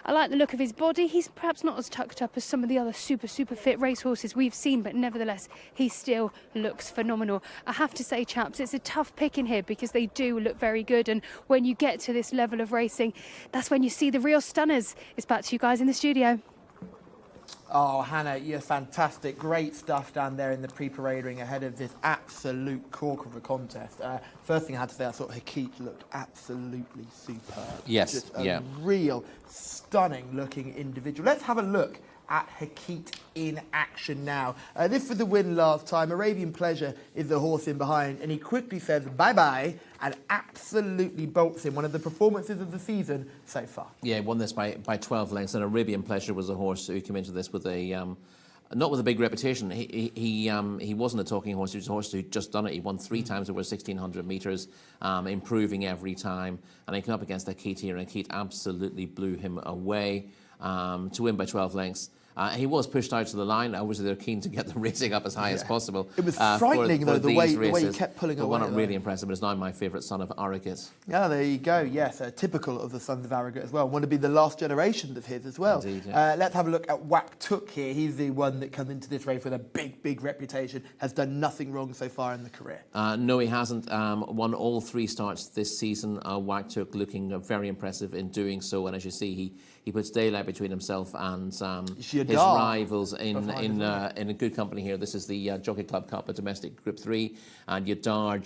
I like the look of his body. He's perhaps not as tucked up as some of the other super fit racehorses we've seen, but nevertheless, he still looks phenomenal. I have to say, chaps, it's a tough pick in here because they do look very good, and when you get to this level of racing, that's when you see the real stunners. It's back to you guys in the studio. Oh, Hannah, you're fantastic. Great stuff down there in the pre-parade ring ahead of this absolute cork of a contest. First thing I had to say, I thought Hakit looked absolutely superb. Yes, Just a real stunning looking individual. Let's have a look at Hakit in action now. This was the win last time. Arabian Pleasure is the horse in behind, and he quickly says bye-bye and absolutely bolts in. One of the performances of the season so far. Yeah, won this by 12 lengths, and Arabian Pleasure was a horse who came into this with a not with a big reputation. He wasn't a talking horse. He was a horse who'd just done it. He won 3 times over 1,600 metres, improving every time. And he came up against Hakit here, and Hakit absolutely blew him away to win by 12 lengths. He was pushed out to the line. Obviously, they're keen to get the rating up as high as possible. It was frightening, though, the way he kept pulling away. The one I'm really impressed with is now my favourite, Son of Arrogate. Yeah, there you go. Yes, typical of the Sons of Arrogate as well. Want to be the last generation of his as well. Indeed, yeah. Let's have a look at Waktuk here. He's the one that comes into this race with a big reputation, has done nothing wrong so far in the career. No, he hasn't. Won all 3 starts this season. Waktuk looking very impressive in doing so. And as you see, he puts daylight between himself and his rivals in a good company here. This is the Jockey Club Cup, a domestic Group 3, and Yadar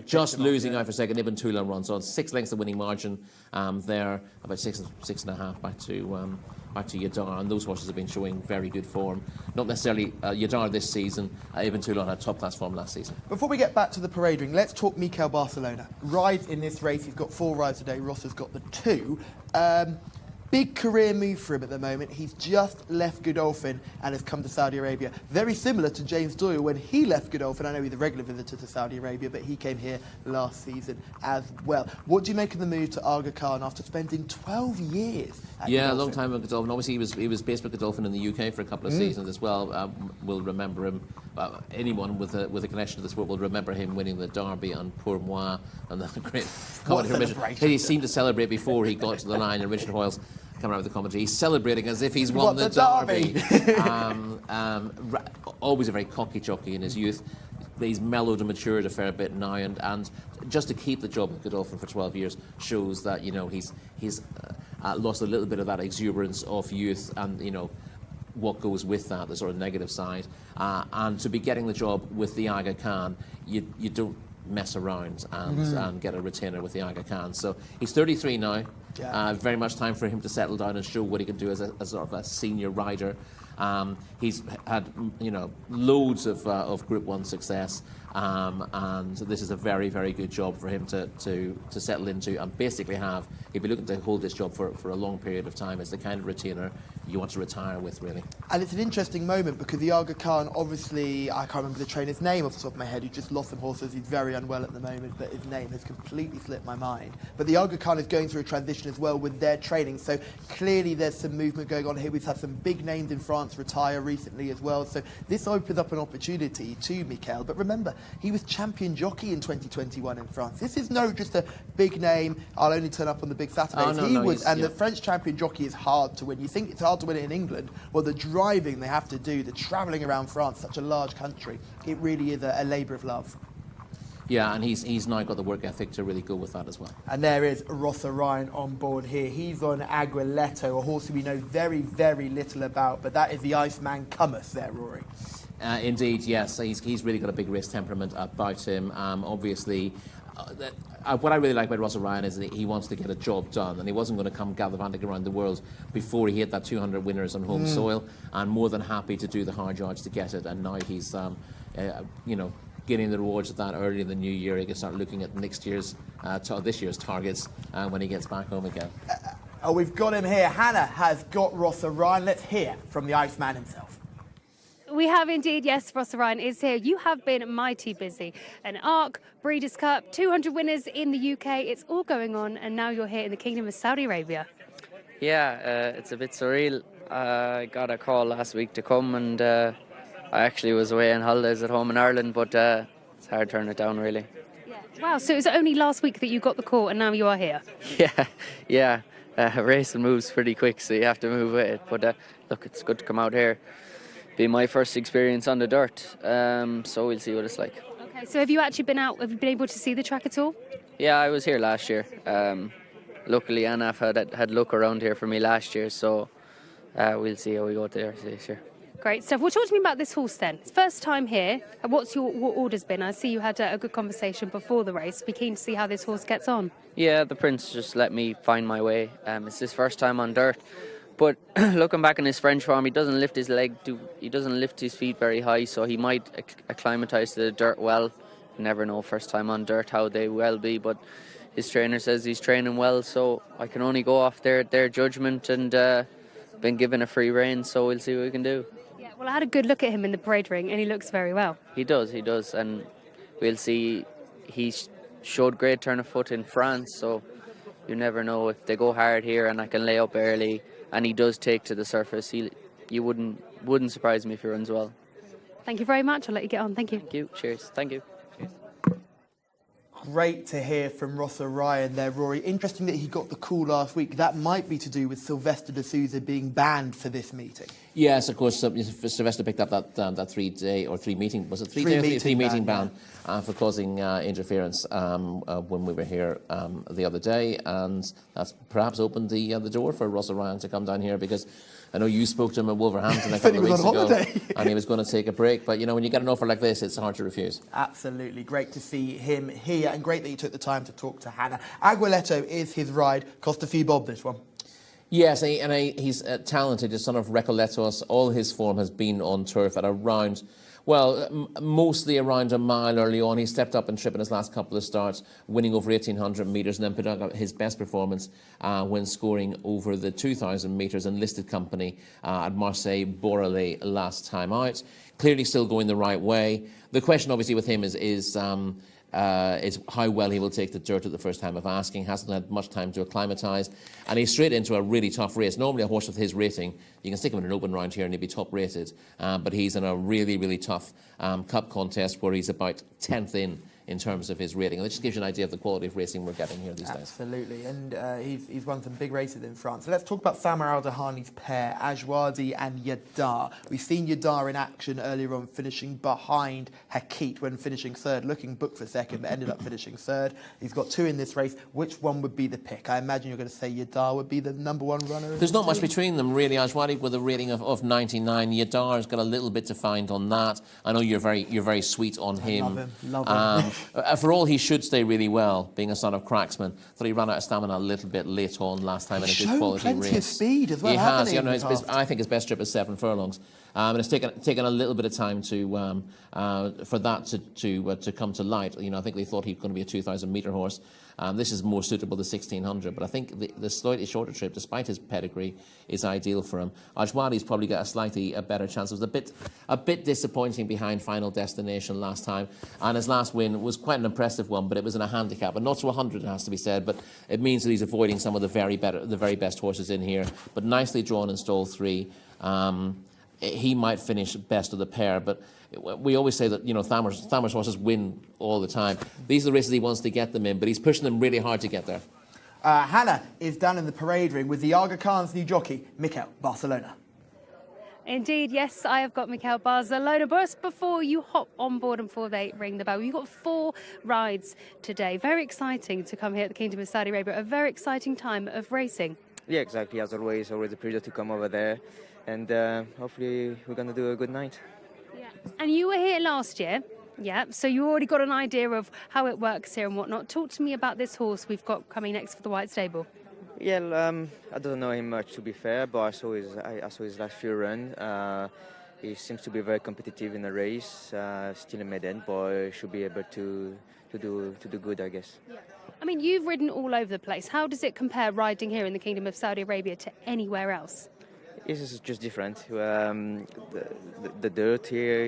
just losing out for second. Ibn Toulon runs on 6 lengths the winning margin there, about 6.5 back to Yadar, and those horses have been showing very good form. Not necessarily Yadar this season. Ibn Toulon had top class form last season. Before we get back to the parade ring, let's talk Mikel Barcelona. Rides in this race, he's got 4 rides today. Ross has got the 2. Big career move for him at the moment. He's just left Godolphin and has come to Saudi Arabia. Very similar to James Doyle when he left Godolphin. I know he's a regular visitor to Saudi Arabia, but he came here last season as well. What do you make of the move to Aga Khan after spending 12 years at Godolphin? A long time at Godolphin. Obviously, he was based with Godolphin in the UK for a couple of seasons as well. We'll remember him. Anyone with a connection to the sport will remember him winning the Derby on Pour Moi and the great commentary. He seemed to celebrate before he got to the line, and Richard Hoyle's coming out with the commentary. He's celebrating as if he's won the Derby. Always a very cocky jockey in his youth. He's mellowed and matured a fair bit now, and just to keep the job at Godolphin for 12 years shows that he's lost a little bit of that exuberance of youth, and what goes with that, the sort of negative side. And to be getting the job with the Aga Khan, you don't mess around and get a retainer with the Aga Khan. So he's 33 now. Yeah. Very much time for him to settle down and show what he can do as sort of a senior rider. He's had loads of Group 1 success, and this is a very good job for him to settle into and basically have. He'd be looking to hold this job for a long period of time. It's the kind of retainer you want to retire with, really. And it's an interesting moment because the Aga Khan, obviously, I can't remember the trainer's name off the top of my head, who just lost some horses. He's very unwell at the moment, but his name has completely slipped my mind. But the Aga Khan is going through a transition as well with their training, so clearly there's some movement going on here. We've had some big names in France retire recently as well, so this opens up an opportunity to Mikel. But remember, he was champion jockey in 2021 in France. This is no just a big name, I'll only turn up on the big Saturdays. The French champion jockey is hard to win. You think it's hard hard to win it in England. Well, the driving they have to do, the travelling around France, such a large country, it really is a labour of love. Yeah, and he's now got the work ethic to really go with that as well. And there is Rossa Ryan on board here. He's on Aguiletto, a horse who we know very, very little about, but that is the Iceman Commerce there, Rory. Indeed, yes. He's really got a big race temperament about him. Obviously, what I really like about Russell Ryan is that he wants to get a job done, and he wasn't going to come gallivanting around the world before he hit that 200 winners on home soil, and more than happy to do the hard yards to get it. And now he's, getting the rewards of that early in the new year. He can start looking at this year's targets when he gets back home again. We've got him here. Hannah has got Rossa Ryan. Let's hear from the Iceman himself. We have indeed, yes, Rossa Ryan is here. You have been mighty busy. An ARC, Breeders' Cup, 200 winners in the UK. It's all going on, and now you're here in the Kingdom of Saudi Arabia. Yeah, it's a bit surreal. I got a call last week to come, and I actually was away on holidays at home in Ireland, but it's hard to turn it down, really. Wow, so it was only last week that you got the call, and now you are here. Yeah. Racing moves pretty quick, so you have to move with it. But look, it's good to come out here. Be my first experience on the dirt, so we'll see what it's like. Okay, so have you actually been out? Have you been able to see the track at all? Yeah, I was here last year. Luckily, Anaf had look around here for me last year, so we'll see how we go there this year. Great stuff. Well, talk to me about this horse then. It's first time here. What order's been? I see you had a good conversation before the race. Be keen to see how this horse gets on. Yeah, the Prince just let me find my way. It's his first time on dirt. But looking back in his French form, he doesn't lift his he doesn't lift his feet very high, so he might acclimatise to the dirt well. You never know first time on dirt how they will be, but his trainer says he's training well, so I can only go off their judgment, and been given a free rein, so we'll see what we can do. Yeah, well, I had a good look at him in the parade ring, and he looks very well. He does, and we'll see. He showed great turn of foot in France, so you never know if they go hard here, and I can lay up early. And he does take to the surface. You wouldn't surprise me if he runs well. Thank you very much. I'll let you get on. Thank you. Thank you. Cheers. Thank you. Cheers. Great to hear from Rossa Ryan there, Rory. Interesting that he got the call last week. That might be to do with Sylvester de Souza being banned for this meeting. Yes, of course. Sylvester picked up that 3-day or 3-meeting. Was it 3-meeting ban for causing interference when we were here the other day, and that's perhaps opened the door for Rossa Ryan to come down here, because I know you spoke to him at Wolverhampton a couple of weeks ago, and he was going to take a break. But, when you get an offer like this, it's hard to refuse. Absolutely. Great to see him here, and great that you took the time to talk to Hannah. Aguiletto is his ride. Cost a few bob, this one. Yes, and he's talented. His son of Recoletos. All his form has been on turf at around, mostly around a mile early on. He stepped up and tripped in his last couple of starts, winning over 1,800 metres, and then put out his best performance when scoring over the 2,000 metres in listed company at Marseille Borrelais last time out. Clearly still going the right way. The question, obviously, with him is how well he will take the dirt at the first time of asking. Hasn't had much time to acclimatise, and he's straight into a really tough race. Normally a horse with his rating, you can stick him in an open round here and he'll be top rated, but he's in a really, really tough cup contest where he's about 10th in terms of his rating. And that just gives you an idea of the quality of racing we're getting here these days. Absolutely, and he's won some big races in France. So let's talk about Samar Al-Dahani's pair, Ajwadi and Yadar. We've seen Yadar in action earlier on, finishing behind Hakit when finishing third, looking booked for second, but ended up finishing third. He's got two in this race. Which one would be the pick? I imagine you're going to say Yadar would be the number one runner. There's not much between them, really. Ajwadi with a rating of 99. Yadar's got a little bit to find on that. I know you're very sweet on him. Love him. For all he should stay really well, being a son of Cracksman, thought he ran out of stamina a little bit late on last time in a good quality race. Plenty of speed as well. He has. I think his best trip is 7 furlongs, and it's taken a little bit of time for that to come to light. I think they thought he was going to be a 2,000 metre horse. This is more suitable to 1,600, but I think the slightly shorter trip, despite his pedigree, is ideal for him. Ajwadi's probably got a slightly better chance. It was a bit disappointing behind Final Destination last time, and his last win was quite an impressive one, but it was in a handicap, and not to 100, it has to be said, but it means that he's avoiding some of the very best horses in here, but nicely drawn in stall 3. He might finish best of the pair, but we always say that Thamer's horses win all the time. These are the races he wants to get them in, but he's pushing them really hard to get there. Hannah is down in the parade ring with the Aga Khan's new jockey, Mikel Barcelona. Indeed, yes, I have got Mikel Barcelona. But before you hop on board and before they ring the bell, you've got 4 rides today. Very exciting to come here at the Kingdom of Saudi Arabia. A very exciting time of racing. Yeah, exactly. As always a pleasure to come over there. And hopefully we're going to do a good night. Yeah. And you were here last year. Yeah, so you already got an idea of how it works here and whatnot. Talk to me about this horse we've got coming next for the White Stable. Yeah, I don't know him much, to be fair, but I saw his last few runs. He seems to be very competitive in the race. Still a maiden, but he should be able to do good, I guess. Yeah. I mean, you've ridden all over the place. How does it compare riding here in the Kingdom of Saudi Arabia to anywhere else? This is just different. The dirt here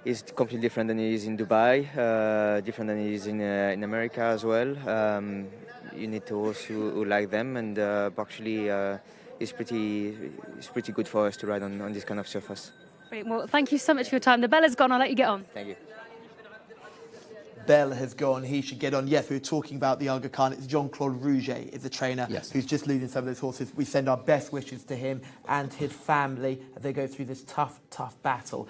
is completely different than it is in Dubai, different than it is in America as well. You need to also who like them, and actually it's pretty good for us to ride on this kind of surface. Brilliant. Well, thank you so much for your time. The bell has gone. I'll let you get on. Thank you. Bell has gone, he should get on. Yes, we were talking about the Aga Khan. It's Jean-Claude Rouget is the trainer who's just leading some of those horses. We send our best wishes to him and his family as they go through this tough battle.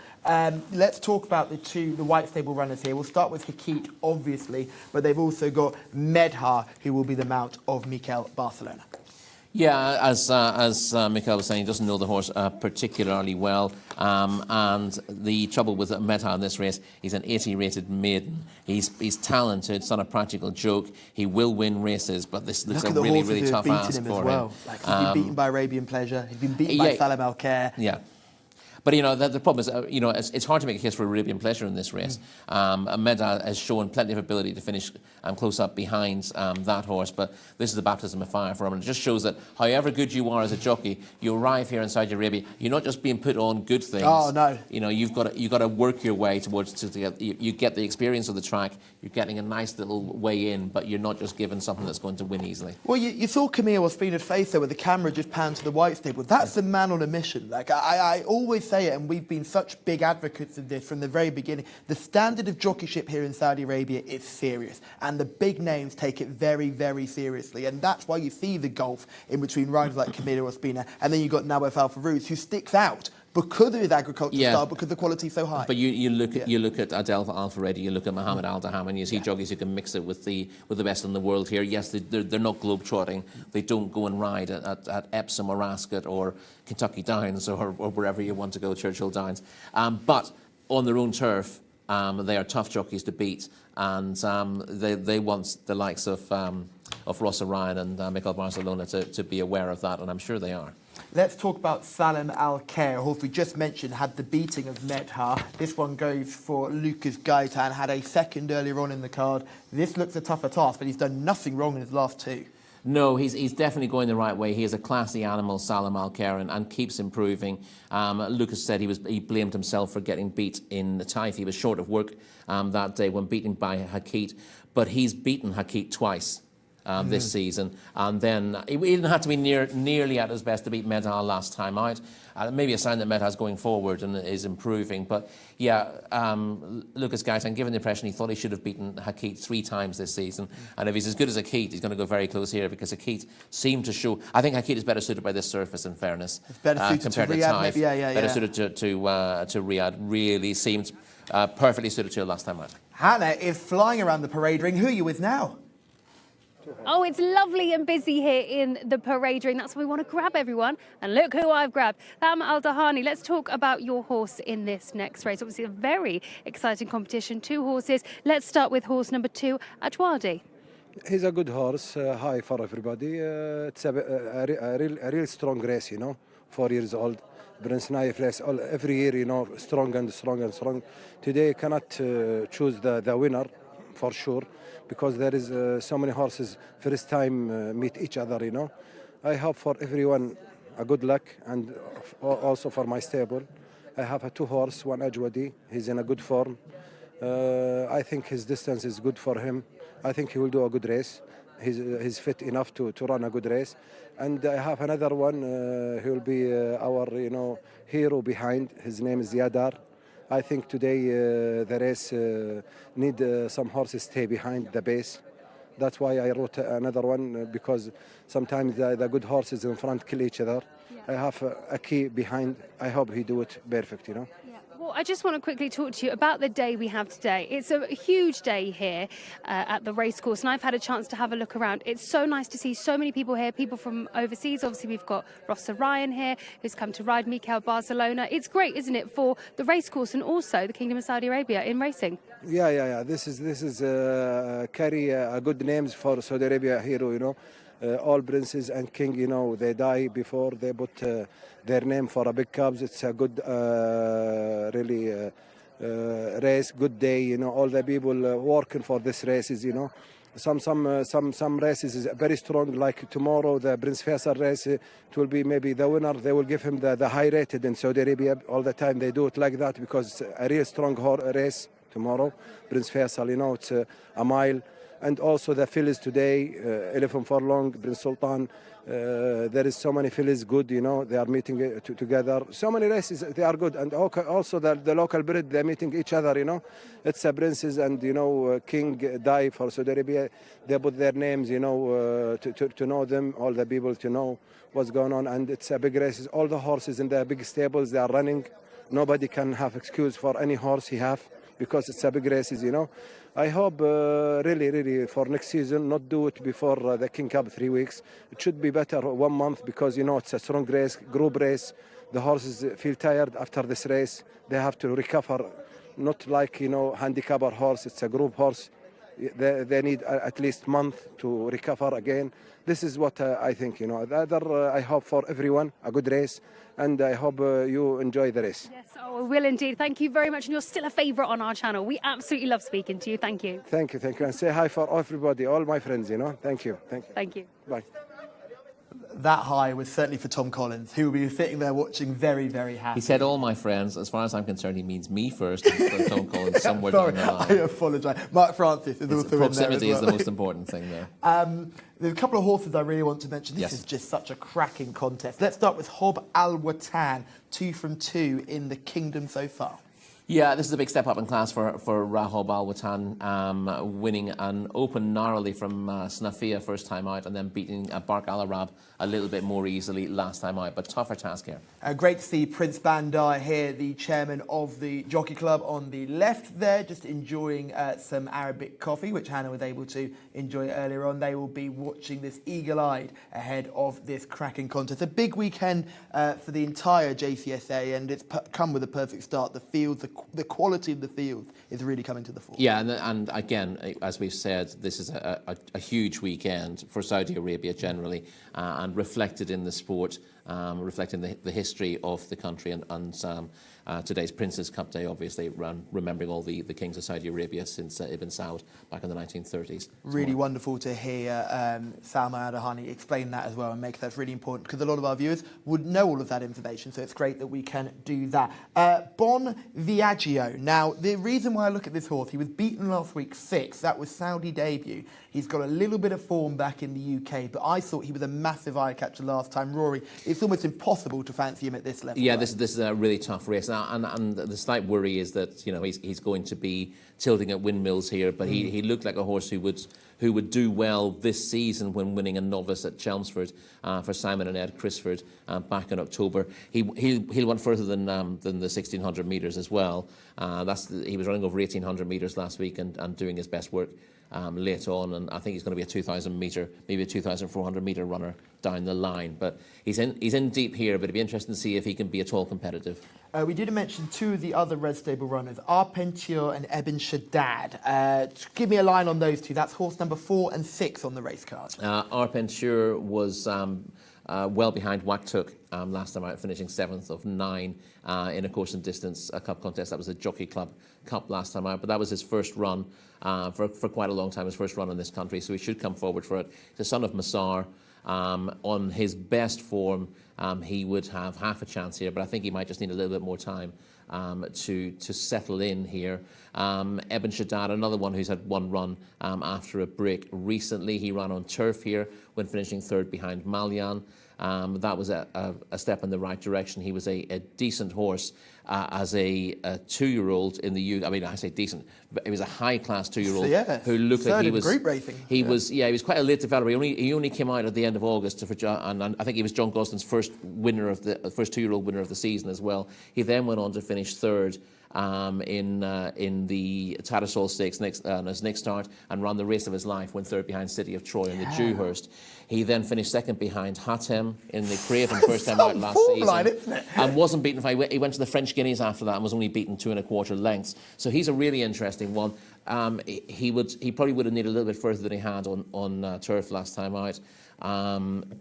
Let's talk about the White Stable runners here. We'll start with Hakit, obviously, but they've also got Medha, who will be the mount of Mikel Barcelona. Yeah, as Mikel was saying, he doesn't know the horse particularly well. And the trouble with Medha in this race, he's an 80-rated maiden. He's talented. It's not a practical joke. He will win races, but this looks a really tough ask for him. Like, he's been beaten by Arabian Pleasure. He's been beaten by Salam Al Khair. Yeah. But, the problem is, it's hard to make a case for Arabian Pleasure in this race. Medha has shown plenty of ability to finish close up behind that horse, but this is the baptism of fire for him. And it just shows that however good you are as a jockey, you arrive here in Saudi Arabia, you're not just being put on good things. Oh, no. You've got to work your way towards, you get the experience of the track, you're getting a nice little way in, but you're not just given something that's going to win easily. Well, you saw Camille Ospina's face there with the camera just panned to the White Stable. That's the man on a mission. Like, I always say it, and we've been such big advocates of this from the very beginning. The standard of jockeyship here in Saudi Arabia is serious, and the big names take it very, very seriously, and that's why you see the gulf in between riders like Camilo Ospina, and then you've got Nawaf Al Farouz, who sticks out because of his agricultural style, because the quality is so high. But you look at Adel Al-Faredi, you look at Mohammed Al-Daham, and you see jockeys who can mix it with the best in the world here. Yes, they're not globe-trotting. They don't go and ride at Epsom or Ascot or Kentucky Downs or wherever you want to go, Churchill Downs. But on their own turf, they are tough jockeys to beat, and they want the likes of Ross Orion and Mikel Barcelona to be aware of that, and I'm sure they are. Let's talk about Salam Al Khair, who we just mentioned had the beating of Medha. This one goes for Lucas Gaitan, had a second earlier on in the card. This looks a tougher task, but he's done nothing wrong in his last 2. No, he's definitely going the right way. He is a classy animal, Salam Al Khair, and keeps improving. Lucas said he blamed himself for getting beat in the Taif. He was short of work that day when beaten by Hakit, but he's beaten Hakit twice. This season, and then he didn't have to be nearly at his best to beat Medha last time out. Maybe a sign that Medha's going forward and is improving. But yeah, Lucas Gaitan, given the impression he thought he should have beaten Hakit 3 times this season, and if he's as good as Hakit, he's going to go very close here because Hakit seemed to show. I think Hakit is better suited by this surface. In fairness, it's better suited compared to Riyadh, maybe. Better suited to Riyadh. Really seemed perfectly suited to it last time out. Hannah is flying around the parade ring. Who are you with now? Oh, it's lovely and busy here in the parade ring. That's why we want to grab everyone. And look who I've grabbed. Tham Al-Dahani. Let's talk about your horse in this next race. Obviously, a very exciting competition. 2 horses. Let's start with horse number 2, Ajwadi. He's a good horse. Hi for everybody. It's a real strong race, 4 years old. Prince Naif race every year, strong and strong and strong. Today, cannot choose the winner for sure, because there is so many horses first time meet each other, I hope for everyone a good luck, and also for my stable. I have a 2 horse, one Ajwadi. He's in a good form. I think his distance is good for him. I think he will do a good race. He's fit enough to run a good race. And I have another one. He will be our hero behind. His name is Yadar. I think today the race need some horses stay behind the base, That's why I wrote another one because sometimes the good horses in front kill each other. I have a key behind. I hope he do it perfect, you know. Well, I just want to quickly talk to you about the day we have today. It's a huge day here at the racecourse, and I've had a chance to have a look around. It's so nice to see so many people here, people from overseas. Obviously, we've got Rossa Ryan here, who's come to ride Mikel Barcelona. It's great, isn't it, for the racecourse and also the Kingdom of Saudi Arabia in racing? Yeah. This is carry good names for Saudi Arabia hero, you know. All princes and king, you know, they die before they put their name for a big cups. It's a good, really race, good day, you know. All the people working for this races, you know. Some races is very strong. Like tomorrow, the Prince Faisal race, it will be maybe the winner. They will give him the high rated in Saudi Arabia. All the time they do it like that because it's a real strong race tomorrow. Prince Faisal, you know, it's a mile. And also the fillies today, 11 furlong, Prince Sultan. There is so many fillies good, you know, they are meeting together. So many races, they are good. And also the local breed, they're meeting each other, you know. It's a princes and, you know, king die for Saudi Arabia. They put their names, you know, to know them, all the people to know what's going on. And it's a big race. All the horses in the big stables, they are running. Nobody can have excuse for any horse he have because it's a big races, you know. I hope really for next season not do it before the King Cup 3 weeks. It should be better 1 month because, you know, it's a strong race, group race. The horses feel tired after this race. They have to recover, not like, you know, handicapper horse. It's a group horse. They need at least month to recover again. This is what I think, you know. The other, I hope for everyone a good race, and I hope you enjoy the race. Yes, oh, we will indeed. Thank you very much, and you're still a favourite on our channel. We absolutely love speaking to you. Thank you. Thank you. And say hi for everybody, all my friends, you know. Thank you. Thank you. Bye. That high was certainly for Tom Collins, who will be sitting there watching very, very happy. He said, all my friends. As far as I'm concerned, he means me first, and Tom Collins somewhere Sorry, down the line. I apologise. Mark Francis is also in there Proximity as is the well. most important thing there. There's a couple of horses I really want to mention. This is just such a cracking contest. Let's start with Hob Al Watan, 2 from 2 in the Kingdom so far. Yeah, this is a big step up in class for Rahob Al Watan, winning an open narrowly from Snafia first time out and then beating Bark Al Arab a little bit more easily last time out, but tougher task here. Great to see Prince Bandar here, the chairman of the Jockey Club on the left there, just enjoying some Arabic coffee, which Hannah was able to enjoy earlier on. They will be watching this eagle-eyed ahead of this cracking contest. A big weekend for the entire JCSA, and it's come with a perfect start. The field, the quality of the field is really coming to the fore. Yeah, and again, as we've said, this is a huge weekend for Saudi Arabia generally, and reflected in the sport, reflecting the history of the country, and today's Prince's Cup Day, obviously, remembering all the kings of Saudi Arabia since Ibn Saud back in the 1930s. Really wonderful to hear Salma Adahani explain that as well and make that really important, because a lot of our viewers would know all of that information, so it's great that we can do that. Bon Viaggio. Now, the reason why I look at this horse, he was beaten last week 6th. That was Saudi debut. He's got a little bit of form back in the UK, but I thought he was a massive eye catcher last time. Rory, it's almost impossible to fancy him at this level. Yeah, right? this is a really tough race now, and the slight worry is that, you know, he's going to be tilting at windmills here, but he looked like a horse who would do well this season when winning a novice at Chelmsford for Simon and Ed Crisford back in October. He'll run further than the 1600 metres as well. He was running over 1800 metres last week and doing his best work late on, and I think he's going to be a 2000 metre, maybe a 2400 metre runner down the line. But he's in deep here, but it'd be interesting to see if he can be at all competitive. We did mention 2 of the other Red Stable runners, Arpentier and Ebn Shaddad. Give me a line on those 2. That's horse number 4 and 6 on the race card. Arpentier was well behind Waktuk last time out, finishing 7th of 9 in a course and distance cup contest. That was the Jockey Club Cup last time out, but that was his first run for quite a long time, his first run in this country, so he should come forward for it. He's the son of Massar. On his best form, he would have half a chance here, but I think he might just need a little bit more time to settle in here. Ebn Shaddad, another one who's had one run after a break recently. He ran on turf here when finishing 3rd behind Malian. That was a step in the right direction. He was a decent horse as a 2-year-old in the I mean, I say decent. He was a high-class 2-year-old who looked like he was. Group racing. He was quite a late developer. He only came out at the end of August and I think he was John Goslin's first 2-year-old winner of the season as well. He then went on to finish third in the Tattersall Stakes on his next start and ran the race of his life, went third behind City of Troy in the Dewhurst. He then finished second behind Hatem in the Craven, first time out last season, and wasn't beaten. He went to the French Guineas after that and was only beaten 2 1/4 lengths. So he's a really interesting one. He probably would have needed a little bit further than he had on turf last time out.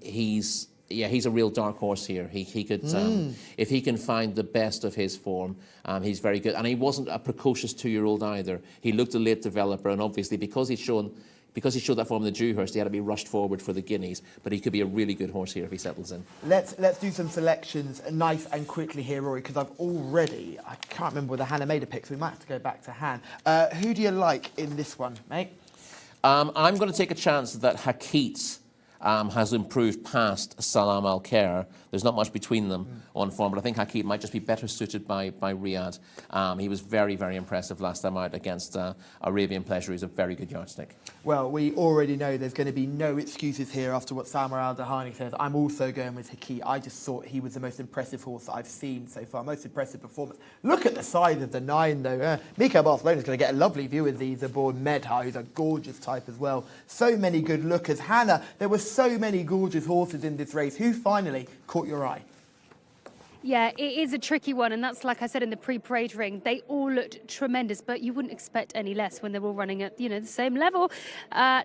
He's a real dark horse here. He could, if he can find the best of his form, he's very good. And he wasn't a precocious 2-year-old either. He looked a late developer, and obviously because he showed that form in the Dewhurst, he had to be rushed forward for the Guineas. But he could be a really good horse here if he settles in. Let's do some selections nice and quickly here, Rory, because I can't remember whether Hannah made a pick, so we might have to go back to Han. Who do you like in this one, mate? I'm going to take a chance that Hakit has improved past Salam Al Khair. There's not much between them on form, but I think Hakit might just be better suited by Riyadh. He was very, very impressive last time out against Arabian Pleasure. He's a very good yardstick. Well, we already know there's going to be no excuses here after what Samar Al-Dahani says. I'm also going with Hakit. I just thought he was the most impressive horse that I've seen so far. Most impressive performance. Look at the size of the 9, though. Mikael Barcelona's going to get a lovely view of these aboard Medha, who's a gorgeous type as well. So many good lookers. Hannah, there were so many gorgeous horses in this race. Who finally caught your eye? Yeah, it is a tricky one, and that's like I said in the pre-parade ring. They all looked tremendous, but you wouldn't expect any less when they're all running at the same level. I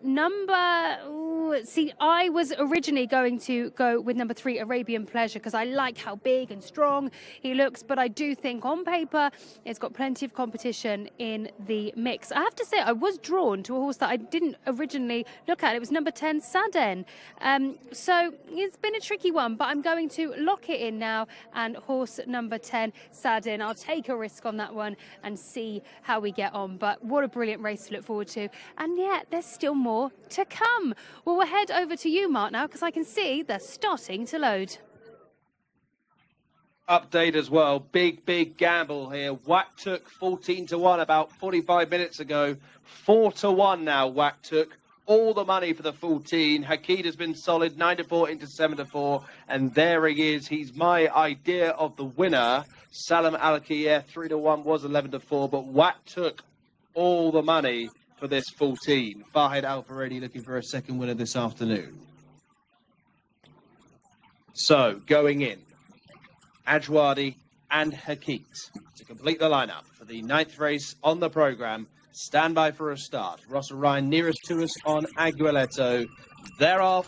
was originally going to go with number 3, Arabian Pleasure, because I like how big and strong he looks, but I do think on paper it's got plenty of competition in the mix. I have to say I was drawn to a horse that I didn't originally look at. It was number 10, Saden. So it's been a tricky one, but I'm going to lock it in now. And horse number 10, Saden. I'll take a risk on that one and see how we get on. But what a brilliant race to look forward to. And yet, there's still more to come. Well, we'll head over to you, Mark, now, because I can see they're starting to load. Update as well. Big gamble here. Whack took 14-1 about 45 minutes ago. 4-1 now, Whack took. All the money for the 14. Hakit has been solid, 9-4 into 7-4, and there he is. He's my idea of the winner. Salam Al Khair, 3-1 was 11-4, but Watt took all the money for this 14. Fahed Al Faredi looking for a second winner this afternoon. So going in, Ajwadi and Hakit to complete the lineup for the 9th race on the programme. Stand by for a start. Ross Ryan nearest to us on Aguiletto. They're off.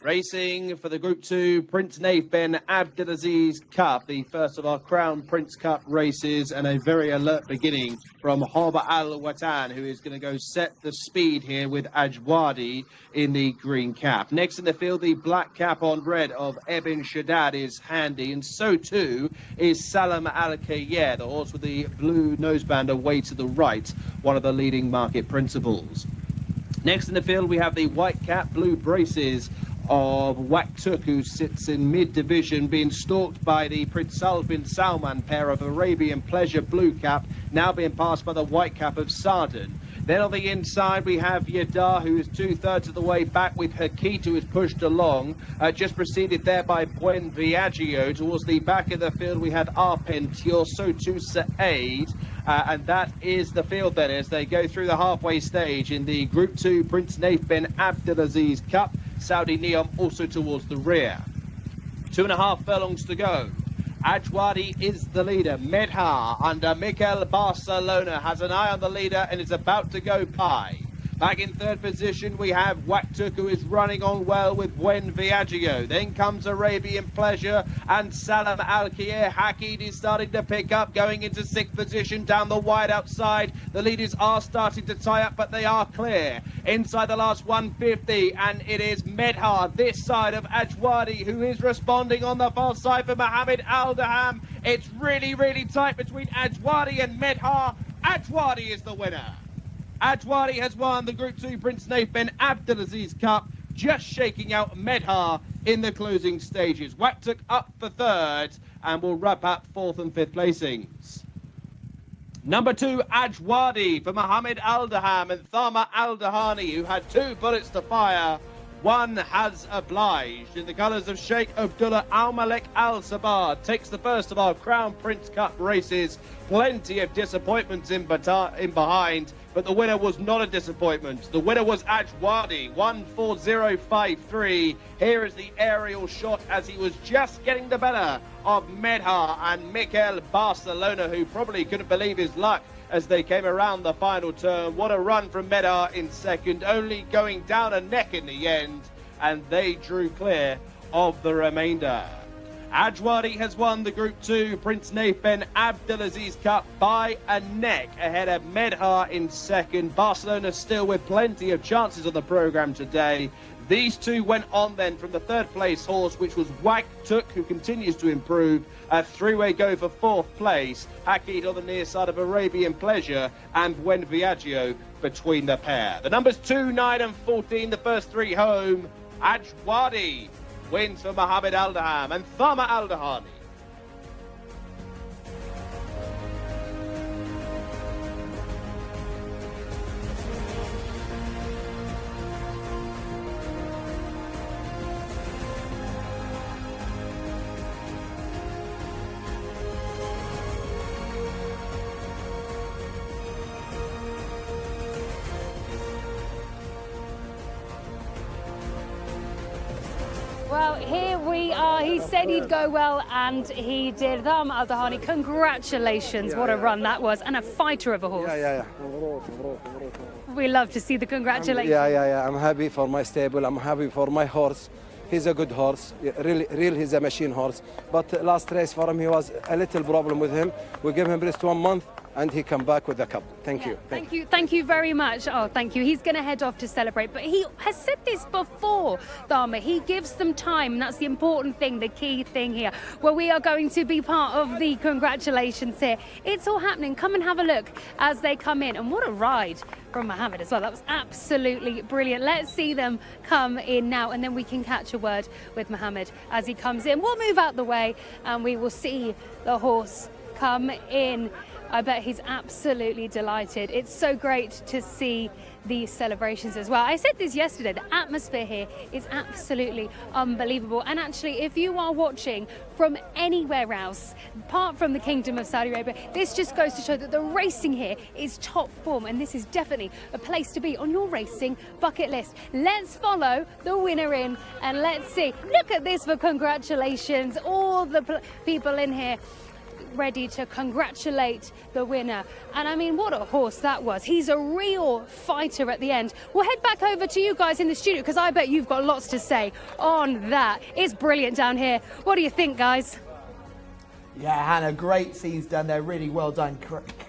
Racing for the Group 2 Prince Naif Ben Abdelaziz Cup, the first of our Crown Prince Cup races, and a very alert beginning from Hoba Al Watan, who is going to go set the speed here with Ajwadi in the green cap. Next in the field, the black cap on red of Ebn Shaddad is handy, and so too is Salam Al Khair, the horse with the blue noseband away to the right, one of the leading market principals. Next in the field, we have the white cap, blue braces of Waktuk, who sits in mid-division, being stalked by the Prince Salman bin Salman pair of Arabian Pleasure blue cap, now being passed by the white cap of Sarden. Then on the inside we have Yadar, who is 2/3 of the way back with Hakit, who is pushed along, just preceded there by Buen Viaggio. Towards the back of the field we had Arpentier, so too Saeed, and that is the field then as they go through the halfway stage in the Group 2 Prince Naif Ben Abdelaziz Cup. Saudi Neom also towards the rear. 2.5 furlongs to go. Ajwadi is the leader. Medha under Mikael Barcelona has an eye on the leader and is about to go by. Back in third position, we have Waktuk, who is running on well with Buen Viaggio. Then comes Arabian Pleasure and Salam Al Khair. Hakit is starting to pick up, going into sixth position down the wide outside. The leaders are starting to tie up, but they are clear. Inside the last 150, and it is Medha, this side of Ajwadi, who is responding on the far side for Mohammed Al-Daham. It's really tight between Ajwadi and Medha. Ajwadi is the winner. Ajwadi has won the Group 2 Prince Naif Ben Abdelaziz Cup, just shaking out Medha in the closing stages. Waktuk up for third and will wrap up fourth and fifth placings. Number 2, Ajwadi for Mohammed Aldaham and Thama Aldahani, who had 2 bullets to fire. One has obliged. In the colours of Sheikh Abdullah Al Malik Al Sabah, takes the first of our Crown Prince Cup races. Plenty of disappointments in behind, but the winner was not a disappointment. The winner was Ajwadi, 1:40.53. Here is the aerial shot as he was just getting the better of Medha and Mikel Barcelona, who probably couldn't believe his luck as they came around the final turn. What a run from Medha in second, only going down a neck in the end, and they drew clear of the remainder. Ajwadi has won the Group 2 Prince Naif Ben Abdulaziz Cup by a neck ahead of Medha in second. Barcelona still with plenty of chances on the programme today. These two went on then from the third place horse, which was Waktuk, who continues to improve. A three-way go for fourth place. Hakid on the near side of Arabian Pleasure and Buen Viaggio between the pair. The numbers 2, 9 and 14, the first three home. Ajwadi wins for Mohammed Aldaham and Thama Aldahani. Well, here we are. He said he'd go well, and he did. Thama Aldahani, congratulations. What a run that was, and a fighter of a horse. Yeah. We love to see the congratulations. Yeah. I'm happy for my stable. I'm happy for my horse. He's a good horse. Really, he's a machine horse. But last race for him, he was a little problem with him. We gave him rest 1 month, and he come back with the cup. Thank you. Thank you very much. Oh, thank you. He's going to head off to celebrate, but he has said this before, Thama. He gives them time, and that's the important thing, the key thing here. Well, we are going to be part of the congratulations here. It's all happening. Come and have a look as they come in, and what a ride from Mohammed as well. That was absolutely brilliant. Let's see them come in now, and then we can catch a word with Mohammed as he comes in. We'll move out the way, and we will see the horse come in. I bet he's absolutely delighted. It's so great to see these celebrations as well. I said this yesterday, the atmosphere here is absolutely unbelievable. And actually, if you are watching from anywhere else, apart from the Kingdom of Saudi Arabia, this just goes to show that the racing here is top form, and this is definitely a place to be on your racing bucket list. Let's follow the winner in, and let's see. Look at this for congratulations. All the people in here ready to congratulate the winner. And I mean, what a horse that was. He's a real fighter at the end. We'll head back over to you guys in the studio, because I bet you've got lots to say on that. It's brilliant down here. What do you think, guys? Yeah, Hannah, great scenes down there. Really well done.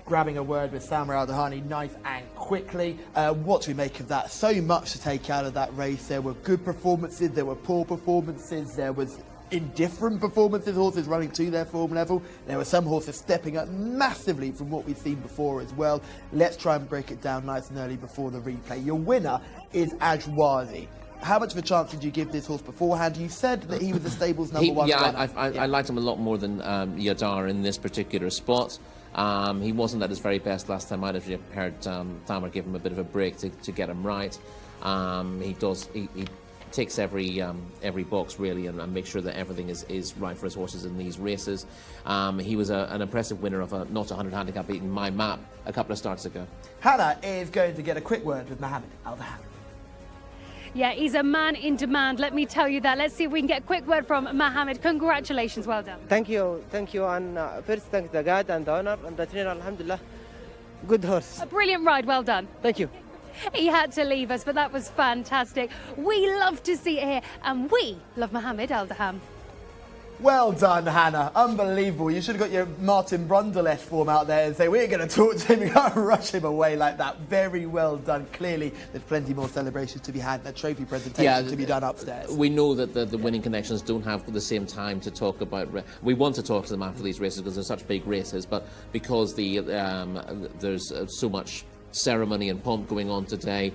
Grabbing a word with Thama Aldahani, nice and quickly. What do we make of that? So much to take out of that race. There were good performances, there were poor performances, there was indifferent performances, horses running to their form level. There were some horses stepping up massively from what we've seen before as well. Let's try and break it down nice and early before the replay. Your winner is Ajwadi. How much of a chance did you give this horse beforehand? You said that he was the stable's number one runner. I liked him a lot more than Yadar in this particular spot. He wasn't at his very best last time. I'd have heard Thama give him a bit of a break to get him right. He ticks every box really, and make sure that everything is right for his horses in these races. He was an impressive winner of a not 100 handicap beating My Map a couple of starts ago. Hannah is going to get a quick word with Mohammed Aldaham. Yeah, he's a man in demand, let me tell you that. Let's see if we can get a quick word from Mohammed. Congratulations, well done. Thank you, and first thank the God and the owner and the trainer, alhamdulillah. Good horse. A brilliant ride, well done. Thank you. He had to leave us, but that was fantastic. We love to see it here, and we love Mohammed Aldaham. Well done, Hannah. Unbelievable. You should have got your Martin Brundle-esque form out there and say, we're going to talk to him. You can't rush him away like that. Very well done. Clearly, there's plenty more celebrations to be had, a trophy presentation to be done upstairs. We know that the winning connections don't have the same time to talk about. We want to talk to them after these races because they're such big races, but because there's so much ceremony and pomp going on today,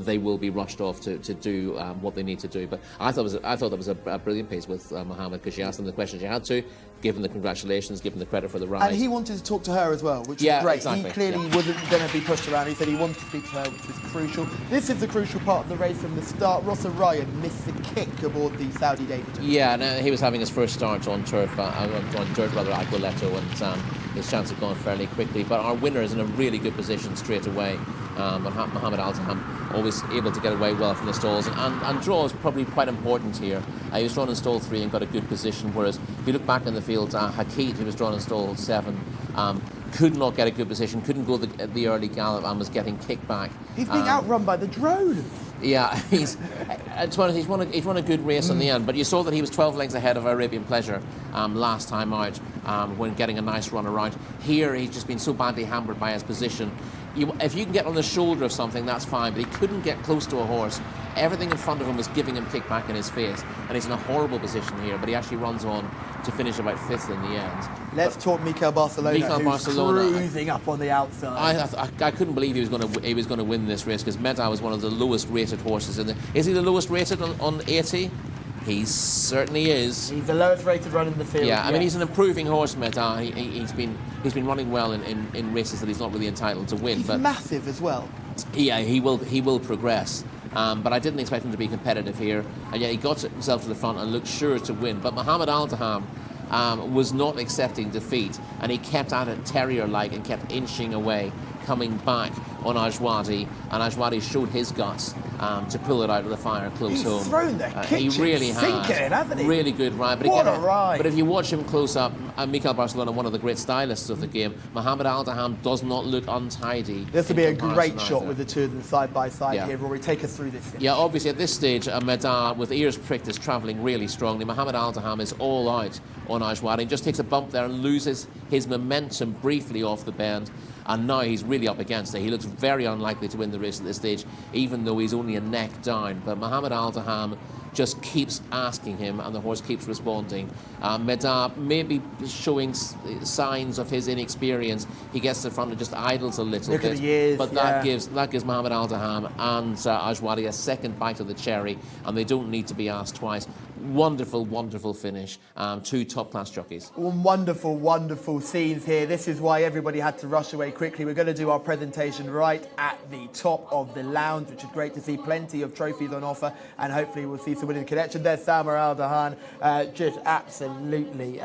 they will be rushed off to do what they need to do. But I thought that was a brilliant piece with Mohammed, because she asked him the questions she had to, give him the congratulations, give him the credit for the ride. And he wanted to talk to her as well, which is great. Exactly. He clearly wasn't going to be pushed around. He said he wanted to speak to her, which was crucial. This is the crucial part of the race from the start. Ross Ryan missed the kick aboard the Saudi Davidson. Yeah, no, he was having his first start on turf, on dirt rather, Aguiletto, and his chance had gone fairly quickly. But our winner is in a really good position straight away. Mohammed Al-Taham always able to get away well from the stalls, and draw is probably quite important here. He was drawn in stall 3 and got a good position, whereas if you look back in the field, Hakit, who was drawn in stall 7, could not get a good position, couldn't go the early gallop, and was getting kicked back. He's being outrun by the drone. Yeah, he's won a good race in the end, but you saw that he was 12 lengths ahead of Arabian Pleasure last time out when getting a nice run around. Here he's just been so badly hampered by his position. If you can get on the shoulder of something, that's fine, but he couldn't get close to a horse. Everything in front of him was giving him kickback in his face, and he's in a horrible position here, but he actually runs on to finish about 5th in the end. Let's talk Mikel Barcelona, who's cruising up on the outside. I couldn't believe he was going to win this race, because Meda was one of the lowest rated horses in the. Is he the lowest rated on 80? He certainly is. He's the lowest rated run in the field. Yeah, I mean, he's an improving horse, Meda. He's been running well in races that he's not really entitled to win. He's but massive as well. Yeah, he will progress. But I didn't expect him to be competitive here. And yet he got himself to the front and looked sure to win. But Mohammed Al-Taham was not accepting defeat, and he kept at it terrier-like and kept inching away, coming back on Ajwadi, and Ajwadi showed his guts to pull it out of the fire close home. He's thrown the kitchen he really sink in, hasn't he? Really good ride. But what again, a ride. But if you watch him close up, Mikel Barcelona, one of the great stylists of the game, Mohammed Al-Taham does not look untidy. This would be a great shot with the two of them side by side here. Rory, take us through this finish. Yeah, obviously at this stage, Meda, with ears pricked, is travelling really strongly. Mohammed Al-Taham is all out on Ajwadi, just takes a bump there and loses his momentum briefly off the bend. And now he's really up against it. He looks very unlikely to win the race at this stage, even though he's only a neck down. But Mohammed Al-Taham just keeps asking him, and the horse keeps responding. Meda may be showing signs of his inexperience. He gets to the front and just idles a little bit. But that gives Mohammed Al-Taham and Ajwadi a second bite of the cherry, and they don't need to be asked twice. Wonderful, wonderful finish. Two top-class jockeys. Wonderful, wonderful scenes here. This is why everybody had to rush away quickly. We're going to do our presentation right at the top of the lounge, which is great to see. Plenty of trophies on offer, and hopefully we'll see some winning connection. There's Salma Al-Dahan, just absolutely...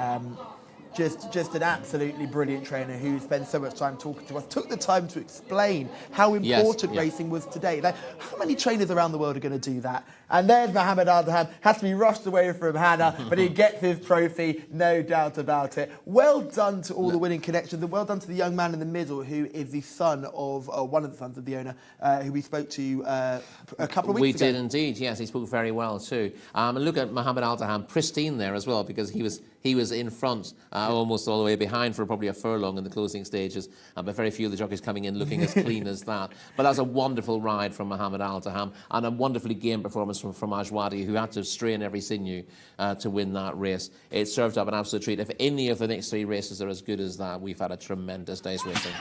Just an absolutely brilliant trainer who spent so much time talking to us, took the time to explain how important racing was today. Like, how many trainers around the world are going to do that? And there's Mohammed Al-Taham, has to be rushed away from Hannah, but he gets his trophy, no doubt about it. Well done to all the winning connections, and well done to the young man in the middle, who is the son of one of the sons of the owner, who we spoke to a couple of weeks ago. We did indeed, yes. He spoke very well too. And look at Mohammed Al-Taham, pristine there as well, because he was in front, almost all the way behind for probably a furlong in the closing stages, but very few of the jockeys coming in looking as clean as that. But that's a wonderful ride from Mohammed Al-Taham, and a wonderfully game performance from Ajwadi, who had to strain every sinew to win that race. It served up an absolute treat. If any of the next 3 races are as good as that, we've had a tremendous day's racing.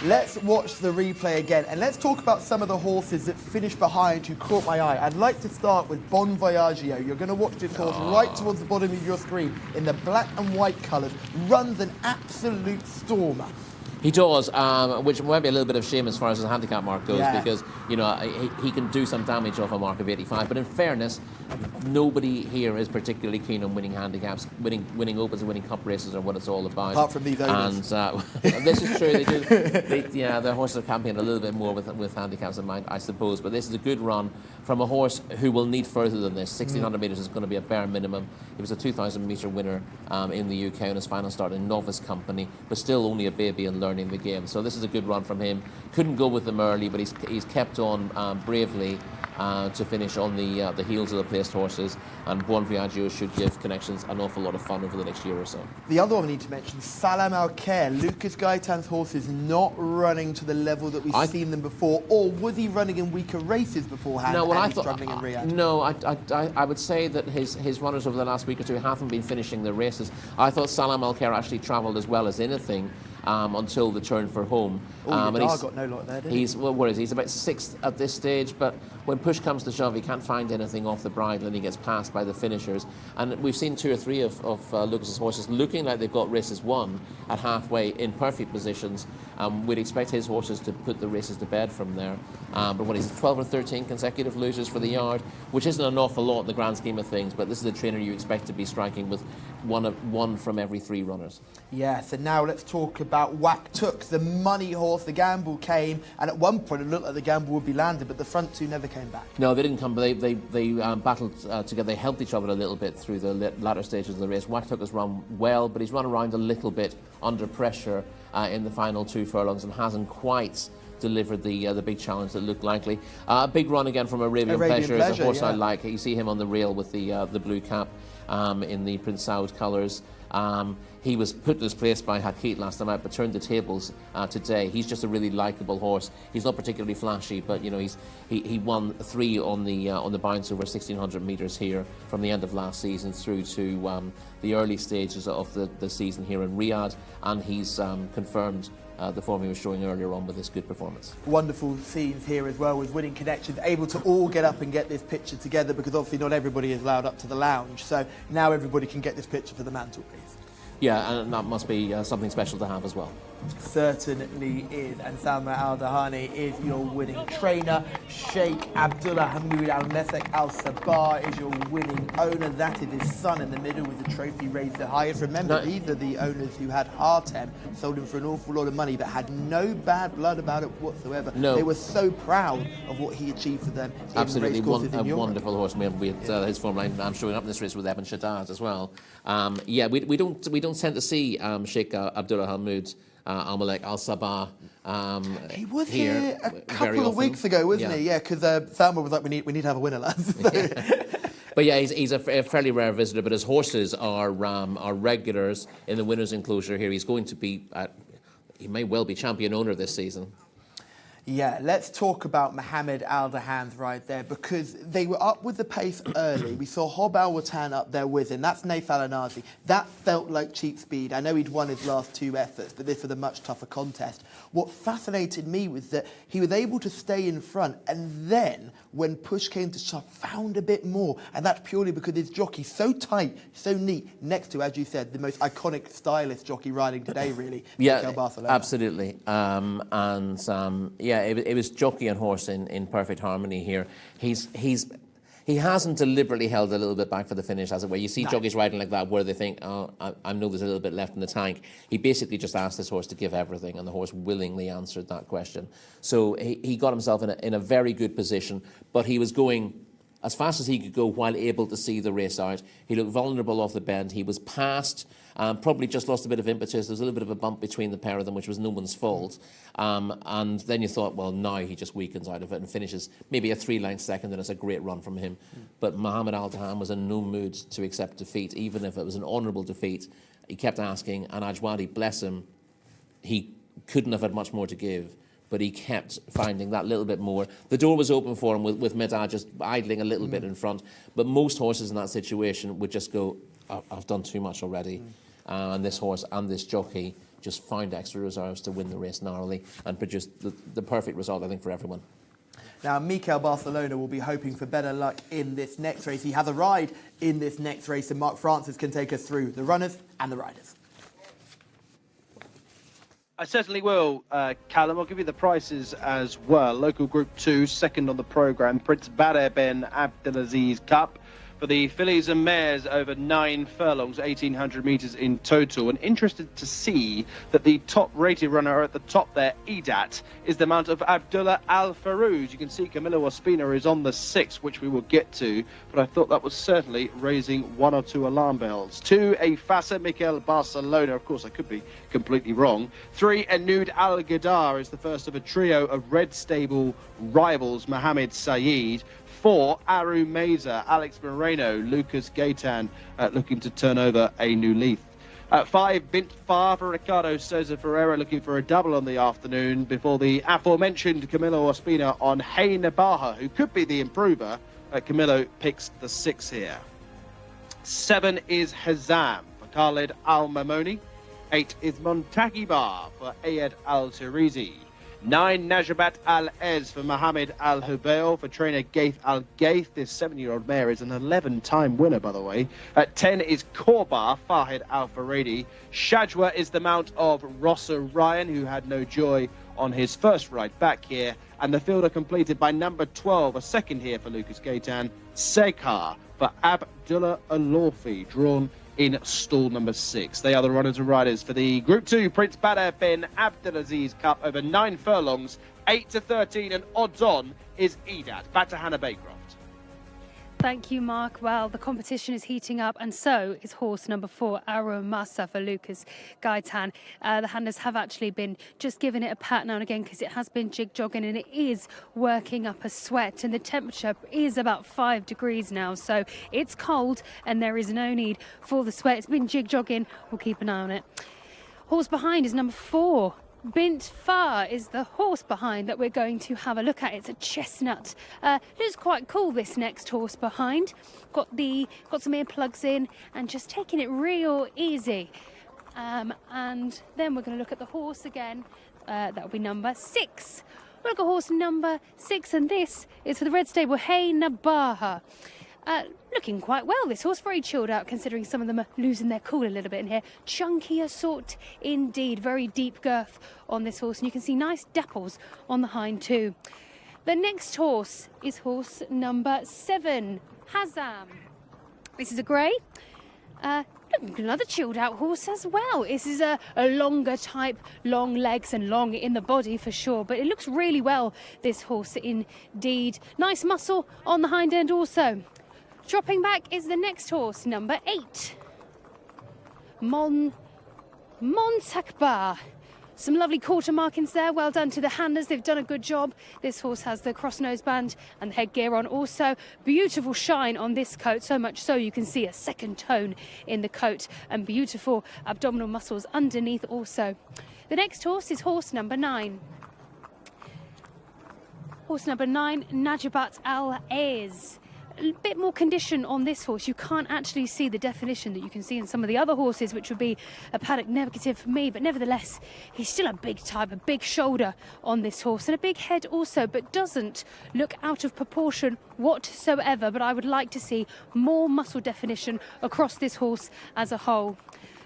Let's watch the replay again, and let's talk about some of the horses that finished behind who caught my eye. I'd like to start with Bon Voyagio. You're going to watch this horse right towards the bottom of your screen in the black and white colours, runs an absolute stormer. He does, which might be a little bit of shame as far as his handicap mark goes, because he can do some damage off a mark of 85. But in fairness, nobody here is particularly keen on winning handicaps, winning opens and winning cup races are what it's all about. Apart from these owners. And this is true. They do. Their horses are campaigning a little bit more with handicaps in mind, I suppose. But this is a good run from a horse who will need further than this. 1,600 metres is going to be a bare minimum. He was a 2,000 metre winner in the UK on his final start in novice company, but still only a baby and learning the game. So this is a good run from him. Couldn't go with them early, but he's kept on bravely to finish on the heels of the placed horses. And Bon Voyagio should give connections an awful lot of fun over the next year or so. The other one we need to mention, Salam Al-Khair. Lucas Gaitan's horse is not running to the level that we've seen them before, or was he running in weaker races beforehand? No, well, I thought struggling in Riyadh? No, I would say that his runners over the last week or two haven't been finishing their races. I thought Salam Al-Khair actually travelled as well as anything. until the turn for home. And he's got no luck there, did he? He's about 6th at this stage, but when push comes to shove, he can't find anything off the bridle and he gets passed by the finishers. And we've seen 2 or 3 of Lucas's horses looking like they've got races won at halfway in perfect positions. We'd expect his horses to put the races to bed from there. But what is it, 12 or 13 consecutive losers for the yard, which isn't an awful lot in the grand scheme of things, but this is the trainer you expect to be striking with one from every 3 runners. Yeah, so now let's talk about Whack Took, the money horse. The gamble came, and at one point it looked like the gamble would be landed, but the front 2 never came back. No, they didn't come, but they battled together. They helped each other a little bit through the latter stages of the race. Whack Took has run well, but he's run around a little bit under pressure in the final 2 furlongs and hasn't quite delivered the big challenge that looked likely. A big run again from Arabian Pleasure is a horse I like. You see him on the rail with the blue cap in the Prince Saud colours. He was put in his place by Hakit last time out, but turned the tables today. He's just a really likeable horse. He's not particularly flashy, but you know he won 3 on the bounce over 1,600 metres here from the end of last season through to the early stages of the season here in Riyadh, and he's confirmed the form he was showing earlier on with his good performance. Wonderful scenes here as well with Winning Connections, able to all get up and get this picture together, because obviously not everybody is allowed up to the lounge. So now everybody can get this picture for the mantelpiece. Yeah, and that must be something special to have as well. Certainly is. And Salma Al-Dahani is your winning trainer. Sheikh Abdullah Hamoud Al-Mesek Al-Sabah is your winning owner. That is his son in the middle with the trophy raised the highest. Remember, these are the owners who had Hartem, sold him for an awful lot of money, but had no bad blood about it whatsoever. No. They were so proud of what he achieved for them. Absolutely, in a wonderful horse. We had his form line. I'm showing up in this race with Eben Shaddad as well. We don't tend to see Sheikh Abdullah Hamoud Al-Malek Al-Sabah he was here a couple of weeks ago, wasn't he? Yeah, because Salma was like, we need to have a winner, lads. But yeah, he's a fairly rare visitor, but his horses are regulars in the winner's enclosure here. He's going to be, he may well be champion owner this season. Yeah, let's talk about Mohammed Al-Dahan's right there, because they were up with the pace early. We saw Hob Al-Watan up there with him. That's Naif Al-Anazi. That felt like cheap speed. I know he'd won his last 2 efforts, but this was a much tougher contest. What fascinated me was that he was able to stay in front, and then when push came to shove, found a bit more. And that's purely because his jockey's so tight, so neat, next to, as you said, the most iconic stylist jockey riding today, really. Yeah, absolutely. It was jockey and horse in perfect harmony here. He hasn't deliberately held a little bit back for the finish, as it were. You see jockeys riding like that where they think, oh, I know there's a little bit left in the tank. He basically just asked his horse to give everything, and the horse willingly answered that question. So he got himself in a very good position, but he was going as fast as he could go while able to see the race out. He looked vulnerable off the bend. He was passed, probably just lost a bit of impetus. There was a little bit of a bump between the pair of them, which was no one's fault. And then you thought, well, now he just weakens out of it and finishes maybe a 3-length second, and it's a great run from him. But Mohammed Al-Dahan was in no mood to accept defeat, even if it was an honourable defeat. He kept asking, and Ajwadi, bless him, he couldn't have had much more to give, but he kept finding that little bit more. The door was open for him with Medad just idling a little bit in front, but most horses in that situation would just go, I've done too much already. And this horse and this jockey just found extra reserves to win the race narrowly and produced the perfect result, I think, for everyone. Now, Mikel Barcelona will be hoping for better luck in this next race. He has a ride in this next race, and Mark Francis can take us through the runners and the riders. I certainly will, Callum. I'll give you the prices as well. Local Group 2, second on the programme, Prince Badr Ben Abdelaziz Cup. For the fillies and mares over 9 furlongs, 1,800 metres in total. And interested to see that the top-rated runner at the top there, Edat, is the mount of Abdullah Al-Farouz. You can see Camilo Ospina is on the 6th, which we will get to. But I thought that was certainly raising 1 or 2 alarm bells. 2, a Fasa Mikel Barcelona. Of course, I could be completely wrong. 3, Anud Al-Ghadar is the first of a trio of Red Stable rivals, Mohammed Saeed. 4, Aru Meza, Alex Moreno, Lucas Gaitan looking to turn over a new leaf. 5, Bint Far for Ricardo Souza Ferreira looking for a double on the afternoon before the aforementioned Camilo Ospina on Hey Nabaha, who could be the improver. Camilo picks the 6 here. 7 is Hazam for Khalid Al Mamoni. 8 is Montakibar for Ayed Al-Tarizi. 9, Najabat Al-Ez for Mohammed Al-Hubail for trainer Gaith Al-Gaith. This 7-year-old mare is an 11-time winner, by the way. At 10 is Korbar, Fahid Al-Faredi. Shajwa is the mount of Rossa Ryan, who had no joy on his first ride back here. And the field are completed by number 12, a second here for Lucas Gaitan, Sekar for Abdullah Alorfi, drawn in stall number 6. They are the runners and riders for the Group 2 Prince Badr bin Abdulaziz Cup over 9 furlongs, 8 to 13, and odds on is Edat. Back to Hannah Baycroft. Thank you, Mark. Well, the competition is heating up, and so is horse number 4, Aromasa for Lucas Gaitan. The handlers have actually been just giving it a pat now and again because it has been jig-jogging and it is working up a sweat, and the temperature is about 5 degrees now, so it's cold and there is no need for the sweat. It's been jig-jogging. We'll keep an eye on it. Horse behind is number 4. Bint Far is the horse behind that we're going to have a look at. It's a chestnut. Looks quite cool, this next horse behind. Got some earplugs in and just taking it real easy. And then we're going to look at the horse again. That'll be number 6. We'll look at horse number 6, and this is for the Red Stable, Hey Nabaha. Looking quite well, this horse, very chilled out considering some of them are losing their cool a little bit in here. Chunkier sort indeed, very deep girth on this horse, and you can see nice dapples on the hind too. The next horse is horse number 7, Hazam. This is a grey. Another chilled out horse as well. This is a longer type, long legs and long in the body for sure, but it looks really well, this horse indeed. Nice muscle on the hind end also. Dropping back is the next horse, number 8, Montakbar. Some lovely quarter markings there. Well done to the handlers. They've done a good job. This horse has the cross nose band and the headgear on also. Beautiful shine on this coat, so much so you can see a second tone in the coat, and beautiful abdominal muscles underneath also. The next horse is horse number 9. Horse number 9, Najabat Al-Ez. A bit more condition on this horse. You can't actually see the definition that you can see in some of the other horses, which would be a paddock negative for me, but nevertheless he's still a big type, a big shoulder on this horse and a big head also, but doesn't look out of proportion whatsoever. But I would like to see more muscle definition across this horse as a whole.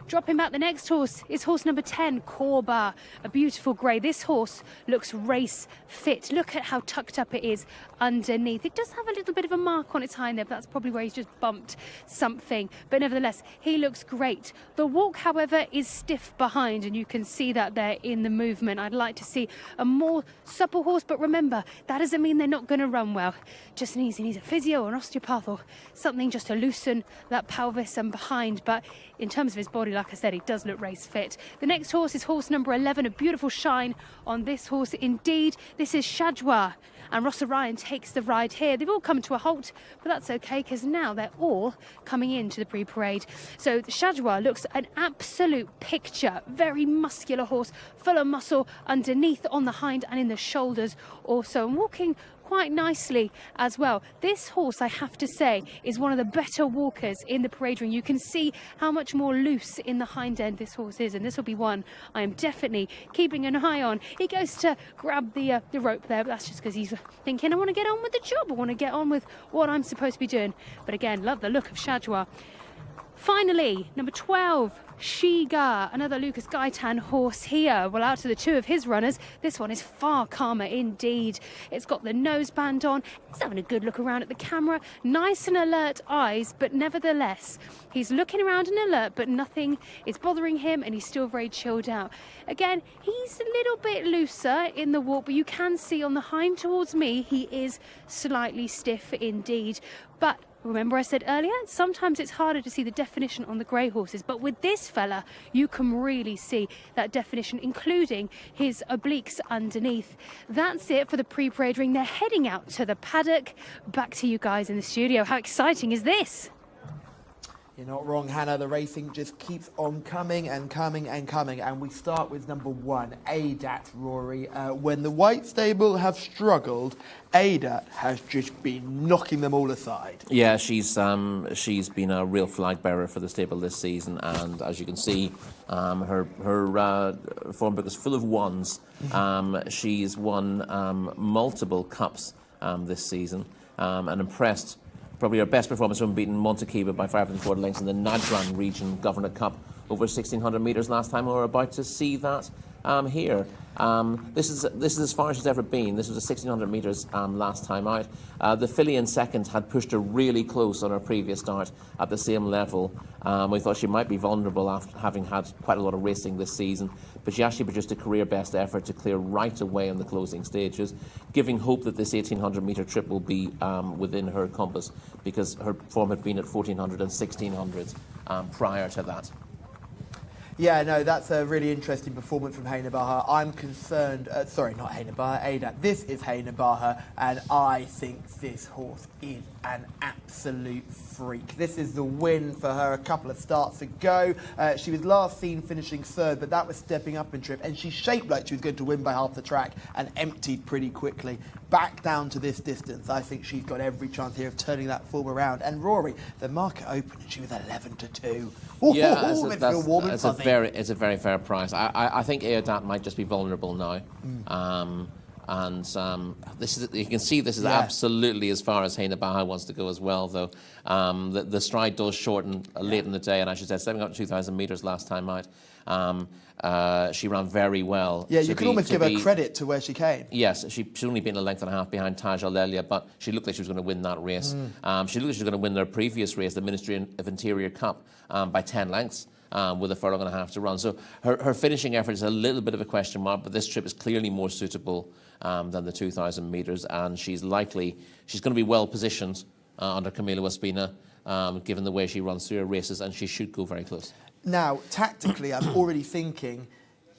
Dropping back, the next horse is horse number 10, Korba, a beautiful grey. This horse looks race fit. Look at how tucked up it is underneath. It does have a little bit of a mark on its hind there, but that's probably where he's just bumped something. But nevertheless, he looks great. The walk, however, is stiff behind, and you can see that there in the movement. I'd like to see a more supple horse, but remember, that doesn't mean they're not going to run well. Just needs a physio or an osteopath or something just to loosen that pelvis and behind. But in terms of his body, like I said, he does look race fit. The next horse is horse number 11, a beautiful shine on this horse indeed. This is Shajwa, and Rossa Ryan takes the ride here. They've all come to a halt, but that's okay because now they're all coming into the pre-parade. So the Shajwa looks an absolute picture. Very muscular horse, full of muscle underneath on the hind and in the shoulders also, and walking quite nicely as well. This horse, I have to say, is one of the better walkers in the parade ring. You can see how much more loose in the hind end this horse is, and this will be one I am definitely keeping an eye on. He goes to grab the rope there, but that's just because he's thinking, I want to get on with the job. I want to get on with what I'm supposed to be doing. But again, love the look of Shajwa. Finally, number 12, Shiga, another Lucas Gaitan horse here. Well, out of the two of his runners, this one is far calmer indeed. It's got the noseband on. He's having a good look around at the camera. Nice and alert eyes, but nevertheless, he's looking around and alert, but nothing is bothering him, and he's still very chilled out. Again, he's a little bit looser in the walk, but you can see on the hind towards me, he is slightly stiff indeed. But remember I said earlier, sometimes it's harder to see the definition on the grey horses, but with this fella, you can really see that definition, including his obliques underneath. That's it for the pre-parade ring. They're heading out to the paddock. Back to you guys in the studio. How exciting is this? You're not wrong, Hannah. The racing just keeps on coming and coming and coming. And we start with number 1, Adat, Rory. When the White Stable have struggled, Adat has just been knocking them all aside. Yeah, she's been a real flag bearer for the stable this season, and as you can see, her form book is full of ones. She's won multiple cups this season, and impressed. Probably her best performance when beating Montekiba by 5.25 lengths in the Najran Region Governor Cup over 1,600 metres last time. We're about to see that here. This is as far as she's ever been. This was a 1,600 metres last time out. The filly in second had pushed her really close on her previous start at the same level. We thought she might be vulnerable after having had quite a lot of racing this season, but she actually produced a career best effort to clear right away in the closing stages, giving hope that this 1,800 metre trip will be within her compass, because her form had been at 1,400 and 1,600 prior to that. Yeah, no, that's a really interesting performance from Hayna Baha. I'm concerned, sorry, not Hayna Baha, Adat. This is Hayna Baha, and I think this horse is an absolute freak. This is the win for her a couple of starts ago. She was last seen finishing third, but that was stepping up in trip, and she shaped like she was going to win by half the track and emptied pretty quickly. Back down to this distance, I think she's got every chance here of turning that form around. And Rory, the market opened, and she was 11-2. Yeah, it's a very fair price. I think Adat might just be vulnerable now. This is, you can see this is absolutely as far as Hayna Baha wants to go as well, though. The stride does shorten late in the day, and as she said, stepping up to 2,000 metres last time out. She ran very well. Yeah, you can almost give her credit to where she came. Yes, she's only been a length and a half behind Taj Al-Elia, but she looked like she was going to win that race. She looked like she was going to win their previous race, the Ministry of Interior Cup, by 10 lengths. With a furlong and a half to run. So her finishing effort is a little bit of a question mark, but this trip is clearly more suitable than the 2,000 metres, and she's going to be well positioned under Camila Ospina, given the way she runs through her races, and she should go very close. Now, tactically, I'm already thinking,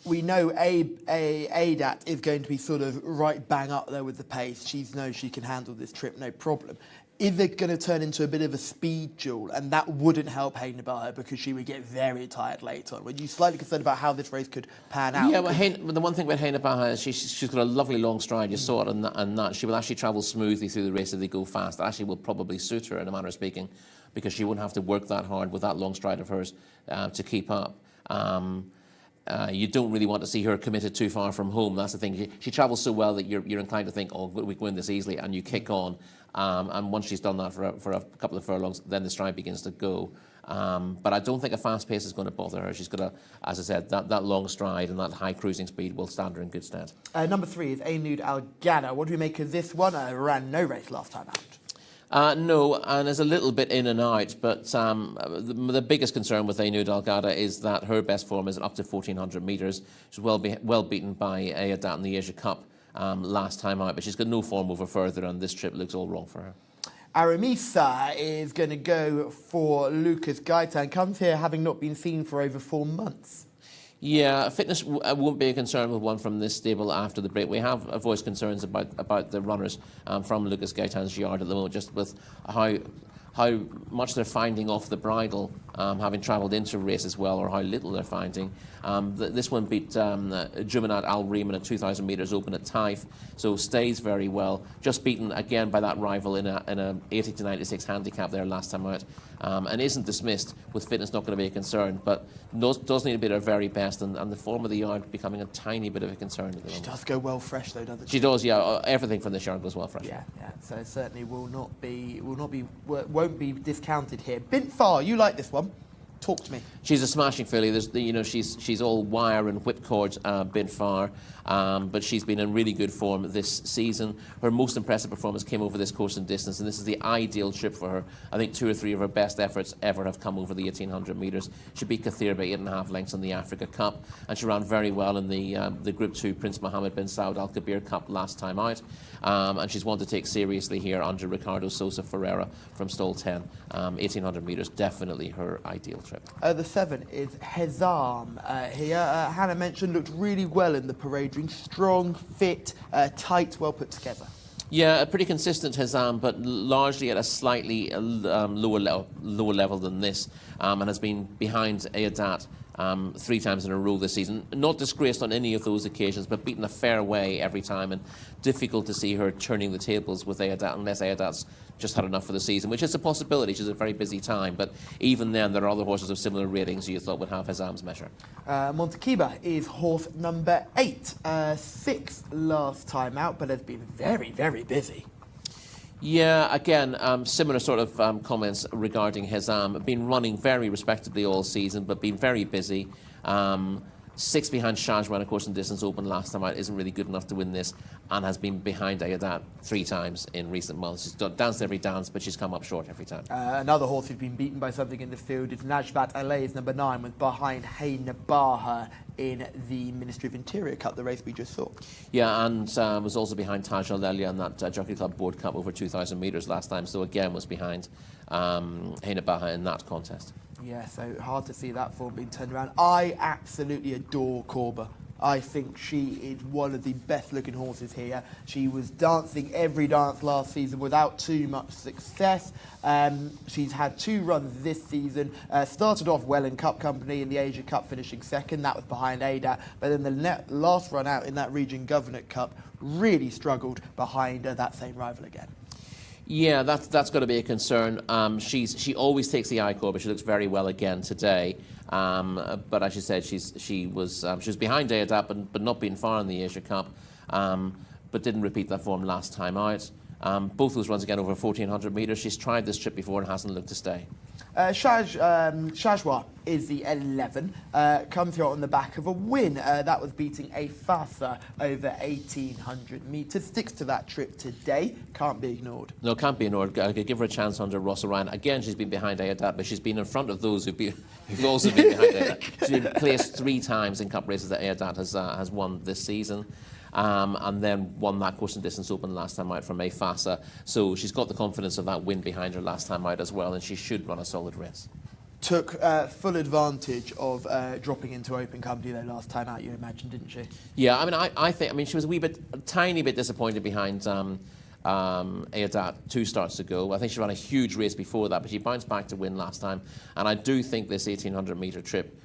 we know Adat is going to be sort of right bang up there with the pace. She knows she can handle this trip, no problem. Is it going to turn into a bit of a speed duel? And that wouldn't help Hayna Baha because she would get very tired later on. Were you slightly concerned about how this race could pan out? Yeah, well, the one thing about Hayna Baha is she's got a lovely long stride. You saw it and that. She will actually travel smoothly through the race if they go fast. That actually will probably suit her, in a manner of speaking, because she wouldn't have to work that hard with that long stride of hers to keep up. You don't really want to see her committed too far from home. That's the thing. She travels so well that you're inclined to think, oh, we can win this easily, and you kick on. And once she's done that for a couple of furlongs, then the stride begins to go. But I don't think a fast pace is going to bother her. She's got as I said, that long stride and that high cruising speed will stand her in good stead. Number 3 is Anud Al-Ghana. What do we make of this one? Ran no race last time out. No, and is a little bit in and out, but the biggest concern with Anud Al-Ghada is that her best form is up to 1,400 metres. She's well beaten by Adat in the Asia Cup last time out, but she's got no form over further, and this trip looks all wrong for her. Aramisa is going to go for Lucas Gaitan. Comes here having not been seen for over 4 months. Yeah, fitness won't be a concern with one from this stable after the break. We have voiced concerns about the runners from Lucas Gaitan's yard at the moment, just with how much they're finding off the bridle, having travelled into race as well, or how little they're finding. This one beat Jumanat Al Riemann at 2,000 metres open at Taif, so stays very well. Just beaten again by that rival in a 80 to 96 handicap there last time out, and isn't dismissed, with fitness not going to be a concern, but does need to be at her very best, and the form of the yard becoming a tiny bit of a concern at the moment. She does go well fresh though, doesn't she? She does, yeah. Everything from this yard goes well fresh. Yeah. So it certainly won't be discounted here. Bint Far, you like this one? Talk to me. She's a smashing filly. She's all wire and whipcord Bint Far, but she's been in really good form this season. Her most impressive performance came over this course and distance, and this is the ideal trip for her. I think 2 or 3 of her best efforts ever have come over the 1,800 metres. She beat Kathir by 8.5 lengths in the Africa Cup, and she ran very well in the Group 2 Prince Mohammed bin Saud Al Kabir Cup last time out. And she's one to take seriously here under Ricardo Sosa Ferreira from stall 10. 1,800 metres, definitely her ideal trip. The 7 is Hezam here. Hannah mentioned looked really well in the parade ring. Strong, fit, tight, well put together. Yeah, a pretty consistent Hizam, but largely at a slightly lower level than this, and has been behind Ayadat 3 times in a row this season. Not disgraced on any of those occasions, but beaten a fair way every time, and difficult to see her turning the tables with Ayadat unless Ayadat's just had enough for the season, which is a possibility. She's a very busy time, but even then there are other horses of similar ratings you thought would have Hizam's measure. Montekiba is horse number 8, 6th last time out, but has been very, very busy. Yeah, again, similar sort of comments regarding Hizam. Been running very respectably all season, but been very busy. 6 behind Shajwan, of course, in distance open last time out, isn't really good enough to win this, and has been behind Ayadat 3 times in recent months. She's danced every dance, but she's come up short every time. Another horse who's been beaten by something in the field is Najbat Alay's number 9, with behind Hey Nabaha in the Ministry of Interior Cup, the race we just saw. Yeah, and was also behind Taj Al-Elia in that Jockey Club Board Cup over 2,000 metres last time, so again was behind Hey Nabaha in that contest. Yeah, so hard to see that form being turned around. I absolutely adore Corba. I think she is one of the best looking horses here. She was dancing every dance last season without too much success. She's had 2 runs this season. Started off well in Cup Company in the Asia Cup, finishing second. That was behind Adat. But then the last run out in that Region Governor Cup really struggled behind that same rival again. Yeah, that's got to be a concern. She always takes the eye, but she looks very well again today. But as you said, she was behind Ayadat, but not being far in the Asia Cup. But didn't repeat that form last time out. Both those runs again over 1,400 metres. She's tried this trip before and hasn't looked to stay. Shajwa is the 11. Comes here on the back of a win. That was beating a Fasa over 1,800 metres. Sticks to that trip today. Can't be ignored. No, can't be ignored. I could give her a chance under Ross Orion. Again, she's been behind Ayadat, but she's been in front of those who've also been behind Ayadat. She's been placed 3 times in Cup races that Ayadat has won this season. And then won that course and distance open last time out from a Fasa. So she's got the confidence of that win behind her last time out as well, and she should run a solid race. Took full advantage of dropping into open company though last time out, you imagine, didn't she? Yeah, I think she was a tiny bit disappointed behind Ayadat 2 starts ago. I think she ran a huge race before that, but she bounced back to win last time. And I do think this 1,800 metre trip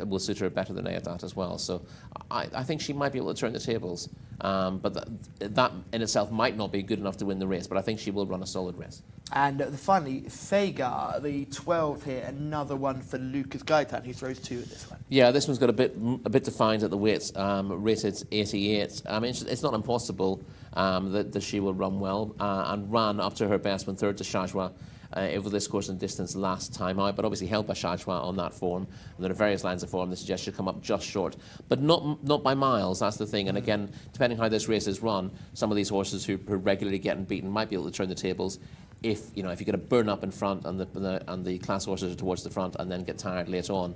will suit her better than Ayadat as well. So I think she might be able to turn the tables. But that in itself might not be good enough to win the race, but I think she will run a solid race. And finally, Sega, the 12th here, another one for Lucas Gaitan, who throws 2 at this one. Yeah, this one's got a bit defined at the weights, rated 88. I mean, it's not impossible that she will run well, and ran up to her best when 3rd to Shajwa over this course and distance last time out, but obviously held by Shajwa on that form. And there are various lines of form that suggest she'll come up just short, but not by miles. That's the thing. And again, depending how this race is run, some of these horses who are regularly getting beaten might be able to turn the tables. If you get a burn up in front and the class horses are towards the front and then get tired late on,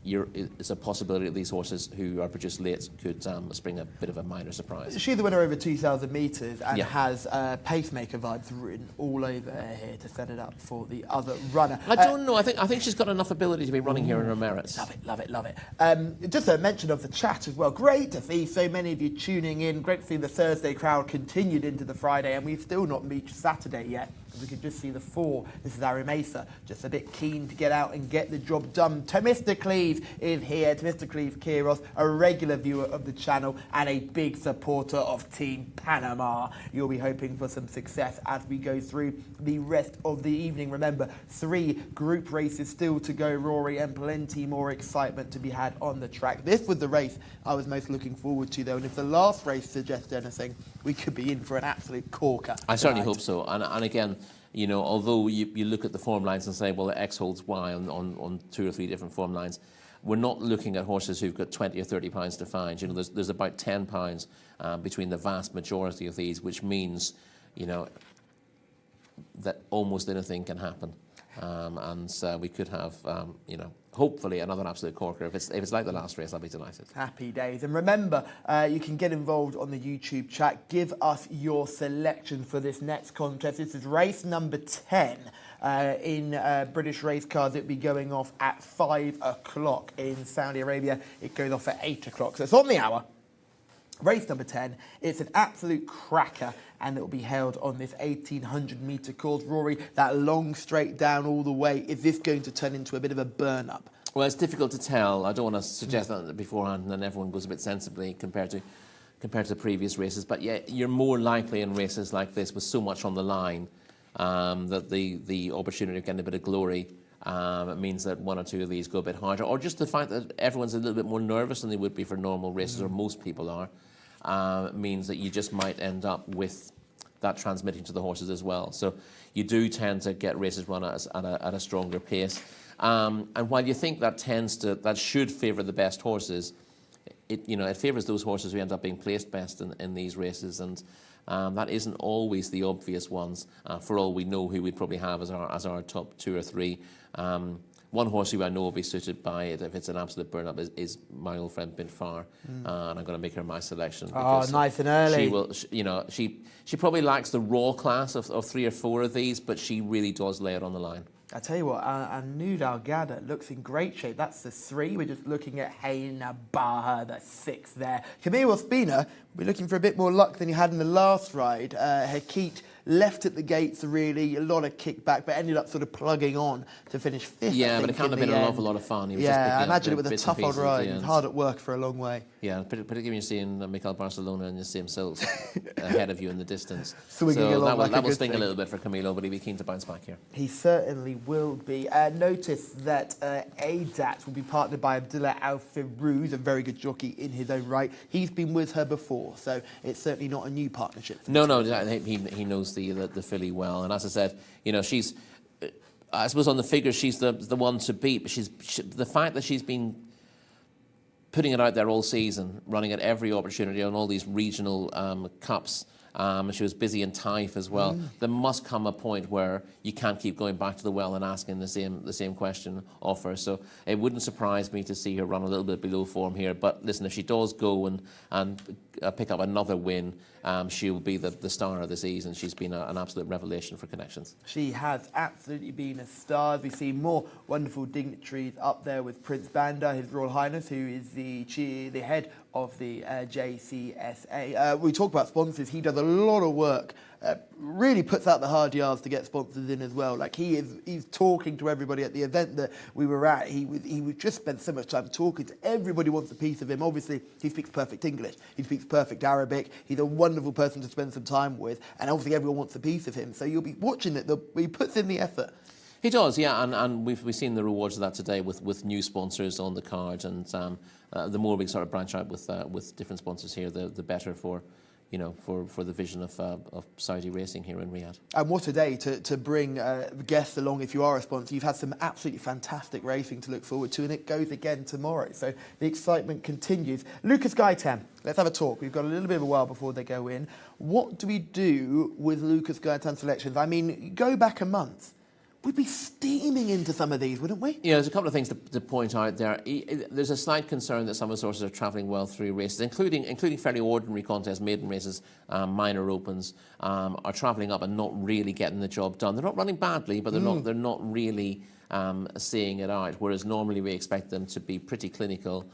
it's a possibility that these horses who are produced late could spring a bit of a minor surprise. She's the winner over 2,000 metres and yeah. has pacemaker vibes written all over her here to set it up for the other runner. I don't know. I think she's got enough ability to be running here in her merits. Love it. Just a mention of the chat as well. Great to see so many of you tuning in. Great to see the Thursday crowd continued into the Friday, and we've still not reached Saturday yet. We could just see the 4. This is Arimesa, just a bit keen to get out and get the job done. Temistocles is here. Temistocles Kiros, a regular viewer of the channel and a big supporter of Team Panama. You'll be hoping for some success as we go through the rest of the evening. Remember, 3 group races still to go, Rory, and plenty more excitement to be had on the track. This was the race I was most looking forward to, though, and if the last race suggests anything, we could be in for an absolute corker. I certainly hope so. And again, although you look at the form lines and say, well, X holds Y on 2 or 3 different form lines, we're not looking at horses who've got 20 or 30 pounds to find. There's about 10 pounds between the vast majority of these, which means, that almost anything can happen. And we could have, hopefully another absolute corker. If it's like the last race, I'll be delighted. Happy days. And remember, you can get involved on the YouTube chat. Give us your selection for this next contest. This is race number 10 in British race cars. It'll be going off at 5 o'clock in Saudi Arabia. It goes off at 8 o'clock. So it's on the hour. Race number 10, it's an absolute cracker, and it will be held on this 1,800-metre course. Rory, that long straight down all the way, is this going to turn into a bit of a burn-up? Well, it's difficult to tell. I don't want to suggest that beforehand, and then everyone goes a bit sensibly compared to previous races. But yeah, you're more likely in races like this with so much on the line that the opportunity of getting a bit of glory means that one or two of these go a bit harder, or just the fact that everyone's a little bit more nervous than they would be for normal races, or most people are, means that you just might end up with that transmitting to the horses as well. So you do tend to get races run at a stronger pace. And while you think that should favour the best horses, it favours those horses who end up being placed best in these races, and that isn't always the obvious ones. For all we know, who we'd probably have as our top 2 or 3. One horse who I know will be suited by it if it's an absolute burn-up is my old friend Bint Far, and I'm going to make her my selection. Oh, nice and early. She probably lacks the raw class of 3 or 4 of these, but she really does lay it on the line. I tell you what, Anud Al Ghada looks in great shape. That's the 3. We're just looking at Hayna Baha, the 6 there. Camille Ospina, we're looking for a bit more luck than he had in the last ride. Hekit left at the gates, really, a lot of kickback, but ended up sort of plugging on to finish 5th. Yeah, but it can't have been an awful lot of fun. He was just I imagine it was a tough old ride. He was hard at work for a long way. Yeah, particularly when you're seeing Mikel Barcelona and you see himself ahead of you in the distance. Swinging along that will sting a little bit for Camilo, but he'll be keen to bounce back here. He certainly will be. Notice that ADAT will be partnered by Abdullah Al-Firuz, a very good jockey in his own right. He's been with her before, so it's certainly not a new partnership. No, he knows the filly well, and as I said, she's, I suppose on the figures she's the one to beat. But the fact that she's been putting it out there all season, running at every opportunity on all these regional cups. She was busy in Taif as well. There must come a point where you can't keep going back to the well and asking the same question of her. So it wouldn't surprise me to see her run a little bit below form here. But listen, if she does go and pick up another win, she will be the star of the season. She's been an absolute revelation for Connections. She has absolutely been a star. We see more wonderful dignitaries up there with Prince Bandar, His Royal Highness, who is the head of the Jcsa. We talk about sponsors. He does a lot of work, really puts out the hard yards to get sponsors in as well. Like he's talking to everybody at the event that we were at. He would just spend so much time talking to everybody. Wants a piece of him. Obviously, he speaks perfect English. He speaks perfect Arabic. He's a wonderful person to spend some time with, and obviously everyone wants a piece of him. So you'll be watching it. He puts in the effort. He does, yeah, and we've seen the rewards of that today with new sponsors on the card, and the more we sort of branch out with different sponsors here, the better for the vision of Saudi racing here in Riyadh. And what a day to bring guests along if you are a sponsor. You've had some absolutely fantastic racing to look forward to, and it goes again tomorrow. So the excitement continues. Lucas Gaitan, let's have a talk. We've got a little bit of a while before they go in. What do we do with Lucas Gaitan selections? I mean, go back a month. We'd be steaming into some of these, wouldn't we? Yeah, there's a couple of things to point out there. There's a slight concern that some of the horses are travelling well through races, including fairly ordinary contests, maiden races, minor opens, are travelling up and not really getting the job done. They're not running badly, but they're not really seeing it out, whereas normally we expect them to be pretty clinical.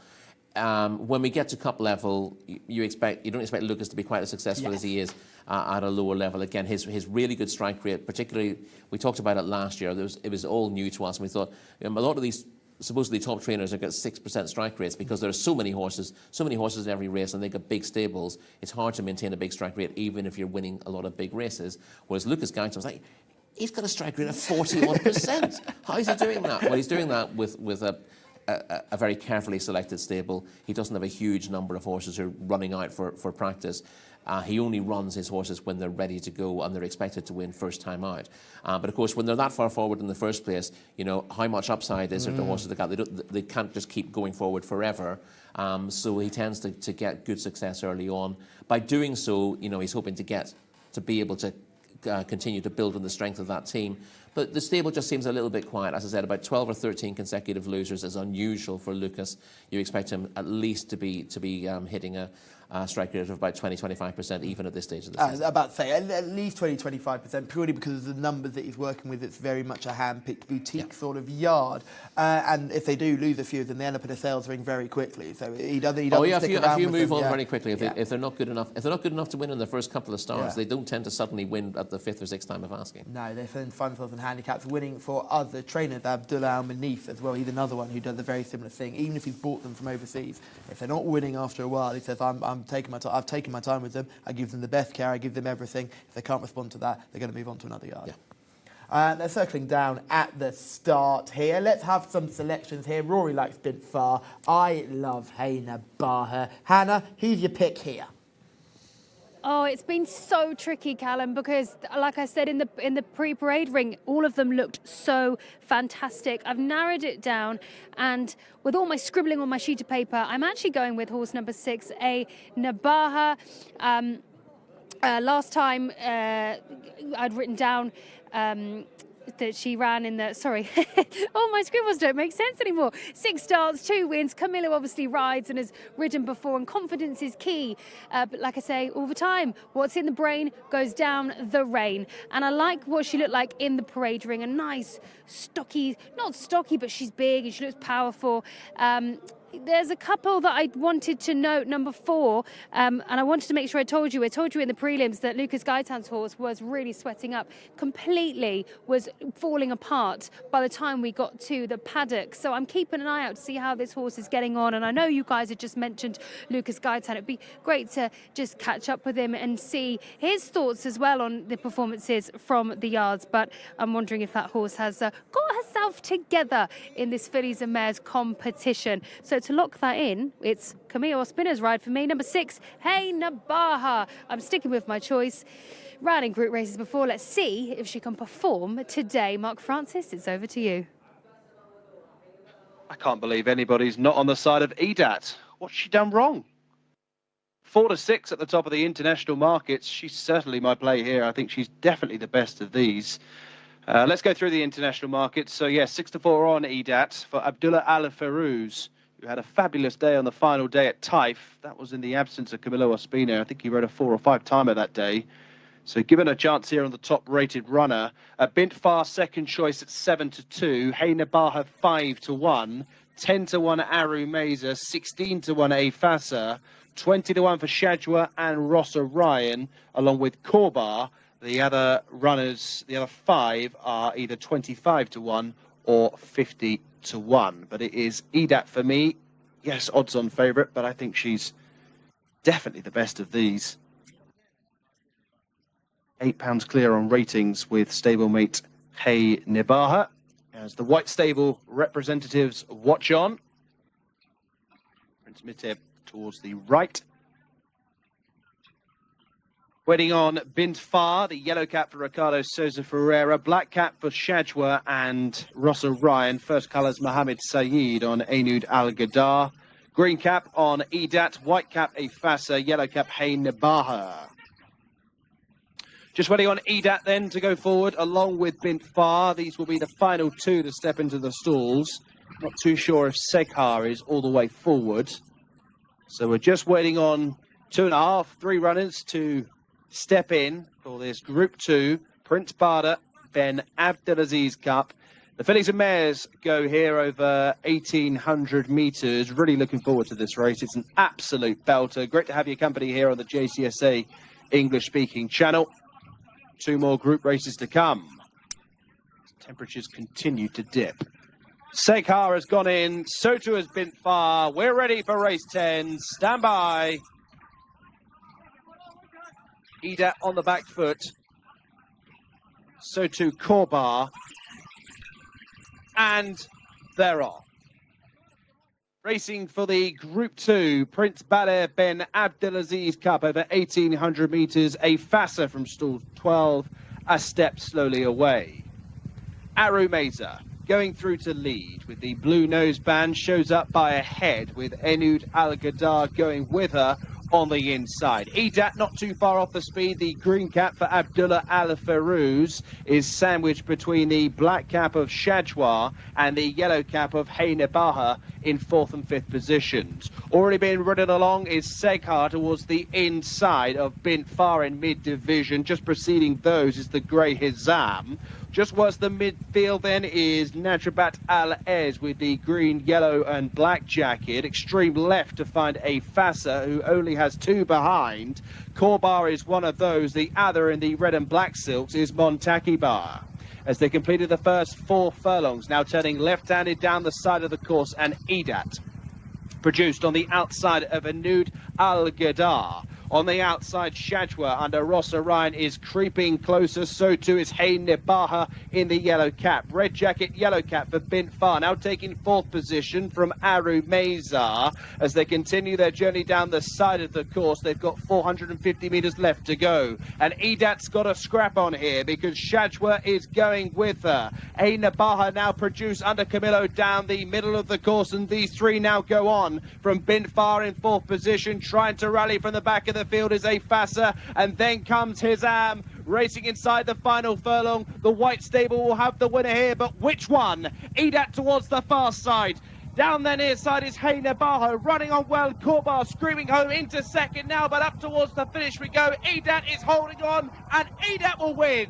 When we get to cup level, you don't expect Lucas to be quite as successful as he is at a lower level. Again, his really good strike rate, particularly, we talked about it last year. It was all new to us, and we thought a lot of these supposedly top trainers have got 6% strike rates because there are so many horses in every race, and they've got big stables. It's hard to maintain a big strike rate even if you're winning a lot of big races. Whereas Lucas Gaitan was like, he's got a strike rate of 41%. How is he doing that? Well, he's doing that with a very carefully selected stable. He doesn't have a huge number of horses who are running out for practice. He only runs his horses when they're ready to go and they're expected to win first time out. But of course, when they're that far forward in the first place, how much upside is there to horses they can't just keep going forward forever. So he tends to get good success early on. By doing so, he's hoping to be able to continue to build on the strength of that team. But the stable just seems a little bit quiet. As I said, about 12 or 13 consecutive losers is unusual for Lucas. You expect him at least to be hitting strike rate of about 20-25% even at this stage of the season. About to say, at least 20-25%, purely because of the numbers that he's working with. It's very much a hand-picked boutique sort of yard. And if they do lose a few, then they end up in a sales ring very quickly. So he doesn't stick around if you with move them, on very quickly, if they're not good enough, to win in the first couple of starts, they don't tend to suddenly win at the 5th or 6th time of asking. No, they find themselves in handicaps, winning for other trainers. Abdullah Al-Manif as well. He's another one who does a very similar thing. Even if he's bought them from overseas, if they're not winning after a while, he says, I've taken my time with them. I give them the best care. I give them everything. If they can't respond to that, they're going to move on to another yard. They're circling down at the start here. Let's have some selections here. Rory likes Bint Far. I love Hayna Baha. Hannah, who's your pick here? Oh, it's been so tricky, Callum, because like I said in the pre-parade ring, all of them looked so fantastic. I've narrowed it down, and with all my scribbling on my sheet of paper, I'm actually going with horse number 6, Nabaha. Last time I'd written down that she ran in the... Sorry. Oh, my scribbles don't make sense anymore. 6 starts, 2 wins. Camillo obviously rides and has ridden before, and confidence is key. But like I say all the time, what's in the brain goes down the rain. And I like what she looked like in the parade ring. A nice, stocky... Not stocky, but she's big and she looks powerful. There's a couple that I wanted to note. Number 4, and I wanted to make sure I told you in the prelims that Lucas Gaitan's horse was really sweating up, completely was falling apart by the time we got to the paddock. So I'm keeping an eye out to see how this horse is getting on. And I know you guys had just mentioned Lucas Gaitan. It'd be great to just catch up with him and see his thoughts as well on the performances from the yards. But I'm wondering if that horse has got herself together in this fillies and mares competition. So to lock that in, it's Camille Spinner's ride for me. Number 6, Hayna Baha. I'm sticking with my choice. Ran in group races before. Let's see if she can perform today. Mark Francis, it's over to you. I can't believe anybody's not on the side of Edat. What's she done wrong? 4-6 at the top of the international markets. She's certainly my play here. I think she's definitely the best of these. Let's go through the international markets. So, yes, 6-4 on Edat for Abdullah Al-Farouz, who had a fabulous day on the final day at Taif. That was in the absence of Camillo Ospina. I think he rode a 4 or 5 timer that day. So given a chance here on the top-rated runner. Bint Far second choice at 7-2. Hayna Baha 5-1. 10-1 Aru Meza. 16-1 Afasa. 20-1 for Shajwa and Ross Orion, along with Korbar. The other runners, the other 5, are either 25-1 or 50-1. But it is Edat for me. Yes, odds-on favourite, but I think she's definitely the best of these. £8 clear on ratings with stablemate Hayna Baha. As the white stable representatives watch on. Prince Miteb towards the right. Waiting on Bint Far, the yellow cap for Ricardo Souza Ferreira, black cap for Shajwa and Ross Orion. First colours Mohammed Saeed on Anud Al Ghadar. Green cap on Edat, white cap Afasa, yellow cap Hayna Baha. Just waiting on Edat then to go forward along with Bint Far. These will be the final 2 to step into the stalls. Not too sure if Sekhar is all the way forward. So we're just waiting on 2.5, 3 runners to step in for this Group 2 Prince Bada Ben Abdelaziz Cup. The fillies and mares go here over 1,800 metres. Really looking forward to this race. It's an absolute belter. Great to have your company here on the Jcsa English-speaking channel. 2 more group races to come. Temperatures continue to dip. Sekhar has gone in. So too has Bint Far. We're ready for race 10. Stand by. Edat on the back foot. So too Korbar. And they're off. Racing for the Group 2 Prince Bada Ben Abdelaziz Cup over 1,800 metres. Afasa from stall 12, a step slowly away. Aru Meza going through to lead with the blue noseband, shows up by a head with Anud Al Ghadar going with her. on the inside. Edat not too far off the speed. The green cap for Abdullah Al Farouz is sandwiched between the black cap of Shajwa and the yellow cap of Hey Nabaha in 4th and 5th positions. Already being ridden along is Seghar towards the inside of Bint Far in mid-division. Just preceding those is the grey Hizam. Just worse than midfield then is Najabat Al-Ez with the green, yellow and black jacket. Extreme left to find a Fassa who only has 2 behind. Korbar is one of those. The other in the red and black silks is Montakibar. As they completed the first 4 furlongs, now turning left-handed down the side of the course, and Edat produced on the outside of Anud Al-Ghadar. On the outside, Shajwa under Ross Orion is creeping closer. So too is Hey Nabaha in the yellow cap. Red jacket, yellow cap for Bint Far. Now taking 4th position from Aru Mezar. As they continue their journey down the side of the course, they've got 450 metres left to go. And Edat's got a scrap on here because Shajwa is going with her. Hey Nabaha now produce under Camillo down the middle of the course. And these 3 now go on from Bint Far in 4th position. Trying to rally from the back of the field is a Fassa, and then comes Hizam racing inside the final furlong. The white stable will have the winner here, but which one? Edat towards the far side. Down the near side is Hey Nabaha running on well. Korbar screaming home into second now, but up towards the finish we go. Edat is holding on, and Edat will win.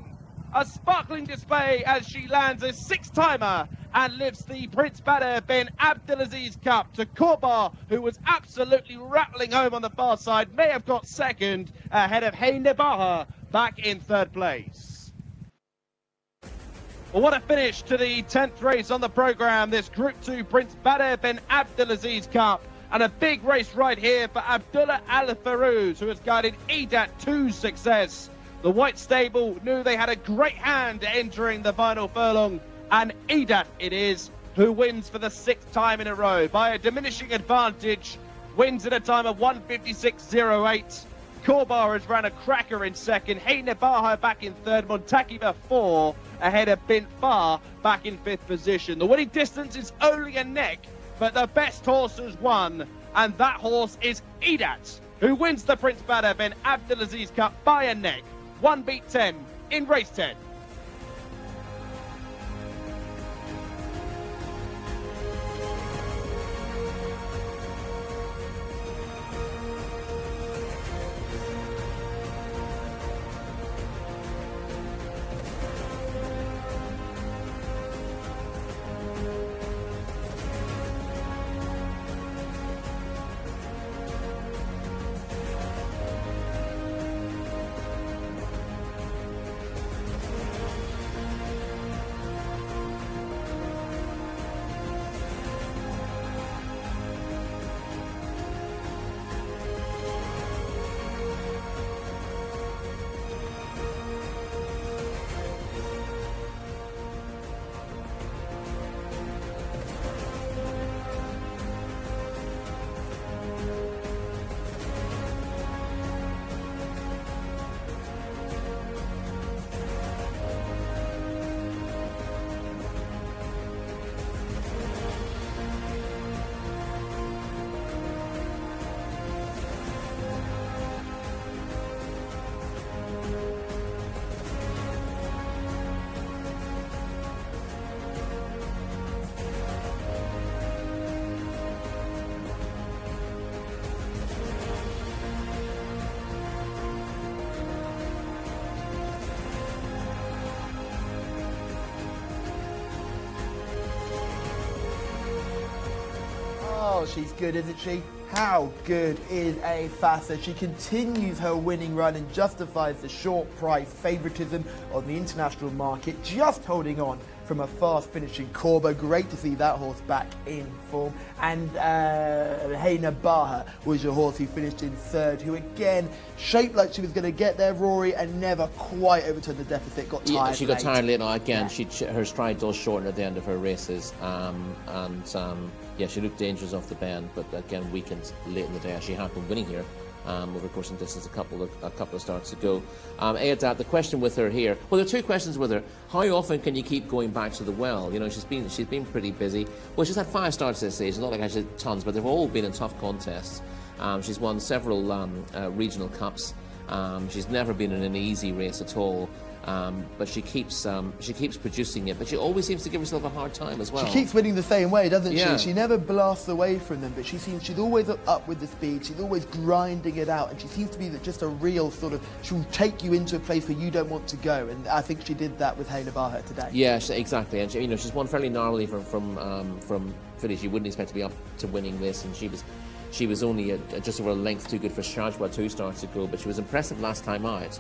A sparkling display as she lands a 6-timer and lifts the Prince Badr bin Abdulaziz Cup to Korbar, who was absolutely rattling home on the far side, may have got second ahead of Hey Nabaha back in 3rd place. Well, what a finish to the 10th race on the programme, this Group 2 Prince Badr bin Abdulaziz Cup, and a big race right here for Abdullah Al Farouz, who has guided Edat to success. The white stable knew they had a great hand entering the final furlong, and Edat it is who wins for the 6th time in a row by a diminishing advantage, wins at a time of 1:56.08. Korbar has ran a cracker in 2nd, Hey Nabaha back in 3rd, Montakiba 4 ahead of Bint Far back in 5th position. The winning distance is only a neck, but the best horse has won, and that horse is Edat, who wins the Prince Badr bin Abdulaziz Cup by a neck. 1 beat 10 in race 10. Oh, she's good, isn't she? How good is a Fassa? She continues her winning run and justifies the short price favouritism on the international market, just holding on from a fast-finishing Korba. Great to see that horse back in form. And Hey Nabaha was your horse who finished in 3rd, who again shaped like she was going to get there, Rory, and never quite overturned the deficit. Got tired. Yeah, she got tired late. Now again, Yeah. her stride does shorten at the end of her races, yeah, she looked dangerous off the bend, but again weakened late in the day. She had been winning here over course and distance a couple of starts ago. Edat, the question with her here, well, there are 2 questions with her. How often can you keep going back to the well? You know, she's been pretty busy. Well, she's had 5 starts at this stage. It's not like I said tons, but they've all been in tough contests. She's won several regional cups. She's never been in an easy race at all. But she keeps producing it, but she always seems to give herself a hard time as well. She keeps winning the same way, doesn't Yeah. she? She never blasts away from them, but she's always up with the speed. She's always grinding it out, and she seems to be just a real sort of. She'll take you into a place where you don't want to go, and I think she did that with Hayna Baha today. Yeah, exactly, and she's won fairly narrowly from fillies. You wouldn't expect to be up to winning this, and she was only just over a length too good for Shajwa 2 starts ago, but she was impressive last time out.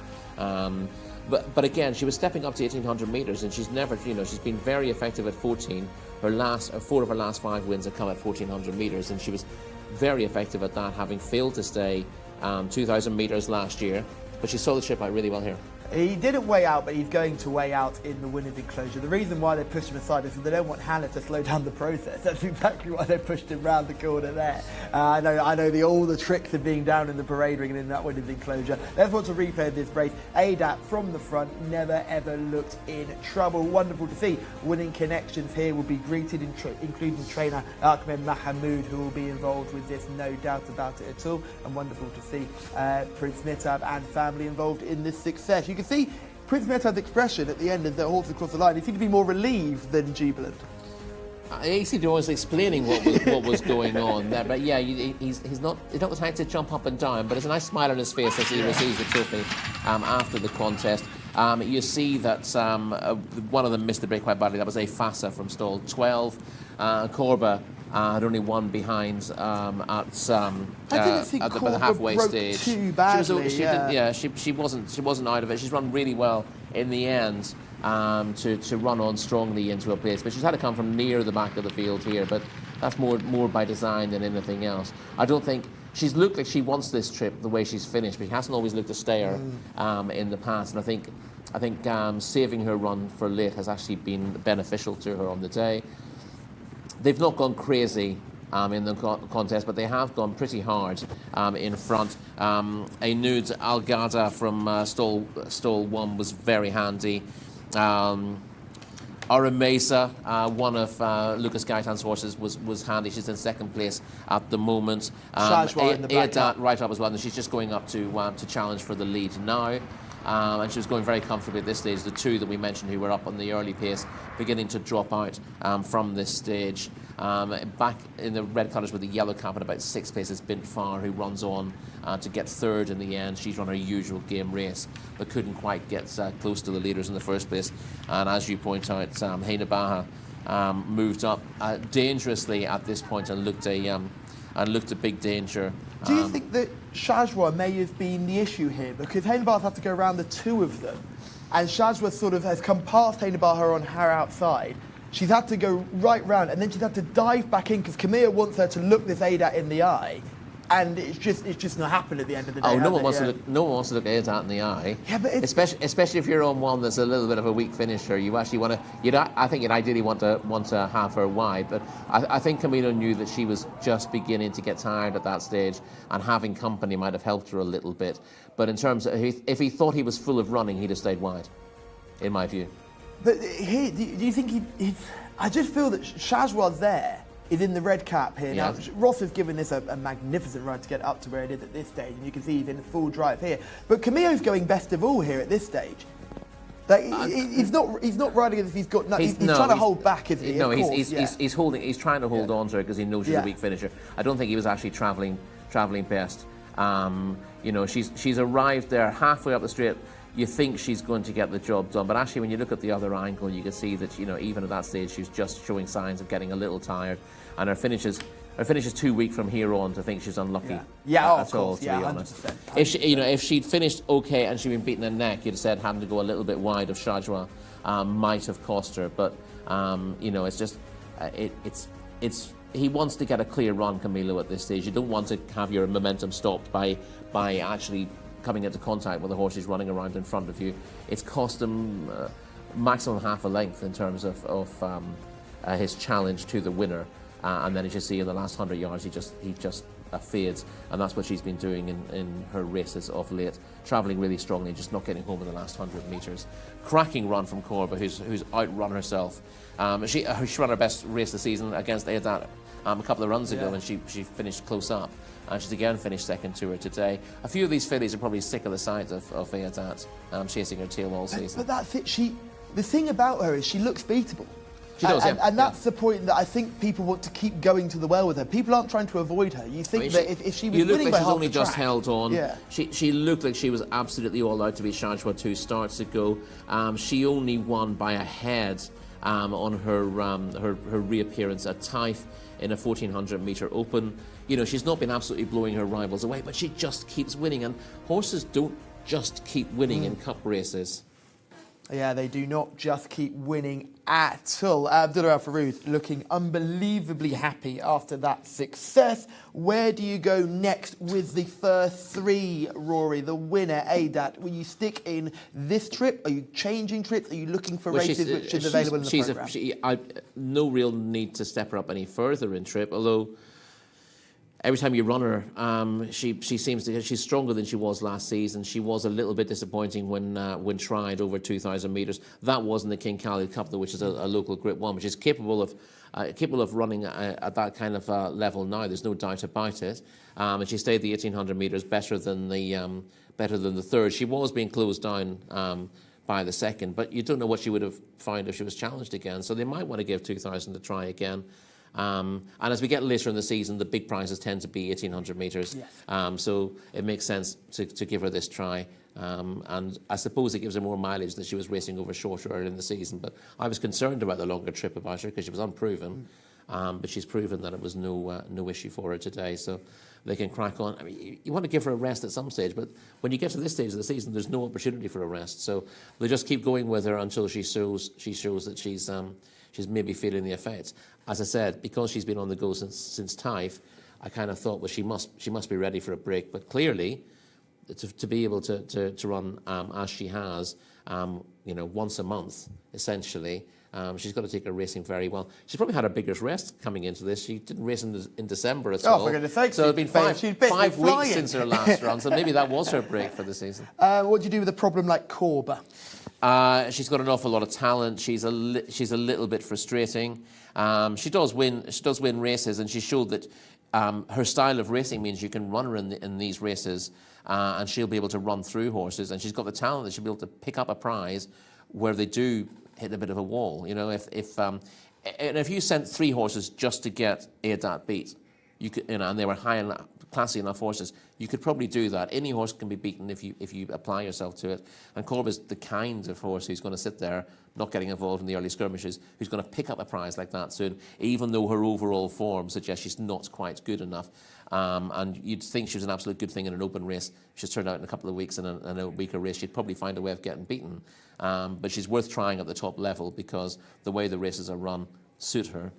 But again, she was stepping up to 1,800 metres, and she's never, she's been very effective at 14. 4 of her last 5 wins have come at 1,400 metres, and she was very effective at that, having failed to stay 2,000 metres last year. But she saw the trip out really well here. He didn't weigh out, but he's going to weigh out in the winner's enclosure. The reason why they pushed him aside is that they don't want Hannah to slow down the process. That's exactly why they pushed him round the corner there. I know all the tricks of being down in the parade ring and in that winner's enclosure. Let's watch a replay of this race. Adat from the front never ever looked in trouble. Wonderful to see. Winning connections here will be greeted, including trainer Ahmed Mahamoud, who will be involved with this, no doubt about it at all. And wonderful to see Prince Mitab and family involved in this success. You can see Prince Mitab's expression at the end of the horse across the line. He seemed to be more relieved than jubilant. He seemed to was explaining what was going on there, but yeah, he's not the type to jump up and down. But there's a nice smile on his face as he receives the trophy after the contest. You see that one of them missed the break quite badly. That was a Fasa from stall 12. Korba had only one behind at the halfway stage. Too badly, she wasn't out of it. She's run really well in the end to run on strongly into a place, but she's had to come from near the back of the field here. But that's more by design than anything else. I don't think she's looked like she wants this trip the way she's finished, but she hasn't always looked a stayer in the past. And I think saving her run for late has actually been beneficial to her on the day. They've not gone crazy in the contest, but they have gone pretty hard in front. Anud Al-Ghada from stall 1 was very handy. Aramesa, one of Lucas Gaitan's horses, was handy. She's in second place at the moment. Adat right up as well, and she's just going up to challenge for the lead now. And she was going very comfortably at this stage. The 2 that we mentioned who were up on the early pace beginning to drop out from this stage. Back in the red colours with the yellow cap at about 6 paces, Bint Far, who runs on to get 3rd in the end. She's run her usual game race, but couldn't quite get close to the leaders in the first place. And as you point out, Hayna Baha moved up dangerously at this point and looked a big danger. Do you think that Shajwa may have been the issue here? Because Hayna Baha had to go around the 2 of them, and Shajwa sort of has come past Hayna Baha on her outside. She's had to go right round, and then she's had to dive back in because Camilla wants her to look this Adat in the eye, and it's just not happened at the end of the day. Oh, no one wants to look Adat in the eye. Yeah, but especially if you're on one that's a little bit of a weak finisher, you actually want to. I think you'd ideally want to have her wide, but I think Camilo knew that she was just beginning to get tired at that stage, and having company might have helped her a little bit. But in terms of if he thought he was full of running, he'd have stayed wide, in my view. But here, do you think I just feel that Shajwa's there. Is in the red cap here. Yeah. Now, Ross has given this a magnificent run to get up to where it is at this stage, and you can see he's in full drive here. But Camillo's going best of all here at this stage. Like, he's not riding as if he's got nothing. He's trying to hold back, isn't he? No, he's holding. He's trying to hold on to her because he knows she's a weak finisher. I don't think he was actually travelling best. She's arrived there halfway up the straight. You think she's going to get the job done, but actually when you look at the other angle, you can see that even at that stage she's just showing signs of getting a little tired, and her finish is too weak from here on to think she's unlucky at all. To be honest, 100%. If she'd finished okay and she'd been beaten in the neck, you'd have said having to go a little bit wide of Shajwa might have cost her. But it's just he wants to get a clear run, Camilo, at this stage. You don't want to have your momentum stopped by actually coming into contact with the horse he's running around in front of you. It's cost him maximum half a length in terms of his challenge to the winner, and then as you see in the last 100 yards he just fades, and that's what she's been doing in her races of late, travelling really strongly, just not getting home in the last 100 metres. Cracking run from Korba, who's outrun herself. She ran her best race of the season against Adat a couple of runs ago, and she finished close up. And she's again finished second to her today. A few of these fillies are probably sick of the sight of Riyadh chasing her tail all season. But that's it. The thing about her is she looks beatable. She does, and that's the point that I think people want to keep going to the well with her. People aren't trying to avoid her. You think that if she was you look winning like by she's half only the just track, held on. Yeah. She looked like she was absolutely all out to be Sharjah 2 starts ago. She only won by a head on her reappearance at Taif in a 1400-metre open. You know, she's not been absolutely blowing her rivals away, but she just keeps winning, and horses don't just keep winning in cup races. Yeah, they do not just keep winning at all. Abdullah Al-Farouz looking unbelievably happy after that success. Where do you go next with the first three, Rory? The winner, Adat. Will you stick in this trip? Are you changing trips? Are you looking for races which is available in the programme? No real need to step her up any further in trip, although every time you run her, she's stronger than she was last season. She was a little bit disappointing when tried over 2,000 metres. That wasn't the King Khalid Cup, though, which is a local Group 1, which is capable of running at that kind of level now. There's no doubt about it. And she stayed the 1,800 metres better than the third. She was being closed down by the second, but you don't know what she would have found if she was challenged again. So they might want to give 2,000 a try again. And as we get later in the season, the big prizes tend to be 1,800 metres. Yes. So it makes sense to give her this try. And I suppose it gives her more mileage that she was racing over shorter earlier in the season. But I was concerned about the longer trip about her because she was unproven. But she's proven that it was no issue for her today. So they can crack on. I mean, you want to give her a rest at some stage, but when you get to this stage of the season, there's no opportunity for a rest. So they just keep going with her until she shows that she's maybe feeling the effects. As I said, because she's been on the go since Taif, I kind of thought, well, she must be ready for a break. But clearly, to be able to run as she has, once a month, essentially, she's got to take her racing very well. She's probably had her biggest rest coming into this. She didn't race in December at all. For goodness sake. So it's been five weeks since her last run, so maybe that was her break for the season. What do you do with a problem like Corba? She's got an awful lot of talent. She's a little bit frustrating. She does win races, and she showed that her style of racing means you can run her in these races, and she'll be able to run through horses. And she's got the talent that she'll be able to pick up a prize where they do hit a bit of a wall. You know, if you sent 3 horses just to get Adat beat, you could, and they were high enough, classy enough horses, you could probably do that. Any horse can be beaten if you apply yourself to it. And Corba's the kind of horse who's going to sit there, not getting involved in the early skirmishes, who's going to pick up a prize like that soon, even though her overall form suggests she's not quite good enough. And you'd think she was an absolute good thing in an open race. She's turned out in a couple of weeks in a weaker race, she'd probably find a way of getting beaten. But she's worth trying at the top level because the way the races are run suits her,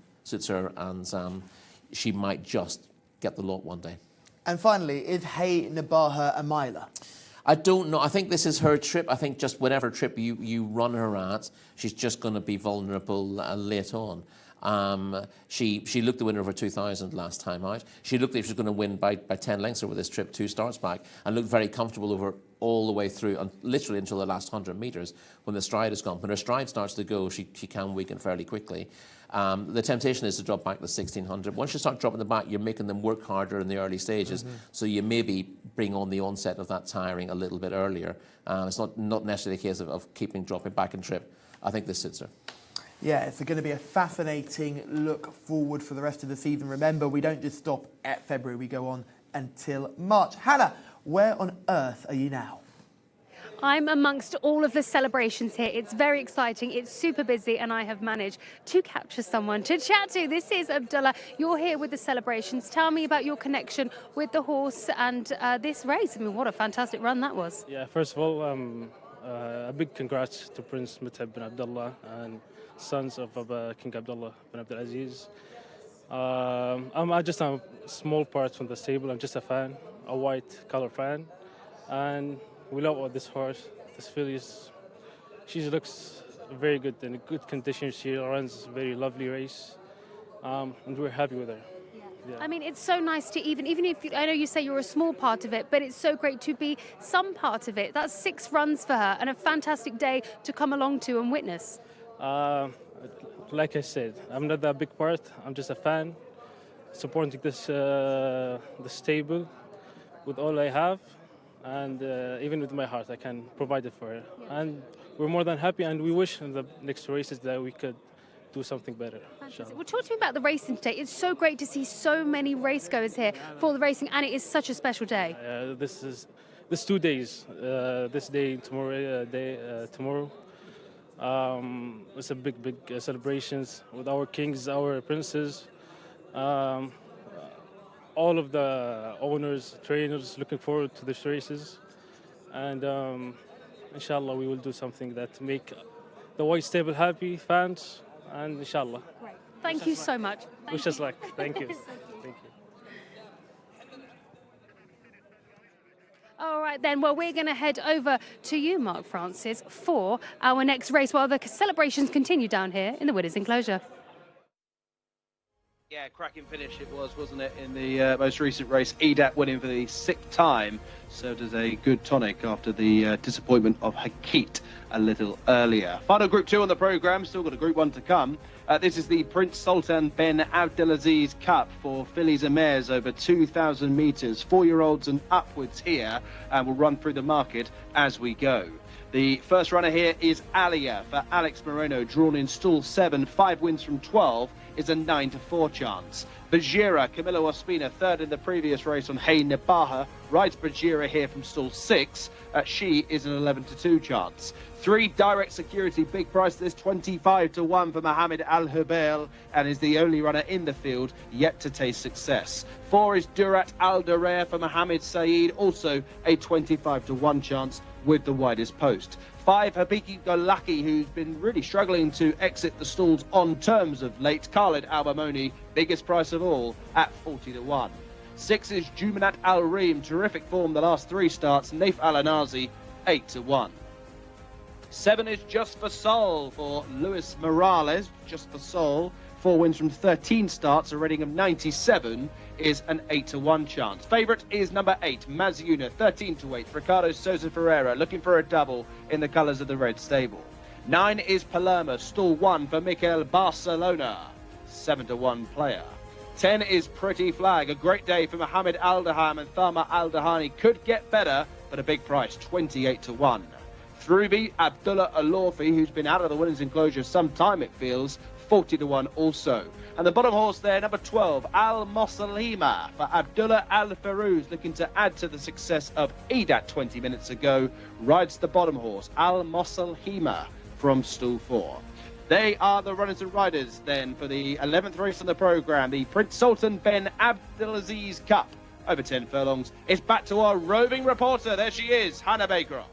and she might just get the lot one day. And finally, is Hey Nabaha a miler? I don't know. I think this is her trip. I think just whatever trip you run her at, she's just going to be vulnerable late on. She looked the winner over 2,000 last time out. She looked like she was going to win by 10 lengths over this trip, 2 starts back, and looked very comfortable over all the way through, and literally until the last 100 metres when the stride has gone. When her stride starts to go, she can weaken fairly quickly. The temptation is to drop back to 1,600. Once you start dropping the back, you're making them work harder in the early stages. So you maybe bring on the onset of that tiring a little bit earlier. It's not necessarily a case of dropping back and trip. I think this suits her. Yeah, it's going to be a fascinating look forward for the rest of the season. Remember, we don't just stop at February, we go on until March. Hannah, where on earth are you now? I'm amongst all of the celebrations here. It's very exciting. It's super busy, and I have managed to capture someone to chat to. This is Abdullah. You're here with the celebrations. Tell me about your connection with the horse and this race. I mean, what a fantastic run that was. Yeah, first of all, a big congrats to Prince Muttab bin Abdullah and sons of King Abdullah bin Abdulaziz. I'm just a small part from the stable. I'm just a fan, a white color fan, and we love this horse. This filly she looks very good, in good condition. She runs a very lovely race, and we're happy with her. Yeah. I mean, it's so nice to even if I know you say you're a small part of it, but it's so great to be some part of it. That's 6 runs for her and a fantastic day to come along to and witness. Like I said, I'm not that big part. I'm just a fan. supporting this the stable with all I have, and even with my heart, I can provide it for her. And we're more than happy, and we wish in the next races that we could do something better. Fantastic. Well, talk to me about the racing today. It's so great to see so many racegoers here for the racing, and it is such a special day. This 2 days, this day, tomorrow. It's a big celebrations with our kings, our princes, all of the owners, trainers looking forward to these races, and inshallah we will do something that make the white stable happy, fans, and inshallah. Great. Thank you so much. Wish us luck. Thank you. Thank you. All right then, well, we're going to head over to you, Mark Francis, for our next race while the celebrations continue down here in the Winners' Enclosure. Yeah, cracking finish it was, wasn't it, in the most recent race. Edat winning for the 6th time, served as a good tonic after the disappointment of Hakit a little earlier. Final Group 2 on the programme, still got a Group 1 to come. This is the Prince Sultan bin Abdulaziz Cup for fillies and mares over 2,000 metres, 4-year-olds and upwards here, and we'll run through the market as we go. The first runner here is Alia for Alex Moreno, drawn in stall 7, 5 wins from 12, is a 9-4 chance. Bajira, Camilo Ospina, third in the previous race on Hey Nabaha, rides Bajira here from stall 6. She is an 11-2 chance. 3 direct security, big price this, 25-1 for Mohammed Al Hubail, and is the only runner in the field yet to taste success. 4 is Durat Al Darer for Mohammed Saeed, also a 25-1 chance with the widest post. 5, Habiki Golaki, who's been really struggling to exit the stalls on terms of late. Khalid Al-Bamoni, biggest price of all, at 40-1. 6 is Jumanat Al-Reem, terrific form the last 3 starts. Naif Al-Anazi, 8-1. 7 is Just for Soul for Luis Morales, Just for Soul. 4 wins from 13 starts, a rating of 97, is an 8-1 chance. Favourite is number 8, Maziuna, 13-8. Ricardo Sousa Ferreira, looking for a double in the colours of the red stable. 9 is Palermo, stall 1 for Mikel Barcelona, 7-1 player. 10 is Pretty Flag, a great day for Mohammed Aldaham and Thama Aldahani. Could get better, but a big price, 28-1. Thrubi Abdullah Alorfi, who's been out of the Winners' Enclosure some time, it feels, 40-1 also. And the bottom horse there, number 12, Al Mosalima for Abdullah Al Farouz, looking to add to the success of Edat 20 minutes ago, rides the bottom horse, Al Mosalima from stall 4. They are the runners and riders then for the 11th race on the programme, the Prince Sultan bin Abdulaziz Cup. Over 10 furlongs. It's back to our roving reporter. There she is, Hannah Baycroft.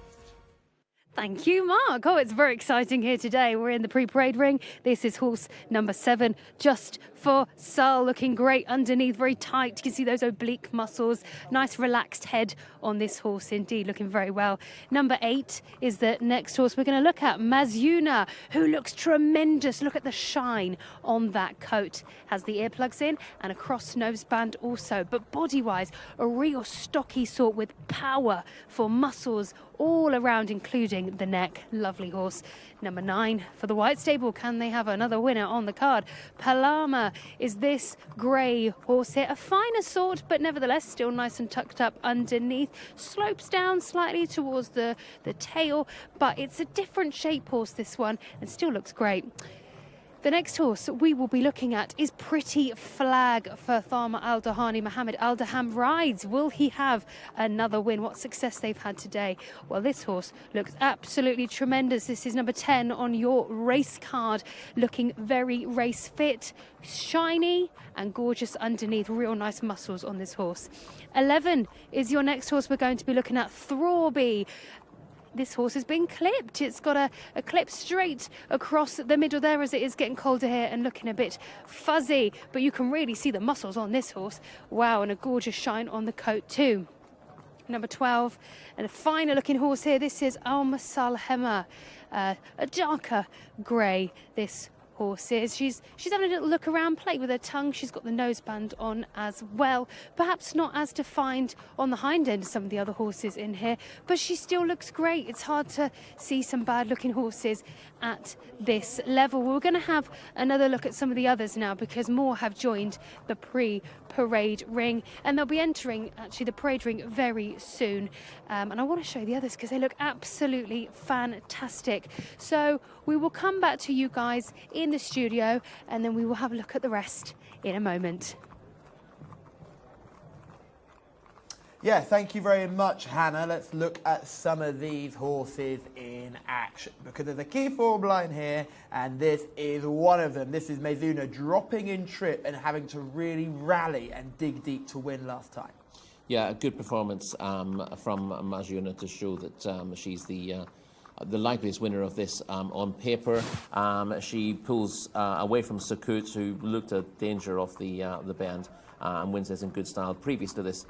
Thank you, Mark. Oh, it's very exciting here today. We're in the pre-parade ring. This is horse number 7, Just for Soul, looking great underneath, very tight. You can see those oblique muscles. Nice relaxed head on this horse indeed, looking very well. Number 8 is the next horse we're going to look at, Maziuna, who looks tremendous. Look at the shine on that coat. Has the earplugs in and a cross nose band also, but body-wise, a real stocky sort with power for muscles all around, including the neck. Lovely horse. Number 9 for the white stable. Can they have another winner on the card? Palama is this grey horse here. A finer sort, but nevertheless still nice and tucked up underneath. Slopes down slightly towards the tail, but it's a different shape horse, this one, and still looks great. The next horse we will be looking at is Pretty Flag for Thama Al-Dahani. Mohammed Al-Daham rides. Will he have another win? What success they've had today? Well, this horse looks absolutely tremendous. This is number 10 on your race card. Looking very race fit, shiny and gorgeous underneath. Real nice muscles on this horse. 11 is your next horse we're going to be looking at, Thrawby. This horse has been clipped. It's got a clip straight across the middle there as it is getting colder here and looking a bit fuzzy. But you can really see the muscles on this horse. Wow, and a gorgeous shine on the coat too. Number 12, and a finer looking horse here. This is Al Masal Hema, a darker grey, this horses. She's having a little look around, play with her tongue. She's got the noseband on as well. Perhaps not as defined on the hind end as some of the other horses in here, but she still looks great. It's hard to see some bad looking horses at this level. We're going to have another look at some of the others now, because more have joined the pre-parade ring, and they'll be entering actually the parade ring very soon. And I want to show you the others because they look absolutely fantastic. So we will come back to you guys in the studio, and then we will have a look at the rest in a moment. Yeah, thank you very much, Hannah. Let's look at some of these horses in action, because there's a key form line here, and this is one of them. This is Mezuna dropping in trip and having to really rally and dig deep to win last time. Yeah, a good performance from Mezuna to show that she's the likeliest winner of this on paper. She pulls away from Sakut, who looked at danger off the bend, and wins this in good style. Previous to this,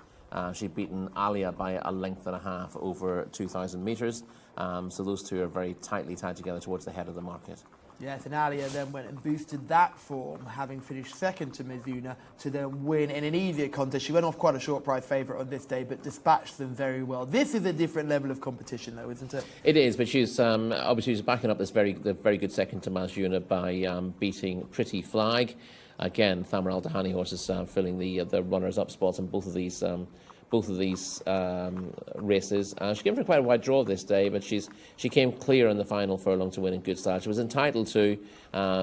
she'd beaten Alia by a length and a half over 2,000 metres. So those two are very tightly tied together towards the head of the market. Yes, and Alia then went and boosted that form, having finished second to Mezuna, to then win in an easier contest. She went off quite a short price favourite on this day, but dispatched them very well. This is a different level of competition, though, isn't it? It is, but she's obviously she's backing up this very good second to Mezuna by beating Pretty Flag. Again, Thamar Al Dahani horses filling the runners-up spots in both of these races. She came for quite a wide draw this day, but she came clear in the final furlong to win in good style. She was entitled to.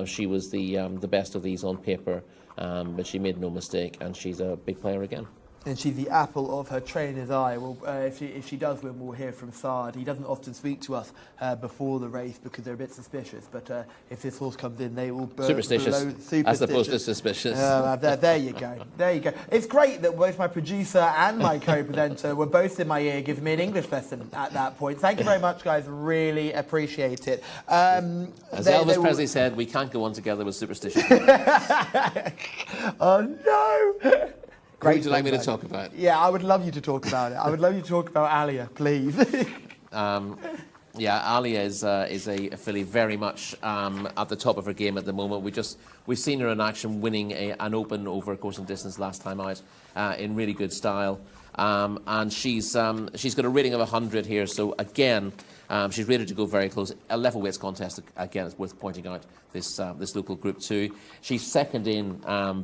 She was the best of these on paper, but she made no mistake, and she's a big player again. And she's the apple of her trainer's eye. Well, if she does win, we'll hear from Saad. He doesn't often speak to us before the race because they're a bit suspicious. But if this horse comes in, they will superstitious, as opposed to suspicious. There you go. There you go. It's great that both my producer and my co-presenter were both in my ear, giving me an English lesson at that point. Thank you very much, guys. Really appreciate it. As Elvis Presley said, we can't go on together with superstition. Oh no! What would you like me to talk about? Yeah, I would love you to talk about it. I would love you to talk about Alia, please. Yeah, Alia is a filly very much at the top of her game at the moment. We've seen her in action, winning an Open over a course and distance last time out in really good style, and she's got a rating of 100 here. So again, she's rated to go very close. A level weights contest again. It's worth pointing out this local Group 2. She's second in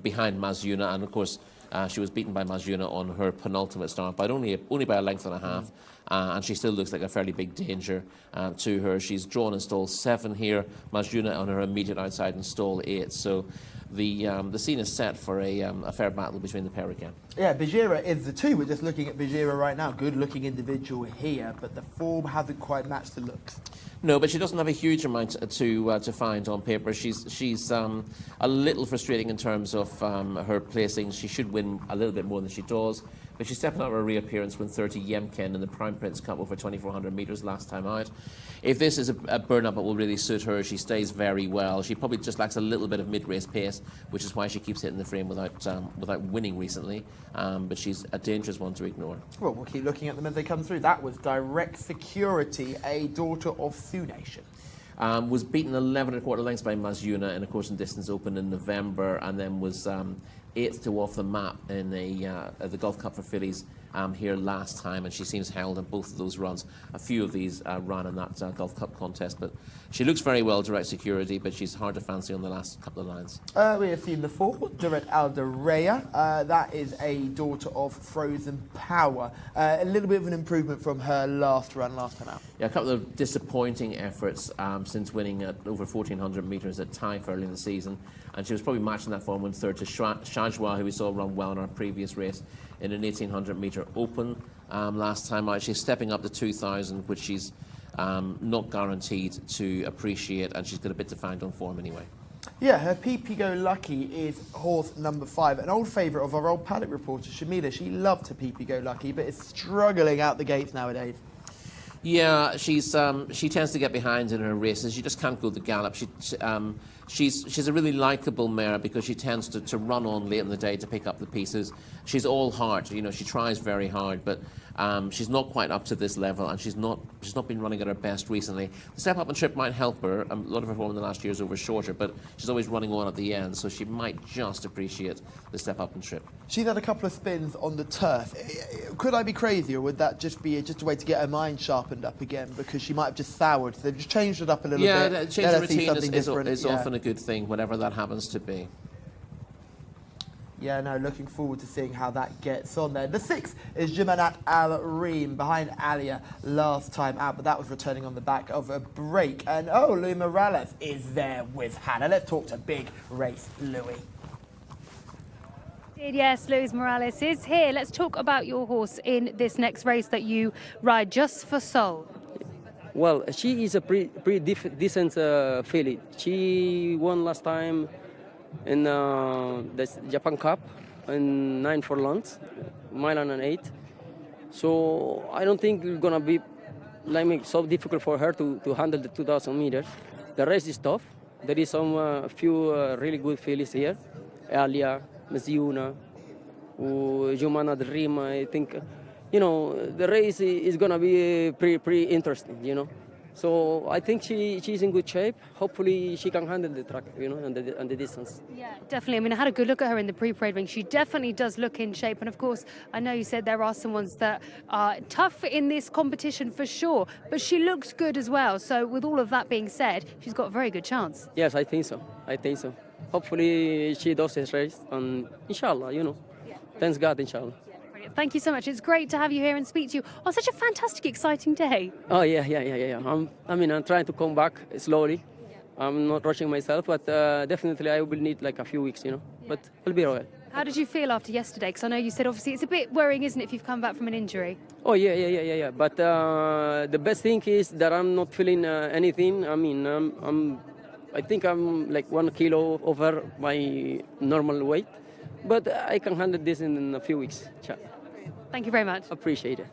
behind Mezuna, and of course. She was beaten by Mezuna on her penultimate start, but only by a length and a half, and she still looks like a fairly big danger to her. She's drawn in stall 7 here, Mezuna on her immediate outside in stall 8. So the scene is set for a fair battle between the pair again. Yeah, Bijira is the 2. We're just looking at Bijira right now. Good-looking individual here, but the form hasn't quite matched the looks. No, but she doesn't have a huge amount to find on paper. She's a little frustrating in terms of her placings. She should win a little bit more than she does. But she's stepping up her reappearance when 30 Yemken in the Prime Prince Cup over 2,400 metres last time out. If this is a burn-up, it will really suit her. She stays very well. She probably just lacks a little bit of mid-race pace, which is why she keeps hitting the frame without winning recently. But she's a dangerous one to ignore. Well, we'll keep looking at them as they come through. That was Direct Security, a daughter of Sioux Nation. Was beaten 11 1/4 lengths by Mezuna in a course and distance Open in November, and then was 8th to off the map in the Gulf Cup for fillies here last time, and she seems held in both of those runs. A few of these ran in that Gulf Cup contest, but she looks very well, Direct Security, but she's hard to fancy on the last couple of lines. We have seen the 4, Direct Alderea. That is a daughter of Frozen Power. A little bit of an improvement from her last run last time out. Yeah, a couple of disappointing efforts since winning at over 1,400 metres at Taif early in the season, and she was probably matching that form when third to Shajwa, who we saw run well in our previous race in an 1,800 metre Open last time out. She's stepping up to 2,000, which she's not guaranteed to appreciate, and she's got a bit to find on form anyway. Yeah, her PP Go Lucky is horse number 5, an old favourite of our old paddock reporter, Shamila. She loved her PP Go Lucky, but is struggling out the gates nowadays. Yeah, she tends to get behind in her races. She just can't go the gallop. She's a really likeable mare because she tends to run on late in the day to pick up the pieces. She's all heart, she tries very hard, but She's not quite up to this level, and she's not been running at her best recently. The step up and trip might help her. A lot of her form in the last year is over shorter, but she's always running on at the end, so she might just appreciate the step up and trip. She's had a couple of spins on the turf. Could I be crazy, or would that just be a way to get her mind sharpened up again, because she might have just soured? They've just changed it up a little bit. Yeah, change Let the her see routine something is different. often a good thing, whatever that happens to be. Yeah, no, looking forward to seeing how that gets on there. The 6th is Jumanat Al Reem behind Alia last time out, but that was returning on the back of a break. And Louis Morales is there with Hannah. Let's talk to big race Louis. Yes, Luis Morales is here. Let's talk about your horse in this next race that you ride, Just for Soul. Well, she is a pretty decent filly. She won last time in the Japan Cup in 9 furlongs, mile and 8. So I don't think it's gonna be so difficult for her to handle the 2,000 meters. The race is tough. There is some few really good fillies here. Alia, Maziuna, Jumana Dream. I think, the race is gonna be pretty interesting, So I think she's in good shape. Hopefully she can handle the track, and the distance. Yeah, definitely. I mean, I had a good look at her in the pre-parade ring. She definitely does look in shape. And of course, I know you said there are some ones that are tough in this competition for sure, but she looks good as well. So with all of that being said, she's got a very good chance. Yes, I think so. Hopefully she does this race, and inshallah, Thanks God, inshallah. Thank you so much. It's great to have you here and speak to you on such a fantastic, exciting day. Oh, yeah. I'm trying to come back slowly. I'm not rushing myself, but definitely I will need like a few weeks, But I'll be all right. How did you feel after yesterday? Because I know you said obviously it's a bit worrying, isn't it, if you've come back from an injury? Oh, yeah. But the best thing is that I'm not feeling anything. I mean, I think I'm like 1 kilo over my normal weight. But I can handle this in a few weeks. Thank you very much. Appreciate it.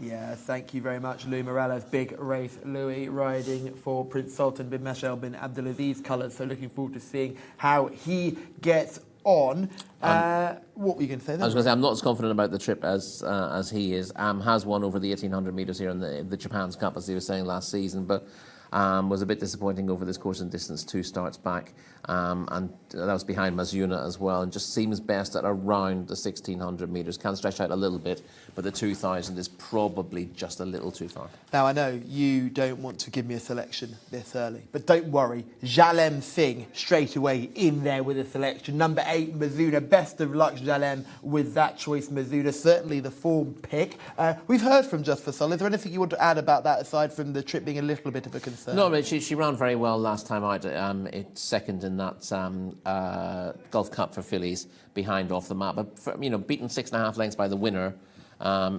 Yeah, thank you very much, Louis Morales. Big race, Louis, riding for Prince Sultan bin Mashal bin Abdulaziz colours. So looking forward to seeing how he gets on. What were you going to say then? I was going to say, I'm not as confident about the trip as he is. Has won over the 1,800 metres here in the Japan's Cup, as he was saying last season, but was a bit disappointing over this course and distance, 2 starts back. And that was behind Mazuna as well, and just seems best at around the 1,600 metres. Can stretch out a little bit, but the 2,000 is probably just a little too far. Now, I know you don't want to give me a selection this early, but don't worry. Jalem Singh straight away in there with a selection. Number 8, Mazuna. Best of luck, Jalem, with that choice, Mazuna. Certainly the form pick. We've heard from Just for Sol. Is there anything you want to add about that, aside from the trip being a little bit of a concern? No, but she ran very well last time out. It's second in that Gulf Cup for fillies, behind Off the Map. But beaten 6.5 lengths by the winner.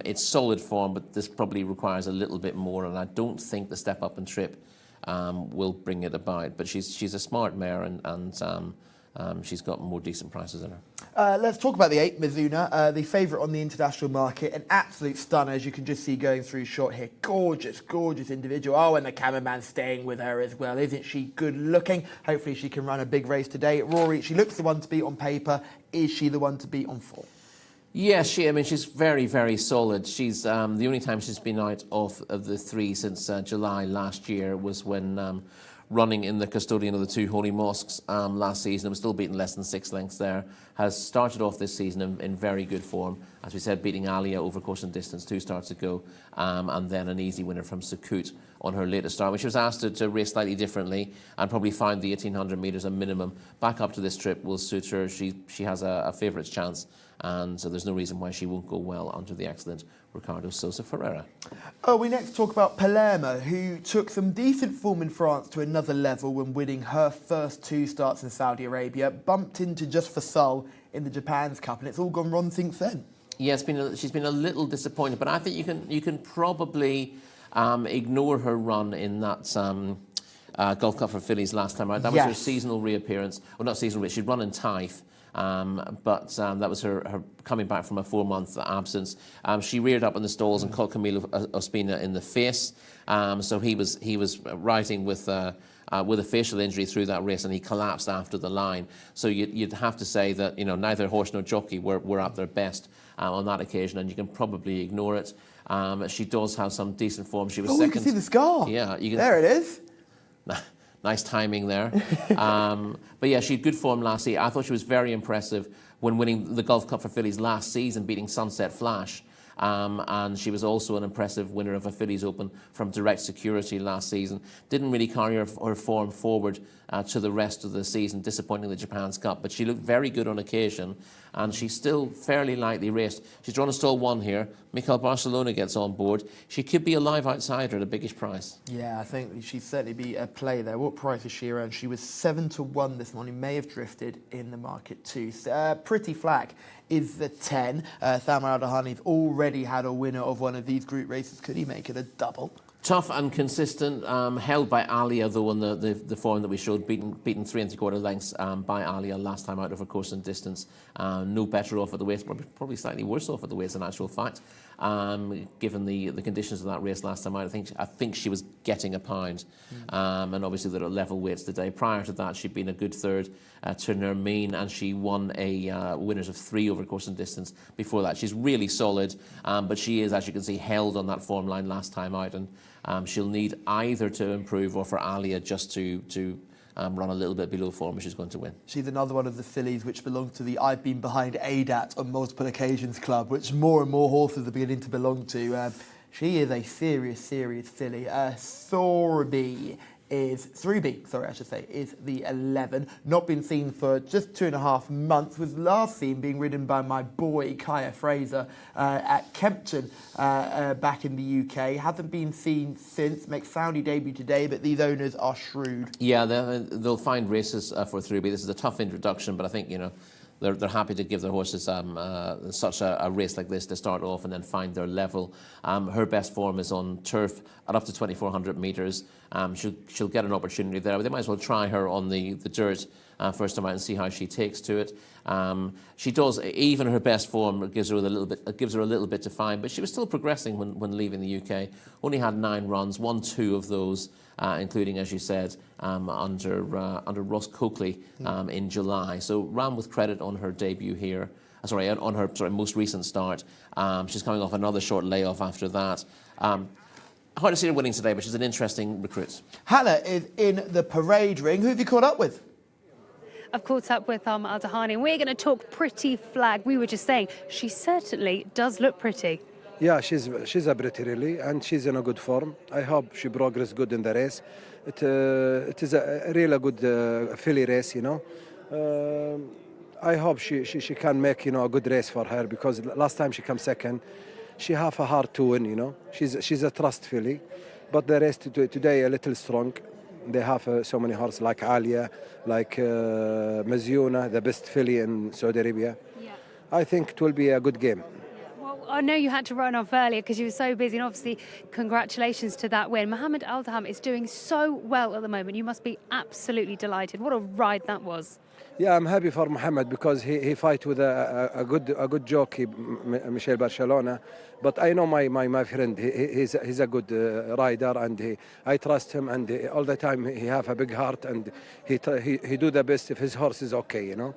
It's solid form, but this probably requires a little bit more, and I don't think the step up and trip will bring it about. But she's a smart mare, and she's got more decent prices in her. Let's talk about the 8, Mizuna, the favourite on the international market. An absolute stunner, as you can just see going through shot here. Gorgeous, gorgeous individual. Oh, and the cameraman's staying with her as well. Isn't she good looking? Hopefully she can run a big race today. Rory, she looks the one to beat on paper. Is she the one to beat on form? Yes, she's very, very solid. She's the only time she's been out of the 3 since July last year was when running in the custodian of the 2 holy mosques last season. Was still beaten less than 6 lengths there. Has started off this season in very good form. As we said, beating Alia over course and distance 2 starts ago, and then an easy winner from Sukut on her latest start, which was asked to race slightly differently and probably found the 1,800 metres a minimum. Back up to this trip will suit her. She has a favourites chance, and so there's no reason why she won't go well under the excellent Ricardo Sosa Ferreira. We next talk about Palermo, who took some decent form in France to another level when winning her first 2 starts in Saudi Arabia, bumped into Just for Sol in the Japan's Cup, and it's all gone wrong since then. Yeah, she's been a little disappointed, but I think you can probably ignore her run in that Gulf Cup for fillies last time out. That was her seasonal reappearance. Well, not seasonal, but she'd run in Taif but that was her coming back from a 4-month absence. She reared up in the stalls and caught Camilo Ospina in the face. So he was riding with a facial injury through that race, and he collapsed after the line. So you'd have to say that neither horse nor jockey were at their best on that occasion, and you can probably ignore it. She does have some decent form. She was second. You can see the scar. Yeah, there it is. Nice timing there. But yeah, she had good form last year. I thought she was very impressive when winning the Gulf Cup for fillies last season, beating Sunset Flash. And she was also an impressive winner of a Fillies Open from Direct Security last season. Didn't really carry her form forward to the rest of the season, disappointing the Japan's Cup, but she looked very good on occasion, and she's still fairly lightly raced. She's drawn a stall 1 here. Mikel Barcelona gets on board. She could be a live outsider at a biggish price. Yeah, I think she'd certainly be a play there. What price is she around? She was 7-1 this morning, may have drifted in the market too. Pretty Flack is the 10. Thamar Al-Dahani's already had a winner of one of these group races. Could he make it a double? Tough and consistent, held by Alia, though, on the form that we showed, beaten 3 3/4 lengths by Alia last time out of her course and distance. No better off at the weights, probably slightly worse off at the weights in actual fact. Given the conditions of that race last time out, I think she was getting a pound. And obviously they're at level weights today. Prior to that, she'd been a good third to Nermeen, and she won a winners of 3 over course and distance before that. She's really solid, but she is, as you can see, held on that form line last time out, and she'll need either to improve or for Alia just to run a little bit below form if she's going to win. She's another one of the fillies which belong to the I've been behind ADAT on multiple occasions club, which more and more horses are beginning to belong to. She is a serious filly. Thruby, is the 11. Not been seen for just 2.5 months. Was last seen being ridden by my boy Kaya Fraser at Kempton back in the UK. Hasn't been seen since. Makes Saudi debut today, but these owners are shrewd. Yeah, they'll find races for Thruby. This is a tough introduction, but I think they're happy to give their horses such a race like this to start off and then find their level. Her best form is on turf at up to 2,400 metres. She'll get an opportunity there, but they might as well try her on the dirt first time out and see how she takes to it. She does, even her best form gives her a little bit to find, but she was still progressing when leaving the UK. Only had 9 runs, won 2 of those, including, as you said, under Ross Coakley in July. So ran with credit on her debut here. On her most recent start. She's coming off another short layoff after that. Hard to see her winning today, but she's an interesting recruit. Hannah is in the parade ring. Who have you caught up with? I've caught up with Al-Dahani, and we're going to talk Pretty Flag. We were just saying, she certainly does look pretty. Yeah, she's a pretty really, and she's in a good form. I hope she progresses good in the race. It is a really good filly race, I hope she can make a good race for her, because last time she came second. She have a hard to win, She's a trust filly, but the race today a little strong. They have so many horses like Alia, like Mazyuna, the best filly in Saudi Arabia. Yeah. I think it will be a good game. Well, I know you had to run off earlier because you were so busy, and obviously congratulations to that win. Mohammed Al-Daham is doing so well at the moment. You must be absolutely delighted. What a ride that was. Yeah, I'm happy for Mohammed because he fight with a good jockey, Michel Barcelona. But I know my friend, he's a good rider, and I trust him, and all the time he have a big heart, and he do the best if his horse is okay, Yeah.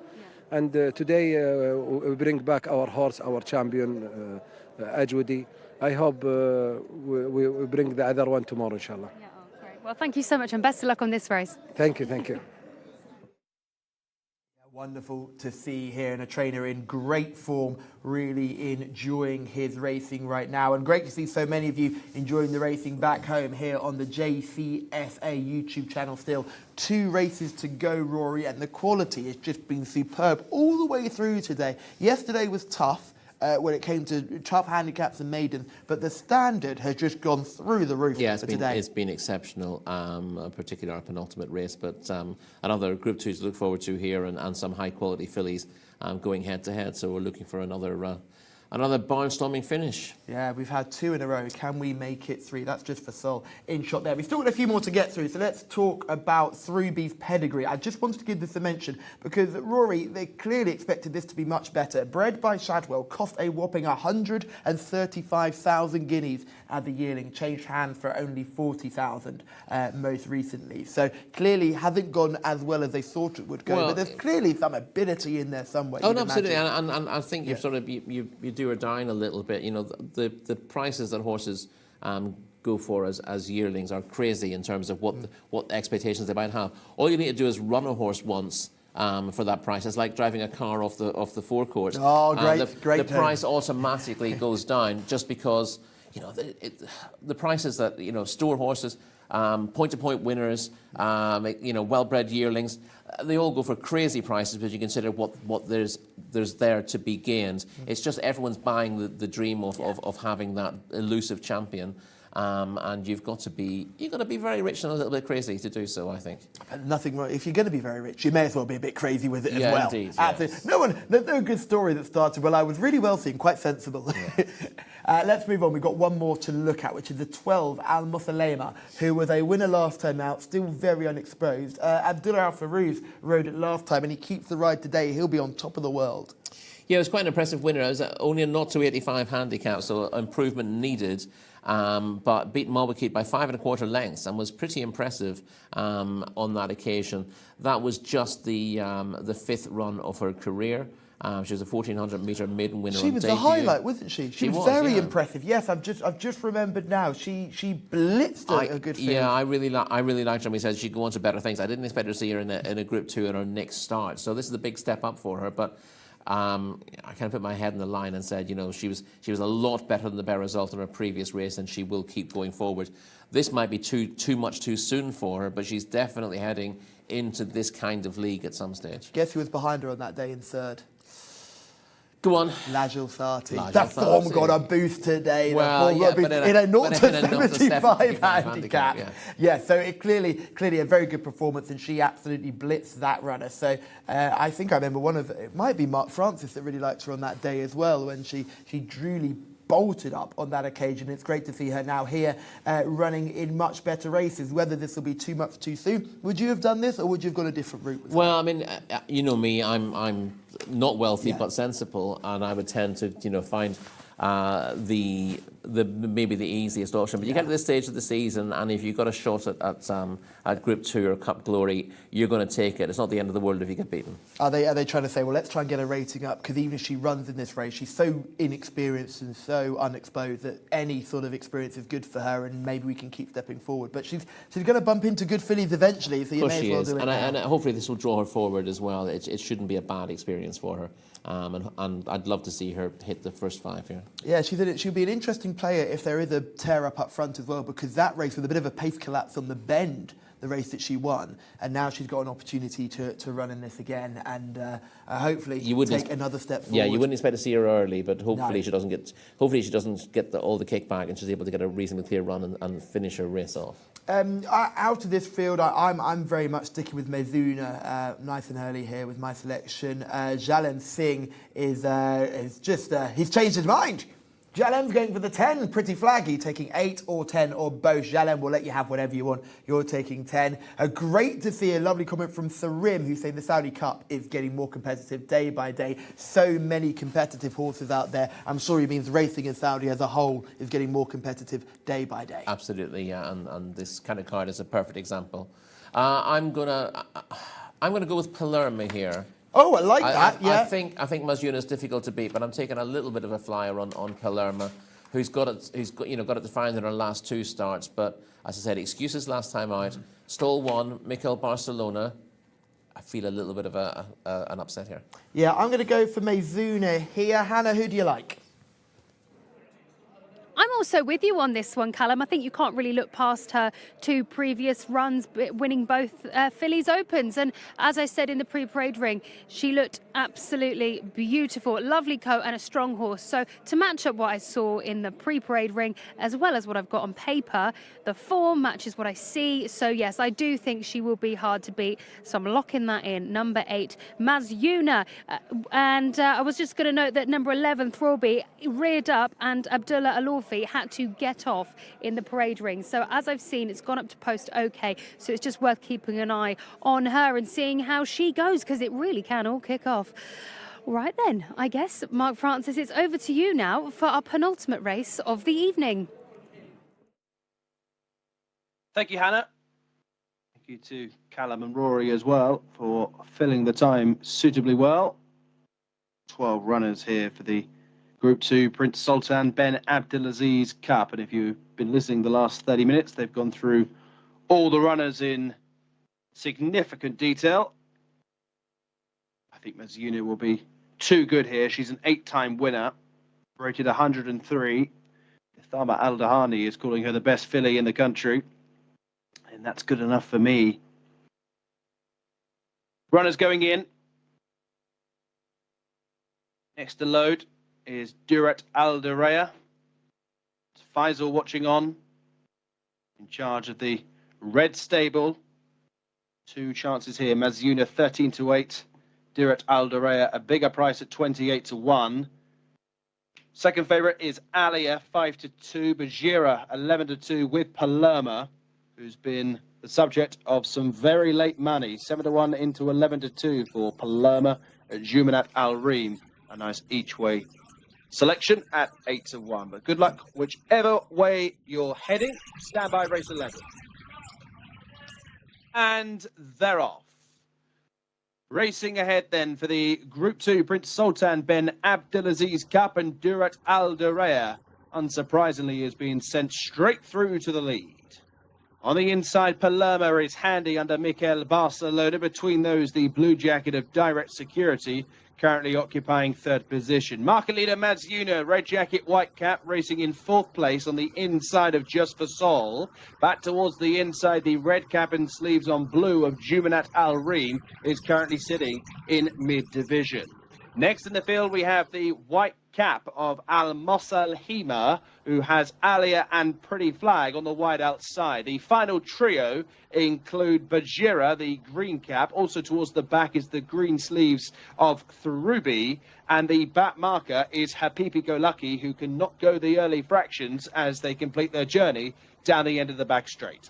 And today we bring back our horse, our champion, Ajwadi. I hope we bring the other one tomorrow, inshallah. Yeah, great. Well, thank you so much, and best of luck on this race. Thank you. Wonderful to see here, and a trainer in great form, really enjoying his racing right now. And great to see so many of you enjoying the racing back home here on the Jcsa YouTube channel. Still 2 races to go, Rory, and the quality has just been superb all the way through today. Yesterday was tough when it came to tough handicaps and maidens, but the standard has just gone through the roof for today. It's been exceptional, particularly our penultimate race, but another Group 2 to look forward to here, and some high-quality fillies going head-to-head, so we're looking for another another barnstorming finish. Yeah, we've had 2 in a row. Can we make it 3? That's just for Sol in shot there. We've still got a few more to get through, so let's talk about Throughby's pedigree. I just wanted to give this a mention because Rory, they clearly expected this to be much better. Bred by Shadwell, cost a whopping 135,000 guineas as a yearling, changed hands for only 40,000 most recently. So clearly hasn't gone as well as they thought it would go, Well, but there's clearly some ability in there somewhere. Oh, you'd no, absolutely, imagine. and I think you've sort of you do or die a little bit. You know, the prices that horses go for as yearlings are crazy in terms of what expectations they might have. All you need to do is run a horse once. For that price, it's like driving a car off the forecourt. Oh, great! The price automatically goes down just because the prices that store horses, point-to-point winners, well-bred yearlings, they all go for crazy prices because you consider what there's there to be gained. It's just everyone's buying the dream of having that elusive champion. And you've got to be very rich and a little bit crazy to do so, I think. Nothing wrong. If you're going to be very rich, you may as well be a bit crazy with it as well. Indeed, absolutely. yes. There's no good story that started well. I was really wealthy and quite sensible. Yeah. Let's move on. We've got one more to look at, which is the 12 Al Musalema, who was a winner last time out, still very unexposed. Abdullah Al Farouz rode it last time, and he keeps the ride today. He'll be on top of the world. Yeah, it was quite an impressive winner. It was only a 0-85 handicap, so improvement needed. But beat Mulwakit by 5 1/4 lengths and was pretty impressive on that occasion. That was just the 5th run of her career. She was a 1,400-metre maiden winner. She was the highlight, wasn't she? She was very impressive. Yes, I've just remembered now. She blitzed a good field. Yeah, I really liked her. We said she'd go on to better things. I didn't expect to see her in a Group 2 in her next start. So this is a big step up for her. But I kind of put my head in the line and said, she was a lot better than the better result in her previous race, and she will keep going forward. This might be too much too soon for her, but she's definitely heading into this kind of league at some stage. Guess who was behind her on that day in 3rd? Go on. Lajil Sati. That form got a boost today. Well, in a 0-75 handicap. Yeah, so it clearly a very good performance, and she absolutely blitzed that runner. So I think I remember it might be Mark Francis that really liked her on that day as well, when she truly bolted up on that occasion. It's great to see her now here running in much better races. Whether this will be too much too soon, would you have done this, or would you have gone a different route? Well, I mean, you know me, I'm not wealthy but sensible, and I would tend to find maybe the easiest option. But you get to this stage of the season, and if you've got a shot at Group 2 or Cup Glory, you're going to take it. It's not the end of the world if you get beaten. Are they trying to say, well, let's try and get a rating up, because even if she runs in this race, she's so inexperienced and so unexposed that any sort of experience is good for her, and maybe we can keep stepping forward. But she's going to bump into good fillies eventually, so you may as well do it. And hopefully this will draw her forward as well. It shouldn't be a bad experience for her. And I'd love to see her hit the first 5 here. Yeah, she'll be an interesting player if there is a tear up front as well, because that race with a bit of a pace collapse on the bend, the race that she won, and now she's got an opportunity to run in this again, and hopefully take another step forward. Yeah, you wouldn't expect to see her early, but hopefully she doesn't get all the kickback, and she's able to get a reasonably clear run and finish her race off. Out of this field, I'm very much sticking with Mezuna, nice and early here with my selection. Jalem Singh is just he's changed his mind. Jalem's going for the 10, pretty flaggy, taking 8 or 10 or both. Jalem will let you have whatever you want. You're taking 10. Great to see a lovely comment from Sarim, who's saying the Saudi Cup is getting more competitive day by day. So many competitive horses out there. I'm sure he means racing in Saudi as a whole is getting more competitive day by day. Absolutely, yeah, and this kind of card is a perfect example. I'm gonna go with Palermo here. Oh, I like that. Yeah. I think Mazuna is difficult to beat, but I'm taking a little bit of a flyer on Palermo, who's got it defined in her last 2 starts. But as I said, excuses last time out. Stole 1, Mikel Barcelona. I feel a little bit of an upset here. Yeah, I'm going to go for Mezuna here. Hannah, who do you like? I'm also with you on this one, Callum. I think you can't really look past her 2 previous runs, winning both Fillies Opens. And as I said in the pre-parade ring, she looked absolutely beautiful. Lovely coat and a strong horse. So to match up what I saw in the pre-parade ring, as well as what I've got on paper, the form matches what I see. So yes, I do think she will be hard to beat. So I'm locking that in. Number 8, Mazyuna. And I was just going to note that number 11, Thorby, reared up, and Abdullah Alorfi had to get off in the parade ring. So as I've seen, it's gone up to post okay. So it's just worth keeping an eye on her and seeing how she goes, because it really can all kick off. Right then, I guess, Mark Francis, it's over to you now for our penultimate race of the evening. Thank you, Hannah. Thank you to Callum and Rory as well for filling the time suitably well. 12 runners here for the Group 2 Prince Sultan bin Abdulaziz Cup. And if you've been listening the last 30 minutes, they've gone through all the runners in significant detail. I think Mazyuna will be too good here. She's an 8-time winner, rated 103. Thama Al-Dahani is calling her the best filly in the country, and that's good enough for me. Runners going in. Next to load is Durat Al-Diraya. Faisal watching on, in charge of the red stable. 2 chances here. Mazyuna 13-8. Durat Al-Diraya a bigger price at 28-1. Second favourite is Alia 5-2. Bajira 11-2 with Palermo, who's been the subject of some very late money. 7-1 into 11-2 for Palermo at Jumanat Al Reem. A nice each-way selection at 8-1. But good luck whichever way you're heading. Stand by race 11. And they're off. Racing ahead then for the Group 2 Prince Sultan bin Abdulaziz Cup, and Durat Al-Diraya, unsurprisingly, has been sent straight through to the lead. On the inside, Palermo is handy under Mikel Barcelona. Between those, the blue jacket of Direct Security, currently occupying 3rd position. Market leader Mazyuna, red jacket, white cap, racing in 4th place on the inside of Just for Sol. Back towards the inside, the red cap and sleeves on blue of Jumanat Al Reem is currently sitting in mid-division. Next in the field, we have the white cap of Al Mossal Hima, who has Alia and Pretty Flag on the wide outside. The final trio include Bajira, the green cap. Also towards the back is the green sleeves of Thurubi, and the back marker is Habibi Go Lucky, who can not go the early fractions as they complete their journey down the end of the back straight.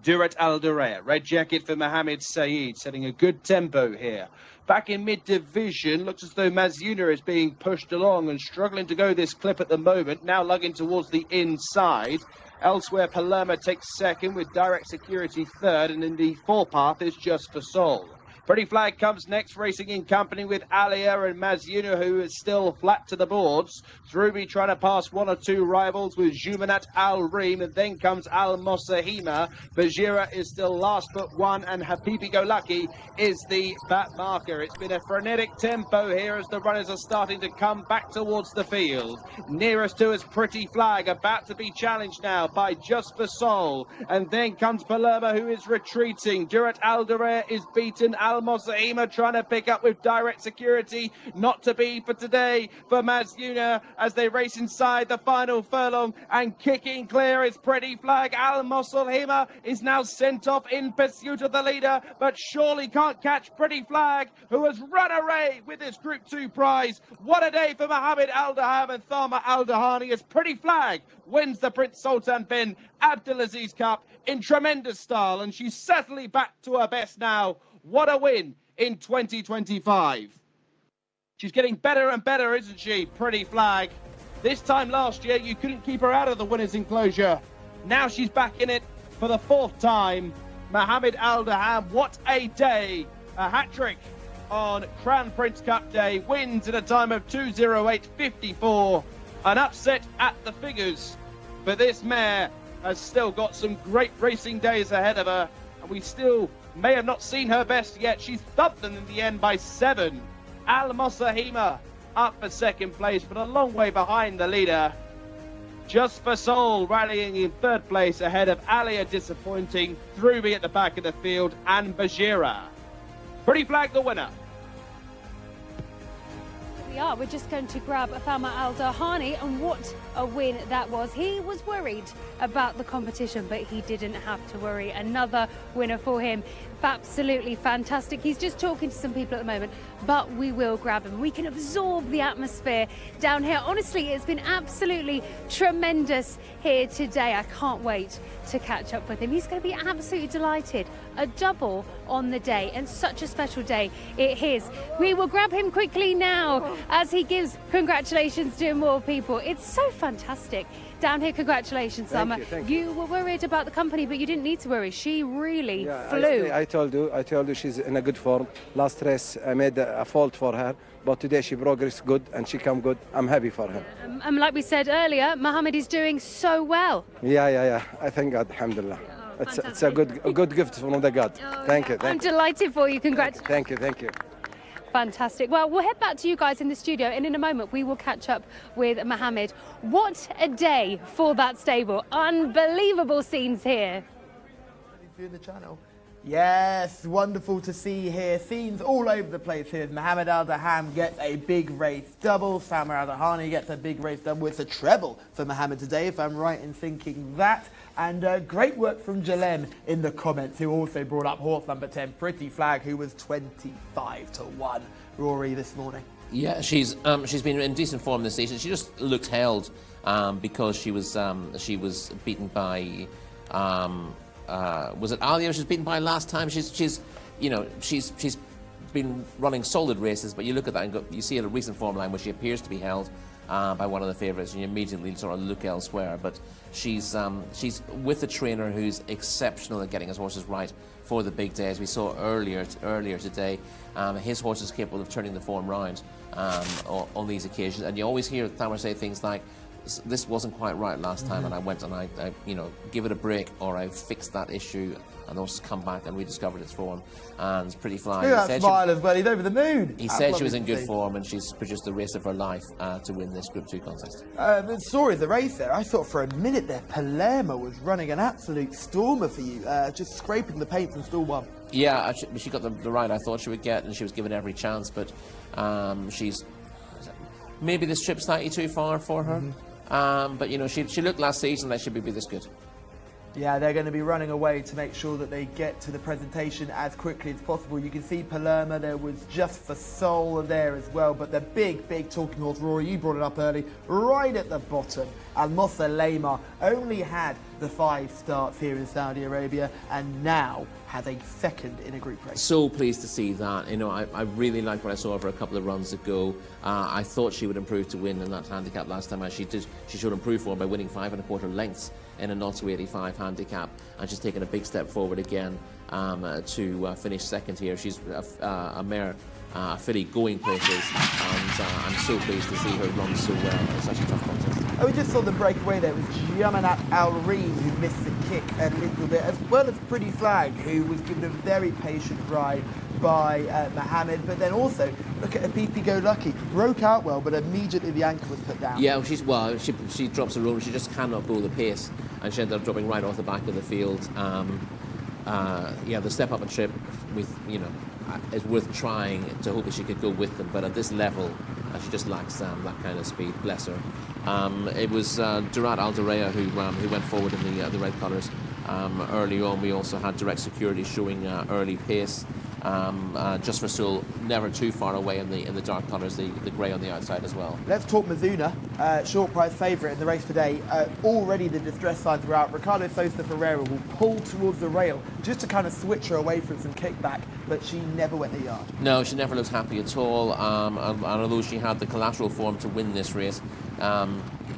Durat Al-Diraya, red jacket for Mohammed Saeed, setting a good tempo here. Back in mid-division, looks as though Mazyuna is being pushed along and struggling to go this clip at the moment, now lugging towards the inside. Elsewhere, Palermo takes 2nd with Direct Security 3rd, and in the forepath is Just for Sol. Pretty Flag comes next, racing in company with Alia and Mazyuna, who is still flat to the boards. Thrubi trying to pass 1 or 2 rivals with Jumanat Al Reem, and then comes Al Mossahima. Bajira is still last but 1, and Habibi Go Lucky is the back marker. It's been a frenetic tempo here as the runners are starting to come back towards the field. Nearest to is Pretty Flag, about to be challenged now by Just for Sol, and then comes Palermo, who is retreating. Durat Al-Diraya is beaten. Al Mossahima trying to pick up with Direct Security, not to be for today for Mazyuna as they race inside the final furlong, and kicking clear is Pretty Flag. Al Mossahima is now sent off in pursuit of the leader, but surely can't catch Pretty Flag, who has run away with this Group 2 prize. What a day for Mohammed Al-Daham and Thama Al-Dahani as Pretty Flag wins the Prince Sultan bin Abdulaziz Cup in tremendous style, and she's certainly back to her best now. What a win in 2025. She's getting better and better, isn't she, Pretty Flag? This time last year, you couldn't keep her out of the winner's enclosure. Now she's back in it for the 4th time. Mohammed Al-Daham, what a day. A hat-trick on Crown Prince Cup Day. Wins at a time of 2:08.54. An upset at the figures. But this mare has still got some great racing days ahead of her. And we still may have not seen her best yet. She's thumped them in the end by 7. Al Mossahima up for 2nd place, but a long way behind the leader. Just for Soul rallying in third place ahead of Alia disappointing, Thruby at the back of the field, and Bajira. Pretty Flag the winner. We are. We're just going to grab Fama Al Dahani, and what a win that was. He was worried about the competition, but he didn't have to worry. Another winner for him. Absolutely fantastic. He's just talking to some people at the moment, but we will grab him. We can absorb the atmosphere down here. Honestly, it's been absolutely tremendous here today. I can't wait to catch up with him. He's going to be absolutely delighted. A double on the day, and such a special day it is. We will grab him quickly now as he gives congratulations to more people. It's so fantastic down here. Congratulations, Summer. Thank you were worried about the company, but you didn't need to worry. She really flew. I told you she's in a good form. Last race I made a fault for her, but today she progressed good and she come good. I'm happy for her. And like we said earlier, Mohammed is doing so well. Yeah. I thank God, alhamdulillah. It's a good gift from the God. Thank you. I'm delighted for you. Congratulations. Thank you. Fantastic. Well, we'll head back to you guys in the studio, and in a moment we will catch up with Mohammed. What a day for that stable. Unbelievable scenes here. Through the channel. Yes, wonderful to see here. Scenes all over the place here. Mohammed Al Daham gets a big race double. Fama Al Dahani gets a big race double. It's a treble for Mohammed today, if I'm right in thinking that. And great work from Jalem in the comments, who also brought up horse number 10, Pretty Flag, who was 25-1. Rory this morning. Yeah, she's been in decent form this season. She just looked held because she was beaten by. Was it Alia she was beaten by last time? She's been running solid races, but you look at that and you see a recent form line where she appears to be held by one of the favourites, and you immediately sort of look elsewhere. But she's with a trainer who's exceptional at getting his horses right for the big day, as we saw earlier today. His horse is capable of turning the form round on these occasions, and you always hear Thamar say things like, this wasn't quite right last time, and I went and I give it a break, or I fixed that issue, and also come back and rediscovered its form. And it's Pretty Fly. Look at that smile as well. He's over the moon. He said she was in good form, and she's produced the race of her life to win this Group 2 contest. The story of the race there, I thought for a minute there Palermo was running an absolute stormer for you, just scraping the paint from stall one. Yeah, she got the ride I thought she would get, and she was given every chance, but she's maybe this trip slightly too far for her. But she looked last season like she would be this good. Yeah, they're going to be running away to make sure that they get to the presentation as quickly as possible. You can see Palermo, there was Just for Soul there as well, but the big talking horse, Rory, you brought it up early, right at the bottom. Al Mosalema only had the 5 starts here in Saudi Arabia, and now has a second in a group race. So pleased to see that. I really liked what I saw of her a couple of runs ago. I thought she would improve to win in that handicap last time. She showed improved form by winning 5 1/4 lengths in a 0-85 handicap, and she's taken a big step forward again to finish second here. She's a mare, a filly going places, and I'm so pleased to see her run so well in such a tough contest. We just saw the breakaway there with Yamanat Al-Reem, who missed the kick a little bit, as well as Pretty Flag, who was given a very patient ride by Mohammed. But then also, look at Apipi Go Lucky, broke out well, but immediately the anchor was put down. Yeah, she drops her own. She just cannot go the pace, and she ended up dropping right off the back of the field. The step up and trip is worth trying to hope that she could go with them, but at this level she just lacks that kind of speed. Bless her. It was Durat Alderea who went forward in the red colours early on. We also had Direct Security showing early pace. Just for Soul, never too far away in the dark colours, the grey on the outside as well. Let's talk Mizuna, short price favourite in the race today. Already the distress signs were out. Ricardo Sosa Ferreira will pull towards the rail just to kind of switch her away from some kickback, but she never went the yard. No, she never looked happy at all. And although she had the collateral form to win this race,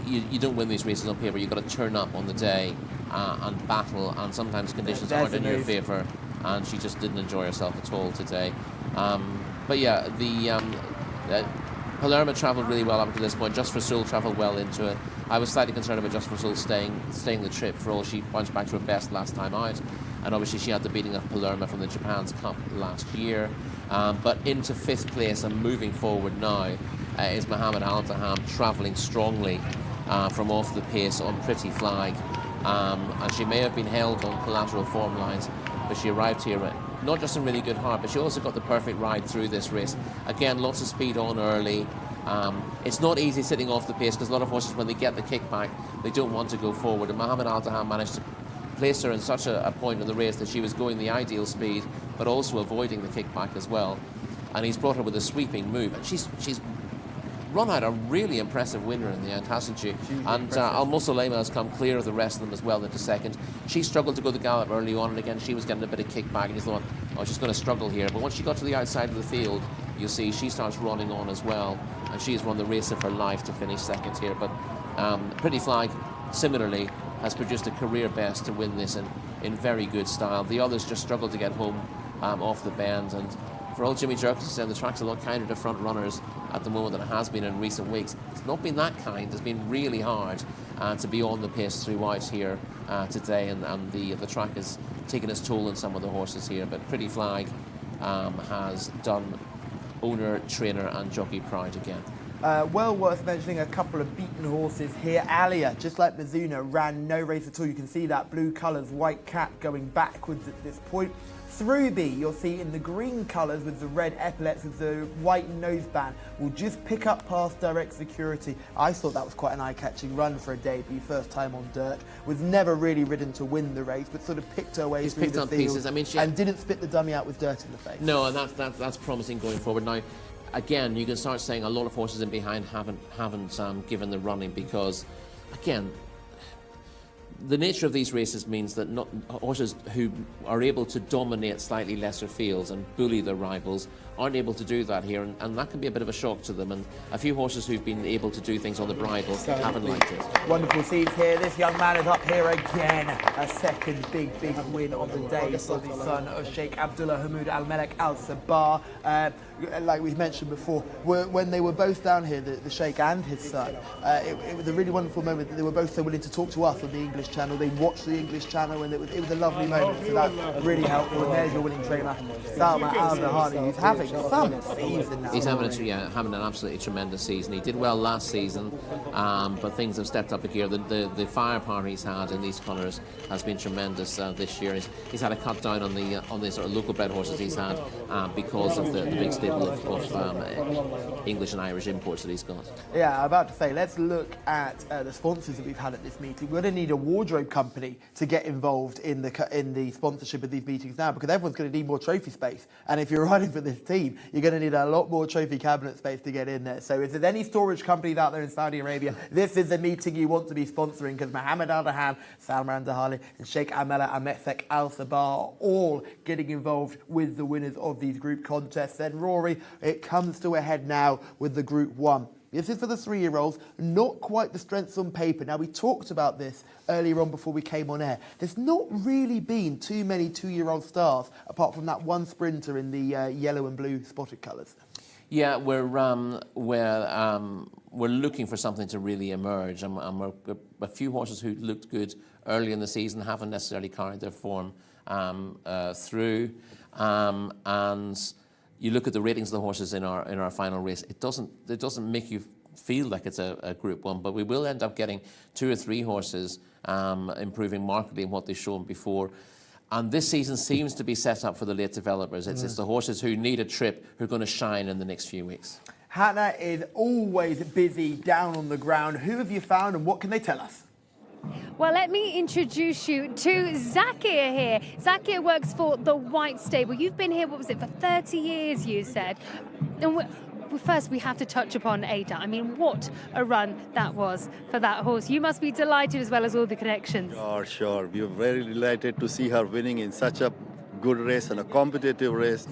you don't win these races on paper. You've got to turn up on the day and battle, and sometimes conditions aren't in your favour. And she just didn't enjoy herself at all today. But yeah, Palermo travelled really well up to this point. Just for Soul travelled well into it. I was slightly concerned about Just for Soul staying the trip, for all she bounced back to her best last time out. And obviously she had the beating of Palermo from the Japan's Cup last year. But into 5th place and moving forward now is Mohammed Al Daham, travelling strongly from off the pace on Pretty Flag. And she may have been held on collateral form lines, but she arrived here not just in really good heart, but she also got the perfect ride through this race. Again, lots of speed on early. It's not easy sitting off the pace because a lot of horses, when they get the kickback, they don't want to go forward. And Mohammed Al-Daham managed to place her in such a point in the race that she was going the ideal speed, but also avoiding the kickback as well. And he's brought her with a sweeping move. And she's run out a really impressive winner in the end, hasn't she? And Al Musalema has come clear of the rest of them as well into second. She struggled to go the gallop early on, and again, she was getting a bit of kickback, and you thought, oh, she's going to struggle here. But once she got to the outside of the field, you see she starts running on as well, and she has run the race of her life to finish second here. But Pretty Flag, similarly, has produced a career best to win this in very good style. The others just struggled to get home off the bend, and for old Jimmy Jerkins to say the track's a lot kinder to front runners at the moment than it has been in recent weeks. It's not been that kind. It's been really hard to be on the pace throughout here today, and the track has taken its toll on some of the horses here. But Pretty Flag has done owner, trainer and jockey proud again. Well worth mentioning a couple of beaten horses here. Alia, just like Mizuno, ran no race at all. You can see that blue colours, white cap going backwards at this point. Throughby, you'll see in the green colours with the red epaulets with the white noseband, will just pick up past Direct Security. I thought that was quite an eye-catching run for a debut, first time on dirt. Was never really ridden to win the race, but sort of picked her way through the field pieces. I mean, and didn't spit the dummy out with dirt in the face. No, and that's promising going forward. Now, again, you can start saying a lot of horses in behind haven't given the running because, again, the nature of these races means that horses who are able to dominate slightly lesser fields and bully their rivals aren't able to do that here, and that can be a bit of a shock to them. And a few horses who've been able to do things on the bridle haven't liked it. Wonderful scenes here. This young man is up here again. A second big win on the day for the son of Sheikh Abdullah Hamoud Al Melek Al Sabah. Like we mentioned before, when they were both down here, the Sheikh and his son, it was a really wonderful moment that they were both so willing to talk to us on the English channel. They watched the English channel, and it was a lovely moment. So that's really helpful. And there's your winning trainer, Salma Al-Zahari, who's having some season now. He's having an absolutely tremendous season. He did well last season, but things have stepped up a gear. The firepower he's had in these colours has been tremendous this year. He's had a cut down on the sort of local bred horses he's had because of the big stable of English and Irish imports that he's got. Yeah, I'm about to say, let's look at the sponsors that we've had at this meeting. We're going to need a wardrobe company to get involved in the sponsorship of these meetings now, because everyone's going to need more trophy space. And if you're riding for this team, you're going to need a lot more trophy cabinet space to get in there. So if there's any storage companies out there in Saudi Arabia, this is the meeting you want to be sponsoring, because Mohammed Al-Daham, Salman Al-Dahali and Sheikh Amela Ametzek Al Sabah are all getting involved with the winners of these group contests. Then Rory, it comes to a head now with the Group 1. This is for the 3-year-olds, not quite the strengths on paper. Now, we talked about this earlier on before we came on air. There's not really been too many 2-year-old stars, apart from that one sprinter in the yellow and blue spotted colours. Yeah, we're looking for something to really emerge, and a few horses who looked good early in the season haven't necessarily carried their form through, and you look at the ratings of the horses in our final race. It doesn't make you feel like it's a Group 1, but we will end up getting 2 or 3 horses improving markedly in what they've shown before. And this season seems to be set up for the late developers. It's the horses who need a trip who are going to shine in the next few weeks. Hannah is always busy down on the ground. Who have you found, and what can they tell us? Well, let me introduce you to Zakir here. Zakir works for the White Stable. You've been here, what was it, for 30 years, you said. And first, we have to touch upon Ada. I mean, what a run that was for that horse. You must be delighted, as well as all the connections. Sure. We were very delighted to see her winning in such a good race and a competitive race.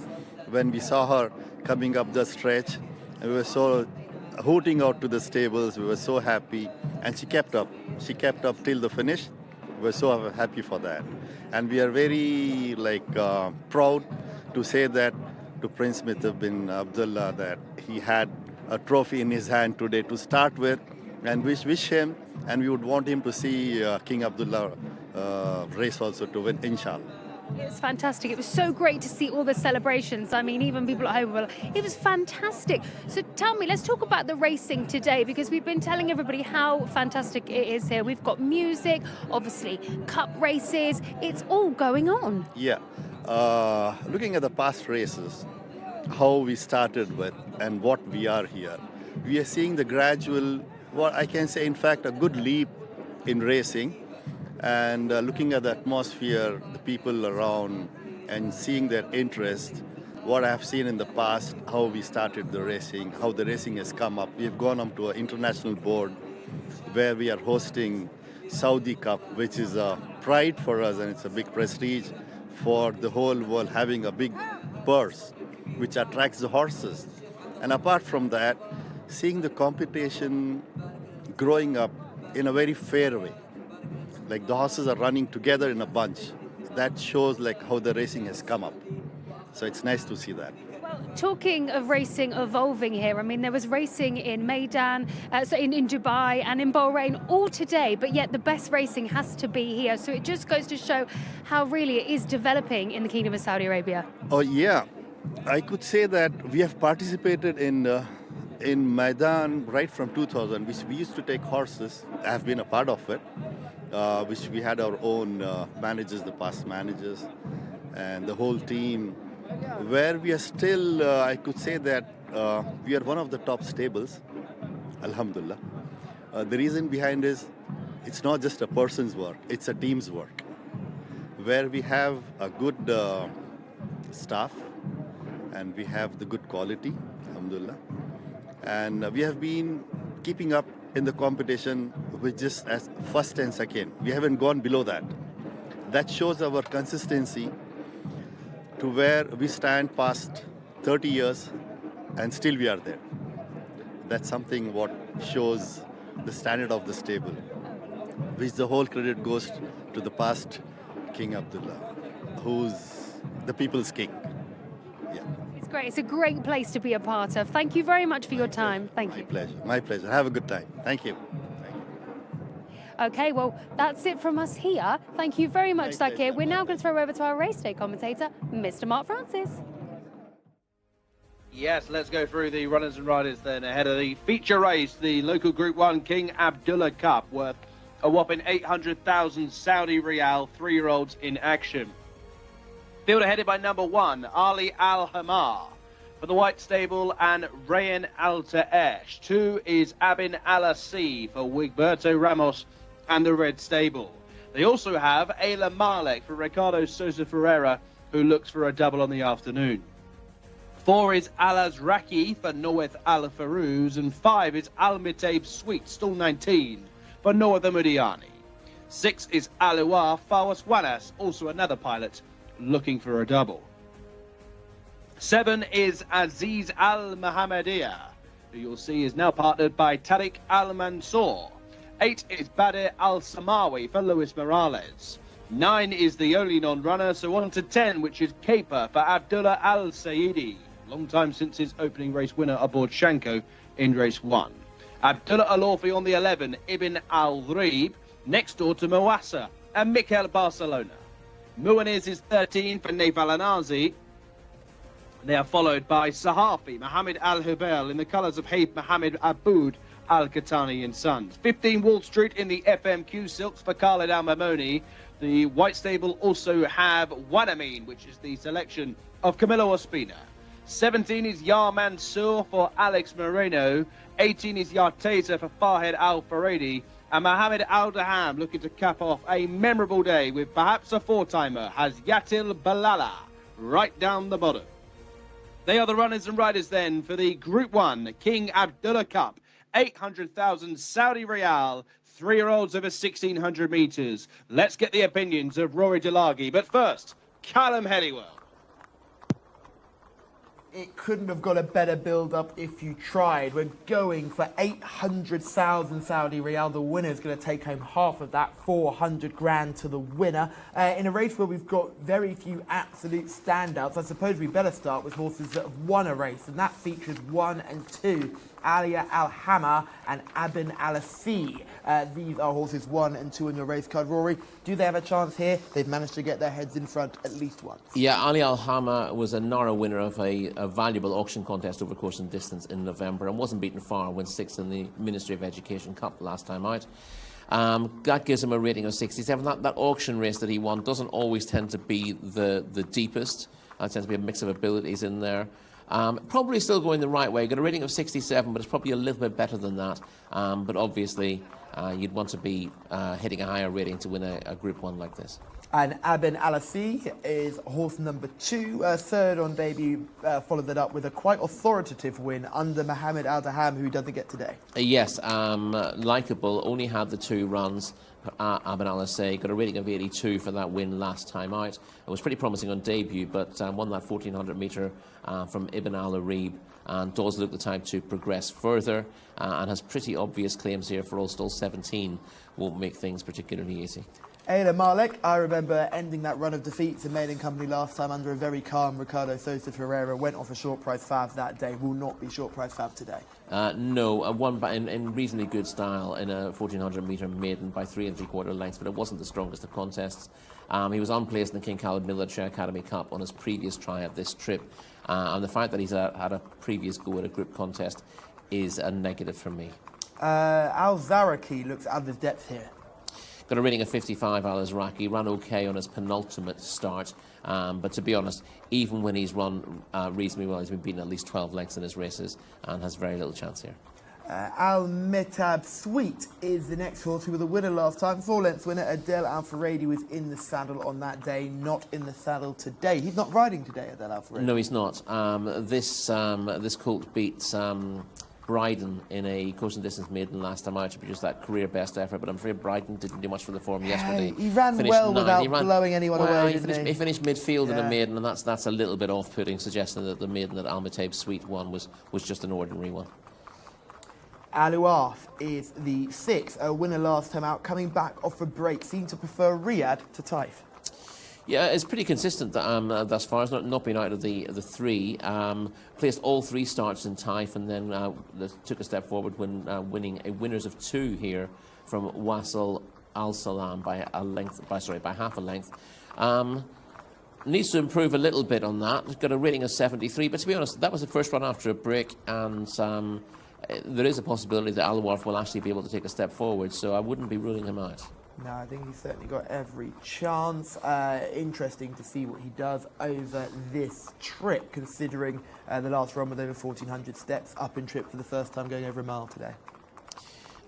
When we saw her coming up the stretch, we were so hooting out to the stables. We were so happy, and she kept up. She kept up till the finish. We were so happy for that, and we are very proud to say that to Prince Mithab bin Abdullah that he had a trophy in his hand today to start with, and wish him, and we would want him to see King Abdullah race also to win, inshallah. It's fantastic. It was so great to see all the celebrations. I mean, even people at home were, it was fantastic. So tell me, let's talk about the racing today, because we've been telling everybody how fantastic it is here. We've got music, obviously cup races. It's all going on. Yeah. Looking at the past races, how we started with and what we are here, we are seeing the gradual, what I can say, in fact, a good leap in racing. And looking at the atmosphere, the people around, and seeing their interest, what I have seen in the past, how we started the racing, how the racing has come up. We have gone up to an international board where we are hosting Saudi Cup, which is a pride for us, and it's a big prestige for the whole world, having a big purse which attracts the horses. And apart from that, seeing the competition growing up in a very fair way. Like the horses are running together in a bunch. That shows like how the racing has come up. So it's nice to see that. Well, talking of racing evolving here, I mean, there was racing in Meydan, so in Dubai and in Bahrain all today, but yet the best racing has to be here. So it just goes to show how really it is developing in the Kingdom of Saudi Arabia. Oh yeah, I could say that we have participated in Meydan right from 2000, which we used to take horses. I have been a part of it. Which we had our own managers, the past managers, and the whole team, where we are still, I could say that we are one of the top stables, alhamdulillah. The reason behind is, it's not just a person's work, it's a team's work, where we have a good staff, and we have the good quality, alhamdulillah. And we have been keeping up in the competition with just as first and second. We haven't gone below that. That shows our consistency to where we stand past 30 years and still we are there. That's something what shows the standard of the stable, which the whole credit goes to the past King Abdullah, who's the people's king. It's great. It's a great place to be a part of. Thank you very much for your time. Thank you. My pleasure. My pleasure. Have a good time. Thank you. Okay, well, that's it from us here. Thank you very much, Zakir. We're now going to throw over to our race day commentator, Mr. Mark Francis. Yes, let's go through the runners and riders then ahead of the feature race, the local Group 1 King Abdullah Cup, worth a whopping 800,000 Saudi Riyal, 3-year-olds in action. Field headed by number 1, Ali Al-Hamar. For the White Stable and Rayan Al-Ta'esh. 2 is Abin Al-Asi for Wigberto Ramos and the Red Stable. They also have Ayla Malek for Ricardo Sosa Ferreira, who looks for a double on the afternoon. 4 is Al-Azraki for Noeth Al-Farouz, and 5 is Al-Mitaib Sweet, stall 19, for Noah the Mudiani. 6 is Aliwa Fawas Wanas, also another pilot, looking for a double. 7 is Aziz Al-Mohammadiya, who you'll see is now partnered by Tariq Al-Mansour. 8 is Badir Al-Samawi for Luis Morales. 9 is the only non-runner, so on to 10, which is Caper for Abdullah Al-Saidi. Long time since his opening race winner aboard Shanko in race 1. Abdullah Al-Orfi on the 11, Ibn Al-Rib, next door to Moassa and Mikel Barcelona. Muaniz is 13 for Naif Al-Anazi. They are followed by Sahafi, Mohammed Al-Hubel in the colours of Haif Mohammed Aboud Al-Qatani and Sons. 15 Wall Street in the FMQ Silks for Khalid Al-Mamoni. The White Stable also have Wanamin, which is the selection of Camilo Ospina. 17 is Yar Mansour for Alex Moreno. 18 is Yarteza for Farhed Al-Faredi. And Mohammed Al-Daham looking to cap off a memorable day with perhaps a 4-timer, has Yatil Balala right down the bottom. They are the runners and riders then for the Group 1 King Abdullah Cup. 800,000 Saudi Riyal, 3-year-olds over 1,600 metres. Let's get the opinions of Rory Delaghi. But first, Callum Helliwell. It couldn't have got a better build-up if you tried. We're going for 800,000 Saudi Riyal. The winner's going to take home half of that, 400 grand to the winner. In a race where we've got very few absolute standouts, I suppose we better start with horses that have won a race, and that features 1 and 2 Alia Al-Hama and Abin Al-Asi. These are horses 1 and 2 on your race card. Rory, do they have a chance here? They've managed to get their heads in front at least once. Yeah, Ali Al-Hama was a narrow winner of a valuable auction contest over course and distance in November and wasn't beaten far, went 6th in the Ministry of Education Cup last time out. That gives him a rating of 67. That auction race that he won doesn't always tend to be the deepest. There tends to be a mix of abilities in there. Probably still going the right way. Got a rating of 67, but it's probably a little bit better than that. But obviously, you'd want to be hitting a higher rating to win a Group 1 like this. And Abin Al-Asi is horse number 2, third on debut, followed that up with a quite authoritative win under Mohammed Al-Daham, who doesn't get today. Yes, likeable, only had the 2 runs. Abin Al-Asi got a rating of 82 for that win last time out. It was pretty promising on debut, but won that 1400 metre from Ibn Al-Arib and does look the type to progress further and has pretty obvious claims here for All Stall 17. Won't make things particularly easy. Ayla Malek, I remember ending that run of defeats in Maiden Company last time under a very calm Ricardo Sosa Ferreira. Went off a short price fav that day. Will not be short price fav today. No, won in reasonably good style in a 1400 metre maiden by 3 3/4 lengths, but it wasn't the strongest of contests. He was unplaced in the King Khalid Military Academy Cup on his previous try at this trip, and the fact that he's had a previous go at a group contest is a negative for me. Al-Zaraki looks out of his depth here. Got a rating of 55, Al-Azraqi. Ran okay on his penultimate start. But to be honest, even when he's run reasonably well, he's been beaten at least 12 lengths in his races and has very little chance here. Al-Metab Sweet is the next horse who was a winner last time. 4-length winner Adel Al-Faredi was in the saddle on that day, not in the saddle today. He's not riding today, Adel Al-Faredi. No, he's not. This colt beat Bryden in a course and distance maiden last time out to produce that career best effort, but I'm afraid Bryden didn't do much for the form yesterday. He ran well without blowing anyone away, he finished midfield in a maiden, and that's a little bit off-putting, suggesting that the maiden that Al-Metab Sweet won was just an ordinary one. Alouaf is the 6th, a winner last time out, coming back off a break, seemed to prefer Riyadh to Taif. Yeah, it's pretty consistent thus far. It's not been out of the 3. Placed all 3 starts in Taif and then took a step forward when winning a winners of 2 here from Wasl Al Salam by half a length. Needs to improve a little bit on that. He's got a rating of 73, but to be honest, that was the first run after a break, and there is a possibility that Alouaf will actually be able to take a step forward, so I wouldn't be ruling him out. No, I think he's certainly got every chance. Interesting to see what he does over this trip, considering the last run with over 1,400 steps up in trip for the first time, going over a mile today.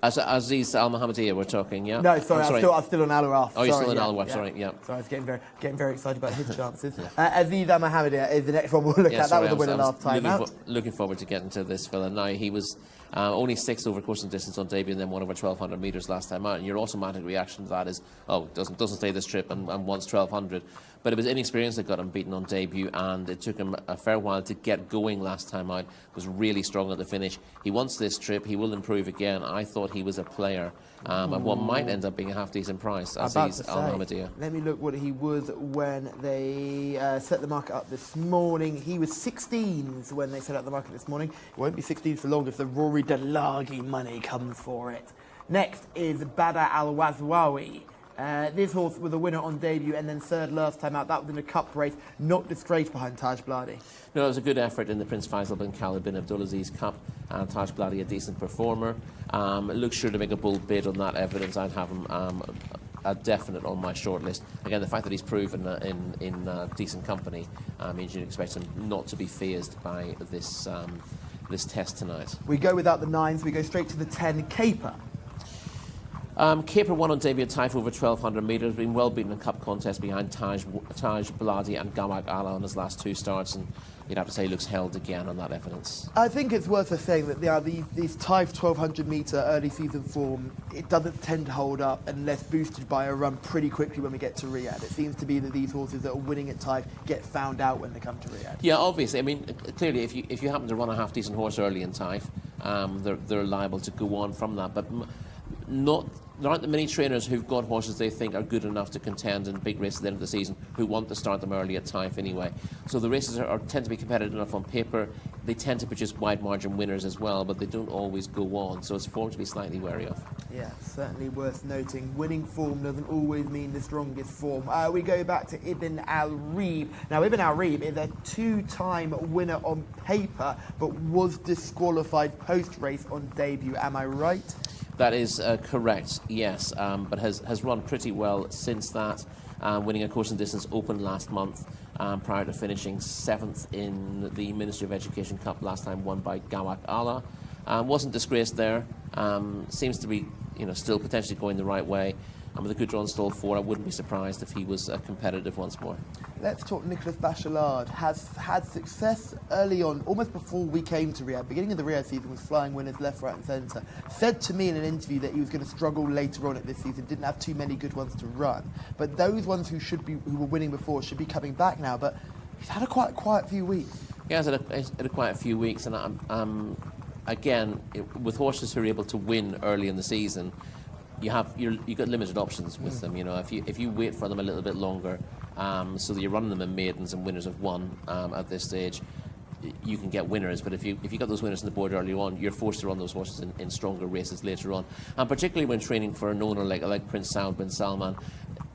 Aziz Al Mohammadiyah, we're talking, yeah? No, sorry, I'm still on Alouaf. Oh, you're still on Alouaf, sorry, yeah. Sorry, I was getting very excited about his chances. Aziz Al Mohammadiyah is the next one we'll look at. That was the winner last time out. Looking forward to getting to this fella. Now, he was only 6th over course and distance on debut and then won over 1,200 metres last time out. And your automatic reaction to that is, oh, doesn't stay this trip and wants 1,200. But it was inexperience that got him beaten on debut, and it took him a fair while to get going last time out. Was really strong at the finish. He wants this trip. He will improve again. I thought he was a player. And what might end up being a half-decent price, Aziz Al Mohammadiyah. Let me look what he was when they set the market up this morning. He was 16s when they set up the market this morning. It won't be 16s for long if the Rory Delagi money comes for it. Next is Badr Al-Wazwawi. This horse was a winner on debut and then 3rd last time out. That was in a cup race, not disgraced behind Taj Bladi. No, it was a good effort in the Prince Faisal bin Khalid bin Abdulaziz Cup, and Taj Bladi a decent performer. Looks sure to make a bold bid on that evidence. I'd have him a definite on my shortlist. Again, the fact that he's proven in decent company means you'd expect him not to be fazed by this test tonight. We go without the 9s, we go straight to the 10, Caper. Caper won on debut at Taif over 1,200 metres, been well beaten in cup contests behind Taj Bladi and Gawak Ala on his last 2 starts, and you'd have to say he looks held again on that evidence. I think it's worth saying that these Taif 1,200 metre early season form, it doesn't tend to hold up unless boosted by a run pretty quickly when we get to Riyadh. It seems to be that these horses that are winning at Taif get found out when they come to Riyadh. Yeah, obviously. I mean, clearly, if you happen to run a half-decent horse early in Taif, they're liable to go on from that, but there aren't many trainers who've got horses they think are good enough to contend in big races at the end of the season who want to start them early at Taif anyway. So the races tend to be competitive enough on paper. they tend to produce wide margin winners as well, but they don't always go on. So it's a form to be slightly wary of. Yeah, certainly worth noting. Winning form doesn't always mean the strongest form. We go back to Ibn Al-Reeb. Now, Ibn Al-Reeb is a two-time winner on paper, but was disqualified post-race on debut. Am I right? That is correct, yes, but has run pretty well since that, winning a course and distance open last month, prior to finishing 7th in the Ministry of Education Cup last time, won by Gawak Allah. Wasn't disgraced there. Seems to be, still potentially going the right way. And with a good run stall 4, I wouldn't be surprised if he was competitive once more. Let's talk Nicolas Bachelard. Has had success early on, almost before we came to Riyadh. Beginning of the Riyadh season was flying winners left, right and centre. Said to me in an interview that he was going to struggle later on at this season, didn't have too many good ones to run. But those ones who were winning before should be coming back now. But he's had a quite quiet few weeks. Yeah, he's had a quiet few weeks. And again, with horses who are able to win early in the season, you've got limited options with them. If you wait for them a little bit longer, so that you're running them in maidens and winners of one at this stage, you can get winners. But if you got those winners on the board early on, you're forced to run those horses in stronger races later on. And particularly when training for an owner like Prince Saud bin Salman,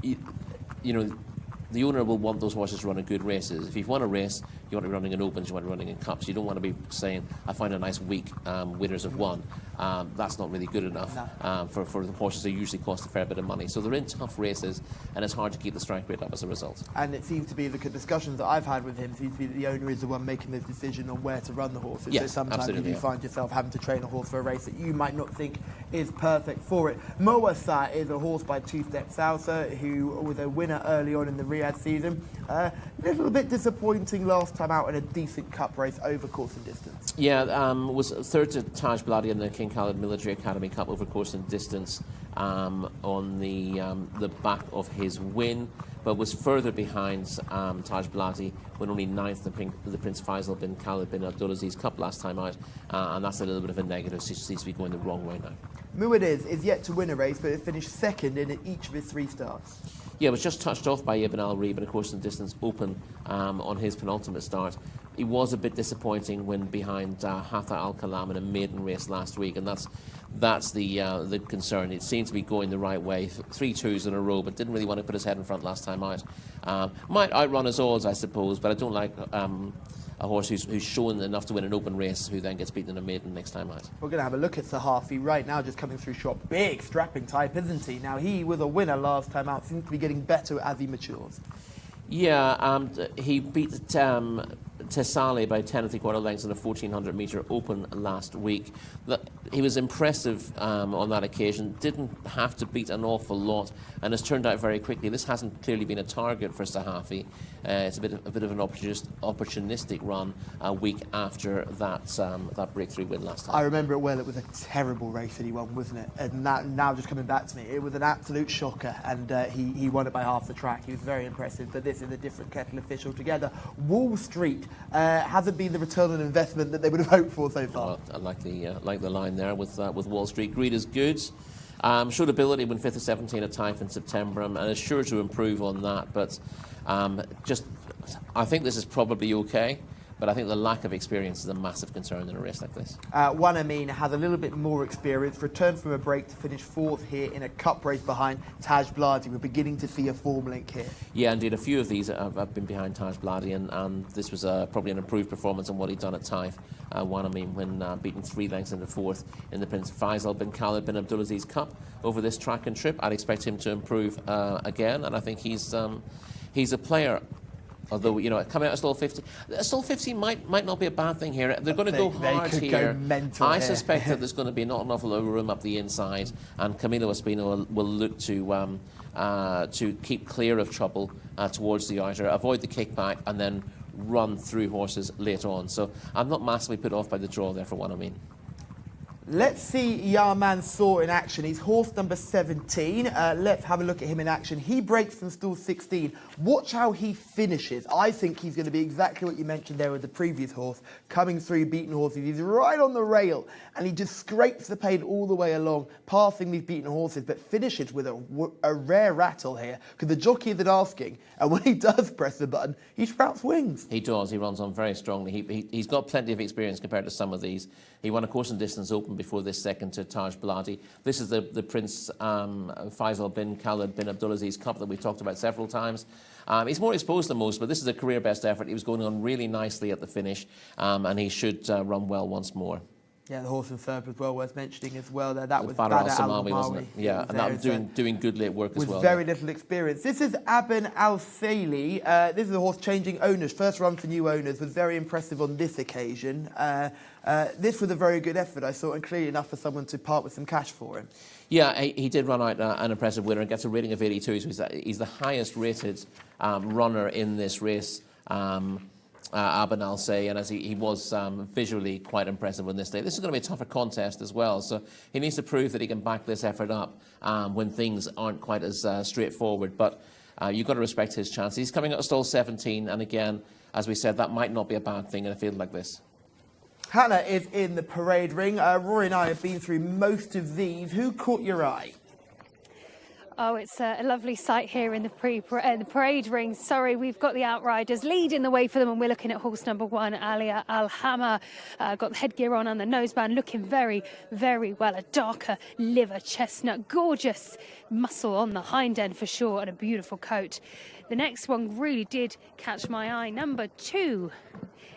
the owner will want those horses running good races. If you've won a race, you want to be running in opens, you want to be running in cups. You don't want to be saying, I find a nice week, winners of one. That's not really good enough for the horses that usually cost a fair bit of money. So they're in tough races, and it's hard to keep the strike rate up as a result. And it seems to be the discussions that I've had with him, seems to be that the owner is the one making the decision on where to run the horses. Yes, so sometimes absolutely, you do find yourself having to train a horse for a race that you might not think is perfect for it. Moasa is a horse by Two Step Salsa, who was a winner early on in the Riyadh season. A little bit disappointing last time out in a decent cup race over course and distance. Yeah, was third to Taj Baladi in the King Khalid Military Academy Cup over course and distance on the back of his win, but was further behind Taj Baladi when only 9th the Prince Faisal bin Khalid bin Abdulaziz Cup last time out, and that's a little bit of a negative. He seems to be going the wrong way now. Muaddiz is yet to win a race, but it finished second in each of his 3 starts. Yeah, it was just touched off by Ibn Al-Reeb in a course and distance open on his penultimate start. He was a bit disappointing when behind Hatha Al-Kalam in a maiden race last week, and that's the concern. It seemed to be going the right way, 3 twos in a row, but didn't really want to put his head in front last time out. Might outrun his odds, I suppose, but I don't like a horse who's shown enough to win an open race who then gets beaten in a maiden next time out. We're going to have a look at Sahafi right now, just coming through shot. Big strapping type, isn't he? Now, he was a winner last time out, seems to be getting better as he matures. Yeah, he beat Tesale by 10 3/4 lengths in a 1400 metre open last week. He was impressive on that occasion, didn't have to beat an awful lot, and has turned out very quickly. This hasn't clearly been a target for Sahafi. It's a bit of an opportunistic run a week after that breakthrough win last time. I remember it well. It was a terrible race that he won, wasn't it? And now just coming back to me, it was an absolute shocker, and he won it by half the track. He was very impressive, but this is a different kettle of fish altogether. Wall Street hasn't been the return on investment that they would have hoped for so far. Well, I like the line there with Wall Street. Greed is good. Showed ability when 5th of 17 at Taif in September, and is sure to improve on that. But I think this is probably okay. But I think the lack of experience is a massive concern in a race like this. One Amin has a little bit more experience, returned from a break to finish 4th here in a cup race behind Taj Baladi. We're beginning to see a form link here. Yeah, indeed. A few of these have been behind Taj Baladi, and this was probably an improved performance on what he'd done at Taif. One Amin when beaten 3 lengths into 4th in the Prince Faisal bin Khalid bin Abdulaziz Cup over this track and trip. I'd expect him to improve again, and I think he's a player. Although, coming out of stall 50, stall 50 might not be a bad thing here. They're going to go hard here. I suspect that there's going to be not an awful lot of room up the inside, and Camilo Espino will look to keep clear of trouble towards the outer, avoid the kickback, and then run through horses later on. So I'm not massively put off by the draw there for One Amin. Let's see Yaman Saw in action. He's horse number 17. Let's have a look at him in action. He breaks from stall 16. Watch how he finishes. I think he's going to be exactly what you mentioned there with the previous horse, coming through beaten horses. He's right on the rail, and he just scrapes the pain all the way along, passing these beaten horses, but finishes with a rare rattle here, because the jockey isn't asking, and when he does press the button, he sprouts wings. He does. He runs on very strongly. He's got plenty of experience compared to some of these. He won a course and distance open before this second to Taj Baladi. This is the Prince Faisal bin Khalid bin Abdulaziz Cup that we've talked about several times. He's more exposed than most, but this is a career best effort. He was going on really nicely at the finish, and he should run well once more. Yeah, the horse in third was well worth mentioning as well. That was Badr Badr al-Samawi, wasn't it? Yeah, and that was doing good late work as well. With very little experience. This is Aben Al-Saili. This is a horse changing owners. First run for new owners. Was very impressive on this occasion. This was a very good effort, I thought, and clearly enough for someone to part with some cash for him. Yeah, he did run out an impressive winner and gets a rating of 82. So he's the highest rated runner in this race. Aben Al-Say, and as he was visually quite impressive on this day. This is going to be a tougher contest as well, so he needs to prove that he can back this effort up when things aren't quite as straightforward, but you've got to respect his chances. He's coming out of stall 17, and again, as we said, that might not be a bad thing in a field like this. Hannah is in the parade ring. Rory and I have been through most of these. Who caught your eye? Oh, it's a lovely sight here in the parade ring. Sorry, we've got the outriders leading the way for them, and we're looking at horse number 1, Alia Al-Hama. Got the headgear on and the noseband, looking very, very well. A darker liver chestnut, gorgeous muscle on the hind end for sure, and a beautiful coat. The next one really did catch my eye. Number 2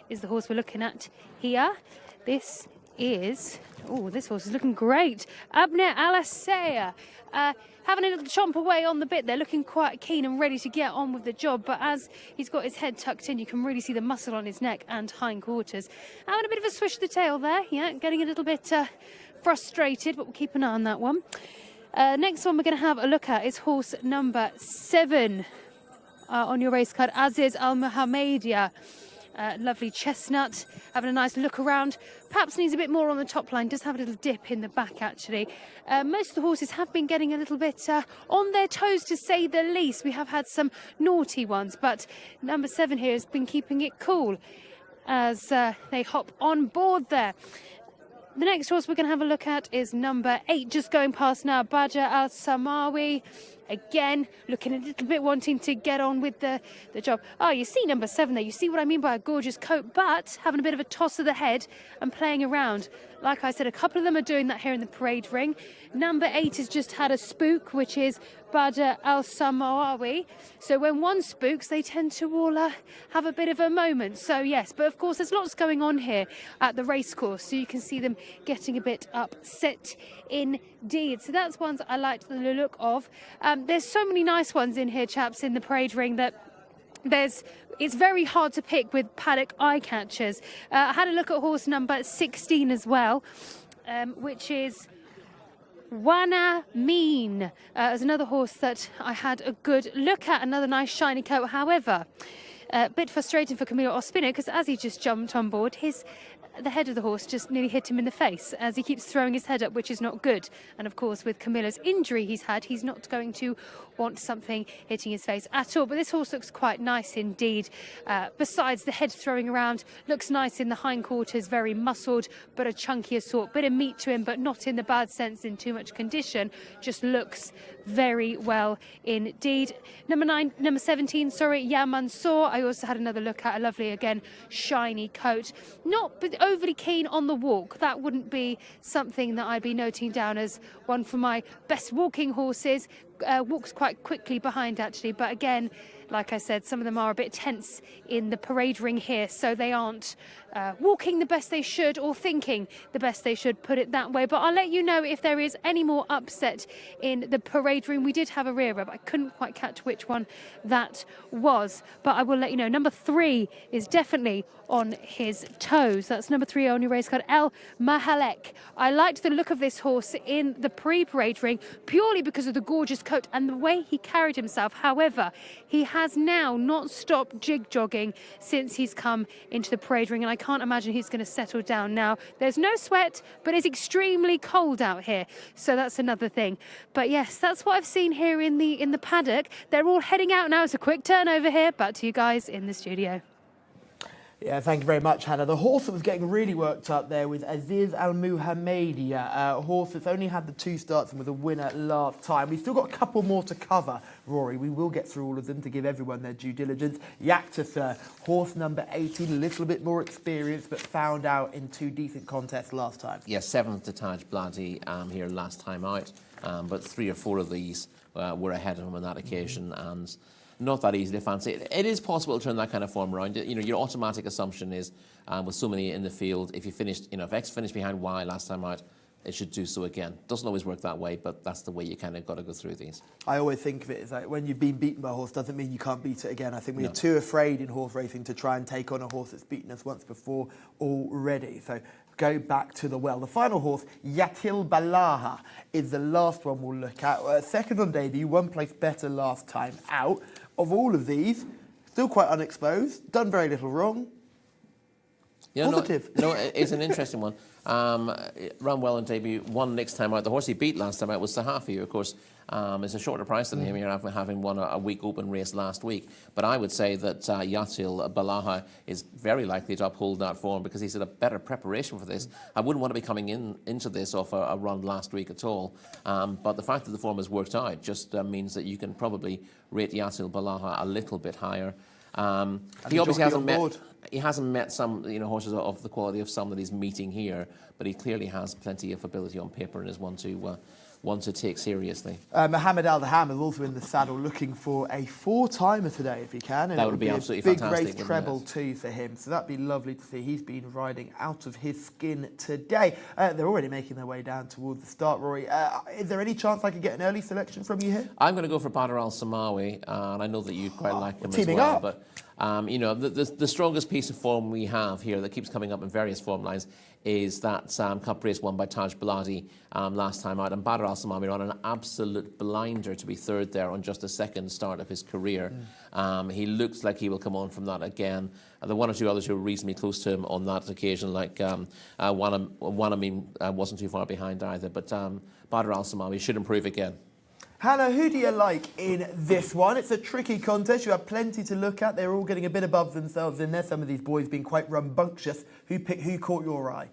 is the horse we're looking at here. This horse is looking great. Abner Alasea. Having a little chomp away on the bit. They're looking quite keen and ready to get on with the job, but as he's got his head tucked in, you can really see the muscle on his neck and hindquarters. Having a bit of a swish of the tail there, yeah, getting a little bit frustrated, but we'll keep an eye on that one. Next one we're going to have a look at is horse number 7 on your race card, Aziz Al-Muhammadia. Lovely chestnut, having a nice look around. Perhaps needs a bit more on the top line, does have a little dip in the back actually. Most of the horses have been getting a little bit on their toes, to say the least. We have had some naughty ones, but number 7 here has been keeping it cool as they hop on board there. The next horse we're going to have a look at is number 8, just going past now, Badr al-Samawi. Again, looking a little bit wanting to get on with the job. Oh, you see number 7 there. You see what I mean by a gorgeous coat, but having a bit of a toss of the head and playing around. Like I said, a couple of them are doing that here in the parade ring. Number 8 has just had a spook, which is Badr al-Samawi. So when one spooks, they tend to all have a bit of a moment. So yes, but of course there's lots going on here at the racecourse, so you can see them getting a bit upset indeed. So that's ones I liked the look of. There's so many nice ones in here, chaps, in the parade ring that it's very hard to pick with paddock eye catchers. I had a look at horse number 16 as well, which is Wana Mean. As another horse that I had a good look at, another nice shiny coat. However, a bit frustrating for Camilo Ospina, because as he just jumped on board, the head of the horse just nearly hit him in the face as he keeps throwing his head up, which is not good. And of course, with Camilo's injury he's had, he's not going to want something hitting his face at all. But this horse looks quite nice indeed. Besides the head throwing around, looks nice in the hindquarters, very muscled, but a chunkier sort. Bit of meat to him, but not in the bad sense, in too much condition. Just looks very well indeed. Number 17, Yaman Saw. I also had another look at a lovely, again, shiny coat. Not overly keen on the walk. That wouldn't be something that I'd be noting down as one for my best walking horses. Walks quite quickly behind actually, but again, like I said, some of them are a bit tense in the parade ring here, so they aren't walking the best they should, or thinking the best they should, put it that way. But I'll let you know if there is any more upset in the parade ring. We did have a rear rub. I couldn't quite catch which one that was, but I will let you know. Number 3 is definitely on his toes. That's number 3 on your race card, El Mahalek. I liked the look of this horse in the pre-parade ring purely because of the gorgeous coat coat and the way he carried himself. However, he has now not stopped jig jogging since he's come into the parade ring, and I can't imagine he's going to settle down now. There's no sweat, but it's extremely cold out here, so that's another thing. But yes, that's what I've seen here in the paddock. They're all heading out now. It's a quick turn over here. Back to you guys in the studio. Yeah, thank you very much, Hannah. The horse that was getting really worked up there was Aziz Al Muhammadi, a horse that's only had the 2 starts and was a winner last time. We've still got a couple more to cover, Rory. We will get through all of them to give everyone their due diligence. Jcsa, horse number 18, a little bit more experienced, but found out in 2 decent contests last time. Yes, 7th to Taj Bladi here last time out, but 3 or 4 of these were ahead of him on that occasion, and not that easy to fancy. It is possible to turn that kind of form around. You know, your automatic assumption is, with so many in the field, if you finished, you know, if X finished behind Y last time out, it should do so again. Doesn't always work that way, but that's the way you kind of got to go through these. I always think of it as like when you've been beaten by a horse doesn't mean you can't beat it again. I think we're too afraid in horse racing to try and take on a horse that's beaten us once before already. So go back to the well. The final horse, Yatil Balaha, is the last one we'll look at. Second on debut, 1 place better last time out. Of all of these, still quite unexposed, done very little wrong. Yeah, Positive. No, it's an interesting one. Ran well on debut, won next time out. The horse he beat last time out was Sahafi, of course. It's a shorter price than him here, after having won a week open race last week. But I would say that Yatil Balaha is very likely to uphold that form because he's had a better preparation for this. I wouldn't want to be coming into this off a run last week at all. But the fact that the form has worked out just means that you can probably rate Yatil Balaha a little bit higher. He obviously hasn't met some horses of the quality of some that he's meeting here, but he clearly has plenty of ability on paper and is one to take seriously. Mohammed Al Daham is also in the saddle looking for a 4-timer today if he can. And that would be absolutely big fantastic. Big race treble too for him, so that'd be lovely to see. He's been riding out of his skin today. They're already making their way down towards the start, Rory. Is there any chance I could get an early selection from you here? I'm going to go for Badr Al Samawi, and I know that you quite like him teaming as well. Up. But the strongest piece of form we have here that keeps coming up in various form lines is that Cup race won by Taj Bladi last time out, and Badr Al Samawi on an absolute blinder to be 3rd there on just the 2nd start of his career. He looks like he will come on from that again. The 1 or 2 others who were reasonably close to him on that occasion, like Wanami wasn't too far behind either, but Badr Al Samawi should improve again. Hannah, who do you like in this one? It's a tricky contest. You have plenty to look at. They're all getting a bit above themselves in there. Some of these boys being quite rambunctious. Who caught your eye?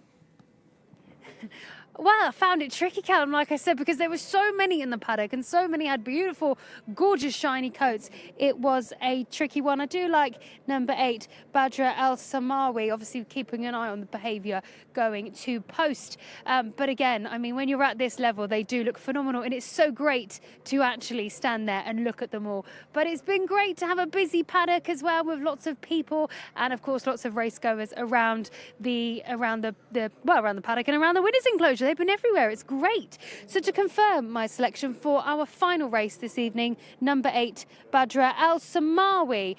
Well, I found it tricky, Callum, like I said, because there were so many in the paddock and so many had beautiful, gorgeous, shiny coats. It was a tricky one. I do like number 8, Badr Al Samawi, obviously keeping an eye on the behaviour going to post. But again, I mean, when you're at this level, they do look phenomenal, and it's so great to actually stand there and look at them all. But it's been great to have a busy paddock as well, with lots of people and, of course, lots of race goers around the paddock and around the winners' enclosure. They've been everywhere. It's great. So to confirm my selection for our final race this evening, number 8, Badr Al Samawi.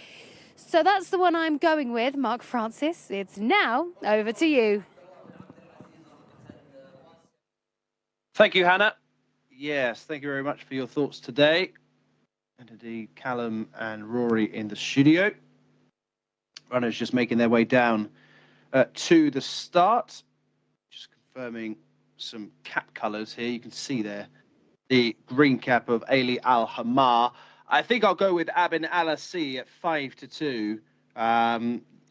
So that's the one I'm going with. Mark Francis, it's now over to you. Thank you, Hannah. Yes, thank you very much for your thoughts today. And indeed, Callum and Rory in the studio. Runners just making their way down to the start. Just confirming some cap colours here. You can see there the green cap of Ali Al Hamar. I think I'll go with Abin Alassi at 5-2.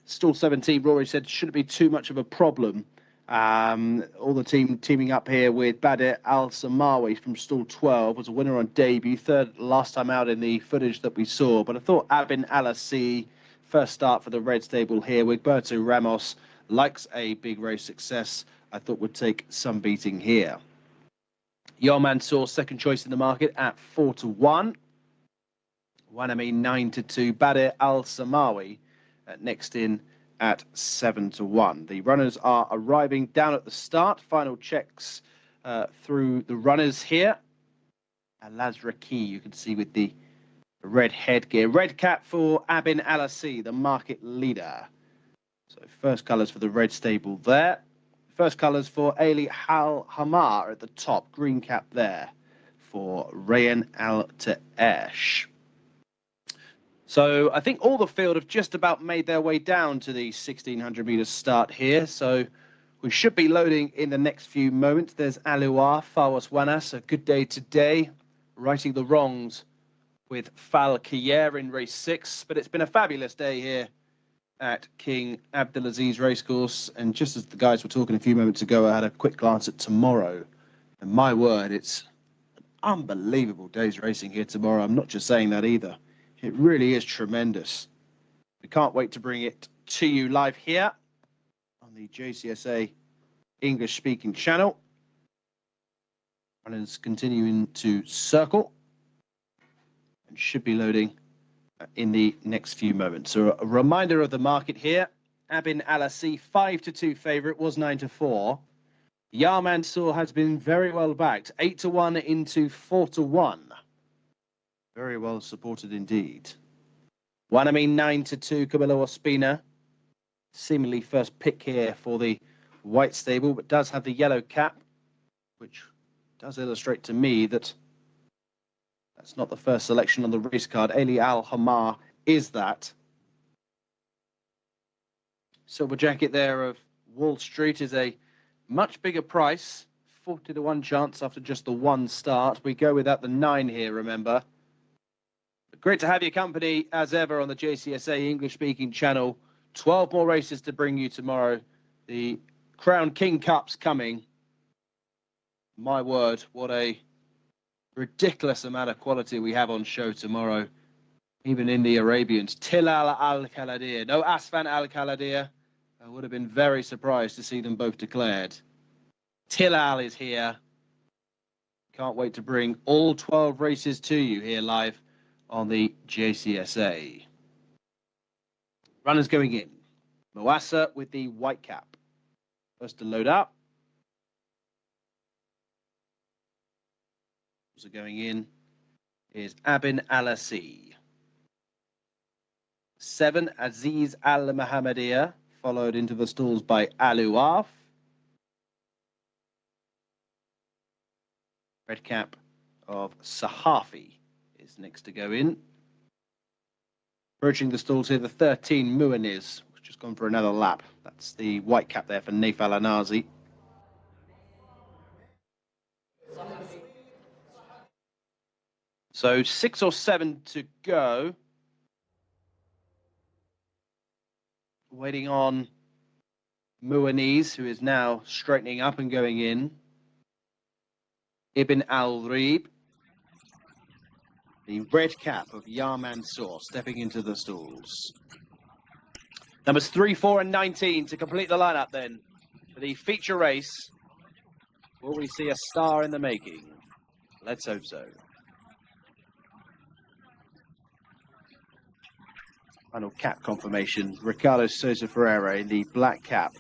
Stall 17, Rory said, shouldn't be too much of a problem. All the teaming up here with Badr Al Samawi from stall 12 was a winner on debut, 3rd last time out in the footage that we saw. But I thought Abin Alassi, first start for the Red Stable here with Berto Ramos, likes a big race success. I thought would take some beating here. Yo Mansour, second choice in the market at 4-1. Wanami 9-2. Badr Al Samawi next in at 7-1. The runners are arriving down at the start. Final checks through the runners here. Al-Azraqi, you can see with the red headgear. Red cap for Abin Alassi, the market leader. So first colours for the Red Stable there. First colours for Ali Al Hamar at the top, green cap there. for Rayan Al Taesh. So I think all the field have just about made their way down to the 1600 meter start here. So we should be loading in the next few moments. There's Alua Fawas Wanas, a good day today, righting the wrongs with Fal Kiyer in race 6. But it's been a fabulous day here at King Abdulaziz Racecourse. And just as the guys were talking a few moments ago, I had a quick glance at tomorrow. And my word, it's an unbelievable day's racing here tomorrow. I'm not just saying that either. It really is tremendous. We can't wait to bring it to you live here on the Jcsa English-speaking channel. Runners continuing to circle and should be loading in the next few moments. So a reminder of the market here. Abin Alassi, 5-2 favourite, was 9-4. Ya Mansour has been very well backed, 8-1 into 4-1. Very well supported indeed. Wanamin 9-2, Camilo Ospina. Seemingly first pick here for the white stable, but does have the yellow cap, which does illustrate to me that that's not the first selection on the race card. Ali Al Hamar is that. Silver jacket there of Wall Street is a much bigger price. 40-1 chance after just the one start. We go without the 9 here, remember. Great to have your company, as ever, on the Jcsa English-speaking channel. 12 more races to bring you tomorrow. The Crown King Cup's coming. My word, what a ridiculous amount of quality we have on show tomorrow. Even in the Arabians. Tilal Al-Khaladir. No Asfan Al-Khaladir. I would have been very surprised to see them both declared. Tilal is here. Can't wait to bring all 12 races to you here live on the Jcsa. Runners going in. Moassa with the white cap. First to load up. Also going in is Abin Alassi. 7, Aziz Al-Muhammadiyah, followed into the stalls by Aluaf. Red cap of Sahafi is next to go in. Approaching the stalls here, the 13 Muaniz, which has gone for another lap. That's the white cap there for Naif Al-Anazi. So 6 or 7 to go. Waiting on Muaniz, who is now straightening up and going in. Ibn Al-Rib. The red cap of Ya Mansour stepping into the stalls. Numbers 3, 4 and 19 to complete the lineup then. For the feature race, will we see a star in the making? Let's hope so. Final cap confirmation. Ricardo Sousa Ferreira in the black cap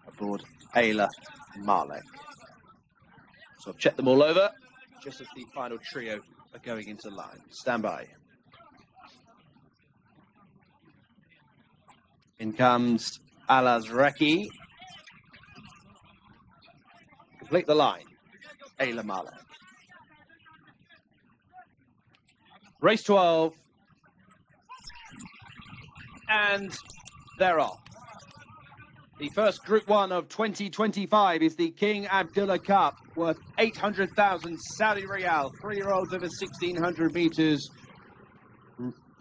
aboard Ayla Malek. So I've checked them all over, just as the final trio are going into line. Stand by. In comes Al-Azraqi. Complete the line. Ayla Malek. Race 12. And they're off. The first Group 1 of 2025 is the King Abdullah Cup, worth 800,000 Saudi Riyal. 3-year-olds over 1,600 meters.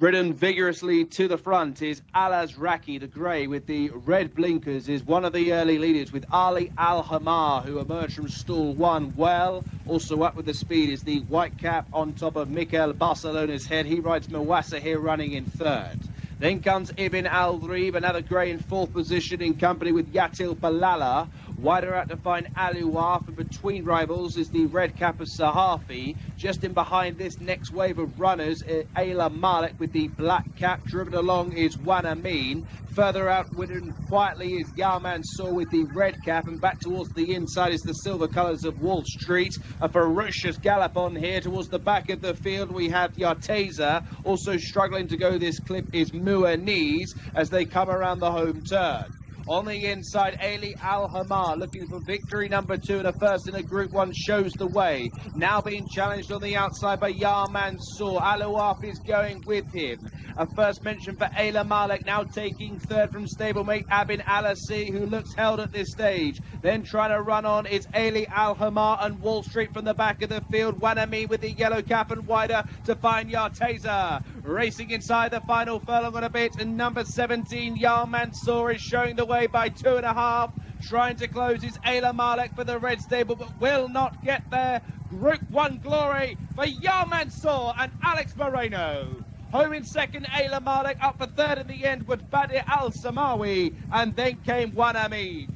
Ridden vigorously to the front is Al-Azraqi, the grey with the red blinkers, is one of the early leaders with Ali Al-Hamar, who emerged from stall 1 well. Also up with the speed is the white cap on top of Mikel Barcelona's head. He rides Moassa here running in 3rd. Then comes Ibn Al-Rib, another grey in 4th position in company with Yatil Balala. Wider out to find Aluaf, and between rivals is the red cap of Sahafi. Just in behind this next wave of runners, Ayla Malek with the black cap. Driven along is Wanamin. Further out, ridden quietly is Ya Mansour with the red cap, and back towards the inside is the silver colours of Wall Street. A ferocious gallop on here towards the back of the field. We have Jcsa. Also struggling to go this clip is Muaniz as they come around the home turn. On the inside, Ali Al-Hamar looking for victory number 2 and a first in a Group 1 shows the way. Now being challenged on the outside by Yar Mansour. Alouaf is going with him. A first mention for Ayla Malek, now taking third from stablemate Abin Alassi, who looks held at this stage. Then trying to run on is Ali Al-Hamar and Wall Street from the back of the field. Wanami with the yellow cap and wider to find Jcsa. Racing inside the final furlong on a bit, and number 17, Yar Mansour, is showing the way by 2.5. Trying to close is Ayla Malek for the red stable, but will not get there. Group 1 glory for Yar Mansour and Alex Moreno. Home in second, Ayla Malek. Up for third in the end was Badir Al-Samawi, and then came Wanami.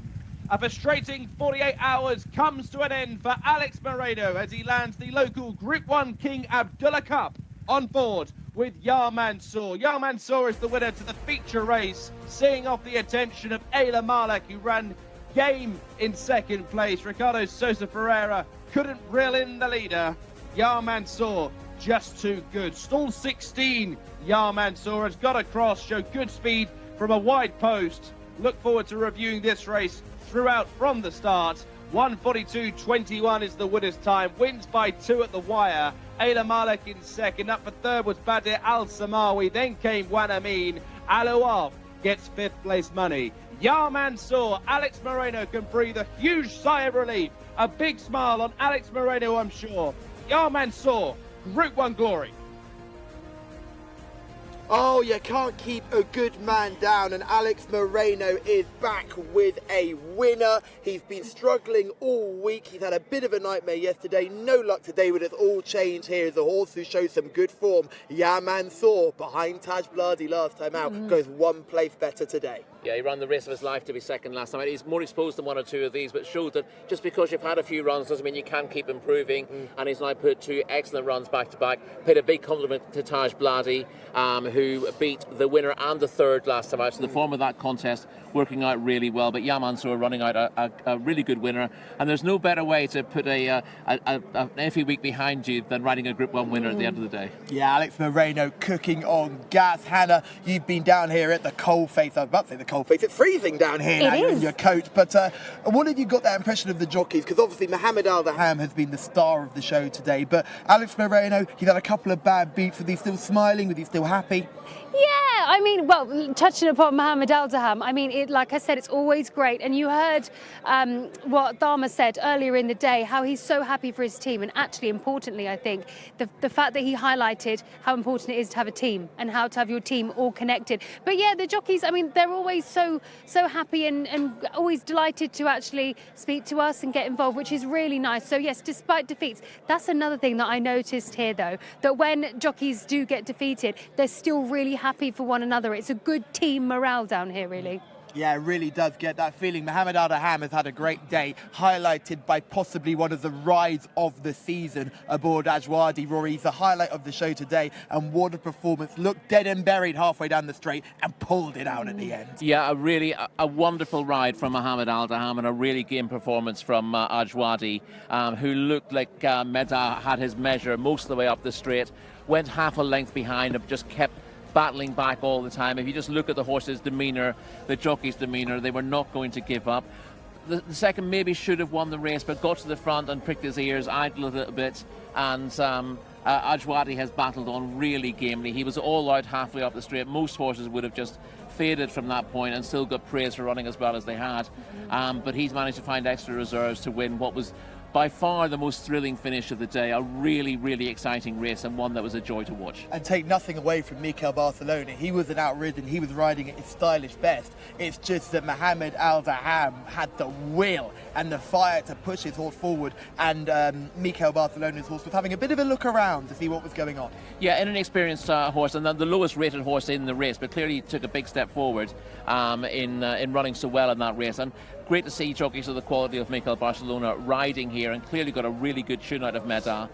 A frustrating 48 hours comes to an end for Alex Moreno as he lands the local Group 1 King Abdullah Cup on board with Yar Mansour. Yar Mansour is the winner to the feature race, seeing off the attention of Ayla Malek, who ran game in second place. Ricardo Sosa Ferreira couldn't reel in the leader. Yar Mansour just too good. Stall 16, Yar Mansour has got across, showed good speed from a wide post. Look forward to reviewing this race throughout from the start. 1:42.21 is the winner's time. Wins by 2 at the wire. Ayla Malek in second. Up for third was Badir Al-Samawi. Then came Wanameen. Alouaf gets 5th place money. Yar Mansour, Alex Moreno can breathe a huge sigh of relief. A big smile on Alex Moreno, I'm sure. Yar Mansour, Group 1 glory. Oh, you can't keep a good man down, and Alex Moreno is back with a winner. He's been struggling all week. He's had a bit of a nightmare yesterday. No luck today, but it's all changed. Here is a horse who shows some good form. Yar Mansour, behind Taj Bladi last time out, goes 1 place better today. Yeah, he ran the race of his life to be second last time. He's more exposed than 1 or 2 of these, but showed that just because you've had a few runs doesn't mean you can't keep improving. And he's now put 2 excellent runs back to back. Paid a big compliment to Taj Bladi, who beat the winner and the third last time out. So the form of that contest working out really well. But Yar Mansour running out a really good winner. And there's no better way to put an every week behind you than riding a Group 1 winner at the end of the day. Yeah, Alex Moreno cooking on gas. Hannah, you've been down here at the coalface. I was about to say the coalface. It's freezing down here now. You're in your coat. But what have you got that impression of the jockeys? Because obviously Mohammed Al-Daham has been the star of the show today. But Alex Moreno, he's had a couple of bad beats. Was he still smiling? Was he still happy? Yeah, I mean, well, touching upon Mohammed Al-Daham, I mean, like I said, it's always great. And you heard what Dharma said earlier in the day, how he's so happy for his team. And actually, importantly, I think, the fact that he highlighted how important it is to have a team and how to have your team all connected. But yeah, the jockeys, I mean, they're always so happy and always delighted to actually speak to us and get involved, which is really nice. So yes, despite defeats, that's another thing that I noticed here, though, that when jockeys do get defeated, they're still really happy for one another. It's a good team morale down here, really. Yeah, it really does get that feeling. Mohammed Al-Daham has had a great day, highlighted by possibly one of the rides of the season aboard Ajwadi. Rory, he's the highlight of the show today, and what a performance. Looked dead and buried halfway down the straight and pulled it out at the end. Yeah, a wonderful ride from Mohammed Al-Daham and a really game performance from Ajwadi, who looked like Meda had his measure most of the way up the straight, went half a length behind him, just kept battling back all the time. If you just look at the horse's demeanour, the jockey's demeanour, they were not going to give up. The second maybe should have won the race, but got to the front and pricked his ears, idled a little bit, and Ajwadi has battled on really gamely. He was all out halfway up the straight. Most horses would have just faded from that point and still got praise for running as well as they had. But he's managed to find extra reserves to win what was by far the most thrilling finish of the day. A really, really exciting race, and one that was a joy to watch. And take nothing away from Mikel Barcelona. He was an outridden, he was riding at his stylish best. It's just that Mohammed Al-Daham had the will and the fire to push his horse forward, and Mikel Barcelona's horse was having a bit of a look around to see what was going on. Yeah, an inexperienced horse, and the lowest rated horse in the race, but clearly took a big step forward in running so well in that race. And great to see jockeys of the quality of Mikel Barcelona riding here, and clearly got a really good tune out of Meda,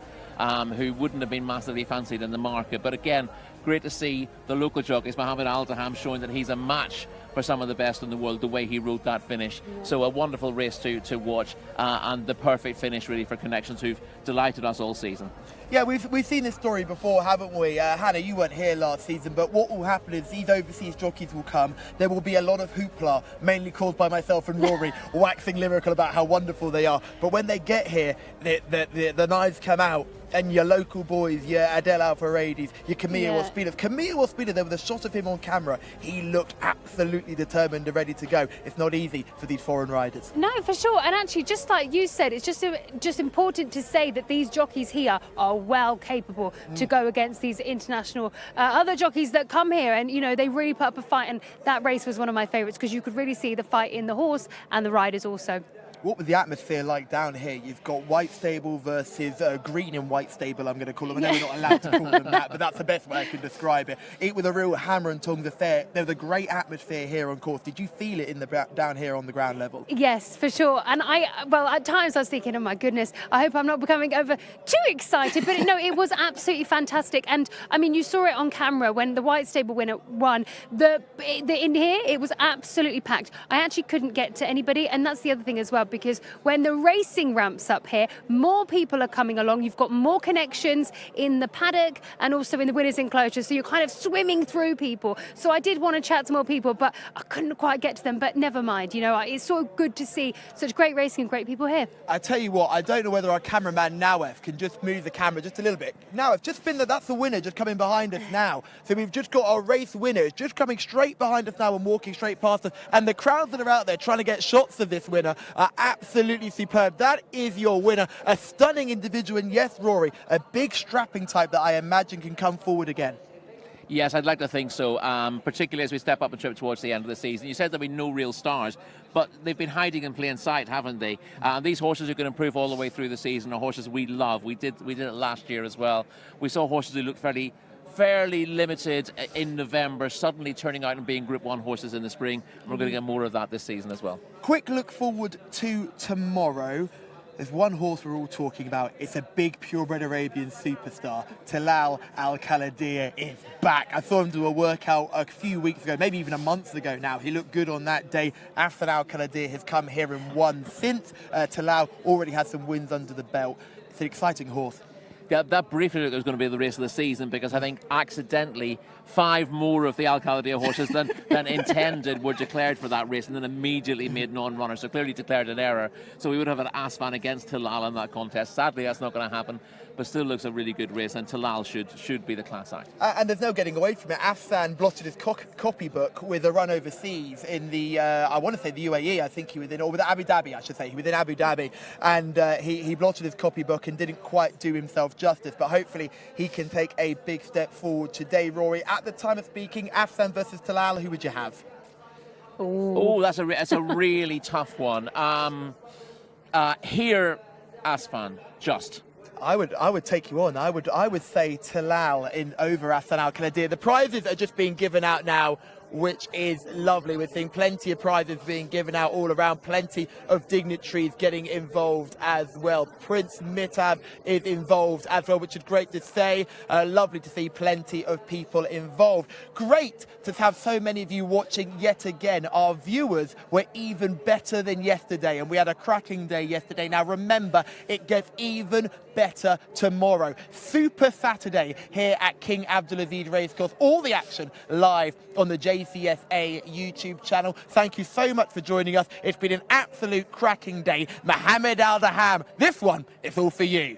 who wouldn't have been massively fancied in the market. But again, great to see the local jockeys, Mohammed Al-Daham, showing that he's a match for some of the best in the world, the way he rode that finish. Yeah. So a wonderful race to watch, and the perfect finish really for Connections, who've delighted us all season. Yeah, we've seen this story before, haven't we? Hannah, you weren't here last season, but what will happen is these overseas jockeys will come. There will be a lot of hoopla, mainly caused by myself and Rory, waxing lyrical about how wonderful they are. But when they get here, the knives come out, and your local boys, your Adel Al-Faradi's, your Camille Ospina. Camille Ospina, there was a shot of him on camera. He looked absolutely determined and ready to go. It's not easy for these foreign riders. No, for sure. And actually, just like you said, it's just important to say that these jockeys here are well capable to go against these international other jockeys that come here. And, you know, they really put up a fight. And that race was one of my favourites because you could really see the fight in the horse and the riders also. What was the atmosphere like down here? You've got White Stable versus Green and White Stable, I'm going to call them. I know we're not allowed to call them that, but that's the best way I can describe it. It was a real hammer and tongs affair. There was a great atmosphere here on course. Did you feel it in the down here on the ground level? Yes, for sure. And at times I was thinking, oh my goodness, I hope I'm not becoming over too excited. But no, it was absolutely fantastic. And I mean, you saw it on camera when the White Stable winner won. In here, it was absolutely packed. I actually couldn't get to anybody, and that's the other thing as well. Because when the racing ramps up here, more people are coming along. You've got more connections in the paddock and also in the winners' enclosure. So you're kind of swimming through people. So I did want to chat to more people, but I couldn't quite get to them. But never mind. You know, it's so good to see such great racing and great people here. I tell you what, I don't know whether our cameraman Nawef can just move the camera just a little bit. Nawef, just spin that's the winner just coming behind us now. So we've just got our race winners just coming straight behind us now and walking straight past us. And the crowds that are out there trying to get shots of this winner are absolutely superb. That is your winner. A stunning individual, and yes, Rory, a big strapping type that I imagine can come forward again. Yes, I'd like to think so, particularly as we step up and trip towards the end of the season. You said there'll be no real stars, but they've been hiding in plain sight, haven't they? These horses are going to improve all the way through the season, are horses we love. We did it last year as well. We saw horses who looked fairly limited in November, suddenly turning out and being Group 1 horses in the spring. We're going to get more of that this season as well. Quick look forward to tomorrow. There's one horse we're all talking about. It's a big purebred Arabian superstar. Talal Al-Kaladir is back. I saw him do a workout a few weeks ago, maybe even a month ago now. He looked good on that day. After Al-Kaladir has come here and won since. Talal already has some wins under the belt. It's an exciting horse. Yeah, that briefly looked was going to be the race of the season because I think accidentally 5 more of the Al-Kaladir horses than intended were declared for that race and then immediately made non-runners, so clearly declared an error. So we would have an Asfan against Talal in that contest. Sadly, that's not going to happen, but still looks a really good race, and Talal should be the class act. And there's no getting away from it. Afsan blotted his copybook with a run overseas in the, I want to say the UAE, I think he was in, or with Abu Dhabi, I should say. He was in Abu Dhabi, and he blotted his copybook and didn't quite do himself justice, but hopefully he can take a big step forward today, Rory. At the time of speaking, Afsan versus Talal, who would you have? Oh, that's a really tough one. Here, Asfan, just. I would take you on. I would say Talal in over Afsan Al-Kaladir. The prizes are just being given out now, which is lovely. We're seeing plenty of prizes being given out all around, plenty of dignitaries getting involved as well. Prince Mitab is involved as well, which is great to say. Lovely to see plenty of people involved. Great to have so many of you watching yet again. Our viewers were even better than yesterday, and we had a cracking day yesterday. Now remember, it gets even better tomorrow. Super Saturday here at King Abdulaziz Racecourse. All the action live on the Jcsa YouTube channel. Thank you so much for joining us. It's been an absolute cracking day. Mohammed Al-Daham, this one is all for you.